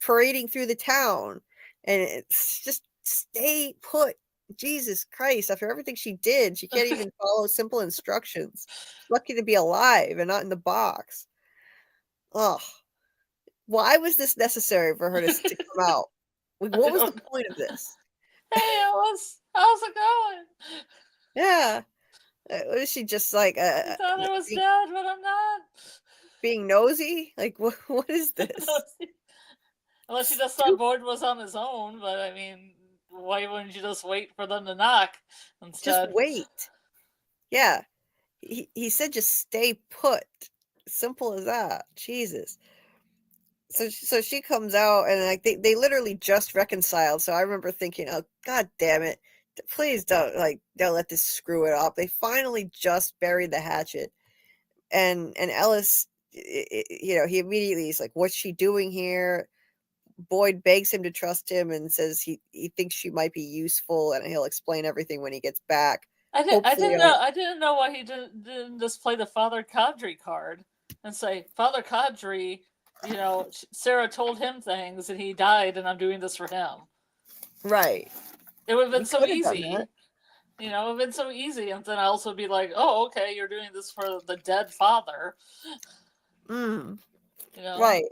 [SPEAKER 1] parading through the town, and it's just stay put. Jesus Christ, after everything she did, she can't even follow simple instructions. Lucky to be alive and not in the box. Ugh. Why was this necessary for her to come out? What was the point of this?
[SPEAKER 2] Hey, Ellis, How's it going?
[SPEAKER 1] Yeah. What is she just like
[SPEAKER 2] You thought I was dead, but I'm not.
[SPEAKER 1] being nosy? Like what is this?
[SPEAKER 2] Unless you just thought Boyd was on his own, but I mean, why wouldn't you just wait for them to knock instead?
[SPEAKER 1] Just wait. Yeah. He said just stay put. Simple as that. Jesus. So she comes out and like they literally just reconciled. So I remember thinking, oh god damn it. Please don't let this screw it up. They finally just buried the hatchet. And Ellis he immediately is like, what's she doing here? Boyd begs him to trust him and says he thinks she might be useful and he'll explain everything when he gets back.
[SPEAKER 2] I didn't know why he didn't just play the Father Khatri card and say, Father Khatri, Sarah told him things and he died and I'm doing this for him.
[SPEAKER 1] Right.
[SPEAKER 2] It would have been so easy. It would have been so easy. And then I also be like, oh, okay, you're doing this for the dead father.
[SPEAKER 1] Right.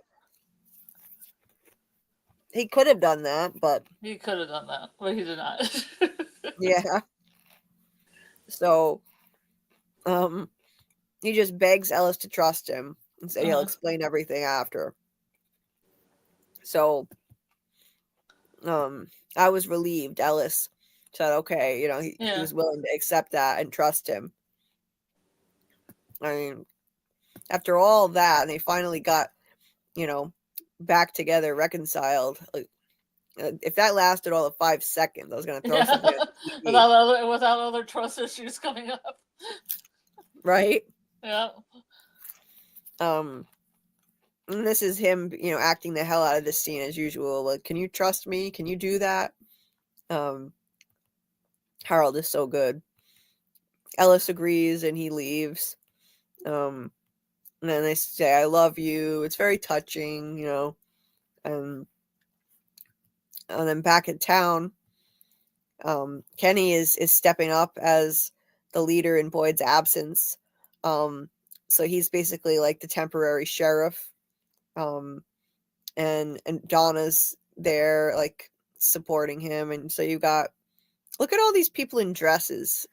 [SPEAKER 1] He could have done that, but...
[SPEAKER 2] He could have done that, but he did not.
[SPEAKER 1] Yeah. So, he just begs Ellis to trust him and say he'll explain everything after. So, I was relieved. Ellis said, okay, he was willing to accept that and trust him. I mean, after all that, and they finally got, back together, reconciled. Like, if that lasted all of 5 seconds, I was going to throw something at the TV.
[SPEAKER 2] without other trust issues coming up.
[SPEAKER 1] Right?
[SPEAKER 2] Yeah.
[SPEAKER 1] And this is him, acting the hell out of this scene as usual. Like, can you trust me? Can you do that? Harold is so good. Ellis agrees and he leaves. And then they say, I love you. It's very touching, and then back in town, Kenny is stepping up as the leader in Boyd's absence. So he's basically like the temporary sheriff. And Donna's there, like, supporting him. And so you got, look at all these people in dresses.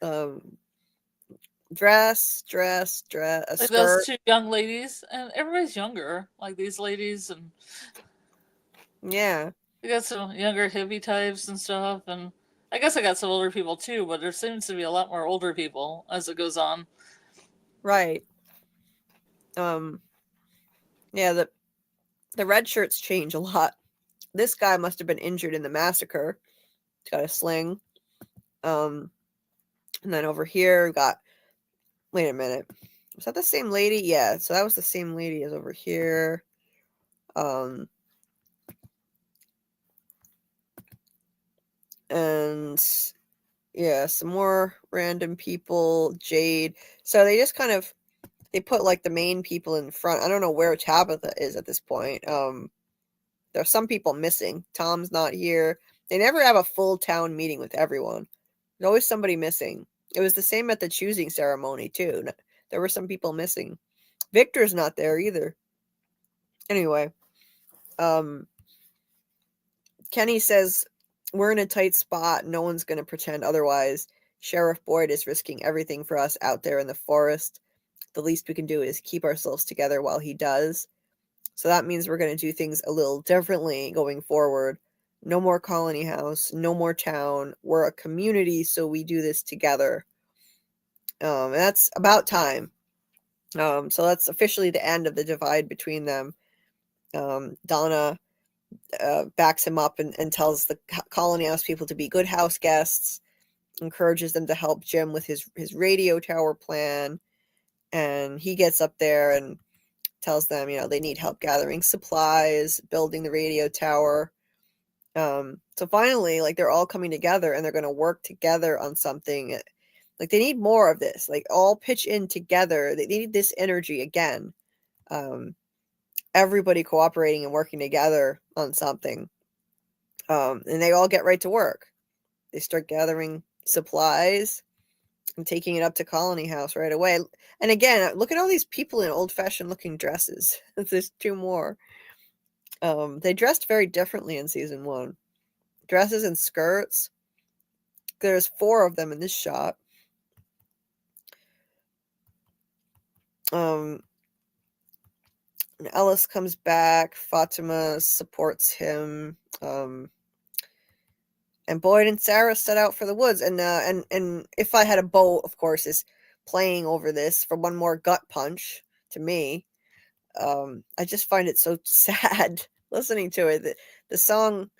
[SPEAKER 1] Dress, a
[SPEAKER 2] like
[SPEAKER 1] skirt.
[SPEAKER 2] Those two young ladies, and everybody's younger, like these ladies, and
[SPEAKER 1] yeah,
[SPEAKER 2] we got some younger hippie types and stuff, and I guess I got some older people too, but there seems to be a lot more older people as it goes on.
[SPEAKER 1] Right. Yeah, the red shirts change a lot. This guy must have been injured in the massacre. He's got a sling. And then over here, we've got, wait a minute. Was that the same lady? Yeah, so that was the same lady as over here. And yeah, some more random people. Jade. So they just kind of, they put like the main people in front. I don't know where Tabitha is at this point. There's some people missing. Tom's not here. They never have a full town meeting with everyone. There's always somebody missing. It was the same at the choosing ceremony too. There were some people missing. Victor's not there either. Anyway, Kenny says, we're in a tight spot. No one's going to pretend otherwise. Sheriff Boyd is risking everything for us out there in the forest. The least we can do is keep ourselves together while he does. So that means we're going to do things a little differently going forward. No more colony house, no more town. We're a community, so we do this together. And that's about time. So that's officially the end of the divide between them. Donna backs him up and tells the colony house people to be good house guests, encourages them to help Jim with his radio tower plan. And he gets up there and tells them, they need help gathering supplies, building the radio tower. So finally, like, they're all coming together and they're going to work together on something. Like, they need more of this. Like, all pitch in together. They need this energy again. Everybody cooperating and working together on something. And they all get right to work. They start gathering supplies and taking it up to Colony House right away. And again, look at all these people in old-fashioned looking dresses. There's two more. They dressed very differently in season 1. Dresses and skirts. there's 4 of them in this shot. Ellis comes back. Fatima supports him. And Boyd and Sarah set out for the woods. And If I Had a Boat, of course, is playing over this for one more gut punch to me. I just find it so sad listening to it. The song,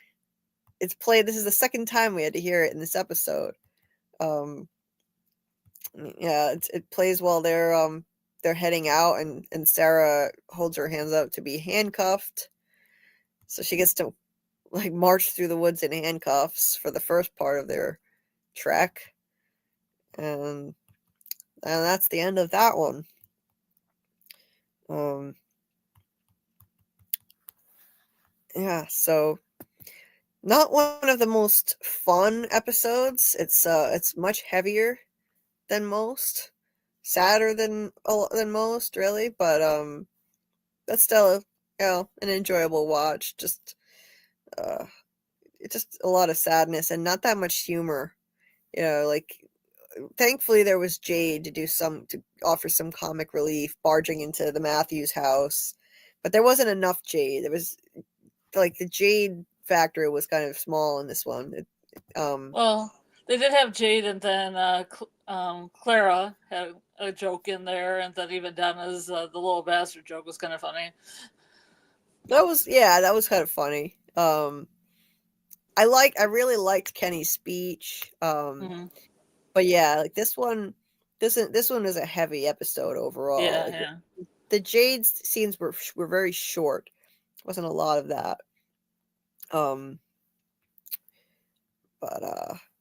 [SPEAKER 1] it's played. This is the second time we had to hear it in this episode. Yeah, it plays while they're heading out, and Sarah holds her hands up to be handcuffed, so she gets to like march through the woods in handcuffs for the first part of their trek, and that's the end of that one. Yeah, so not one of the most fun episodes. It's much heavier than most, sadder than most, really, but that's still an enjoyable watch. Just it's just a lot of sadness and not that much humor. Like thankfully there was Jade to offer some comic relief, barging into the Matthews house, but there wasn't enough Jade. There was like the Jade factor was kind of small in this one.
[SPEAKER 2] Well, they did have Jade, and then Clara had a joke in there, and then even Donna's the little bastard joke was kind of funny.
[SPEAKER 1] That was kind of funny. I really liked Kenny's speech. But yeah, like this one was a heavy episode overall.
[SPEAKER 2] Yeah,
[SPEAKER 1] like
[SPEAKER 2] yeah.
[SPEAKER 1] The Jade scenes were very short. Wasn't a lot of that. But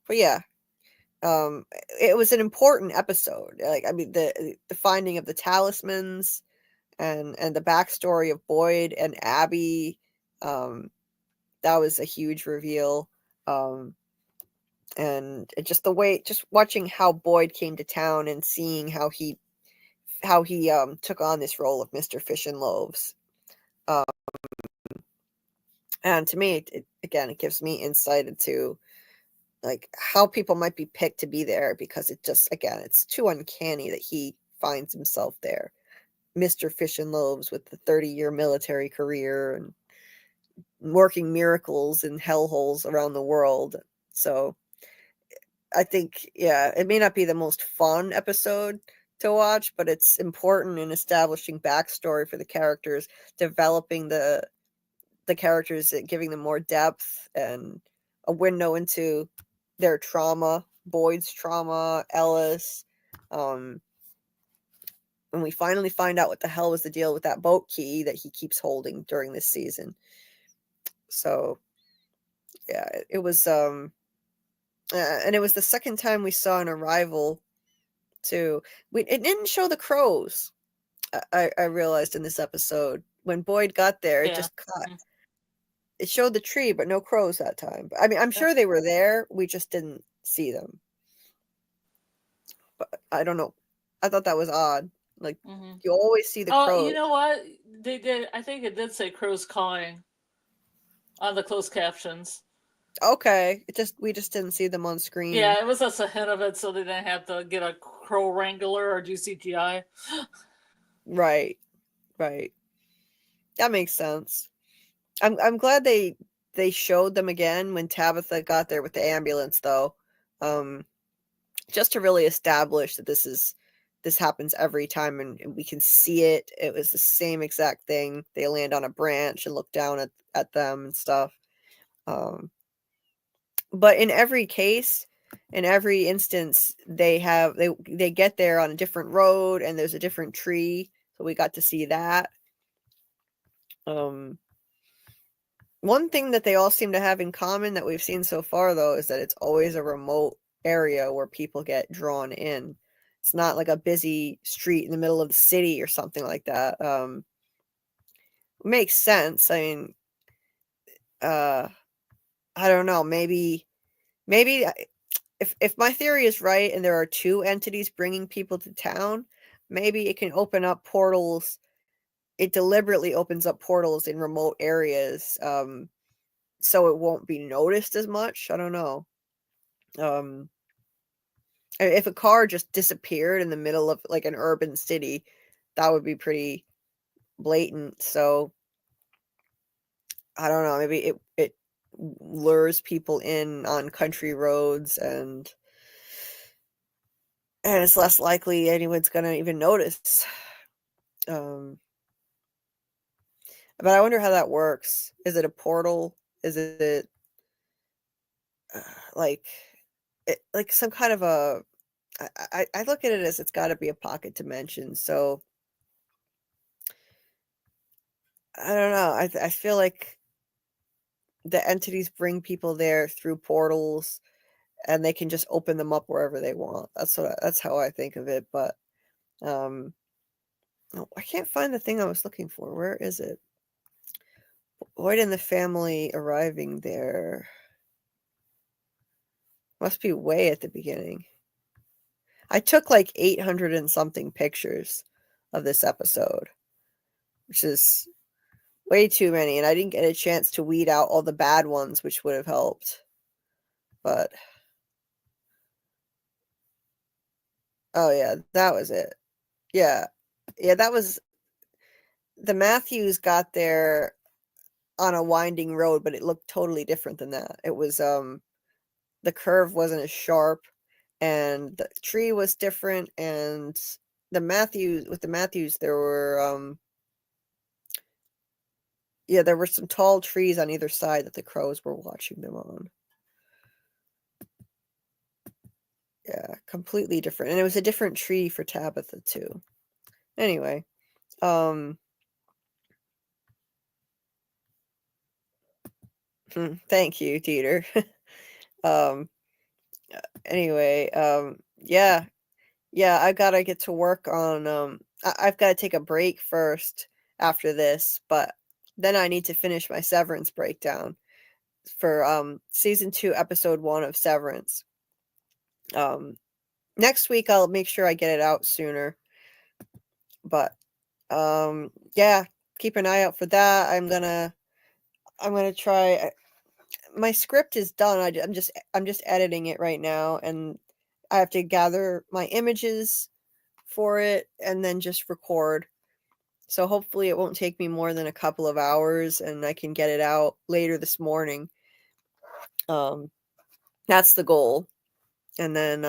[SPEAKER 1] yeah. It was an important episode. Like, I mean, the finding of the talismans and the backstory of Boyd and Abby, that was a huge reveal. And just watching how Boyd came to town and seeing how he took on this role of Mr. Fish and Loaves. And to me, it gives me insight into like how people might be picked to be there, because it's too uncanny that he finds himself there. Mr. Fish and Loaves with the 30-year military career and working miracles in hellholes around the world. So I think, it may not be the most fun episode to watch, but it's important in establishing backstory for the characters, developing the characters, giving them more depth and a window into their trauma, Boyd's trauma, Ellis. And we finally find out what the hell was the deal with that boat key that he keeps holding during this season. So, yeah, it was, and it was the second time we saw an arrival, too. It didn't show the crows, I realized in this episode. When Boyd got there, it just caught. It showed the tree, but no crows that time. I mean, I'm sure they were there. We just didn't see them. But I don't know. I thought that was odd. Like, you always see the crows.
[SPEAKER 2] Oh, you know what? They did. I think it did say crows cawing on the closed captions.
[SPEAKER 1] Okay. We just didn't see them on screen.
[SPEAKER 2] Yeah, it was just a hint of it, so they didn't have to get a crow wrangler or do CGI.
[SPEAKER 1] Right. That makes sense. I'm glad they showed them again when Tabitha got there with the ambulance, though. Just to really establish that this happens every time, and we can see it. It was the same exact thing. They land on a branch and look down at them and stuff. But in every case, in every instance, they get there on a different road, and there's a different tree, so we got to see that. One thing that they all seem to have in common that we've seen so far, though, is that it's always a remote area where people get drawn in. It's not like a busy street in the middle of the city or something like that. Makes sense. I mean, I don't know. Maybe if my theory is right and there are 2 entities bringing people to town, maybe it can open up portals. It deliberately opens up portals in remote areas, so it won't be noticed as much. I don't know. If a car just disappeared in the middle of like an urban city, that would be pretty blatant. So I don't know, maybe it lures people in on country roads, and it's less likely anyone's gonna even notice. But I wonder how that works. Is it a portal? Is it like like some kind of a? I look at it as it's got to be a pocket dimension. So I don't know. I feel like the entities bring people there through portals, and they can just open them up wherever they want. That's how I think of it. But no, I can't find the thing I was looking for. Where is it? Lloyd and the family arriving there. Must be way at the beginning. I took like 800 and something pictures of this episode, which is way too many, and I didn't get a chance to weed out all the bad ones, which would have helped. But oh yeah, that was it. Yeah. Yeah, that was the Matthews got there on a winding road, but it looked totally different than that. It was the curve wasn't as sharp, and the tree was different, and the Matthews there were there were some tall trees on either side that the crows were watching them on. Yeah, completely different. And it was a different tree for Tabitha too. Anyway, thank you, Dieter. um anyway, yeah. Yeah, I gotta get to work on I've gotta take a break first after this, but then I need to finish my Severance breakdown for season 2, episode 1 of Severance. Next week I'll make sure I get it out sooner. But yeah, keep an eye out for that. I'm gonna try. My script is done. I'm just editing it right now, and I have to gather my images for it and then just record. So hopefully it won't take me more than a couple of hours, and I can get it out later this morning. That's the goal. And then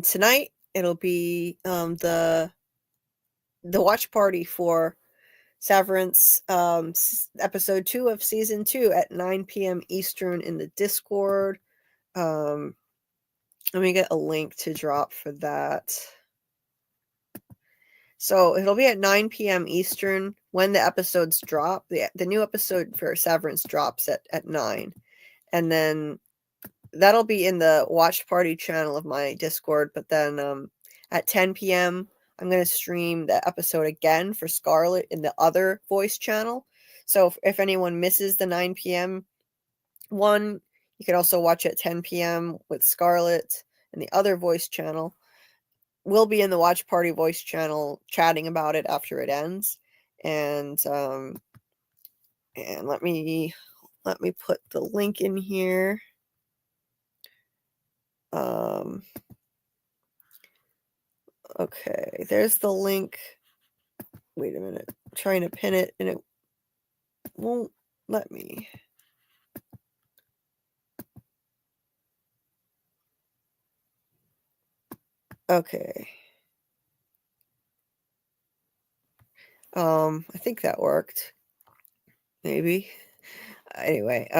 [SPEAKER 1] tonight it'll be the watch party for Severance, episode 2 of season 2 at 9 p.m. Eastern in the Discord. Let me get a link to drop for that. So it'll be at 9 p.m. Eastern when the episodes drop. The new episode for Severance drops at 9. And then that'll be in the watch party channel of my Discord. But then at 10 p.m., I'm going to stream the episode again for Scarlet in the other voice channel. So if anyone misses the 9 p.m. one, you can also watch it at 10 p.m. with Scarlet in the other voice channel. We'll be in the watch party voice channel chatting about it after it ends. And let me put the link in here. Okay, there's the link. Wait a minute. I'm trying to pin it and it won't let me. Okay. I think that worked. Maybe. Anyway,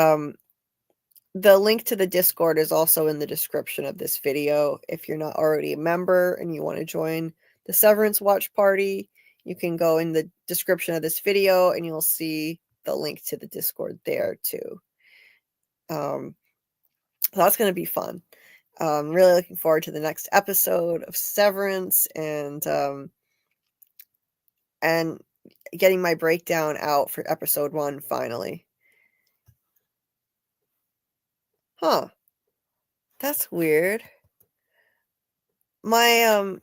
[SPEAKER 1] the link to the Discord is also in the description of this video. If you're not already a member and you want to join the Severance Watch Party, you can go in the description of this video and you'll see the link to the Discord there too. So that's going to be fun. I'm really looking forward to the next episode of Severance and getting my breakdown out for episode 1 finally. Huh. That's weird. My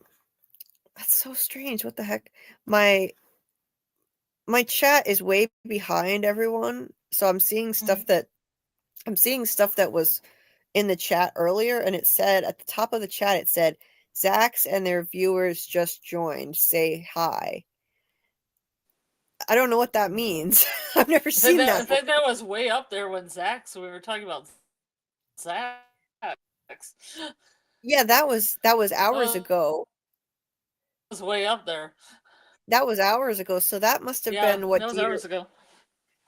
[SPEAKER 1] that's so strange. What the heck? My chat is way behind everyone, so I'm seeing stuff that I'm seeing stuff that was in the chat earlier, and it said at the top of the chat, it said, Zax and their viewers just joined. Say hi. I don't know what that means. I've never seen
[SPEAKER 2] I
[SPEAKER 1] that
[SPEAKER 2] think
[SPEAKER 1] before.
[SPEAKER 2] that was way up there when we were talking about Zax.
[SPEAKER 1] Yeah, that was hours
[SPEAKER 2] That
[SPEAKER 1] ago.
[SPEAKER 2] was way up there.
[SPEAKER 1] That was hours ago. So that must have
[SPEAKER 2] Yeah,
[SPEAKER 1] been what
[SPEAKER 2] that was hours ago.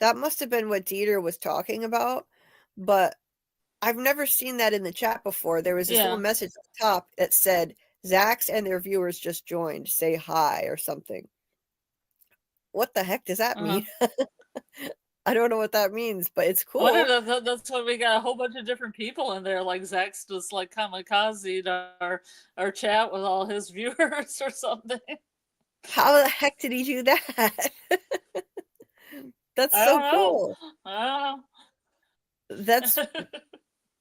[SPEAKER 1] Dieter was talking about. But I've never seen that in the chat before. There was this little
[SPEAKER 2] Yeah.
[SPEAKER 1] message at the top that said, Zax and their viewers just joined. Say hi or something. What the heck does that
[SPEAKER 2] Uh-huh.
[SPEAKER 1] mean? I don't know what that means, but it's
[SPEAKER 2] I wonder
[SPEAKER 1] cool.
[SPEAKER 2] that's why we got a whole bunch of different people in there. Like Zach's just like kamikaze our chat with all his viewers or something.
[SPEAKER 1] How the heck did he do that? That's
[SPEAKER 2] I
[SPEAKER 1] so
[SPEAKER 2] don't know.
[SPEAKER 1] cool.
[SPEAKER 2] I
[SPEAKER 1] That's
[SPEAKER 2] don't know.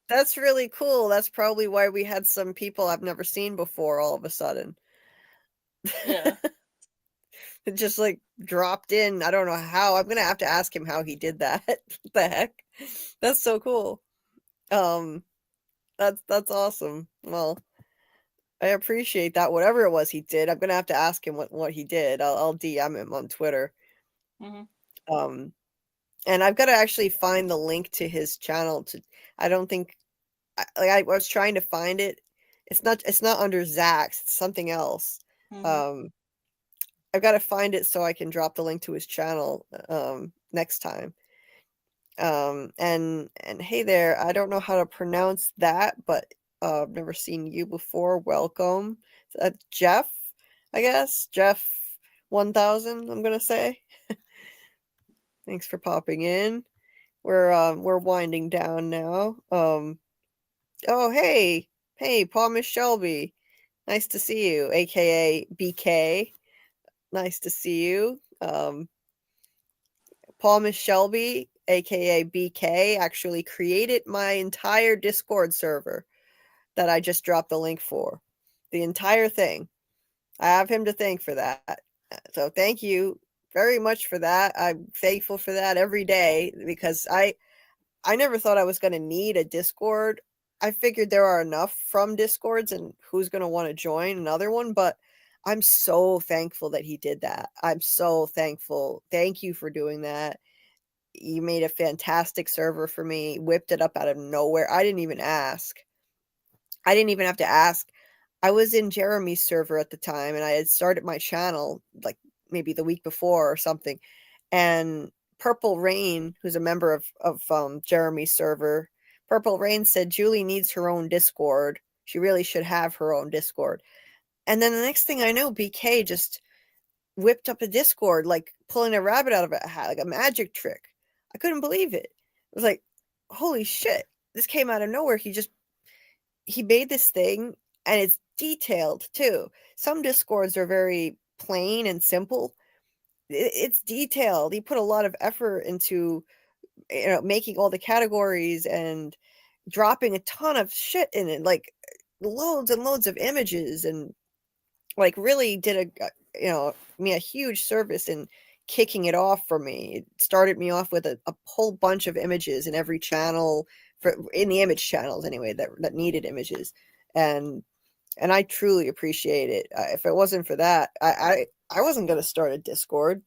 [SPEAKER 1] that's really cool. That's probably why we had some people I've never seen before all of a sudden.
[SPEAKER 2] Yeah.
[SPEAKER 1] It just like dropped in. I don't know how. I'm gonna have to ask him how he did that. What the heck? That's so cool. Um, that's awesome. Well, I appreciate that. Whatever it was he did, I'm gonna have to ask him what he did. I'll DM him on Twitter.
[SPEAKER 2] Mm-hmm.
[SPEAKER 1] Um, and I've got to actually find the link to his channel. I don't think I was trying to find it. It's not under Zax. It's something else.
[SPEAKER 2] Mm-hmm.
[SPEAKER 1] Um, I've got to find it so I can drop the link to his channel next time. And hey there, I don't know how to pronounce that, but I've never seen you before. Welcome, Jeff. I guess Jeff 1000. I'm gonna say. Thanks for popping in. We're winding down now. Oh hey Paul Miss Shelby. Nice to see you, aka BK. Nice to see you. Paul Miss Shelby, aka BK, actually created my entire Discord server that I just dropped the link for. The entire thing. I have him to thank for that. So thank you very much for that. I'm thankful for that every day because I never thought I was going to need a Discord. I figured there are enough from Discords and who's going to want to join another one, but I'm so thankful that he did that. I'm so thankful. Thank you for doing that. You made a fantastic server for me, whipped it up out of nowhere. I didn't even ask. I didn't even have to ask. I was in Jeremy's server at the time and I had started my channel like maybe the week before or something. And Purple Rain, who's a member of Jeremy's server, Purple Rain said Julie needs her own Discord. She really should have her own Discord. And then the next thing I know, BK just whipped up a Discord, like pulling a rabbit out of a hat, like a magic trick. I couldn't believe it. It was like, holy shit, this came out of nowhere. He made this thing and it's detailed too. Some Discords are very plain and simple. It's detailed. He put a lot of effort into making all the categories and dropping a ton of shit in it, like loads and loads of images, and like really did me a huge service in kicking it off for me. It started me off with a whole bunch of images in every channel in the image channels anyway that needed images, and I truly appreciate it. If it wasn't for that, I wasn't going to start a Discord.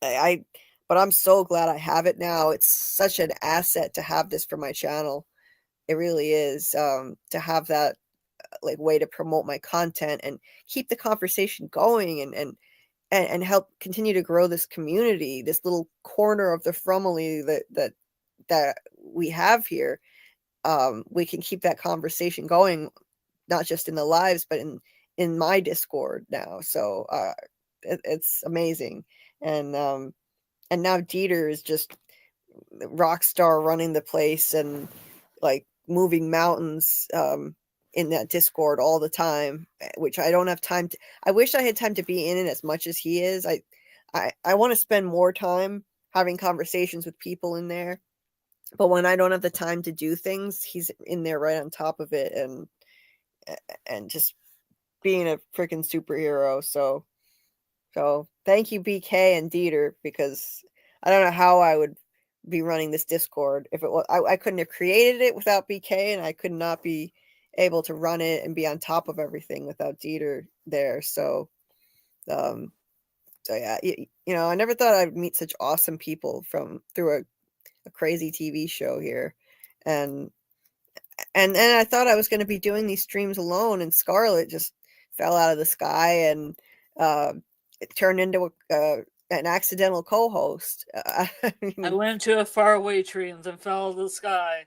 [SPEAKER 1] I but I'm so glad I have it now. It's such an asset to have this for my channel. It really is, to have that like way to promote my content and keep the conversation going, and help continue to grow this community, this little corner of the Frumley that we have here. We can keep that conversation going, not just in the lives, but in my Discord now. So it's amazing, and now Dieter is just rock star running the place and like moving mountains in that Discord all the time, which I don't have time to. I wish I had time to be in it as much as he is. I want to spend more time having conversations with people in there, but when I don't have the time to do things, he's in there right on top of it, and just being a freaking superhero. So thank you, BK and Dieter, because I don't know how I would be running this Discord. If it was, I couldn't have created it without BK, and I could not be able to run it and be on top of everything without Dieter there. So, yeah, I never thought I'd meet such awesome people through a crazy TV show here, and I thought I was going to be doing these streams alone, and Scarlet just fell out of the sky, and it turned into an accidental co-host.
[SPEAKER 2] I went to a faraway tree and then fell out of the sky.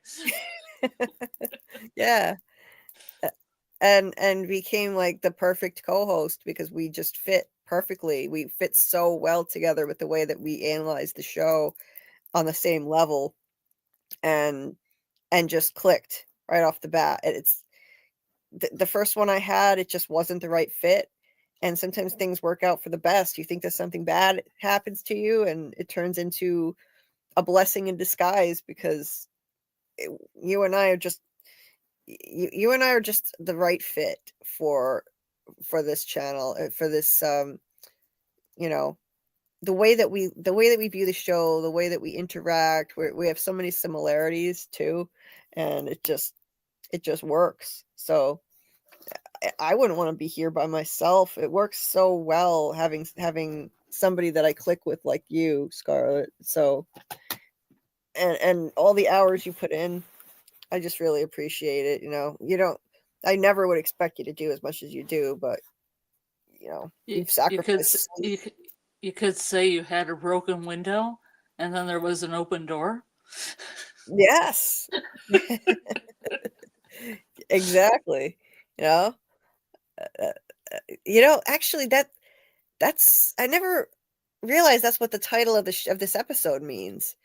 [SPEAKER 1] Yeah. And became like the perfect co-host because we just fit perfectly. We fit so well together with the way that we analyze the show on the same level, and just clicked right off the bat. It's the first one I had, it just wasn't the right fit. And sometimes things work out for the best. You think that something bad happens to you, and it turns into a blessing in disguise because you and I are just the right fit for this channel, for this the way that we view the show, the way that we interact. We have so many similarities too, and it just works. So I wouldn't want to be here by myself. It works so well having somebody that I click with like you, Scarlet. So and all the hours you put in, I just really appreciate it. I never would expect you to do as much as you do, but you've sacrificed.
[SPEAKER 2] You could say you had a broken window and then there was an open door.
[SPEAKER 1] Yes. Exactly. Actually that's I never realized that's what the title of this episode means.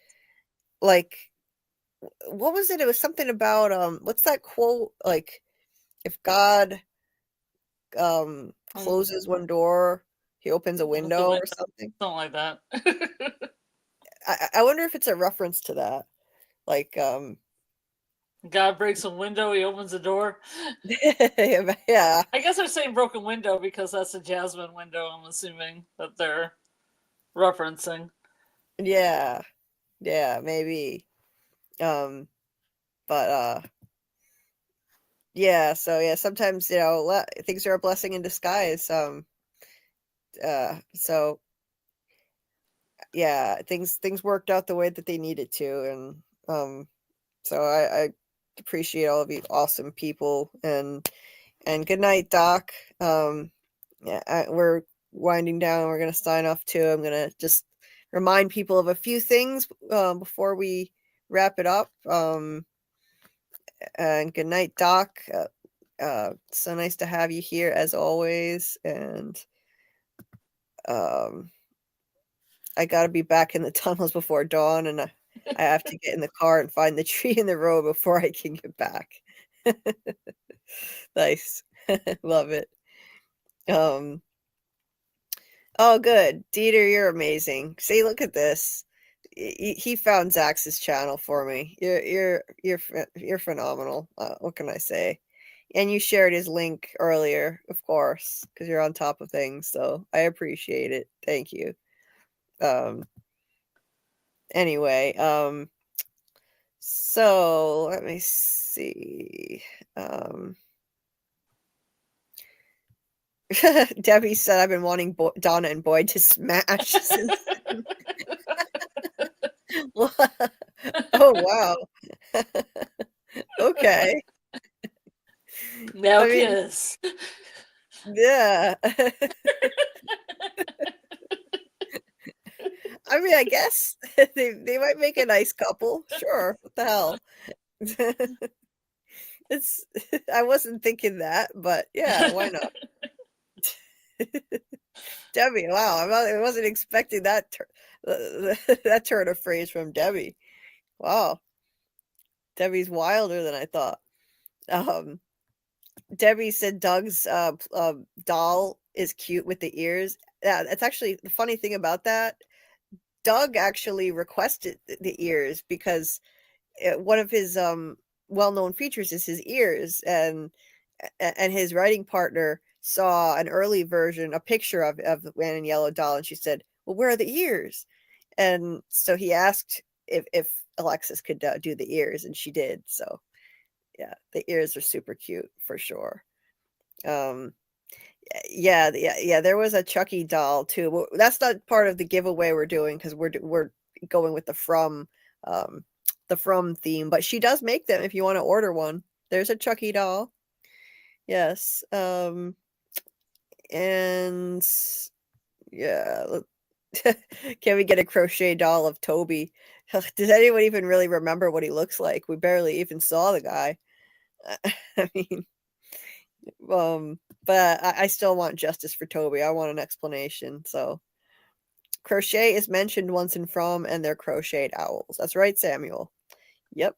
[SPEAKER 1] Like, what was it? It was something about what's that quote? Like, if God closes one door, he opens a window or something.
[SPEAKER 2] Something like that.
[SPEAKER 1] I wonder if it's a reference to that. Like,
[SPEAKER 2] God breaks a window, he opens a door.
[SPEAKER 1] Yeah.
[SPEAKER 2] I guess they're saying broken window because that's a Jasmine window, I'm assuming that they're referencing.
[SPEAKER 1] Yeah. Yeah, maybe. But yeah, so yeah, sometimes things are a blessing in disguise. So yeah, things worked out the way that they needed to, and so I appreciate all of you awesome people, and good night, Doc. Yeah, we're winding down. We're gonna sign off too. I'm gonna just remind people of a few things before we wrap it up. And good night, Doc. So nice to have you here as always, and I gotta be back in the tunnels before dawn, and I have to get in the car and find the tree in the road before I can get back. Nice. Love it. Oh, good. Dieter, you're amazing. See, look at this. He found Zax's channel for me. You're phenomenal. What can I say? And you shared his link earlier, of course, because you're on top of things. So I appreciate it. Thank you. Anyway, so let me see. Debbie said I've been wanting Donna and Boyd to smash since Oh wow. Okay.
[SPEAKER 2] Now kiss.
[SPEAKER 1] Yeah. I mean, I guess they might make a nice couple. Sure. What the hell? I wasn't thinking that, but yeah, why not? Debbie, wow, I wasn't expecting that that turn of phrase from Debbie. Wow. Debbie's wilder than I thought. Debbie said Doug's doll is cute with the ears. Yeah, that's actually the funny thing about that. Doug actually requested the ears because one of his well-known features is his ears, and his writing partner saw an early version, a picture of the Man in Yellow doll, and she said, "Well, where are the ears?" And so he asked if Alexis could do the ears, and she did. So yeah, the ears are super cute for sure. Yeah, there was a Chucky doll too. That's not part of the giveaway we're doing because we're going with the From theme. But she does make them if you want to order one. There's a Chucky doll. Yes. And yeah. Can we get a crochet doll of Toby? Does anyone even really remember what he looks like? We barely even saw the guy. I mean, but I still want justice for Toby. I want an explanation. So, crochet is mentioned once in From, and they're crocheted owls. That's right, Samuel. Yep.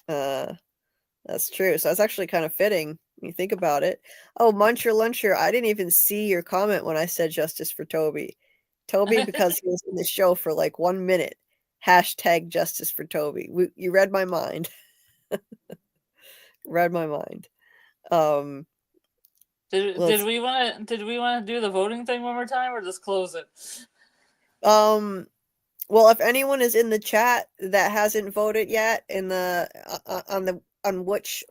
[SPEAKER 1] That's true. So it's actually kind of fitting when you think about it. Oh, Muncher Luncher, I didn't even see your comment when I said justice for Toby. Toby, because he was in the show for like 1 minute. Hashtag justice for Toby. You read my mind. Read my mind.
[SPEAKER 2] Did we want to do the voting thing one more time, or just close it?
[SPEAKER 1] Well, if anyone is in the chat that hasn't voted yet in the on which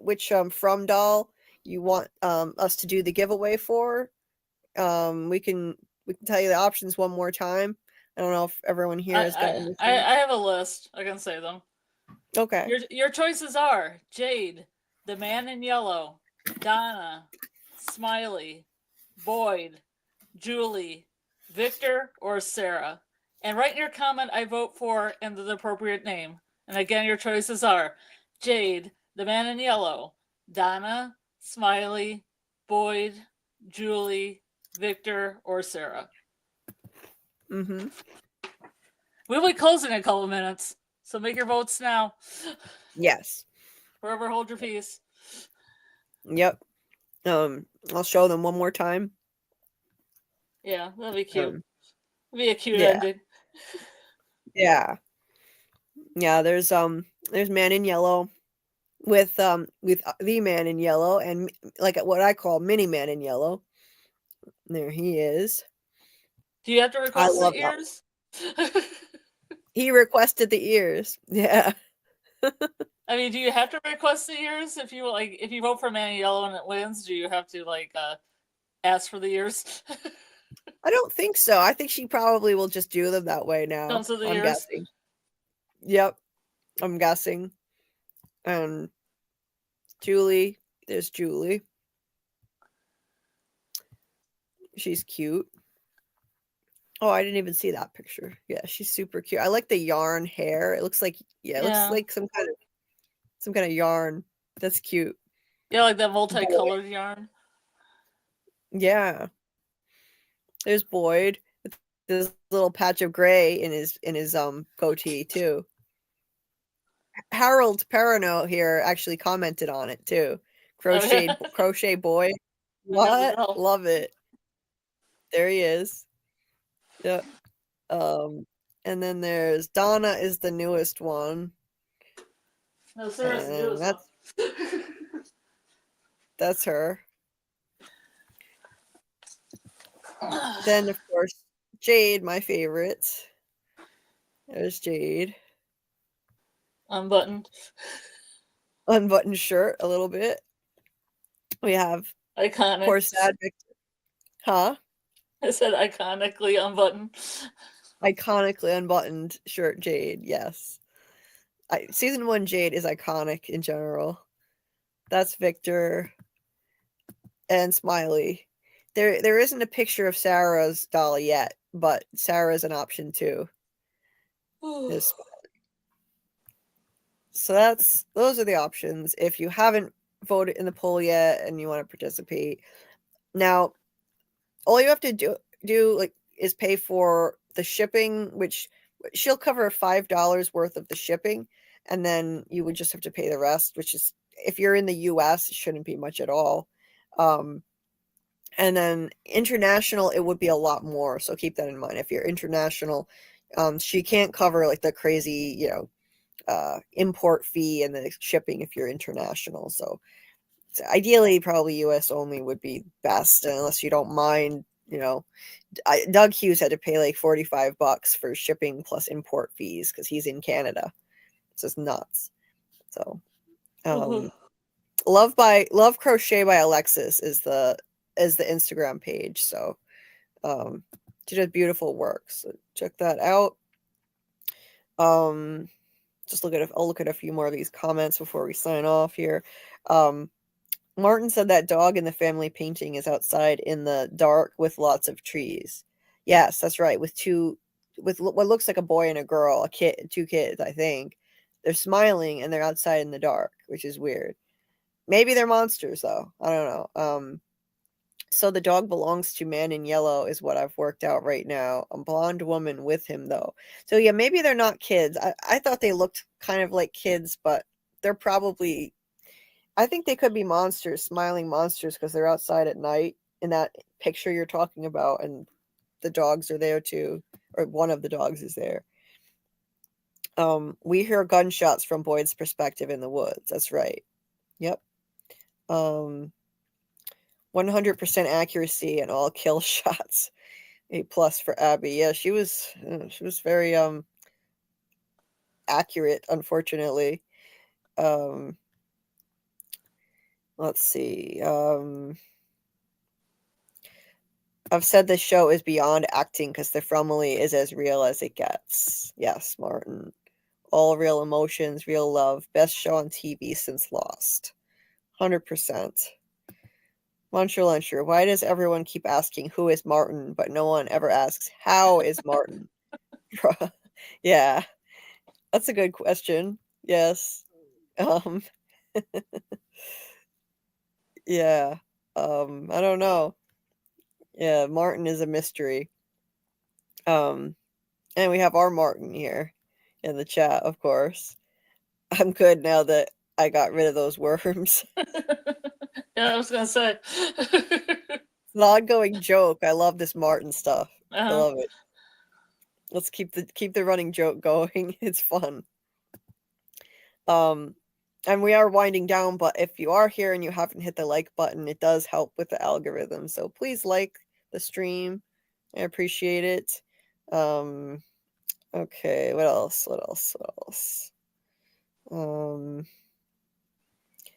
[SPEAKER 1] From doll you want us to do the giveaway for, we can tell you the options one more time. I don't know if everyone here has gotten this.
[SPEAKER 2] I have a list. I can say them.
[SPEAKER 1] Okay.
[SPEAKER 2] Your choices are Jade, the Man in Yellow, Donna, Smiley, Boyd, Julie, Victor, or Sarah. And write in your comment I vote for and the appropriate name. And again, your choices are Jade, the Man in Yellow, Donna, Smiley, Boyd, Julie, Victor, or Sarah.
[SPEAKER 1] Mm-hmm.
[SPEAKER 2] We'll be closing in a couple of minutes, so make your votes now.
[SPEAKER 1] Yes.
[SPEAKER 2] Forever hold your peace.
[SPEAKER 1] Yep. I'll show them one more time.
[SPEAKER 2] Yeah, that'll be cute. It'll be a cute ending.
[SPEAKER 1] Yeah. Yeah, there's Man in Yellow with the Man in Yellow and like what I call Mini Man in Yellow. There he is.
[SPEAKER 2] Do you have to request the ears?
[SPEAKER 1] He requested the ears. Yeah.
[SPEAKER 2] I mean, do you have to request the ears if you vote for Man in Yellow and it wins? Do you have to ask for the ears?
[SPEAKER 1] I don't think so. I think she probably will just do them that way now.
[SPEAKER 2] I'm
[SPEAKER 1] guessing. Yep. I'm guessing. And Julie, there's Julie. She's cute. Oh, I didn't even see that picture. Yeah, she's super cute. I like the yarn hair. It looks like it looks like some kind of yarn. That's cute.
[SPEAKER 2] Yeah, like that multicolored yarn.
[SPEAKER 1] Yeah. There's Boyd with this little patch of gray in his goatee too. Harold Perrineau here actually commented on it too. Crochet boy. What? Love it. There he is. Yep. And then there's Donna is the newest one.
[SPEAKER 2] No, Sarah's the newest one.
[SPEAKER 1] That's her. Then of course Jade, my favorite. There's Jade.
[SPEAKER 2] Unbuttoned
[SPEAKER 1] shirt a little bit. We have
[SPEAKER 2] iconic.
[SPEAKER 1] Poor sad Victor. Huh?
[SPEAKER 2] I said iconically unbuttoned.
[SPEAKER 1] Iconically unbuttoned shirt Jade, yes. Season 1 Jade is iconic in general. That's Victor and Smiley. There isn't a picture of Sarah's doll yet, but Sarah's an option too. So those are the options. If you haven't voted in the poll yet and you want to participate, now all you have to do is pay for the shipping, which she'll cover $5 worth of the shipping, and then you would just have to pay the rest, which is, if you're in the US, it shouldn't be much at all. And then international, it would be a lot more. So keep that in mind. If you're international, she can't cover like the crazy, import fee and the shipping if you're international. So ideally, probably US only would be best, unless you don't mind. Doug Hughes had to pay like $45 for shipping plus import fees because he's in Canada. It's just nuts. So, Love Crochet by Alexis is the Instagram page. So, she does beautiful work. So check that out. Just I'll look at a few more of these comments before we sign off here. Martin said that dog in the family painting is outside in the dark with lots of trees. Yes, that's right. With what looks like a boy and a girl, two kids, I think. They're smiling and they're outside in the dark, which is weird. Maybe they're monsters though. I don't know. So the dog belongs to man in yellow is what I've worked out right now. A blonde woman with him though. So yeah, maybe they're not kids. I thought they looked kind of like kids, but they're probably, I think they could be monsters, smiling monsters, because they're outside at night in that picture you're talking about, and the dogs are there too, or one of the dogs is there. We hear gunshots from Boyd's perspective in the woods. That's right. Yep. 100% accuracy and all kill shots. A+ for Abby. Yeah, she was very accurate, unfortunately. Let's see. I've said this show is beyond acting because the family is as real as it gets. Yes, Martin. All real emotions, real love. Best show on TV since Lost. 100%. Muncher, why does everyone keep asking who is Martin, but no one ever asks how is Martin? Yeah, that's a good question. Yes. Yeah. I don't know. Yeah, Martin is a mystery. And we have our Martin here in the chat, of course. I'm good now that I got rid of those worms.
[SPEAKER 2] Yeah, I was gonna say.
[SPEAKER 1] It's an ongoing joke. I love this Martin stuff. I love it. Let's keep the running joke going. It's fun. And we are winding down, but if you are here and you haven't hit the like button, it does help with the algorithm. So please like the stream. I appreciate it. Okay, what else?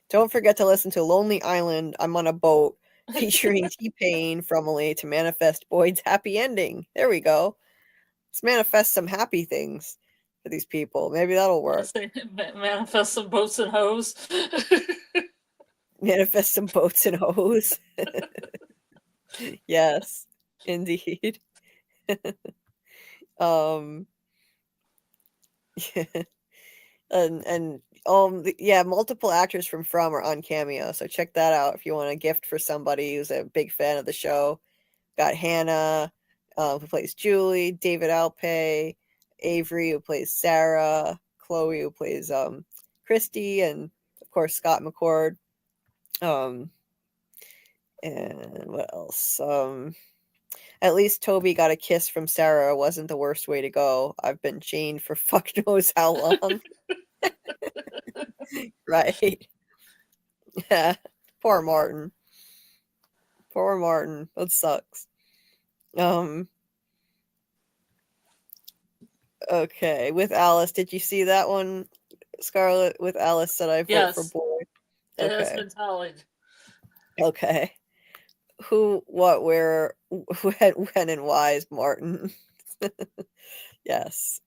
[SPEAKER 1] Don't forget to listen to Lonely Island. I'm on a boat featuring T-Pain from LA to manifest Boyd's happy ending. There we go. Let's manifest some happy things for these people. Maybe that'll work.
[SPEAKER 2] Manifest some boats and hoes.
[SPEAKER 1] Manifest some boats and hoes. Yes, indeed. and yeah, multiple actors from are on Cameo, so check that out if you want a gift for somebody who's a big fan of the show. Got Hannah, who plays Julie, David Alpay, Avery, who plays Sarah, Chloe, who plays Christy, and of course Scott McCord. And what else? At least Toby got a kiss from Sarah. It wasn't the worst way to go. I've been chained for fuck knows how long. Right. Yeah. Poor Martin. Poor Martin. That sucks. Okay. With Alice, did you see that one, Scarlet? With Alice said I vote for Boyd.
[SPEAKER 2] It has been tallied.
[SPEAKER 1] Okay. Who, what, where, when, and why is Martin? Yes.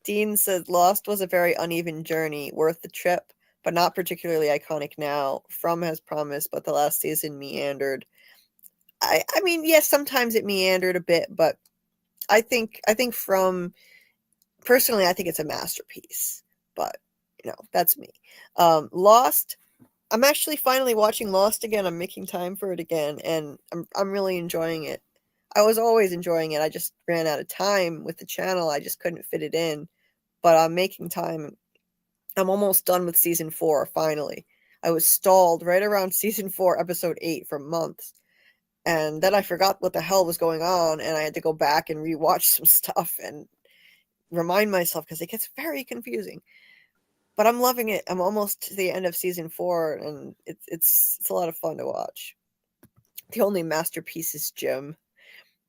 [SPEAKER 1] Dean said Lost was a very uneven journey, worth the trip, but not particularly iconic now. From has promised, but the last season meandered. I mean, yes, sometimes it meandered a bit, but I think From, personally, I think it's a masterpiece. But that's me. Lost. I'm actually finally watching Lost again. I'm making time for it again, and I'm really enjoying it. I was always enjoying it. I just ran out of time with the channel. I just couldn't fit it in. But I'm making time. I'm almost done with season 4, finally. I was stalled right around season 4, episode 8 for months. And then I forgot what the hell was going on, and I had to go back and rewatch some stuff and remind myself because it gets very confusing. But I'm loving it. I'm almost to the end of season 4, and it's a lot of fun to watch. The only masterpiece is Jim.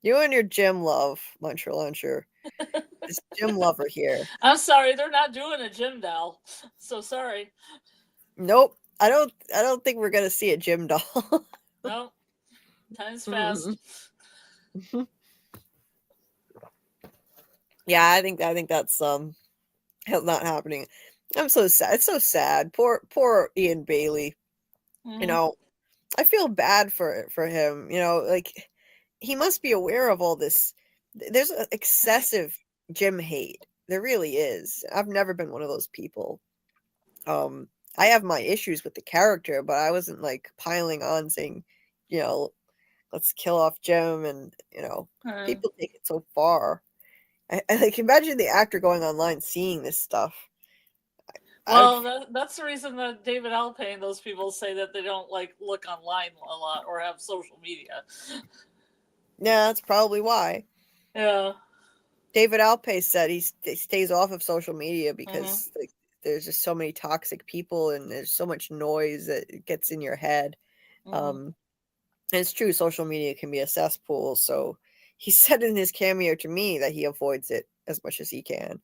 [SPEAKER 1] You and your Jim love, Muncher Luncher. this gym lover here.
[SPEAKER 2] I'm sorry, they're not doing a gym doll. So sorry.
[SPEAKER 1] Nope. I don't think we're gonna see a gym doll.
[SPEAKER 2] No. Time's fast.
[SPEAKER 1] Yeah, I think that's not happening. I'm so sad. It's so sad. Poor Ian Bailey. You know, I feel bad for him. You know, like he must be aware of all this. There's excessive gym hate. There really is. I've never been one of those people. I have my issues with the character, but I wasn't like piling on saying, you know, let's kill off Jim, and people take it so far. I like imagine the actor going online seeing this stuff.
[SPEAKER 2] Well, that's the reason that David Alpay and those people say that they don't like look online a lot or have social media.
[SPEAKER 1] Yeah, that's probably why.
[SPEAKER 2] Yeah.
[SPEAKER 1] David Alpay said he stays off of social media because like there's just so many toxic people and there's so much noise that gets in your head. And it's true, social media can be a cesspool. So he said in his cameo to me that he avoids it as much as he can.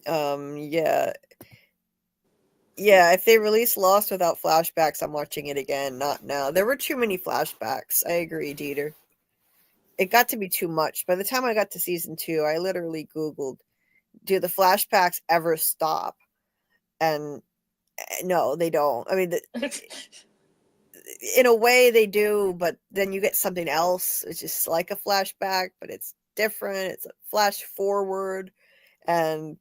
[SPEAKER 1] Yeah. Yeah, if they release Lost without flashbacks, I'm watching it again. Not now. There were too many flashbacks. I agree, Dieter. It got to be too much. By the time I got to season 2, I literally Googled, do the flashbacks ever stop? And no, they don't. I mean, in a way they do, but then you get something else. It's just like a flashback, but it's different. It's a flash forward. And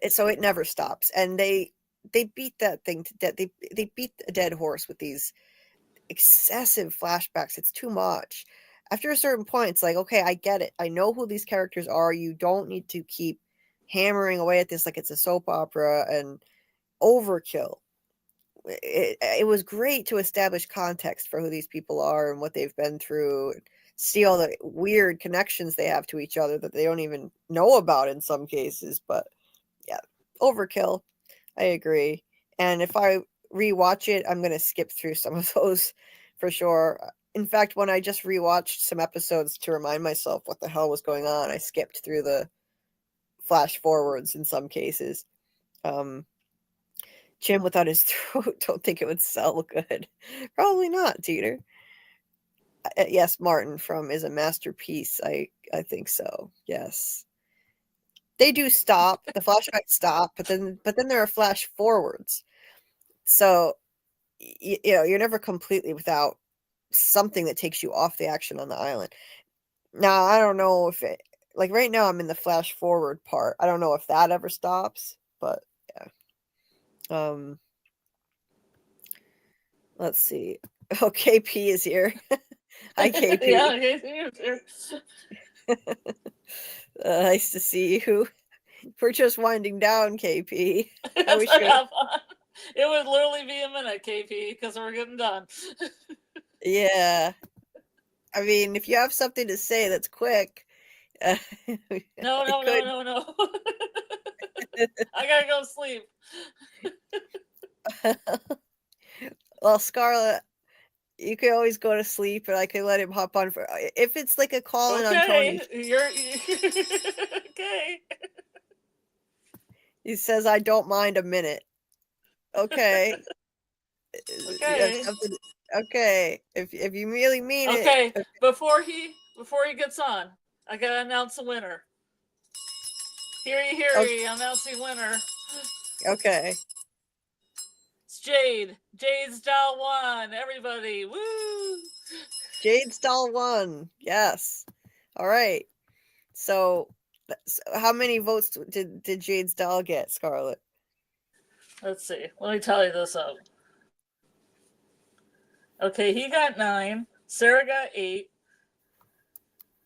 [SPEAKER 1] so it never stops. And they beat that thing to death. They beat a dead horse with these excessive flashbacks. It's too much. After a certain point, it's like, okay, I get it. I know who these characters are. You don't need to keep hammering away at this like it's a soap opera and overkill. It was great to establish context for who these people are and what they've been through, and see all the weird connections they have to each other that they don't even know about in some cases. But yeah, overkill. I agree. And if I rewatch it, I'm going to skip through some of those for sure. In fact, when I just rewatched some episodes to remind myself what the hell was going on, I skipped through the flash forwards in some cases. Jim without his throat, don't think it would sell good. Probably not, Teeter. Yes, Martin from is a masterpiece. I think so. Yes. They do stop. The flashbacks stop, but then there are flash forwards. So you're never completely without something that takes you off the action on the island. Now, I don't know if it, like right now I'm in the flash forward part. I don't know if that ever stops, but yeah. Let's see. Oh, KP is here. Hi, KP.
[SPEAKER 2] Yeah, KP is here.
[SPEAKER 1] Nice to see you. We're just winding down, KP. I wish
[SPEAKER 2] it would literally be a minute, KP, because we're getting done.
[SPEAKER 1] Yeah. I mean, if you have something to say that's quick.
[SPEAKER 2] No. I gotta go sleep.
[SPEAKER 1] Well, Scarlet, you can always go to sleep, and I can let him hop on for if it's like a call in on Tony.
[SPEAKER 2] You're okay.
[SPEAKER 1] He says, "I don't mind a minute." Okay.
[SPEAKER 2] Okay.
[SPEAKER 1] Okay. If you really mean it.
[SPEAKER 2] Okay. Before he gets on, I gotta announce a winner. Hear ye, announcing winner.
[SPEAKER 1] Okay.
[SPEAKER 2] It's Jade. Jade's doll won. Everybody, woo!
[SPEAKER 1] Jade's doll won. Yes. All right. So how many votes did Jade's doll get, Scarlet?
[SPEAKER 2] Let's see. Let me tally this up. Okay, he got 9. Sarah got 8.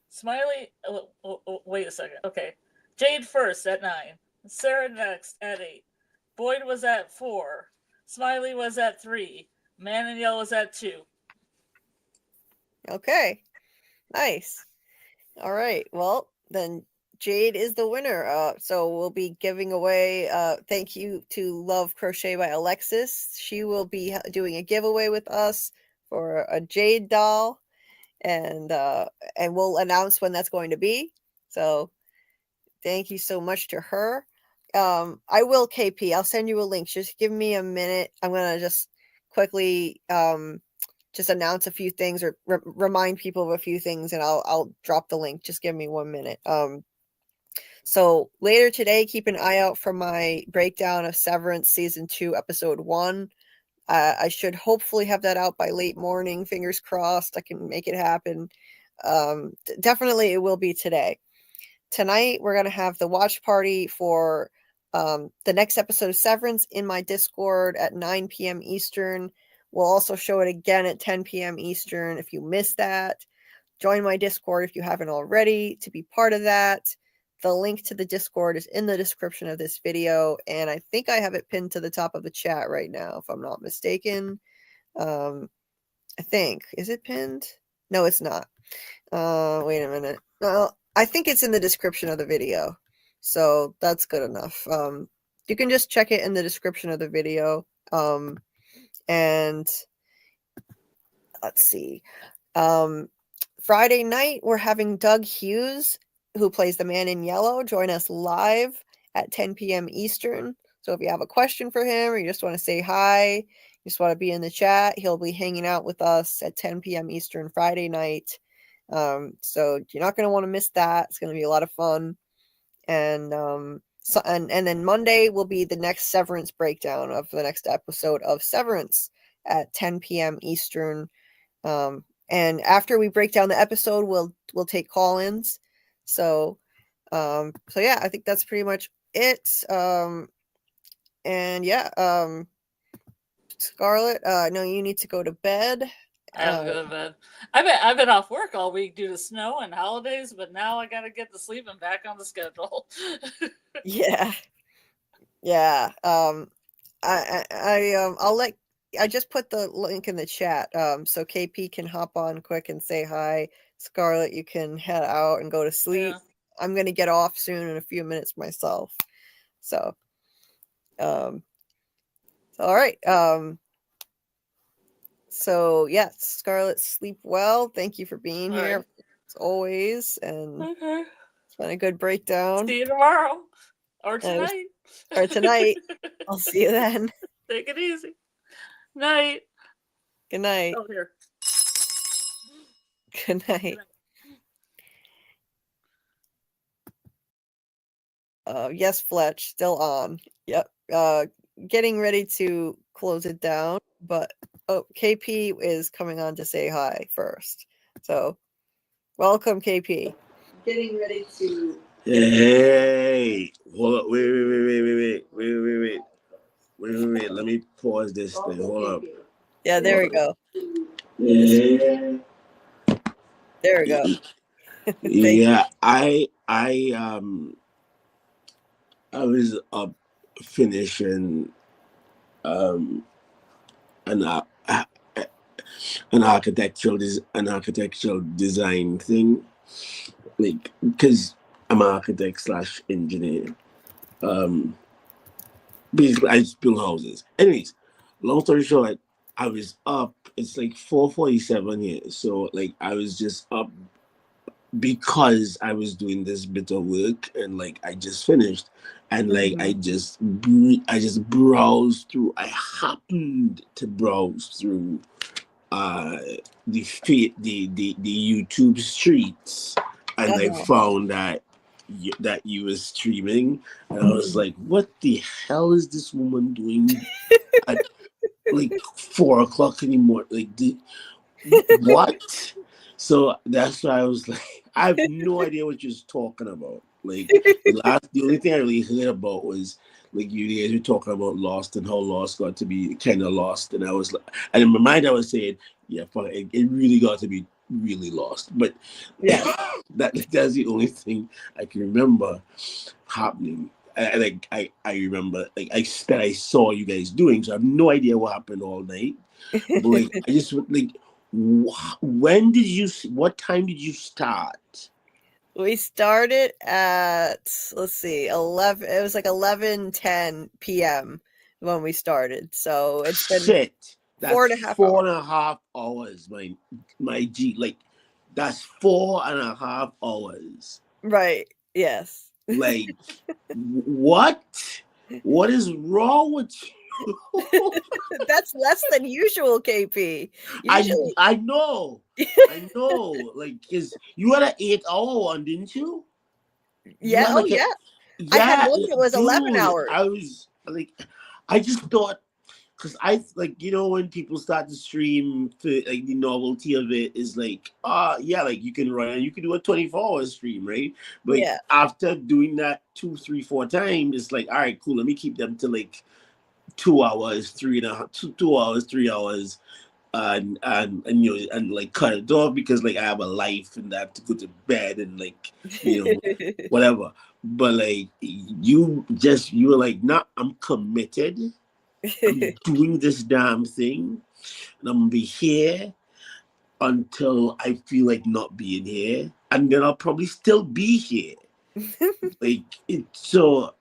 [SPEAKER 2] Smiley. Wait a second. Okay. Jade first at 9. Sarah next at 8. Boyd was at 4. Smiley was at 3. Man in Yellow was at 2.
[SPEAKER 1] Okay. Nice. All right. Well, then Jade is the winner. So we'll be giving away thank you to Love Crochet by Alexis. She will be doing a giveaway with us for a Jade doll. and we'll announce when that's going to be. So thank you so much to her. I will, KP. I'll send you a link. Just give me a minute. I'm gonna just quickly just announce a few things or remind people of a few things, and I'll drop the link. Just give me 1 minute. So later today, keep an eye out for my breakdown of Severance season 2, episode 1. I should hopefully have that out by late morning. Fingers crossed I can make it happen. Definitely it will be today. Tonight, we're going to have the watch party for the next episode of Severance in my Discord at 9 p.m. Eastern. We'll also show it again at 10 p.m. Eastern if you missed that. Join my Discord if you haven't already to be part of that. The link to the Discord is in the description of this video, and I think I have it pinned to the top of the chat right now, if I'm not mistaken. I think. Is it pinned? No, it's not. Wait a minute. Well, I think it's in the description of the video, so that's good enough. You can just check it in the description of the video. And let's see. Friday night, we're having Doug Hughes, who plays the man in yellow, join us live at 10 p.m. Eastern. So if you have a question for him or you just want to say hi, you just want to be in the chat, he'll be hanging out with us at 10 p.m. Eastern Friday night. So you're not going to want to miss that. It's going to be a lot of fun. And then Monday will be the next Severance breakdown of the next episode of Severance at 10 p.m. Eastern. And after we break down the episode, we'll take call-ins. So yeah, I think that's pretty much it. And yeah, Scarlet, no, you need to go to bed.
[SPEAKER 2] I have to go to bed. I've been off work all week due to snow and holidays, but now I gotta get to sleep and back on the schedule.
[SPEAKER 1] Yeah. I just put the link in the chat, so KP can hop on quick and say hi. Scarlet, you can head out and go to sleep. Yeah. I'm gonna get off soon in a few minutes myself. So, all right. So yeah, Scarlet, sleep well. Thank you for being here as always, and it's been a good breakdown.
[SPEAKER 2] See you tomorrow or tonight.
[SPEAKER 1] Tonight. I'll see you then.
[SPEAKER 2] Take it easy. Night.
[SPEAKER 1] Good night.
[SPEAKER 2] Oh, here.
[SPEAKER 1] Good night. Yes, Fletch, still on. Yep. Getting ready to close it down, but KP is coming on to say hi first. So, welcome, KP. Getting ready to.
[SPEAKER 3] Hey, hold up! Wait! Let me pause this thing. Hold up.
[SPEAKER 1] Yeah, there we go. Yeah. There we go.
[SPEAKER 3] Yeah, I was up finishing an architectural design thing, like, because I'm an architect / engineer. Basically I just build houses. Anyways, long story short, I was up. It's like 4:47 here, so like I was just up because I was doing this bit of work, and like I just finished, and like I just browsed through. I happened to browse through the YouTube streets, and I found that you were streaming, and I was like, what the hell is this woman doing at like 4 o'clock in the morning? Like, what? So that's why I was like, I have no idea what you're talking about. Like, the only thing I really heard about was like you guys were talking about Lost and how Lost got to be kind of lost, and I was like, and in my mind I was saying, yeah, fuck, it really got to be really lost. But yeah, that's the only thing I can remember happening. I remember like I saw you guys doing, so I have no idea what happened all night. But like I just like, what time did you start?
[SPEAKER 1] We started at, let's see, 11. It was like 11:10 p.m. when we started. So it's been
[SPEAKER 3] That's 4.5 hours. My G, like That's 4.5 hours.
[SPEAKER 1] Right. Yes.
[SPEAKER 3] Like, what? What is wrong with you?
[SPEAKER 1] That's less than usual, KP. Usually,
[SPEAKER 3] I know. I know. Like, cause you had an 8-hour one, didn't you? You
[SPEAKER 1] yeah.
[SPEAKER 3] had
[SPEAKER 1] Oh,
[SPEAKER 3] like
[SPEAKER 1] yeah. I had
[SPEAKER 3] yeah,
[SPEAKER 1] one that was 11
[SPEAKER 3] dude.
[SPEAKER 1] hours.
[SPEAKER 3] I was like, I just thought, cause I like, when people start to stream, for like the novelty of it is like, yeah, like you can run and you can do a 24-hour stream, right? But
[SPEAKER 1] Yeah.
[SPEAKER 3] after doing that 2, 3, 4 times, it's like, all right, cool. Let me keep them to like 2 hours, 3.5, 2 hours, 3 hours, and like cut it off because like I have a life and I have to go to bed and like whatever. But like you were like, nah, I'm committed. I'm doing this damn thing, and I'm gonna be here until I feel like not being here, and then I'll probably still be here. Like so.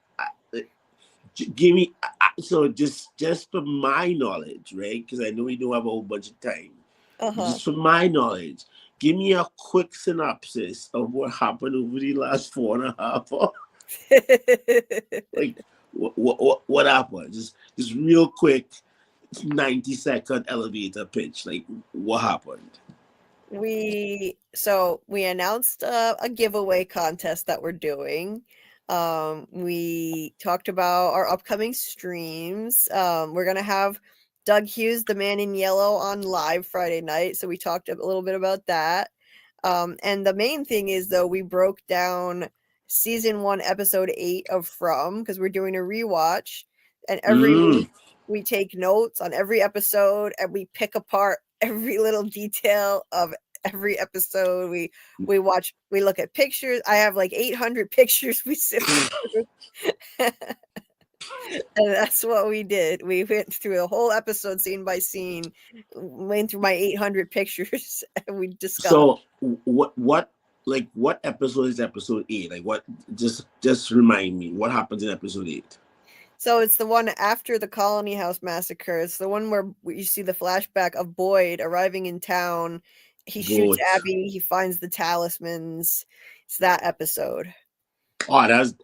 [SPEAKER 3] Give me so just for my knowledge, right? Because I know we don't have a whole bunch of time. Just for my knowledge, give me a quick synopsis of what happened over the last 4.5 hours. Like what happened? Just real quick, 90-second elevator pitch. Like what happened?
[SPEAKER 1] We announced a giveaway contest that we're doing. We talked about our upcoming streams. We're gonna have Doug Hughes, the man in yellow, on live Friday night. So we talked a little bit about that. And the main thing is, though, we broke down season 1, episode 8 of From, because we're doing a rewatch. And every week we take notes on every episode and we pick apart every little detail of every episode. We watch, we look at pictures. I have like 800 pictures we sift through. And that's what we did. We went through the whole episode scene by scene, went through my 800 pictures, and we discussed.
[SPEAKER 3] So what episode is episode 8? Like what? Just remind me what happens in episode 8.
[SPEAKER 1] So it's the one after the Colony House massacre. It's the one where you see the flashback of Boyd arriving in town. He shoots Abby. He finds the talismans. It's that episode.
[SPEAKER 3] Oh, that's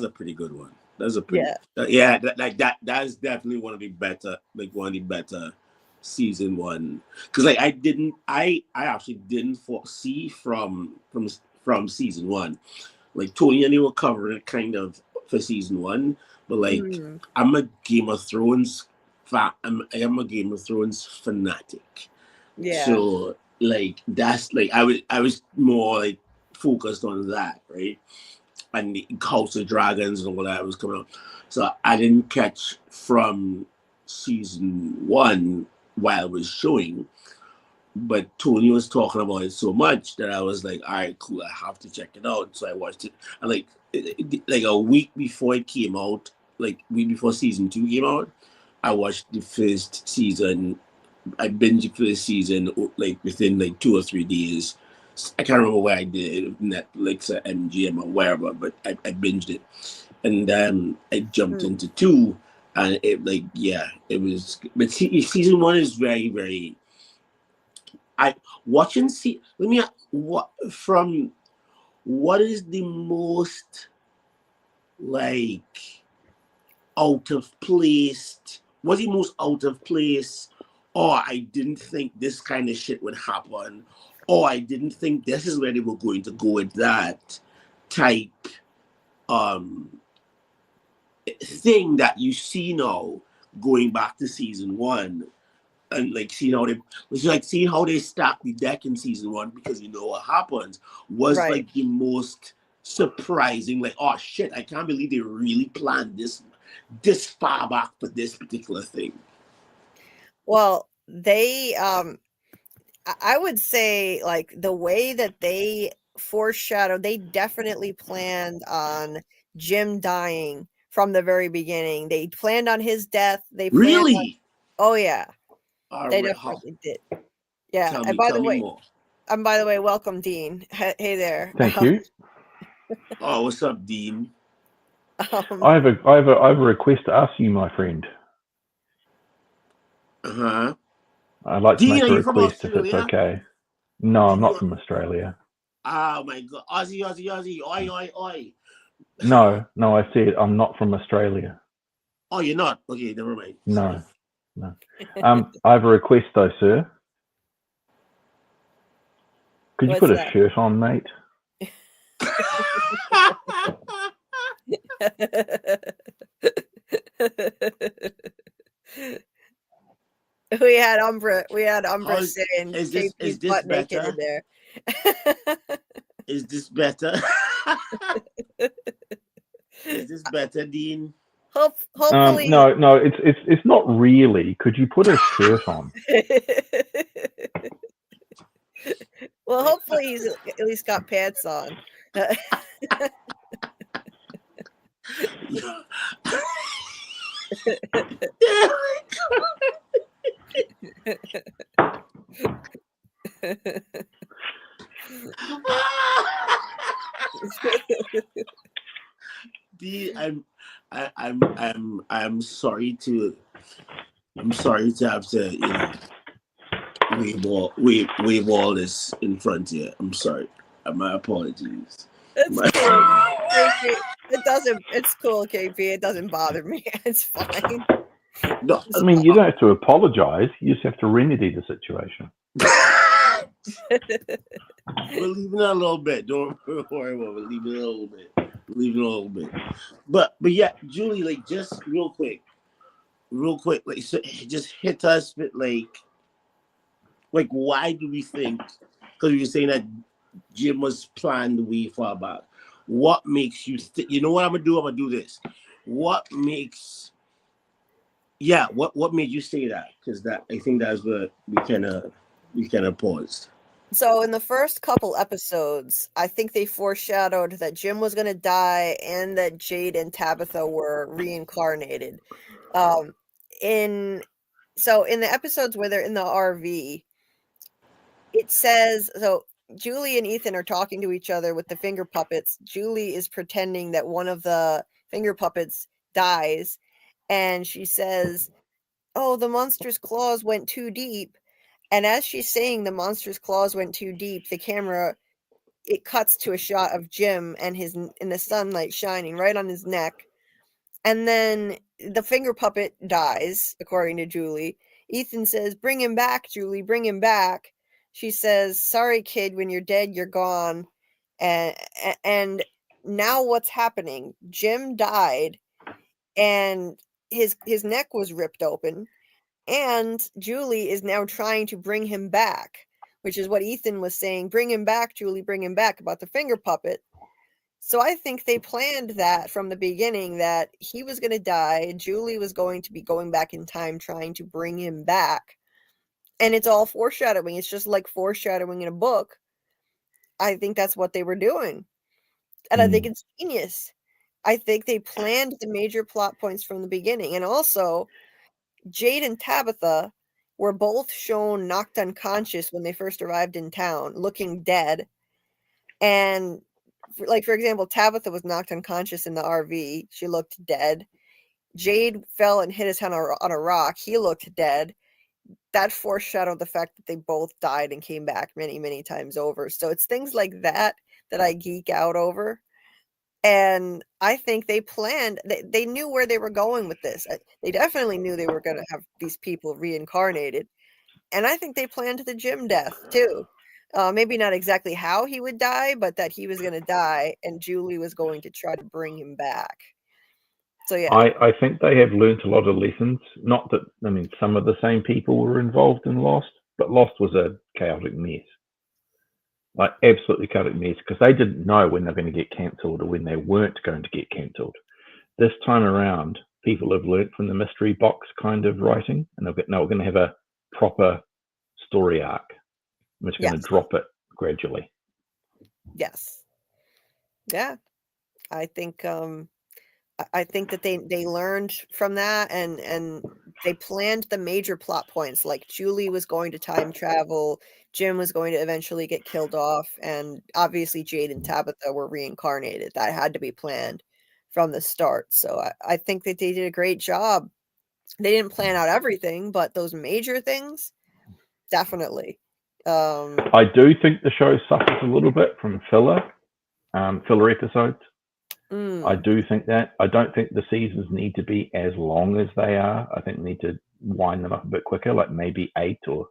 [SPEAKER 3] a pretty good one. That's a pretty that's definitely one of the better season 1. Because like I actually didn't foresee from season 1. Like Tony and they were covering it kind of for season 1, but like I'm a Game of Thrones I'm a Game of Thrones fanatic.
[SPEAKER 1] Yeah.
[SPEAKER 3] So like that's like I was more like focused on that, right? And the House of Dragons and all that was coming out. So I didn't catch from season 1 while it was showing. But Tony was talking about it so much that I was like, all right, cool, I have to check it out. So I watched it. And like a week before it came out, like week before season 2 came out, I watched the first season. I binged the first season like within like 2 or 3 days. I can't remember where I did it, Netflix or MGM or wherever, but I binged it. And I jumped into 2, and it it was. But season 1 is very, very. What is the most like out of place? What's the most out of place? Or I didn't think this kind of shit would happen. Or I didn't think this is where they were going to go with that type thing that you see now going back to season 1. And like seeing how they stack the deck in season 1 because you know what happens was like the most surprising. Like, oh shit, I can't believe they really planned this far back for this particular thing.
[SPEAKER 1] Well, they I would say like the way that they foreshadowed, they definitely planned on Jim dying from the very beginning. They planned on his death. They planned
[SPEAKER 3] really?
[SPEAKER 1] Oh yeah. They
[SPEAKER 3] Right.
[SPEAKER 1] definitely did. Yeah.
[SPEAKER 3] Tell
[SPEAKER 1] and
[SPEAKER 3] me
[SPEAKER 1] by the way,
[SPEAKER 3] more.
[SPEAKER 1] by the way, welcome, Dean. Hey there.
[SPEAKER 4] Thank you.
[SPEAKER 3] Oh, what's up, Dean?
[SPEAKER 4] I have a request to ask you, my friend.
[SPEAKER 3] Uh-huh.
[SPEAKER 4] I'd like to
[SPEAKER 3] Dean,
[SPEAKER 4] make
[SPEAKER 3] are
[SPEAKER 4] a
[SPEAKER 3] you from
[SPEAKER 4] request if it's
[SPEAKER 3] Australia?
[SPEAKER 4] okay. No, I'm not from Australia.
[SPEAKER 3] Oh my God, Aussie, oi, oi, oi.
[SPEAKER 4] No, I said I'm not from Australia.
[SPEAKER 3] Oh, you're not? Okay, never mind.
[SPEAKER 4] No. I have a request though, sir. Could you
[SPEAKER 1] What's
[SPEAKER 4] put a
[SPEAKER 1] that?
[SPEAKER 4] shirt on, mate?
[SPEAKER 1] We had Umbra
[SPEAKER 3] Oh,
[SPEAKER 1] saying
[SPEAKER 3] is
[SPEAKER 1] KP's
[SPEAKER 3] this
[SPEAKER 1] butt naked
[SPEAKER 3] better?
[SPEAKER 1] in there.
[SPEAKER 3] Is this better? Is this better, Dean?
[SPEAKER 1] Hopefully.
[SPEAKER 4] No, it's not really. Could you put a shirt on?
[SPEAKER 1] Well, hopefully he's at least got pants on.
[SPEAKER 3] Dean, I'm sorry to have to, wave all this in front here. I'm sorry. My apologies.
[SPEAKER 1] It's cool, KP. It's cool, KP. It doesn't bother me. It's fine.
[SPEAKER 3] No,
[SPEAKER 4] I mean, you don't have to apologize. You just have to remedy the situation.
[SPEAKER 3] we're leaving it a little bit. Don't worry about it. We're leaving it a little bit. But yeah, Julie, like, just real quick, like, so just hit us with like why do we think? Because you were saying that Jim was planned way far back. What makes you you know what I'm gonna do? I'm gonna do this. What makes? Yeah, what made you say that? Because I think that's what we kind of paused.
[SPEAKER 1] So in the first couple episodes, I think they foreshadowed that Jim was going to die and that Jade and Tabitha were reincarnated. In the episodes where they're in the RV, it says, so Julie and Ethan are talking to each other with the finger puppets. Julie is pretending that one of the finger puppets dies, and she says, "Oh, the monster's claws went too deep." And as she's saying the monster's claws went too deep, the camera, it cuts to a shot of Jim and in the sunlight shining right on his neck. And then the finger puppet dies, according to Julie. Ethan says, "Bring him back, Julie, bring him back." She says, "Sorry, kid, when you're dead, you're gone." And now what's happening? Jim died and his neck was ripped open. And Julie is now trying to bring him back, which is what Ethan was saying. "Bring him back, Julie, bring him back," about the finger puppet. So I think they planned that from the beginning, that he was going to die. Julie was going to be going back in time trying to bring him back. And it's all foreshadowing. It's just like foreshadowing in a book. I think that's what they were doing. And I think it's genius. I think they planned the major plot points from the beginning. And also, Jade and Tabitha were both shown knocked unconscious when they first arrived in town, looking dead. And for example, Tabitha was knocked unconscious in the RV. She looked dead. Jade fell and hit his head on a rock. He looked dead. That foreshadowed the fact that they both died and came back many, many times over. So it's things like that I geek out over. And I think they planned, they knew where they were going with this. They definitely knew they were going to have these people reincarnated. And I think they planned the Jim death too. Maybe not exactly how he would die, but that he was going to die and Julie was going to try to bring him back. So yeah.
[SPEAKER 4] I think they have learnt a lot of lessons. Not that, I mean, some of the same people were involved in Lost, but Lost was a chaotic mess. Like, absolutely chaotic mess, because they didn't know when they're going to get cancelled or when they weren't going to get cancelled. This time around, people have learnt from the mystery box kind of writing, and we're going to have a proper story arc. I'm just going to drop it gradually.
[SPEAKER 1] Yes. Yeah. I think that they learned from that, and they planned the major plot points, like Julie was going to time travel, Jim was going to eventually get killed off, and obviously Jade and Tabitha were reincarnated. That had to be planned from the start. So I think that they did a great job. They didn't plan out everything, but those major things, definitely.
[SPEAKER 4] I do think the show suffers a little bit from filler episodes. I do think that. I don't think the seasons need to be as long as they are. I think we need to wind them up a bit quicker, like maybe 8 or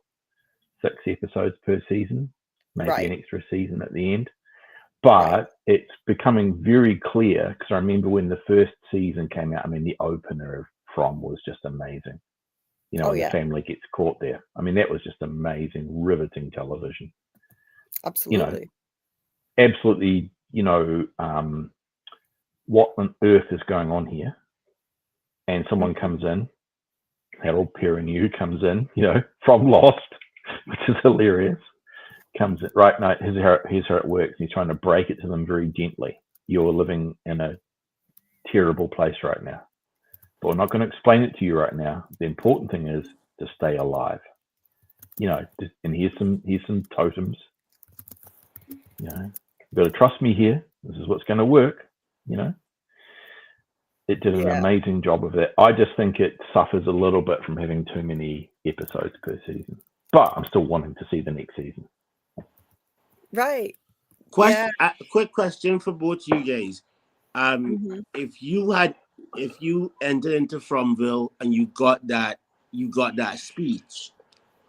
[SPEAKER 4] 6 episodes per season, maybe an extra season at the end. But it's becoming very clear, because I remember when the first season came out, I mean, the opener of From was just amazing. You know, when the family gets caught there. I mean, that was just amazing, riveting television.
[SPEAKER 1] Absolutely.
[SPEAKER 4] You know, absolutely, you know, what on earth is going on here? And someone comes in, Harold Perrineau comes in, you know, from Lost, which is hilarious. Comes in, right, no, here's how it works. He's trying to break it to them very gently. You're living in a terrible place right now, but we're not going to explain it to you right now. The important thing is to stay alive. You know, and here's some totems. You know, you've got to trust me here. This is what's going to work. You know, it did an amazing job of it. I just think it suffers a little bit from having too many episodes per season, but I'm still wanting to see the next season.
[SPEAKER 1] Right.
[SPEAKER 3] Quick question for both you guys. If you entered into Fromville and you got that speech,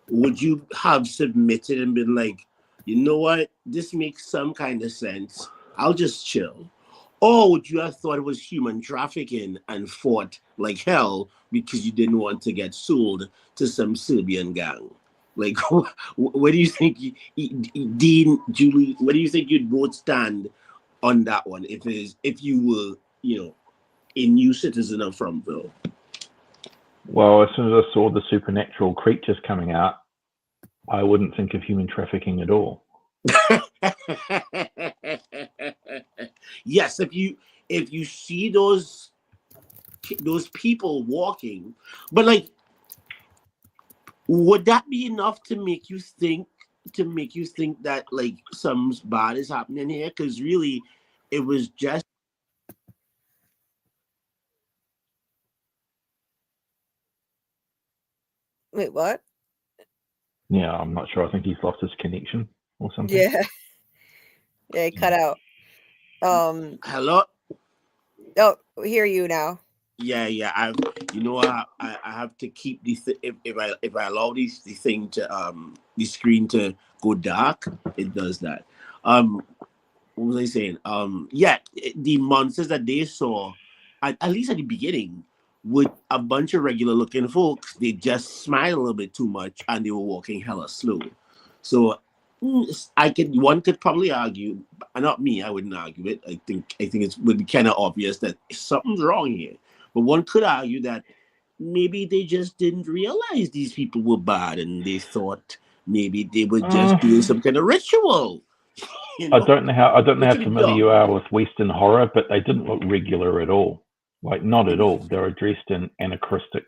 [SPEAKER 3] would you have submitted and been like, you know what, this makes some kind of sense, I'll just chill? Or would you have thought it was human trafficking and fought like hell because you didn't want to get sold to some Serbian gang? Like, where do you think, Dean, Julie, where do you think you'd both stand on that one if you were, you know, a new citizen of Fromville?
[SPEAKER 4] Well, as soon as I saw the supernatural creatures coming out, I wouldn't think of human trafficking at all.
[SPEAKER 3] Yes, if you see those people walking, but like, would that be enough to make you think that like something bad is happening here? Because really, it was just.
[SPEAKER 1] Wait, what?
[SPEAKER 4] Yeah, I'm not sure. I think he's lost his connection or something.
[SPEAKER 1] Yeah, he cut out.
[SPEAKER 3] Hello.
[SPEAKER 1] Oh, we hear you now.
[SPEAKER 3] Yeah. I have to keep if I allow the thing to the screen to go dark, it does that. What was I saying? The monsters that they saw, at least at the beginning, with a bunch of regular looking folks, they just smiled a little bit too much and they were walking hella slow. So one could probably argue, not me, I wouldn't argue it. I think it would be kind of obvious that something's wrong here. But one could argue that maybe they just didn't realize these people were bad and they thought maybe they were just doing some kind of ritual. You know?
[SPEAKER 4] I don't know how familiar you are with Western horror, but they didn't look regular at all. Like, not at all. They were dressed in anachronistic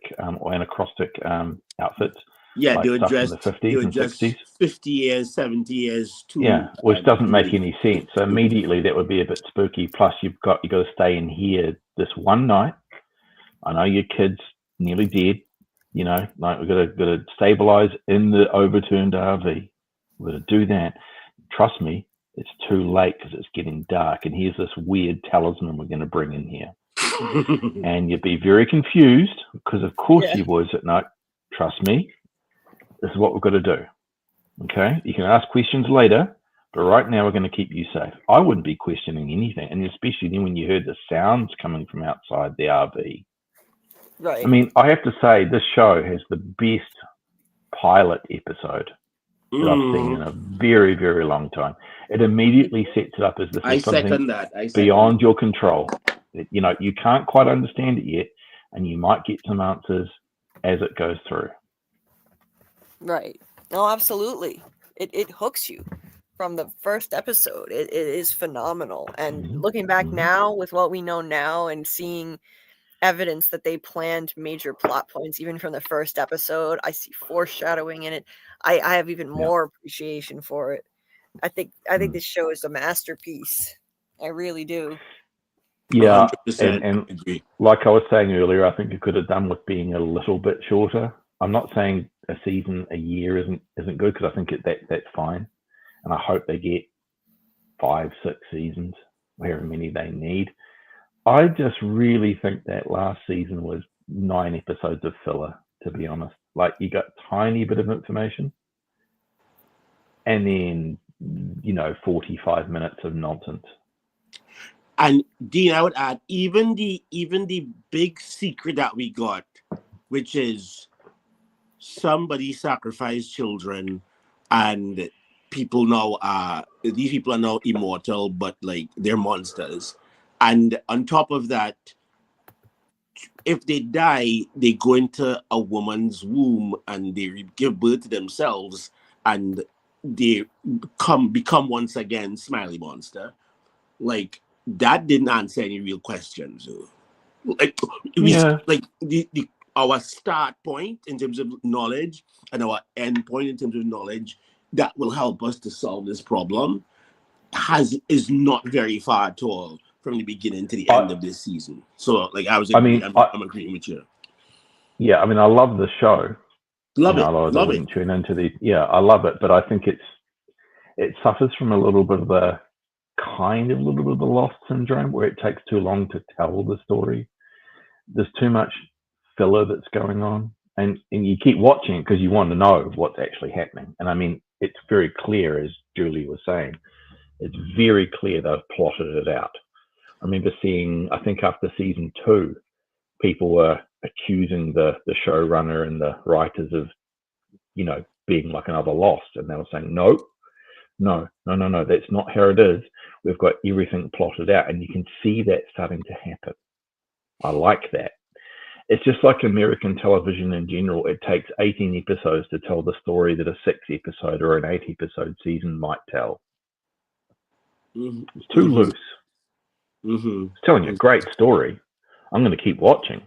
[SPEAKER 4] outfits.
[SPEAKER 3] Yeah,
[SPEAKER 4] like
[SPEAKER 3] they were
[SPEAKER 4] dressed
[SPEAKER 3] in the 50s and 60s. 50 years, 70 years too.
[SPEAKER 4] Yeah, which doesn't make any sense. So immediately that would be a bit spooky. Plus, you got to stay in here this one night. I know your kid's nearly dead. You know, like we've got to stabilize in the overturned RV. We've got to do that. Trust me, it's too late because it's getting dark. And here's this weird talisman we're going to bring in here. And you'd be very confused because, of course, you boys at night. Trust me, this is what we've got to do. Okay, you can ask questions later, but right now we're going to keep you safe. I wouldn't be questioning anything, and especially then when you heard the sounds coming from outside the RV.
[SPEAKER 1] Right.
[SPEAKER 4] I mean, I have to say this show has the best pilot episode that I've seen in a very, very long time. It immediately sets it up as this is something beyond your control. You know, you can't quite understand it yet, and you might get some answers as it goes through.
[SPEAKER 1] Right. No, absolutely. It hooks you from the first episode. It is phenomenal. And looking back now with what we know now and seeing evidence that they planned major plot points even from the first episode, I see foreshadowing in it. I have even more appreciation for it. I think this show is a masterpiece. I really do.
[SPEAKER 4] Yeah, and like I was saying earlier, I think it could have done with being a little bit shorter. I'm not saying a season a year isn't good, because I think that's fine, and I hope they get 5, 6 seasons, however many they need. I just really think that last season was 9 episodes of filler, to be honest. Like, you got a tiny bit of information, and then 45 minutes of nonsense.
[SPEAKER 3] And Dean, I would add, even the big secret that we got, which is somebody sacrificed children, and people now these people are now immortal, but like they're monsters. And on top of that, if they die, they go into a woman's womb and they give birth to themselves, and they become once again Smiley Monster. Like, that didn't answer any real questions. Like, like our start point in terms of knowledge and our end point in terms of knowledge that will help us to solve this problem is not very far at all from the beginning to the end of this season. So, like, I'm agreeing with you.
[SPEAKER 4] Yeah, I mean, I love the show.
[SPEAKER 3] Love it.
[SPEAKER 4] Otherwise
[SPEAKER 3] Love
[SPEAKER 4] I wouldn't tune into I love it, but I think it suffers from a little bit of the Lost syndrome, where it takes too long to tell the story. There's too much filler that's going on, and you keep watching because you want to know what's actually happening. And I mean, it's very clear, as Julie was saying, it's very clear they've plotted it out. I remember seeing, I think after season 2, people were accusing the showrunner and the writers of, being like another Lost, and they were saying, no, that's not how it is. We've got everything plotted out, and you can see that starting to happen. I like that. It's just like American television in general. It takes 18 episodes to tell the story that a 6-episode or an 8-episode season might tell.
[SPEAKER 3] Mm-hmm.
[SPEAKER 4] It's too loose.
[SPEAKER 3] Mm-hmm.
[SPEAKER 4] It's telling you a great story. I'm going to keep watching.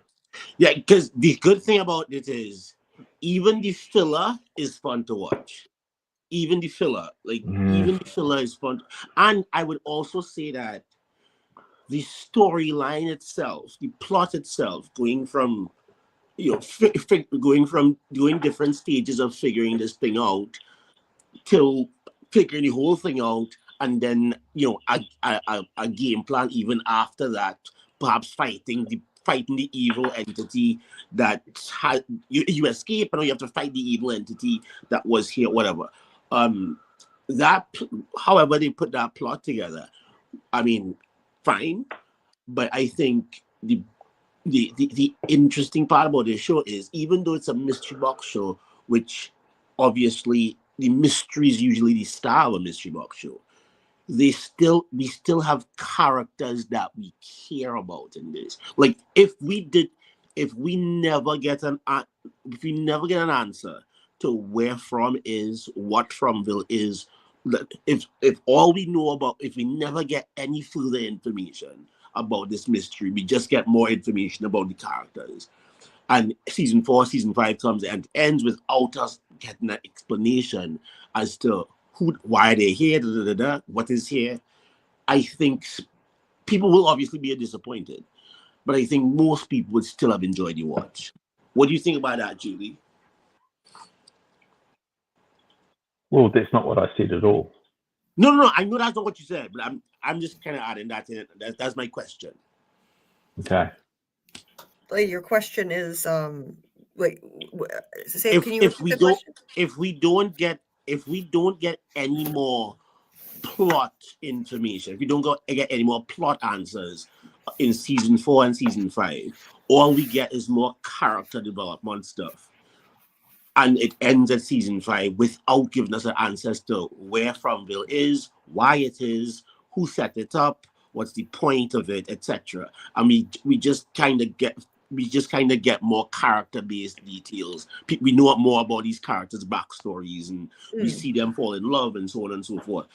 [SPEAKER 3] Yeah, because the good thing about it is, even the filler is fun to watch. Even the filler, even the filler is fun. And I would also say that the storyline itself, the plot itself, going from doing different stages of figuring this thing out till figuring the whole thing out, and then a game plan even after that, perhaps fighting the evil entity that you escape, and you have to fight the evil entity that was here, whatever. That, however they put that plot together, I mean, fine, but I think the interesting part about this show is, even though it's a mystery box show, which obviously the mystery is usually the star of a mystery box show, we still have characters that we care about in this. Like, if we never get an answer to where From is, what Fromville is, if all we know about, if we never get any further information about this mystery, we just get more information about the characters, and season 4, season 5 comes and ends without us getting an explanation as to why they're here, what is here, I think people will obviously be disappointed, but I think most people would still have enjoyed the watch. What do you think about that, Julie?
[SPEAKER 4] Well, that's not what I said at all.
[SPEAKER 3] No, I know that's not what you said, but I'm just kind of adding that in. That's my question.
[SPEAKER 4] Okay.
[SPEAKER 1] Your question is, wait, say,
[SPEAKER 3] if,
[SPEAKER 1] can you
[SPEAKER 3] if
[SPEAKER 1] repeat
[SPEAKER 3] we
[SPEAKER 1] the
[SPEAKER 3] don't
[SPEAKER 1] question?
[SPEAKER 3] if we don't get any more plot information, if we don't get any more plot answers in season 4 and season 5, all we get is more character development stuff, and it ends at season 5 without giving us an answer to where Fromville is, why it is, who set it up, what's the point of it, etc. I mean, we just kind of get more character-based details. We know more about these characters' backstories, and we see them fall in love, and so on and so forth.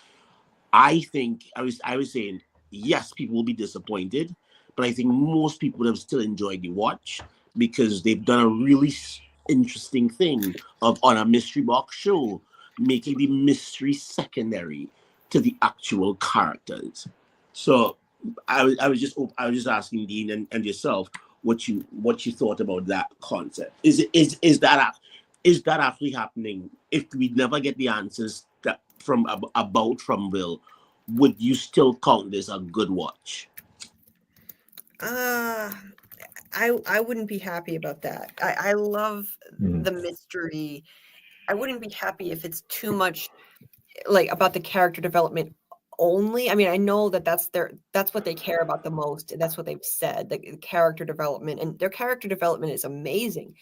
[SPEAKER 3] I think I was saying, yes, people will be disappointed, but I think most people would have still enjoyed the watch, because they've done a really interesting thing on a mystery box show, making the mystery secondary to the actual characters. So I was just asking Dean and yourself what you thought about that concept. Is is that actually happening? If we never get the answers that about Will, would you still count this a good watch?
[SPEAKER 1] I wouldn't be happy about that. I love the mystery. I wouldn't be happy if it's too much like about the character development only. I mean, I know that that's what they care about the most. And that's what they've said, the character development, and their character development is amazing.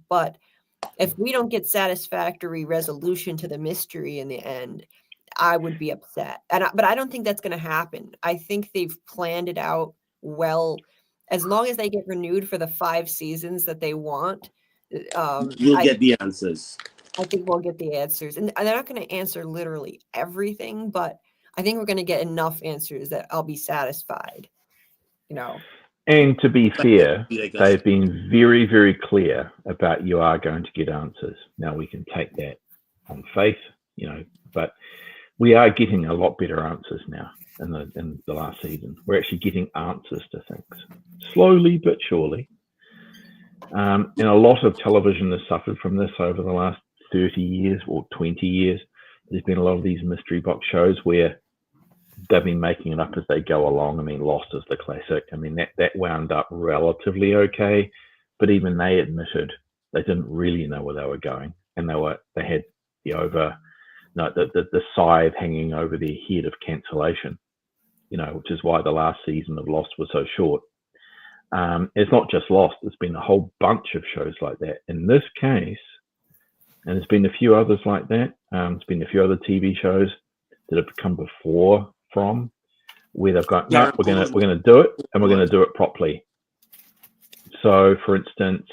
[SPEAKER 1] But if we don't get satisfactory resolution to the mystery in the end, I would be upset. But I don't think that's going to happen. I think they've planned it out well. As long as they get renewed for the 5 seasons that they want,
[SPEAKER 3] you'll get the answers.
[SPEAKER 1] I think we'll get the answers. And they're not going to answer literally everything, but I think we're going to get enough answers that I'll be satisfied, you know.
[SPEAKER 4] And to be fair, they've been very, very clear about you are going to get answers. Now, we can take that on faith, you know, but we are getting a lot better answers now in the last season. We're actually getting answers to things, slowly but surely. And a lot of television has suffered from this over the last 30 years or 20 years. There's been a lot of these mystery box shows where they've been making it up as they go along. I mean, Lost is the classic. I mean, that wound up relatively okay, but even they admitted they didn't really know where they were going, and they had the scythe hanging over their head of cancellation, you know, which is why the last season of Lost was so short. It's not just Lost. There's been a whole bunch of shows like that. In this case, and there's been a few others like that. There's been a few other TV shows that have come before from where they've got, no, we're going to do it, and we're going to do it properly. So, for instance,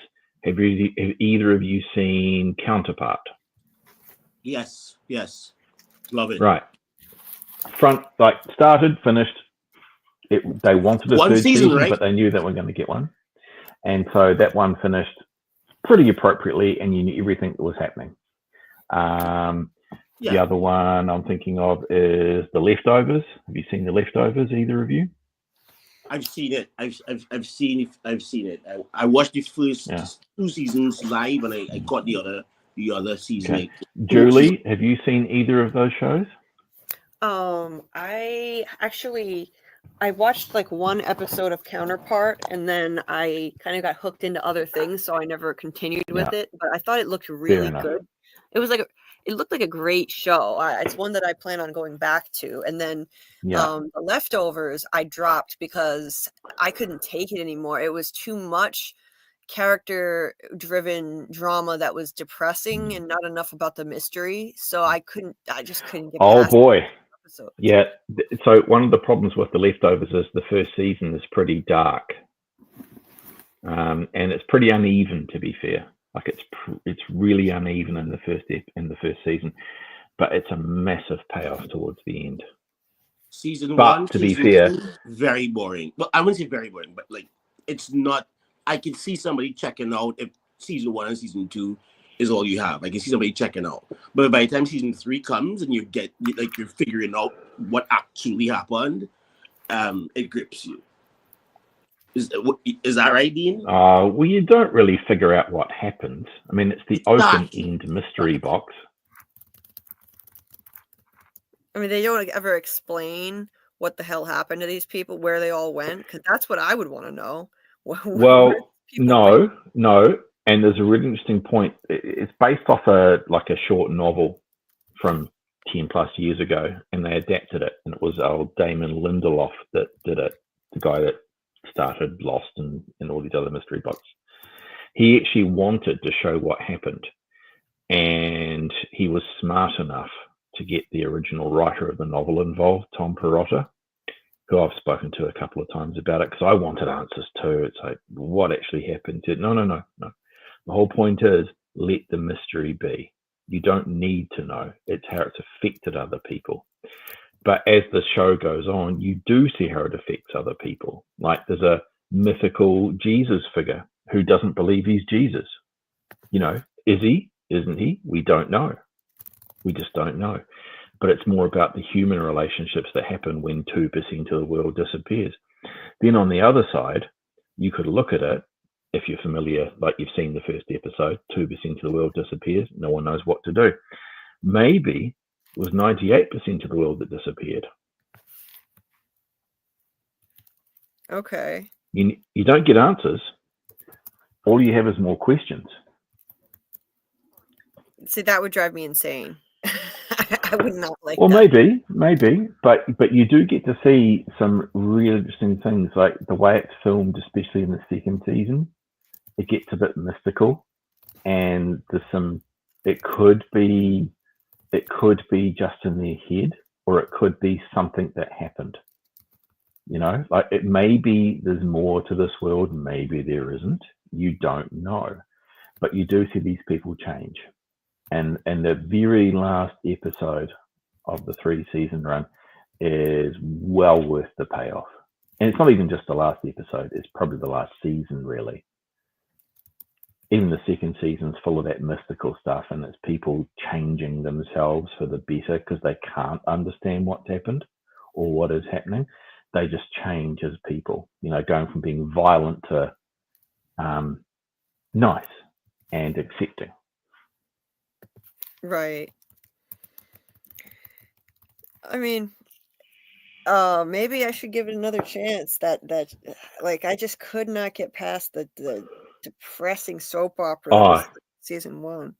[SPEAKER 4] have either of you seen Counterpart?
[SPEAKER 3] Yes, love it.
[SPEAKER 4] Right, started, finished. They wanted a third season, right? But they knew that we're going to get one, and so that one finished pretty appropriately, and you knew everything that was happening. The other one I'm thinking of is The Leftovers. Have you seen The Leftovers, either of you?
[SPEAKER 3] I've seen it. I've seen it. I watched the first 2 seasons live, and I got the other season.
[SPEAKER 4] Okay. Julie, have you seen either of those shows?
[SPEAKER 1] I watched like one episode of Counterpart, and then I kind of got hooked into other things, so I never continued with it. But I thought it looked really good. It was it looked like a great show. It's one that I plan on going back to. And then The Leftovers I dropped because I couldn't take it anymore. It was too much character-driven drama that was depressing and not enough about the mystery. So I just couldn't get past
[SPEAKER 4] boy. Yeah, so one of the problems with The Leftovers is the first season is pretty dark, and it's pretty uneven, to be fair. Like it's really uneven in the first season, but it's a massive payoff towards the end.
[SPEAKER 3] Season
[SPEAKER 4] but
[SPEAKER 3] 1,
[SPEAKER 4] to be fair,
[SPEAKER 3] very boring. Well, I wouldn't say very boring, but like it's not. I can see somebody checking out if season 1 and season 2 is all you have. I can see somebody checking out. But by the time season 3 comes and you're figuring out what actually happened, it grips you. Is that right, Dean?
[SPEAKER 4] Well, you don't really figure out what happens. I mean, it's the open-end mystery box.
[SPEAKER 1] I mean, they don't ever explain what the hell happened to these people, where they all went, because that's what I would want to know.
[SPEAKER 4] Well, no. And there's a really interesting point. It's based off a short novel from 10 plus years ago, and they adapted it. And it was old Damon Lindelof that did it, the guy that started Lost and all these other mystery books. He actually wanted to show what happened, and he was smart enough to get the original writer of the novel involved, Tom Perrotta, who I've spoken to a couple of times about it, because I wanted answers too. It's like, what actually happened? No. The whole point is, let the mystery be. You don't need to know. It's how it's affected other people. But as the show goes on, you do see how it affects other people. Like there's a mythical Jesus figure who doesn't believe he's Jesus. You know, is he? Isn't he? We don't know. We just don't know. But it's more about the human relationships that happen when 2% of the world disappears. Then on the other side, you could look at it if you're familiar, like you've seen the first episode, 2% of the world disappears. No one knows what to do. Maybe it was 98% of the world that disappeared.
[SPEAKER 1] Okay.
[SPEAKER 4] You don't get answers. All you have is more questions.
[SPEAKER 1] See, that would drive me insane. I would not like
[SPEAKER 4] Well,
[SPEAKER 1] that.
[SPEAKER 4] maybe, but you do get to see some really interesting things, like the way it's filmed, especially in the second season. It gets a bit mystical, and there's some. It could be just in their head, or it could be something that happened. You know, like it may be there's more to this world, maybe there isn't. You don't know, but you do see these people change. And the very last episode of the 3-season run is well worth the payoff. And it's not even just the last episode, it's probably the last season, really. Even the second season's full of that mystical stuff, and it's people changing themselves for the better because they can't understand what's happened or what is happening. They just change as people, you know, going from being violent to nice and accepting.
[SPEAKER 1] Right. I mean, maybe I should give it another chance. That like I just could not get past the depressing soap opera that was season 1.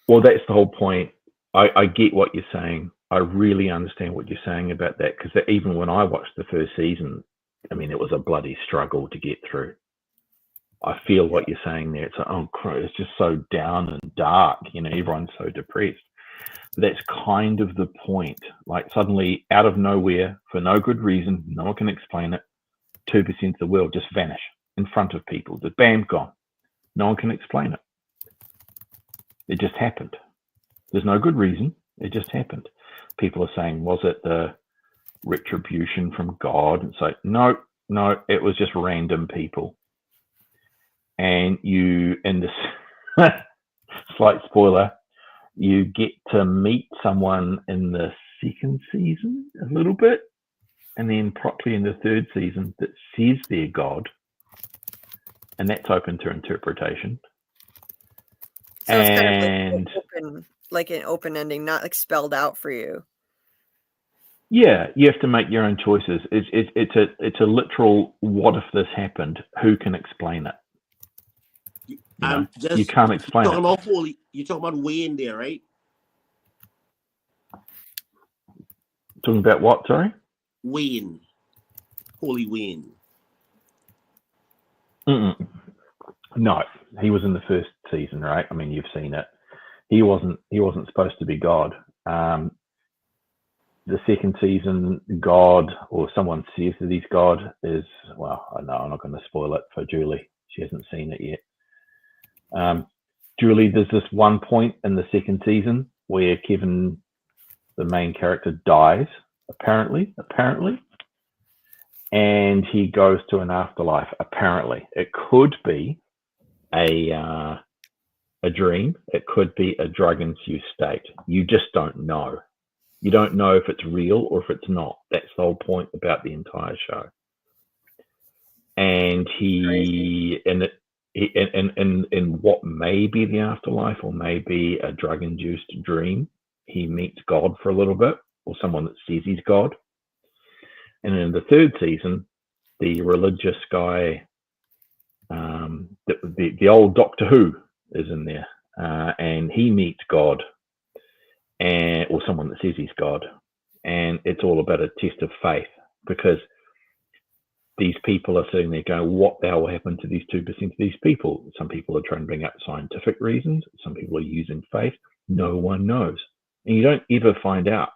[SPEAKER 4] Well, that's the whole point. I get what you're saying. I really understand what you're saying about that, because even when I watched the first season, I mean, it was a bloody struggle to get through. I feel what you're saying there. It's like, oh, it's just so down and dark. You know, everyone's so depressed. But that's kind of the point. Like suddenly, out of nowhere, for no good reason, no one can explain it, 2% of the world just vanish in front of people. The bam, gone. No one can explain it. It just happened. There's no good reason. It just happened. People are saying, was it the retribution from God? It's like, no, it was just random people. And you, in this slight spoiler, you get to meet someone in the second season a little bit, and then properly in the third season that says they're God, and that's open to interpretation.
[SPEAKER 1] So it's kind of like an open ending, not like spelled out for you.
[SPEAKER 4] Yeah, you have to make your own choices. It's a literal, what if this happened? Who can explain it? You can't explain it.
[SPEAKER 3] You're talking about Wayne there, right?
[SPEAKER 4] Talking about what, sorry?
[SPEAKER 3] Wayne. Holy Wayne.
[SPEAKER 4] No, he was in the first season, right? I mean, you've seen it. He wasn't supposed to be God. The second season, God, or someone says that he's God, is, well, I know I'm not going to spoil it for Julie. She hasn't seen it yet. Julie, there's this one point in the second season where Kevin, the main character, dies, apparently, and he goes to an afterlife. Apparently, it could be a dream. It could be a drug-induced state. You just don't know. You don't know if it's real or if it's not. That's the whole point about the entire show. And he, in what may be the afterlife or maybe a drug-induced dream, he meets God for a little bit, or someone that says he's God. And in the third season, the religious guy, the old Doctor Who is in there, and he meets God, or someone that says he's God. And it's all about a test of faith, because these people are sitting there going, what the hell happened to these 2% of these people? Some people are trying to bring up scientific reasons. Some people are using faith. No one knows. And you don't ever find out.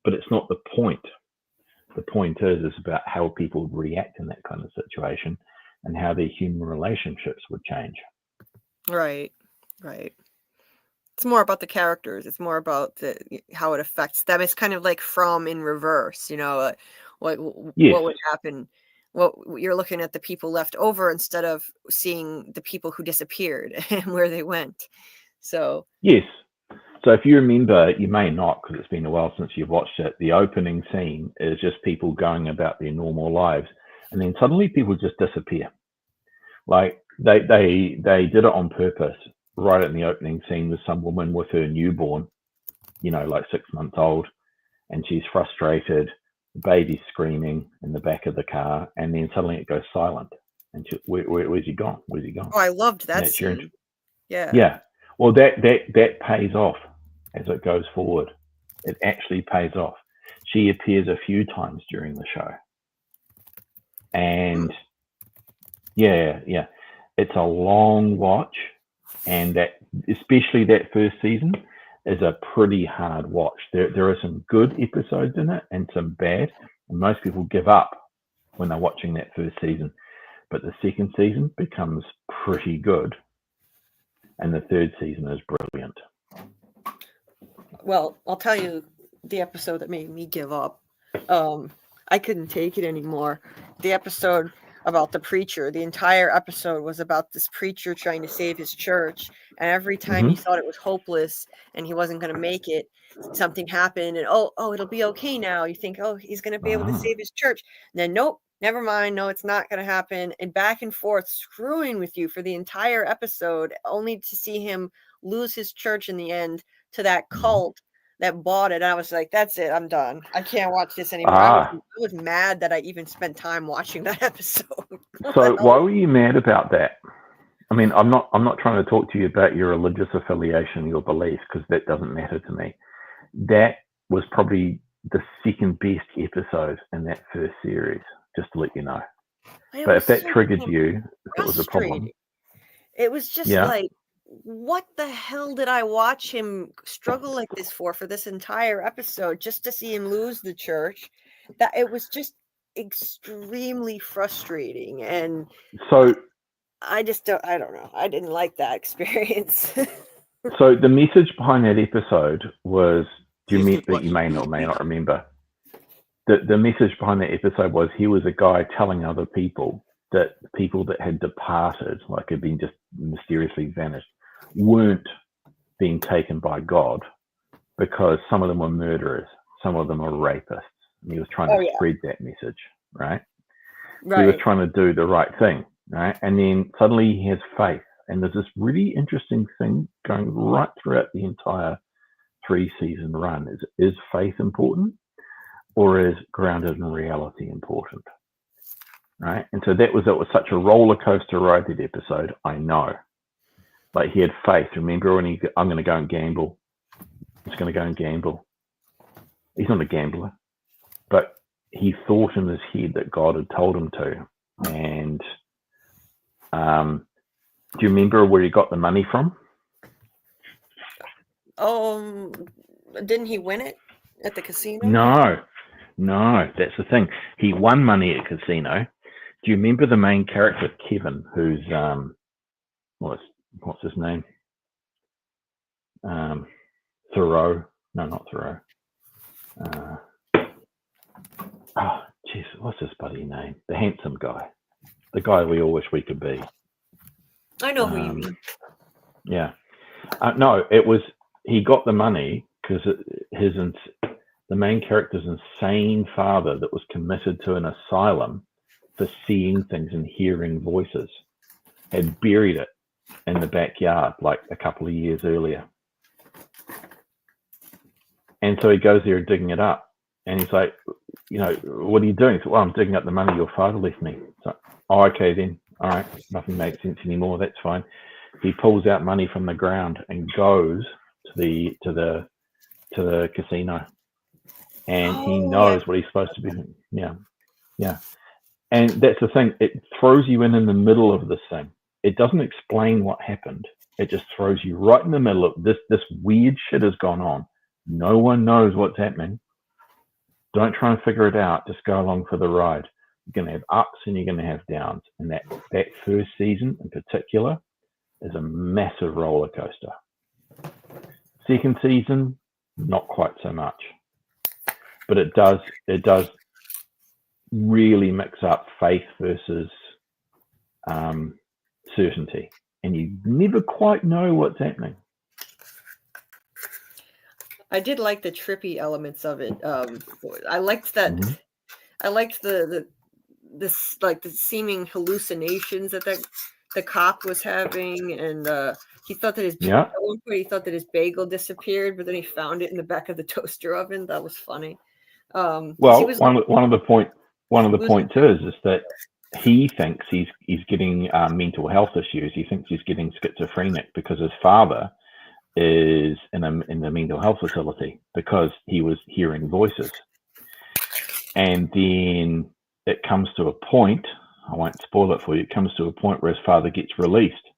[SPEAKER 4] But it's not the point. The point is about how people react in that kind of situation and how their human relationships would change. Right.
[SPEAKER 1] It's more about the characters. It's more about how it affects them. It's kind of like From in reverse, you know, what would happen. Well, you're looking at the people left over instead of seeing the people who disappeared and where they went. So
[SPEAKER 4] yes. So if you remember, you may not, because it's been a while since you've watched it, the opening scene is just people going about their normal lives. And then suddenly people just disappear. Like They did it on purpose. Right in the opening scene, with some woman with her newborn, like 6 months old, and she's frustrated. The baby's screaming in the back of the car, and then suddenly it goes silent. And she, where's he gone? Where's he gone?
[SPEAKER 1] Oh, I loved that
[SPEAKER 4] That's your
[SPEAKER 1] scene. Yeah.
[SPEAKER 4] Yeah. Well, that pays off as it goes forward. It actually pays off. She appears a few times during the show. And yeah, it's a long watch, and that, especially that first season, is a pretty hard watch. There are some good episodes in it and some bad, and most people give up when they're watching that first season. But the second season becomes pretty good, and the third season is brilliant.
[SPEAKER 1] Well, I'll tell you the episode that made me give up. I couldn't take it anymore. The episode about the preacher. The entire episode was about this preacher trying to save his church, and every time you thought it was hopeless and he wasn't going to make it, something happened, and oh, it'll be okay now. You think, oh, he's going to be able to save his church. And then nope, never mind. No, it's not going to happen. And back and forth, screwing with you for the entire episode, only to see him lose his church in the end to that cult that bought it. And I was like, that's it. I'm done. I can't watch this anymore. I was mad that I even spent time watching that episode.
[SPEAKER 4] So why were you mad about that? I mean, I'm not trying to talk to you about your religious affiliation, your beliefs, because that doesn't matter to me. That was probably the second best episode in that first series, just to let you know. But if that triggered you, it was a problem.
[SPEAKER 1] It was just like, what the hell did I watch him struggle like this for this entire episode, just to see him lose the church? That it was just extremely frustrating. And
[SPEAKER 4] so
[SPEAKER 1] I don't know. I didn't like that experience.
[SPEAKER 4] So the message behind that episode was, you may or may not remember, the message behind that episode was he was a guy telling other people that people that had departed, like had been just mysteriously vanished, weren't being taken by God, because some of them were murderers, some of them were rapists. And he was trying to spread that message, right? So he was trying to do the right thing, right? And then suddenly he has faith. And there's this really interesting thing going right throughout the entire 3-season run. Is faith important, or is grounded in reality important? Right? And so it was such a roller coaster ride, that episode. I know. Like, he had faith. Remember when I'm going to go and gamble. He's going to go and gamble. He's not a gambler, but he thought in his head that God had told him to. And do you remember where he got the money from?
[SPEAKER 1] Didn't he win it at the casino?
[SPEAKER 4] No, that's the thing. He won money at a casino. Do you remember the main character, Kevin, who's what's his name? Thoreau. No, not Thoreau. What's his buddy name? The handsome guy. The guy we all wish we could be.
[SPEAKER 1] I know who you mean.
[SPEAKER 4] Yeah. No, it was, he got the money because the main character's insane father that was committed to an asylum for seeing things and hearing voices had buried it in the backyard like a couple of years earlier. And so he goes there digging it up, and he's like, what are you doing? So, well, I'm digging up the money your father left me. So, oh, okay then. All right, nothing makes sense anymore. That's fine. He pulls out money from the ground and goes to the casino, and he knows what he's supposed to be doing. Yeah. And that's the thing. It throws you in the middle of this thing. It doesn't explain what happened. It just throws you right in the middle of this. This weird shit has gone on. No one knows what's happening. Don't try and figure it out. Just go along for the ride. You're going to have ups and you're going to have downs. And that first season in particular is a massive roller coaster. Second season, not quite so much. But it does really mix up faith versus certainty. And you never quite know what's happening.
[SPEAKER 1] I did like the trippy elements of it. I liked that. Mm-hmm. I liked the seeming hallucinations that the cop was having, and he thought that his
[SPEAKER 4] Yeah.
[SPEAKER 1] at one point he thought that his bagel disappeared, but then he found it in the back of the toaster oven. That was funny. 'Cause he
[SPEAKER 4] Well,
[SPEAKER 1] was
[SPEAKER 4] one of the points
[SPEAKER 1] losing-
[SPEAKER 4] is that he thinks he's getting mental health issues. He thinks he's getting schizophrenic because his father is in the mental health facility because he was hearing voices. And then it comes to a point, I won't spoil it for you, it comes to a point where his father gets released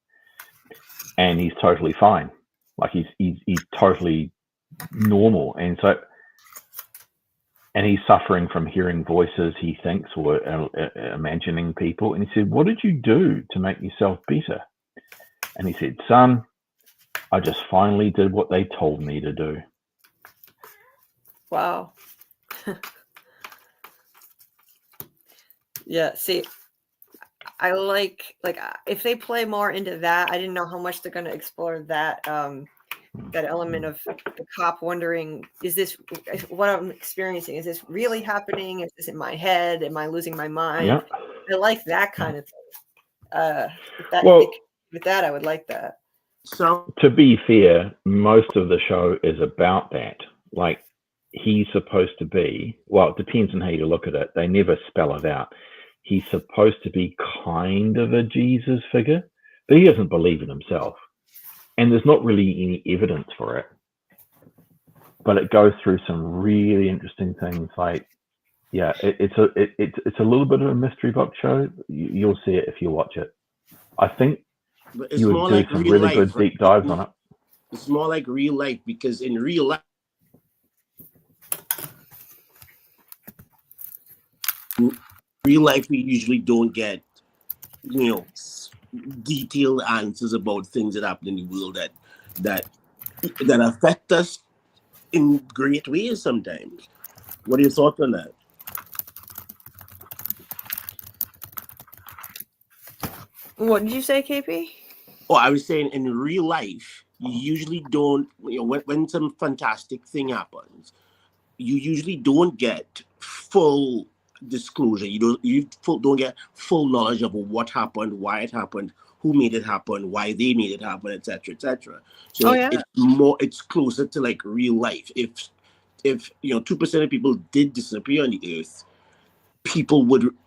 [SPEAKER 4] and he's totally fine. Like he's totally normal. And he's suffering from hearing voices, he thinks, or imagining people. And he said, "What did you do to make yourself better?" And he said, "Son, I just finally did what they told me to do."
[SPEAKER 1] Wow. Yeah, see, I like if they play more into that. I didn't know how much they're going to explore that that element of the cop wondering, is this what I'm experiencing? Is this really happening? Is this in my head? Am I losing my mind?
[SPEAKER 4] Yeah.
[SPEAKER 1] I like that kind of thing. With that, I would like that.
[SPEAKER 3] So
[SPEAKER 4] to be fair, most of the show is about that. Like, he's supposed to be, well, it depends on how you look at it. They never spell it out. He's supposed to be kind of a Jesus figure, but he doesn't believe in himself. And there's not really any evidence for it. But it goes through some really interesting things. Like, yeah, it's a little bit of a mystery box show. You'll see it if you watch it. I think
[SPEAKER 3] it's
[SPEAKER 4] you
[SPEAKER 3] more
[SPEAKER 4] would do
[SPEAKER 3] like
[SPEAKER 4] some
[SPEAKER 3] real
[SPEAKER 4] really
[SPEAKER 3] life,
[SPEAKER 4] good
[SPEAKER 3] right?
[SPEAKER 4] deep dives on it.
[SPEAKER 3] It's more like real life, because in real life, we usually don't get, detailed answers about things that happen in the world that affect us in great ways sometimes. What are your thoughts on that?
[SPEAKER 1] What did you say, KP?
[SPEAKER 3] Oh, I was saying in real life, you usually don't, when some fantastic thing happens, you usually don't get full disclosure. You don't get full knowledge of what happened, why it happened, who made it happen, why they made it happen, etc., etc. So it's closer to like real life. If 2% of people did disappear on the earth,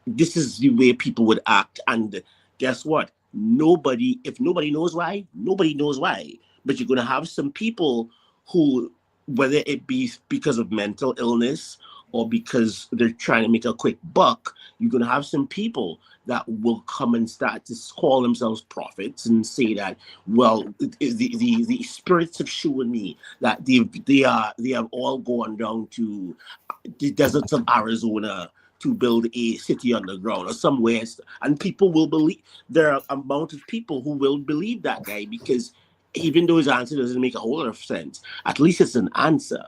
[SPEAKER 3] this is the way people would act. And guess what? If nobody knows why, nobody knows why. But you're going to have some people who, whether it be because of mental illness or because they're trying to make a quick buck, you're going to have some people that will come and start to call themselves prophets and say that, well, the spirits have shown me that they have all gone down to the deserts of Arizona to build a city underground or somewhere, and people will believe. There are amount of people who will believe that guy, because even though his answer doesn't make a whole lot of sense, at least it's an answer.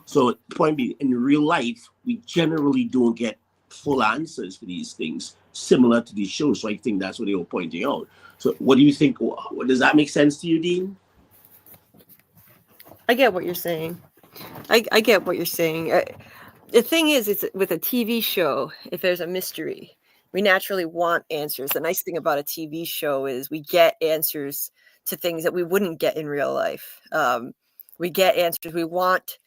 [SPEAKER 3] So point being, in real life, we generally don't get full answers for these things similar to these shows. So I think that's what they were pointing out. So what do you think? Does that make sense to you, Dean?
[SPEAKER 1] I get what you're saying. I get what you're saying. The thing is, it's with a TV show, if there's a mystery, we naturally want answers. The nice thing about a TV show is we get answers to things that we wouldn't get in real life. We get answers. We want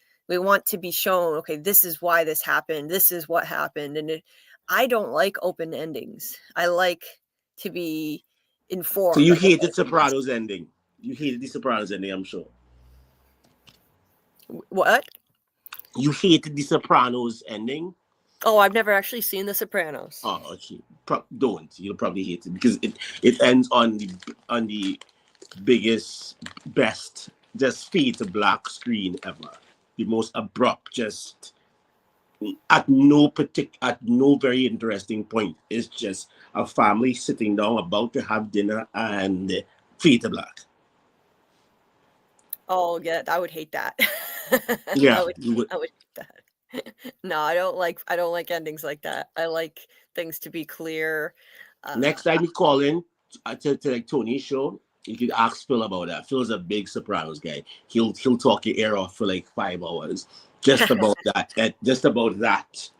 [SPEAKER 1] to be shown, okay, this is why this happened. This is what happened. And I don't like open endings. I like to be informed.
[SPEAKER 3] So you hated Sopranos ending. You hated the Sopranos ending, I'm sure.
[SPEAKER 1] What?
[SPEAKER 3] You hated the Sopranos ending?
[SPEAKER 1] Oh, I've never actually seen The Sopranos.
[SPEAKER 3] Oh, okay. Don't. You'll probably hate it because it ends on the biggest, best, just fade to black screen ever. The most abrupt, just at no very interesting point. It's just a family sitting down about to have dinner and fade to black.
[SPEAKER 1] Oh, yeah, I would hate that.
[SPEAKER 3] Yeah,
[SPEAKER 1] I would hate that. No, I don't like endings like that. I like things to be clear.
[SPEAKER 3] Next time you call in to like Tony's show, you could ask Phil about that. Phil's a big Sopranos guy. He'll talk your ear off for like 5 hours just about that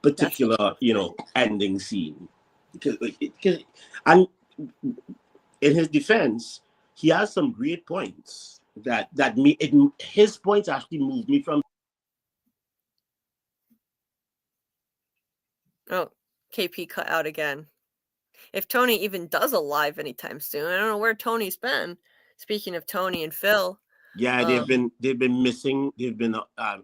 [SPEAKER 3] particular ending scene. Because in his defense, he has some great points his points actually moved me from.
[SPEAKER 1] Oh, KP cut out again. If Tony even does a live anytime soon, I don't know where Tony's been. Speaking of Tony and Phil.
[SPEAKER 3] Yeah, they've been missing. They've been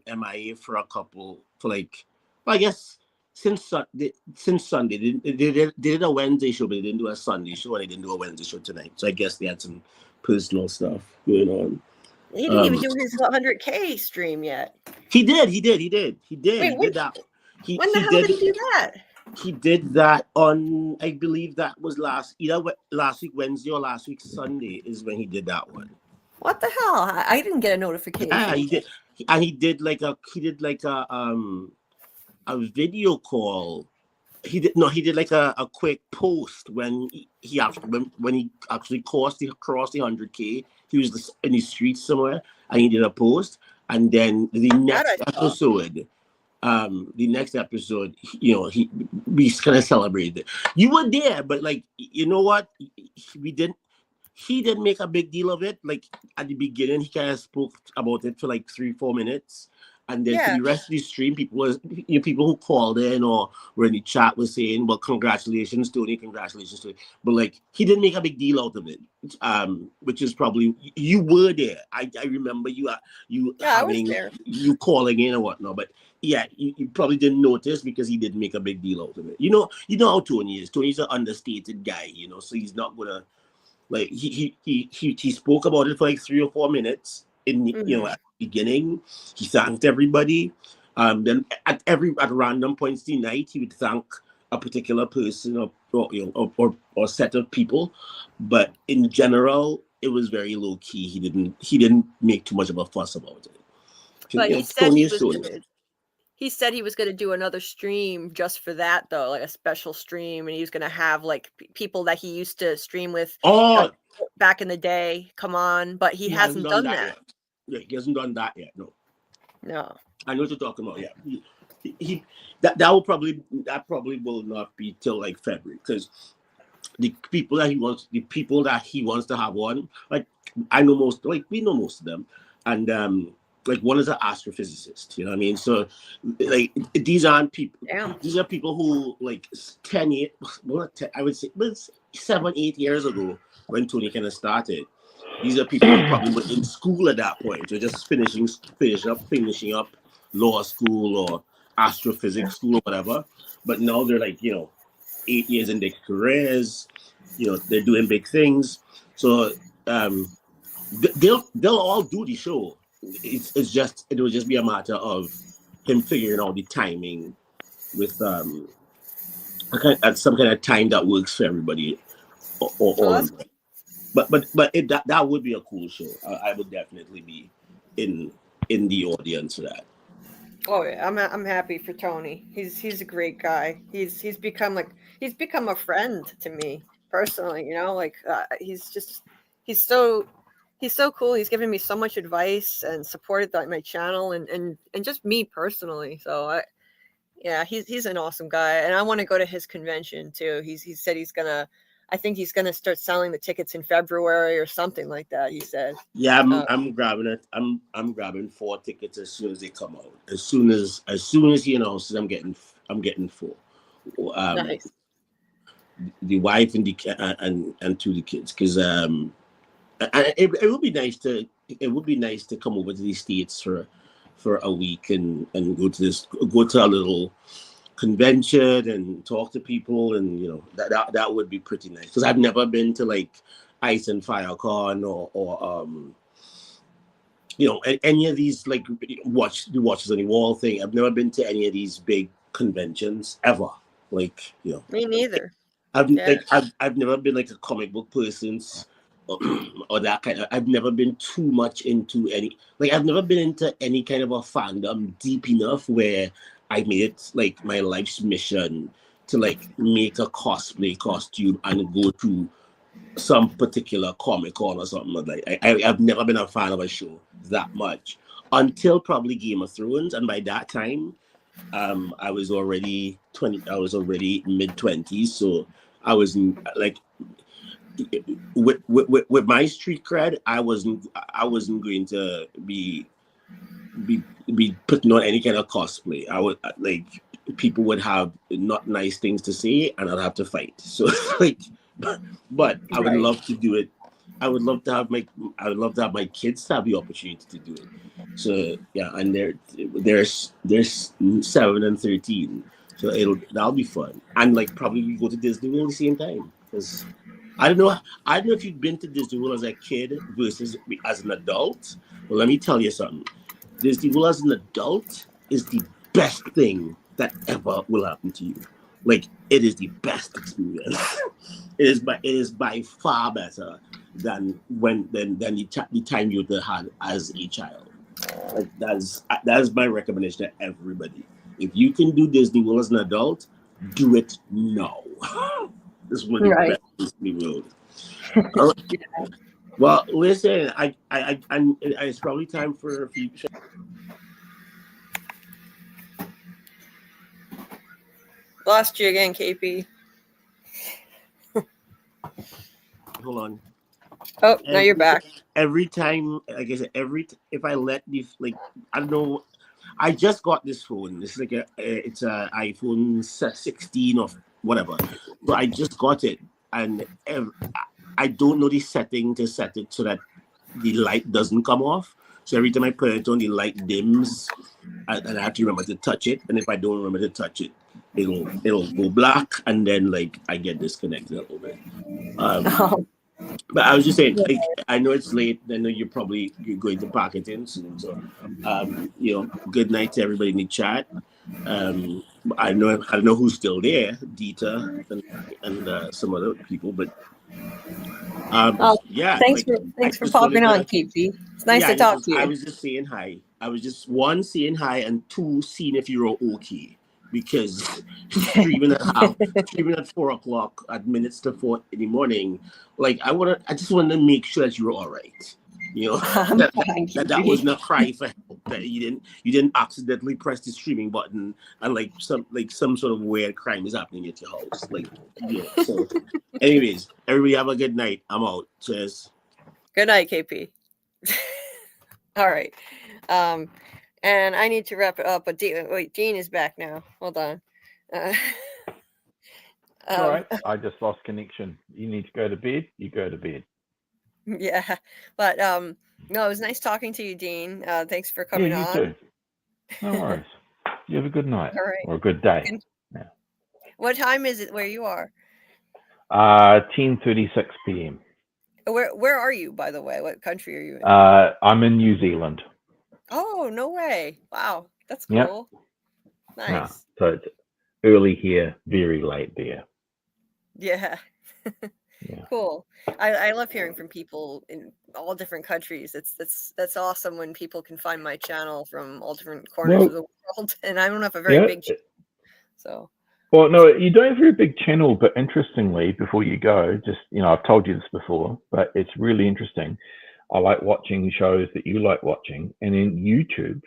[SPEAKER 3] MIA for I guess since Sunday. They did a Wednesday show, but they didn't do a Sunday show, and they didn't do a Wednesday show tonight. So I guess they had some personal stuff going on.
[SPEAKER 1] He didn't even do his 100K stream yet.
[SPEAKER 3] He did. Wait,
[SPEAKER 1] he did that. When the hell did he do that?
[SPEAKER 3] He did that on, I believe that was last week Wednesday or last week Sunday is when he did that one.
[SPEAKER 1] What the hell? I didn't get a notification.
[SPEAKER 3] Yeah, he did. And he did like a video call. He did like a quick post when he actually crossed the 100K. He was in the streets somewhere and he did a post. And then the next episode, we kind of celebrated. You were there, but like, you know what? He didn't make a big deal of it. Like at the beginning, he kind of spoke about it for like 3-4 minutes. And then for the rest of the stream, people who called in or were in the chat were saying, well, congratulations, Tony, congratulations, Tony. But like, he didn't make a big deal out of it, which is probably, you were there. I remember you calling in or whatnot. But yeah, you probably didn't notice because he didn't make a big deal out of it. You know how Tony is. Tony's an understated guy, so he's not gonna, like, he spoke about it for like 3 or 4 minutes in at the beginning. He thanked everybody. Then at random points in the night, he would thank a particular person or set of people. But in general, it was very low key. He didn't make too much of a fuss about it.
[SPEAKER 1] But he said he was going to do another stream just for that, though, like a special stream, and he was going to have like people that he used to stream with back in the day come on, but he hasn't done that
[SPEAKER 3] yet. Yeah, he hasn't done that yet.
[SPEAKER 1] No. I
[SPEAKER 3] know what you're talking about. Yeah, that probably will not be till like February, because the people that he wants to have on, like we know most of them, and like one is an astrophysicist, you know what I mean? So like these aren't people.
[SPEAKER 1] Damn.
[SPEAKER 3] These are people who like 10 years, I would say, but 7-8 years ago when Tony kind of started. These are people who probably were in school at that point. They're just finishing up law school or astrophysics school or whatever. But now they're like, 8 years in their careers. They're doing big things. So they'll all do the show. It will just be a matter of him figuring out the timing with some kind of time that works for everybody. But that would be a cool show. I would definitely be in the audience for that.
[SPEAKER 1] Oh yeah, I'm happy for Tony. He's a great guy. He's become a friend to me personally. He's so cool. He's given me so much advice and supported my channel and just me personally. So he's an awesome guy, and I want to go to his convention too. He said I think he's gonna start selling the tickets in February or something like that. He said.
[SPEAKER 3] Yeah, I'm grabbing it. I'm grabbing 4 tickets as soon as they come out. As soon as he announces, I'm getting 4.
[SPEAKER 1] Nice.
[SPEAKER 3] The wife and and 2 of the kids, because it would be nice to come over to the States for a week and go to a little convention and talk to people, and that would be pretty nice, because I've never been to like Ice and Fire Con or any of these like watches on the wall thing. I've never been to any of these big conventions ever. Me
[SPEAKER 1] neither.
[SPEAKER 3] I've never been like a comic book person or that kind of. I've never been too much into any. I've never been into any kind of a fandom deep enough where I made it like my life's mission to like make a cosplay costume and go to some particular Comic Con or something like that. I've never been a fan of a show that much until probably Game of Thrones, and by that time, I was already mid-20s, so I was like, with my street cred, I wasn't going to be putting on any kind of cosplay. I would like people would have not nice things to say, and I'd have to fight. So like, but I would love to do it. I would love to have my kids have the opportunity to do it. So yeah, and there's 7 and 13. So that'll be fun. And like probably we go to Disney World at the same time. Because I don't know if you've been to Disney World as a kid versus as an adult. Well, let me tell you something. Disney World as an adult is the best thing that ever will happen to you. Like it is the best experience. It is by far better than the time you had as a child. Like that's my recommendation to everybody. If you can do Disney World as an adult, do it now. This is one of the best Disney World. All right. Well, listen, it's probably time for a few.
[SPEAKER 1] Lost you again, KP.
[SPEAKER 3] Hold on.
[SPEAKER 1] Oh, now you're back.
[SPEAKER 3] Every time, like I said, if I let this, like, I don't know, I just got this phone. It's like it's a iPhone 16 or whatever. So I just got it, and I don't know the setting to set it so that the light doesn't come off. So every time I put it on, the light dims, and I have to remember to touch it. And if I don't remember to touch it, it'll go black, and then like I get disconnected a little bit. But I was just saying, like, I know it's late. I know you're going to pack it in soon. So, good night to everybody in the chat. I don't know who's still there, Dita and some other people, but yeah.
[SPEAKER 1] Thanks for popping on, KP. It's nice to talk to you.
[SPEAKER 3] I was just saying hi. I was just one saying hi and two seeing if you're okay. Because streaming at 4:00 at minutes to 4 in the morning, like I just want to make sure that you're all right. You know, that was not cry for help. That you didn't accidentally press the streaming button and like some sort of weird crime is happening at your house. Like, so anyways, everybody have a good night. I'm out. Cheers.
[SPEAKER 1] Good night, KP. All right. And I need to wrap it up, but Dean is back now. Hold on.
[SPEAKER 4] All right. I just lost connection. You need to go to bed. You go to bed.
[SPEAKER 1] Yeah, but no, it was nice talking to you, Dean. Thanks for coming on.
[SPEAKER 4] You too. No worries. You have a good night.
[SPEAKER 1] All right.
[SPEAKER 4] Or a good day.
[SPEAKER 1] Yeah. What time is it where you are?
[SPEAKER 4] 10:36 p.m.
[SPEAKER 1] Where are you, by the way? What country are you in?
[SPEAKER 4] I'm in New Zealand.
[SPEAKER 1] Oh, no way. Wow. That's cool. Yep. Nice.
[SPEAKER 4] Yeah. So it's early here, very late there.
[SPEAKER 1] Yeah. Yeah. Cool. I love hearing from people in all different countries. That's awesome when people can find my channel from all different corners of the world. And I don't have a very big channel. So.
[SPEAKER 4] Well, no, you don't have a very big channel, but interestingly, before you go, just, I've told you this before, but it's really interesting. I like watching shows that you like watching, and then YouTube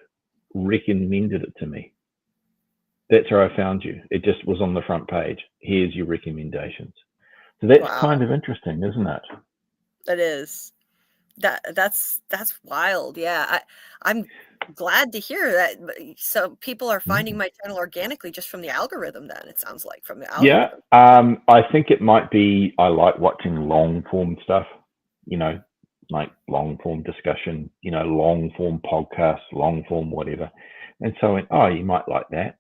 [SPEAKER 4] recommended it to me. That's how I found you. It just was on the front page. Here's your recommendations. So that's kind of interesting, isn't it?
[SPEAKER 1] It is. That's wild. Yeah, I'm glad to hear that. So people are finding my channel organically just from the algorithm. Then it sounds like from the algorithm.
[SPEAKER 4] Yeah. I think it might be. I like watching long form stuff. Like long form discussion, long form podcasts, long form whatever. And so I went, oh, you might like that.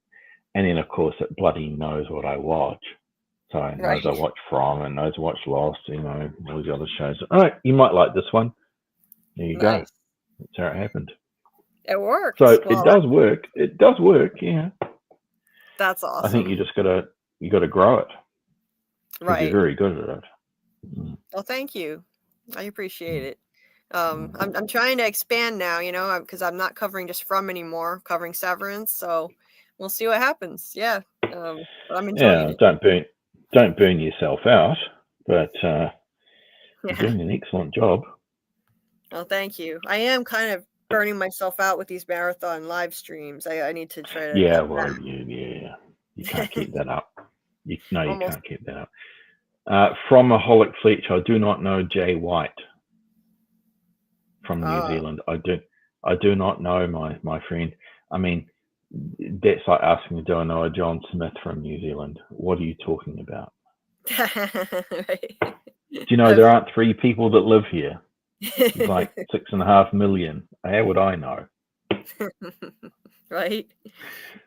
[SPEAKER 4] And then of course it bloody knows what I watch. So it knows I watch From and knows I watch Lost, all the other shows. All right, you might like this one. There you go. That's how it happened.
[SPEAKER 1] It works.
[SPEAKER 4] So it does work. It does work, yeah.
[SPEAKER 1] That's awesome.
[SPEAKER 4] I think you just gotta grow it.
[SPEAKER 1] Right.
[SPEAKER 4] You're very good at it.
[SPEAKER 1] Well, thank you. I appreciate it. I'm trying to expand now, because I'm not covering just From anymore, covering Severance. So we'll see what happens. Yeah. But I'm enjoying it.
[SPEAKER 4] Don't burn yourself out, but you're doing an excellent job.
[SPEAKER 1] Well, thank you. I am kind of burning myself out with these marathon live streams. I need to try to.
[SPEAKER 4] Yeah, well, you can't keep that up. You can't keep that up. From a Holic Fletch, I do not know Jay White from New Zealand. I do not know my friend. I mean, that's like asking, do I know a John Smith from New Zealand? What are you talking about?
[SPEAKER 1] Right.
[SPEAKER 4] Do you know there aren't 3 people that live here? There's like 6.5 million. How would I know?
[SPEAKER 1] Right?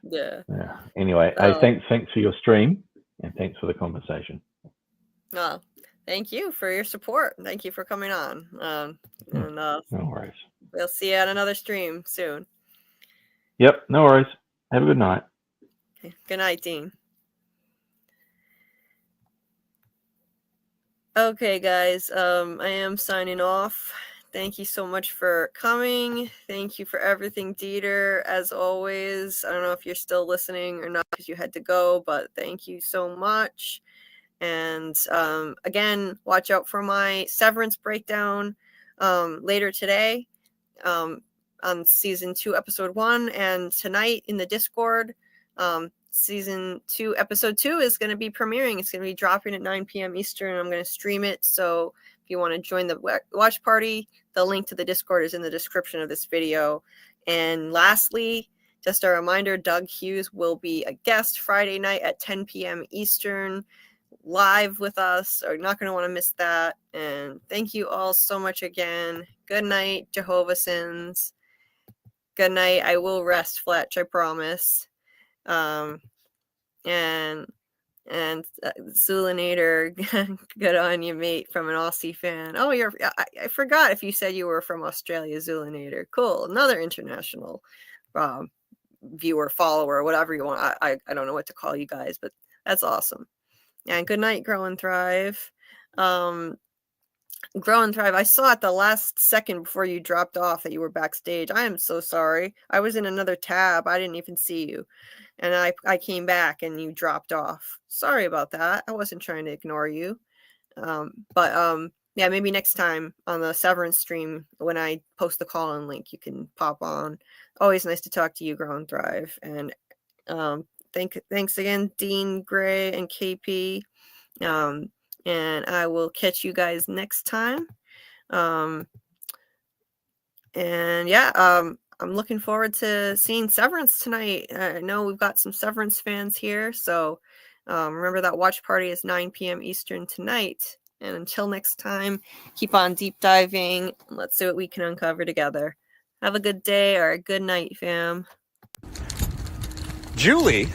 [SPEAKER 1] Yeah.
[SPEAKER 4] Yeah. Anyway, hey, thanks for your stream and thanks for the conversation.
[SPEAKER 1] Thank you for your support. Thank you for coming on.
[SPEAKER 4] No worries.
[SPEAKER 1] We'll see you at another stream soon.
[SPEAKER 4] Yep, no worries. Have a good night.
[SPEAKER 1] Okay. Good night, Dean. Okay, guys, I am signing off. Thank you so much for coming. Thank you for everything, Dieter, as always. I don't know if you're still listening or not because you had to go, but thank you so much. And again, watch out for my Severance breakdown later today on season 2, episode 1, and tonight in the Discord. Season 2, episode 2 is going to be premiering. It's going to be dropping at 9 p.m. Eastern. I'm going to stream it. So if you want to join the watch party, the link to the Discord is in the description of this video. And lastly, just a reminder, Doug Hughes will be a guest Friday night at 10 p.m. Eastern live with us. Are not going to want to miss that. And thank you all so much again. Good night, Jehovah Sins. Good night. I will rest, Fletch, I promise. And Zulinator, good on you, mate, from an Aussie fan. Oh, I forgot if you said you were from Australia, Zulinator. Cool. Another international viewer, follower, whatever you want. I don't know what to call you guys, but that's awesome. And good night, Grow and Thrive. Grow and Thrive. I saw at the last second before you dropped off that you were backstage. I am so sorry. I was in another tab. I didn't even see you. And I came back and you dropped off. Sorry about that. I wasn't trying to ignore you. But yeah, maybe next time on the Severance stream, when I post the call-in link, you can pop on. Always nice to talk to you, Grow and Thrive. And thanks again, Dean, Gray, and KP. And I will catch you guys next time. And yeah, I'm looking forward to seeing Severance tonight. I know we've got some Severance fans here. So remember that watch party is 9 p.m. Eastern tonight. And until next time, keep on deep diving. Let's see what we can uncover together. Have a good day or a good night, fam.
[SPEAKER 5] Julie?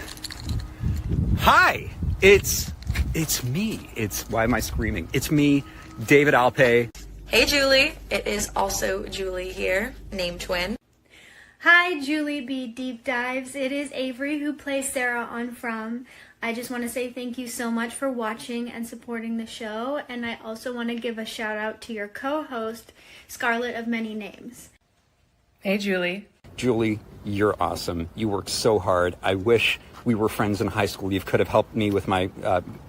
[SPEAKER 5] Hi! It's me. Why am I screaming? It's me, David Alpay.
[SPEAKER 6] Hey Julie, it is also Julie here, name twin.
[SPEAKER 7] Hi Julie B Deep Dives, it is Avery who plays Sarah on From. I just want to say thank you so much for watching and supporting the show, and I also want to give a shout out to your co-host, Scarlet of Many Names.
[SPEAKER 8] Hey Julie.
[SPEAKER 5] Julie, you're awesome. You work so hard. I wish we were friends in high school. You could have helped me with my,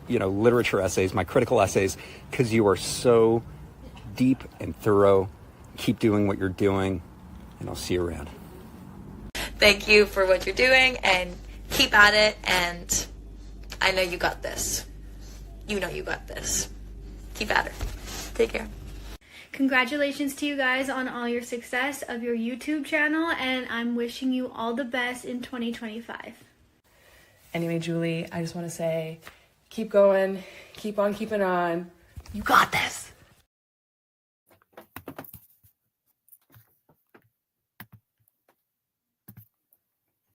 [SPEAKER 5] literature essays, my critical essays, because you are so deep and thorough. Keep doing what you're doing, and I'll see you around.
[SPEAKER 6] Thank you for what you're doing, and keep at it, and I know you got this. You know you got this. Keep at it. Take care.
[SPEAKER 7] Congratulations to you guys on all your success of your YouTube channel, and I'm wishing you all the best in 2025.
[SPEAKER 8] Anyway, Julie, I just want to say, keep going, keep on keeping on. You got this.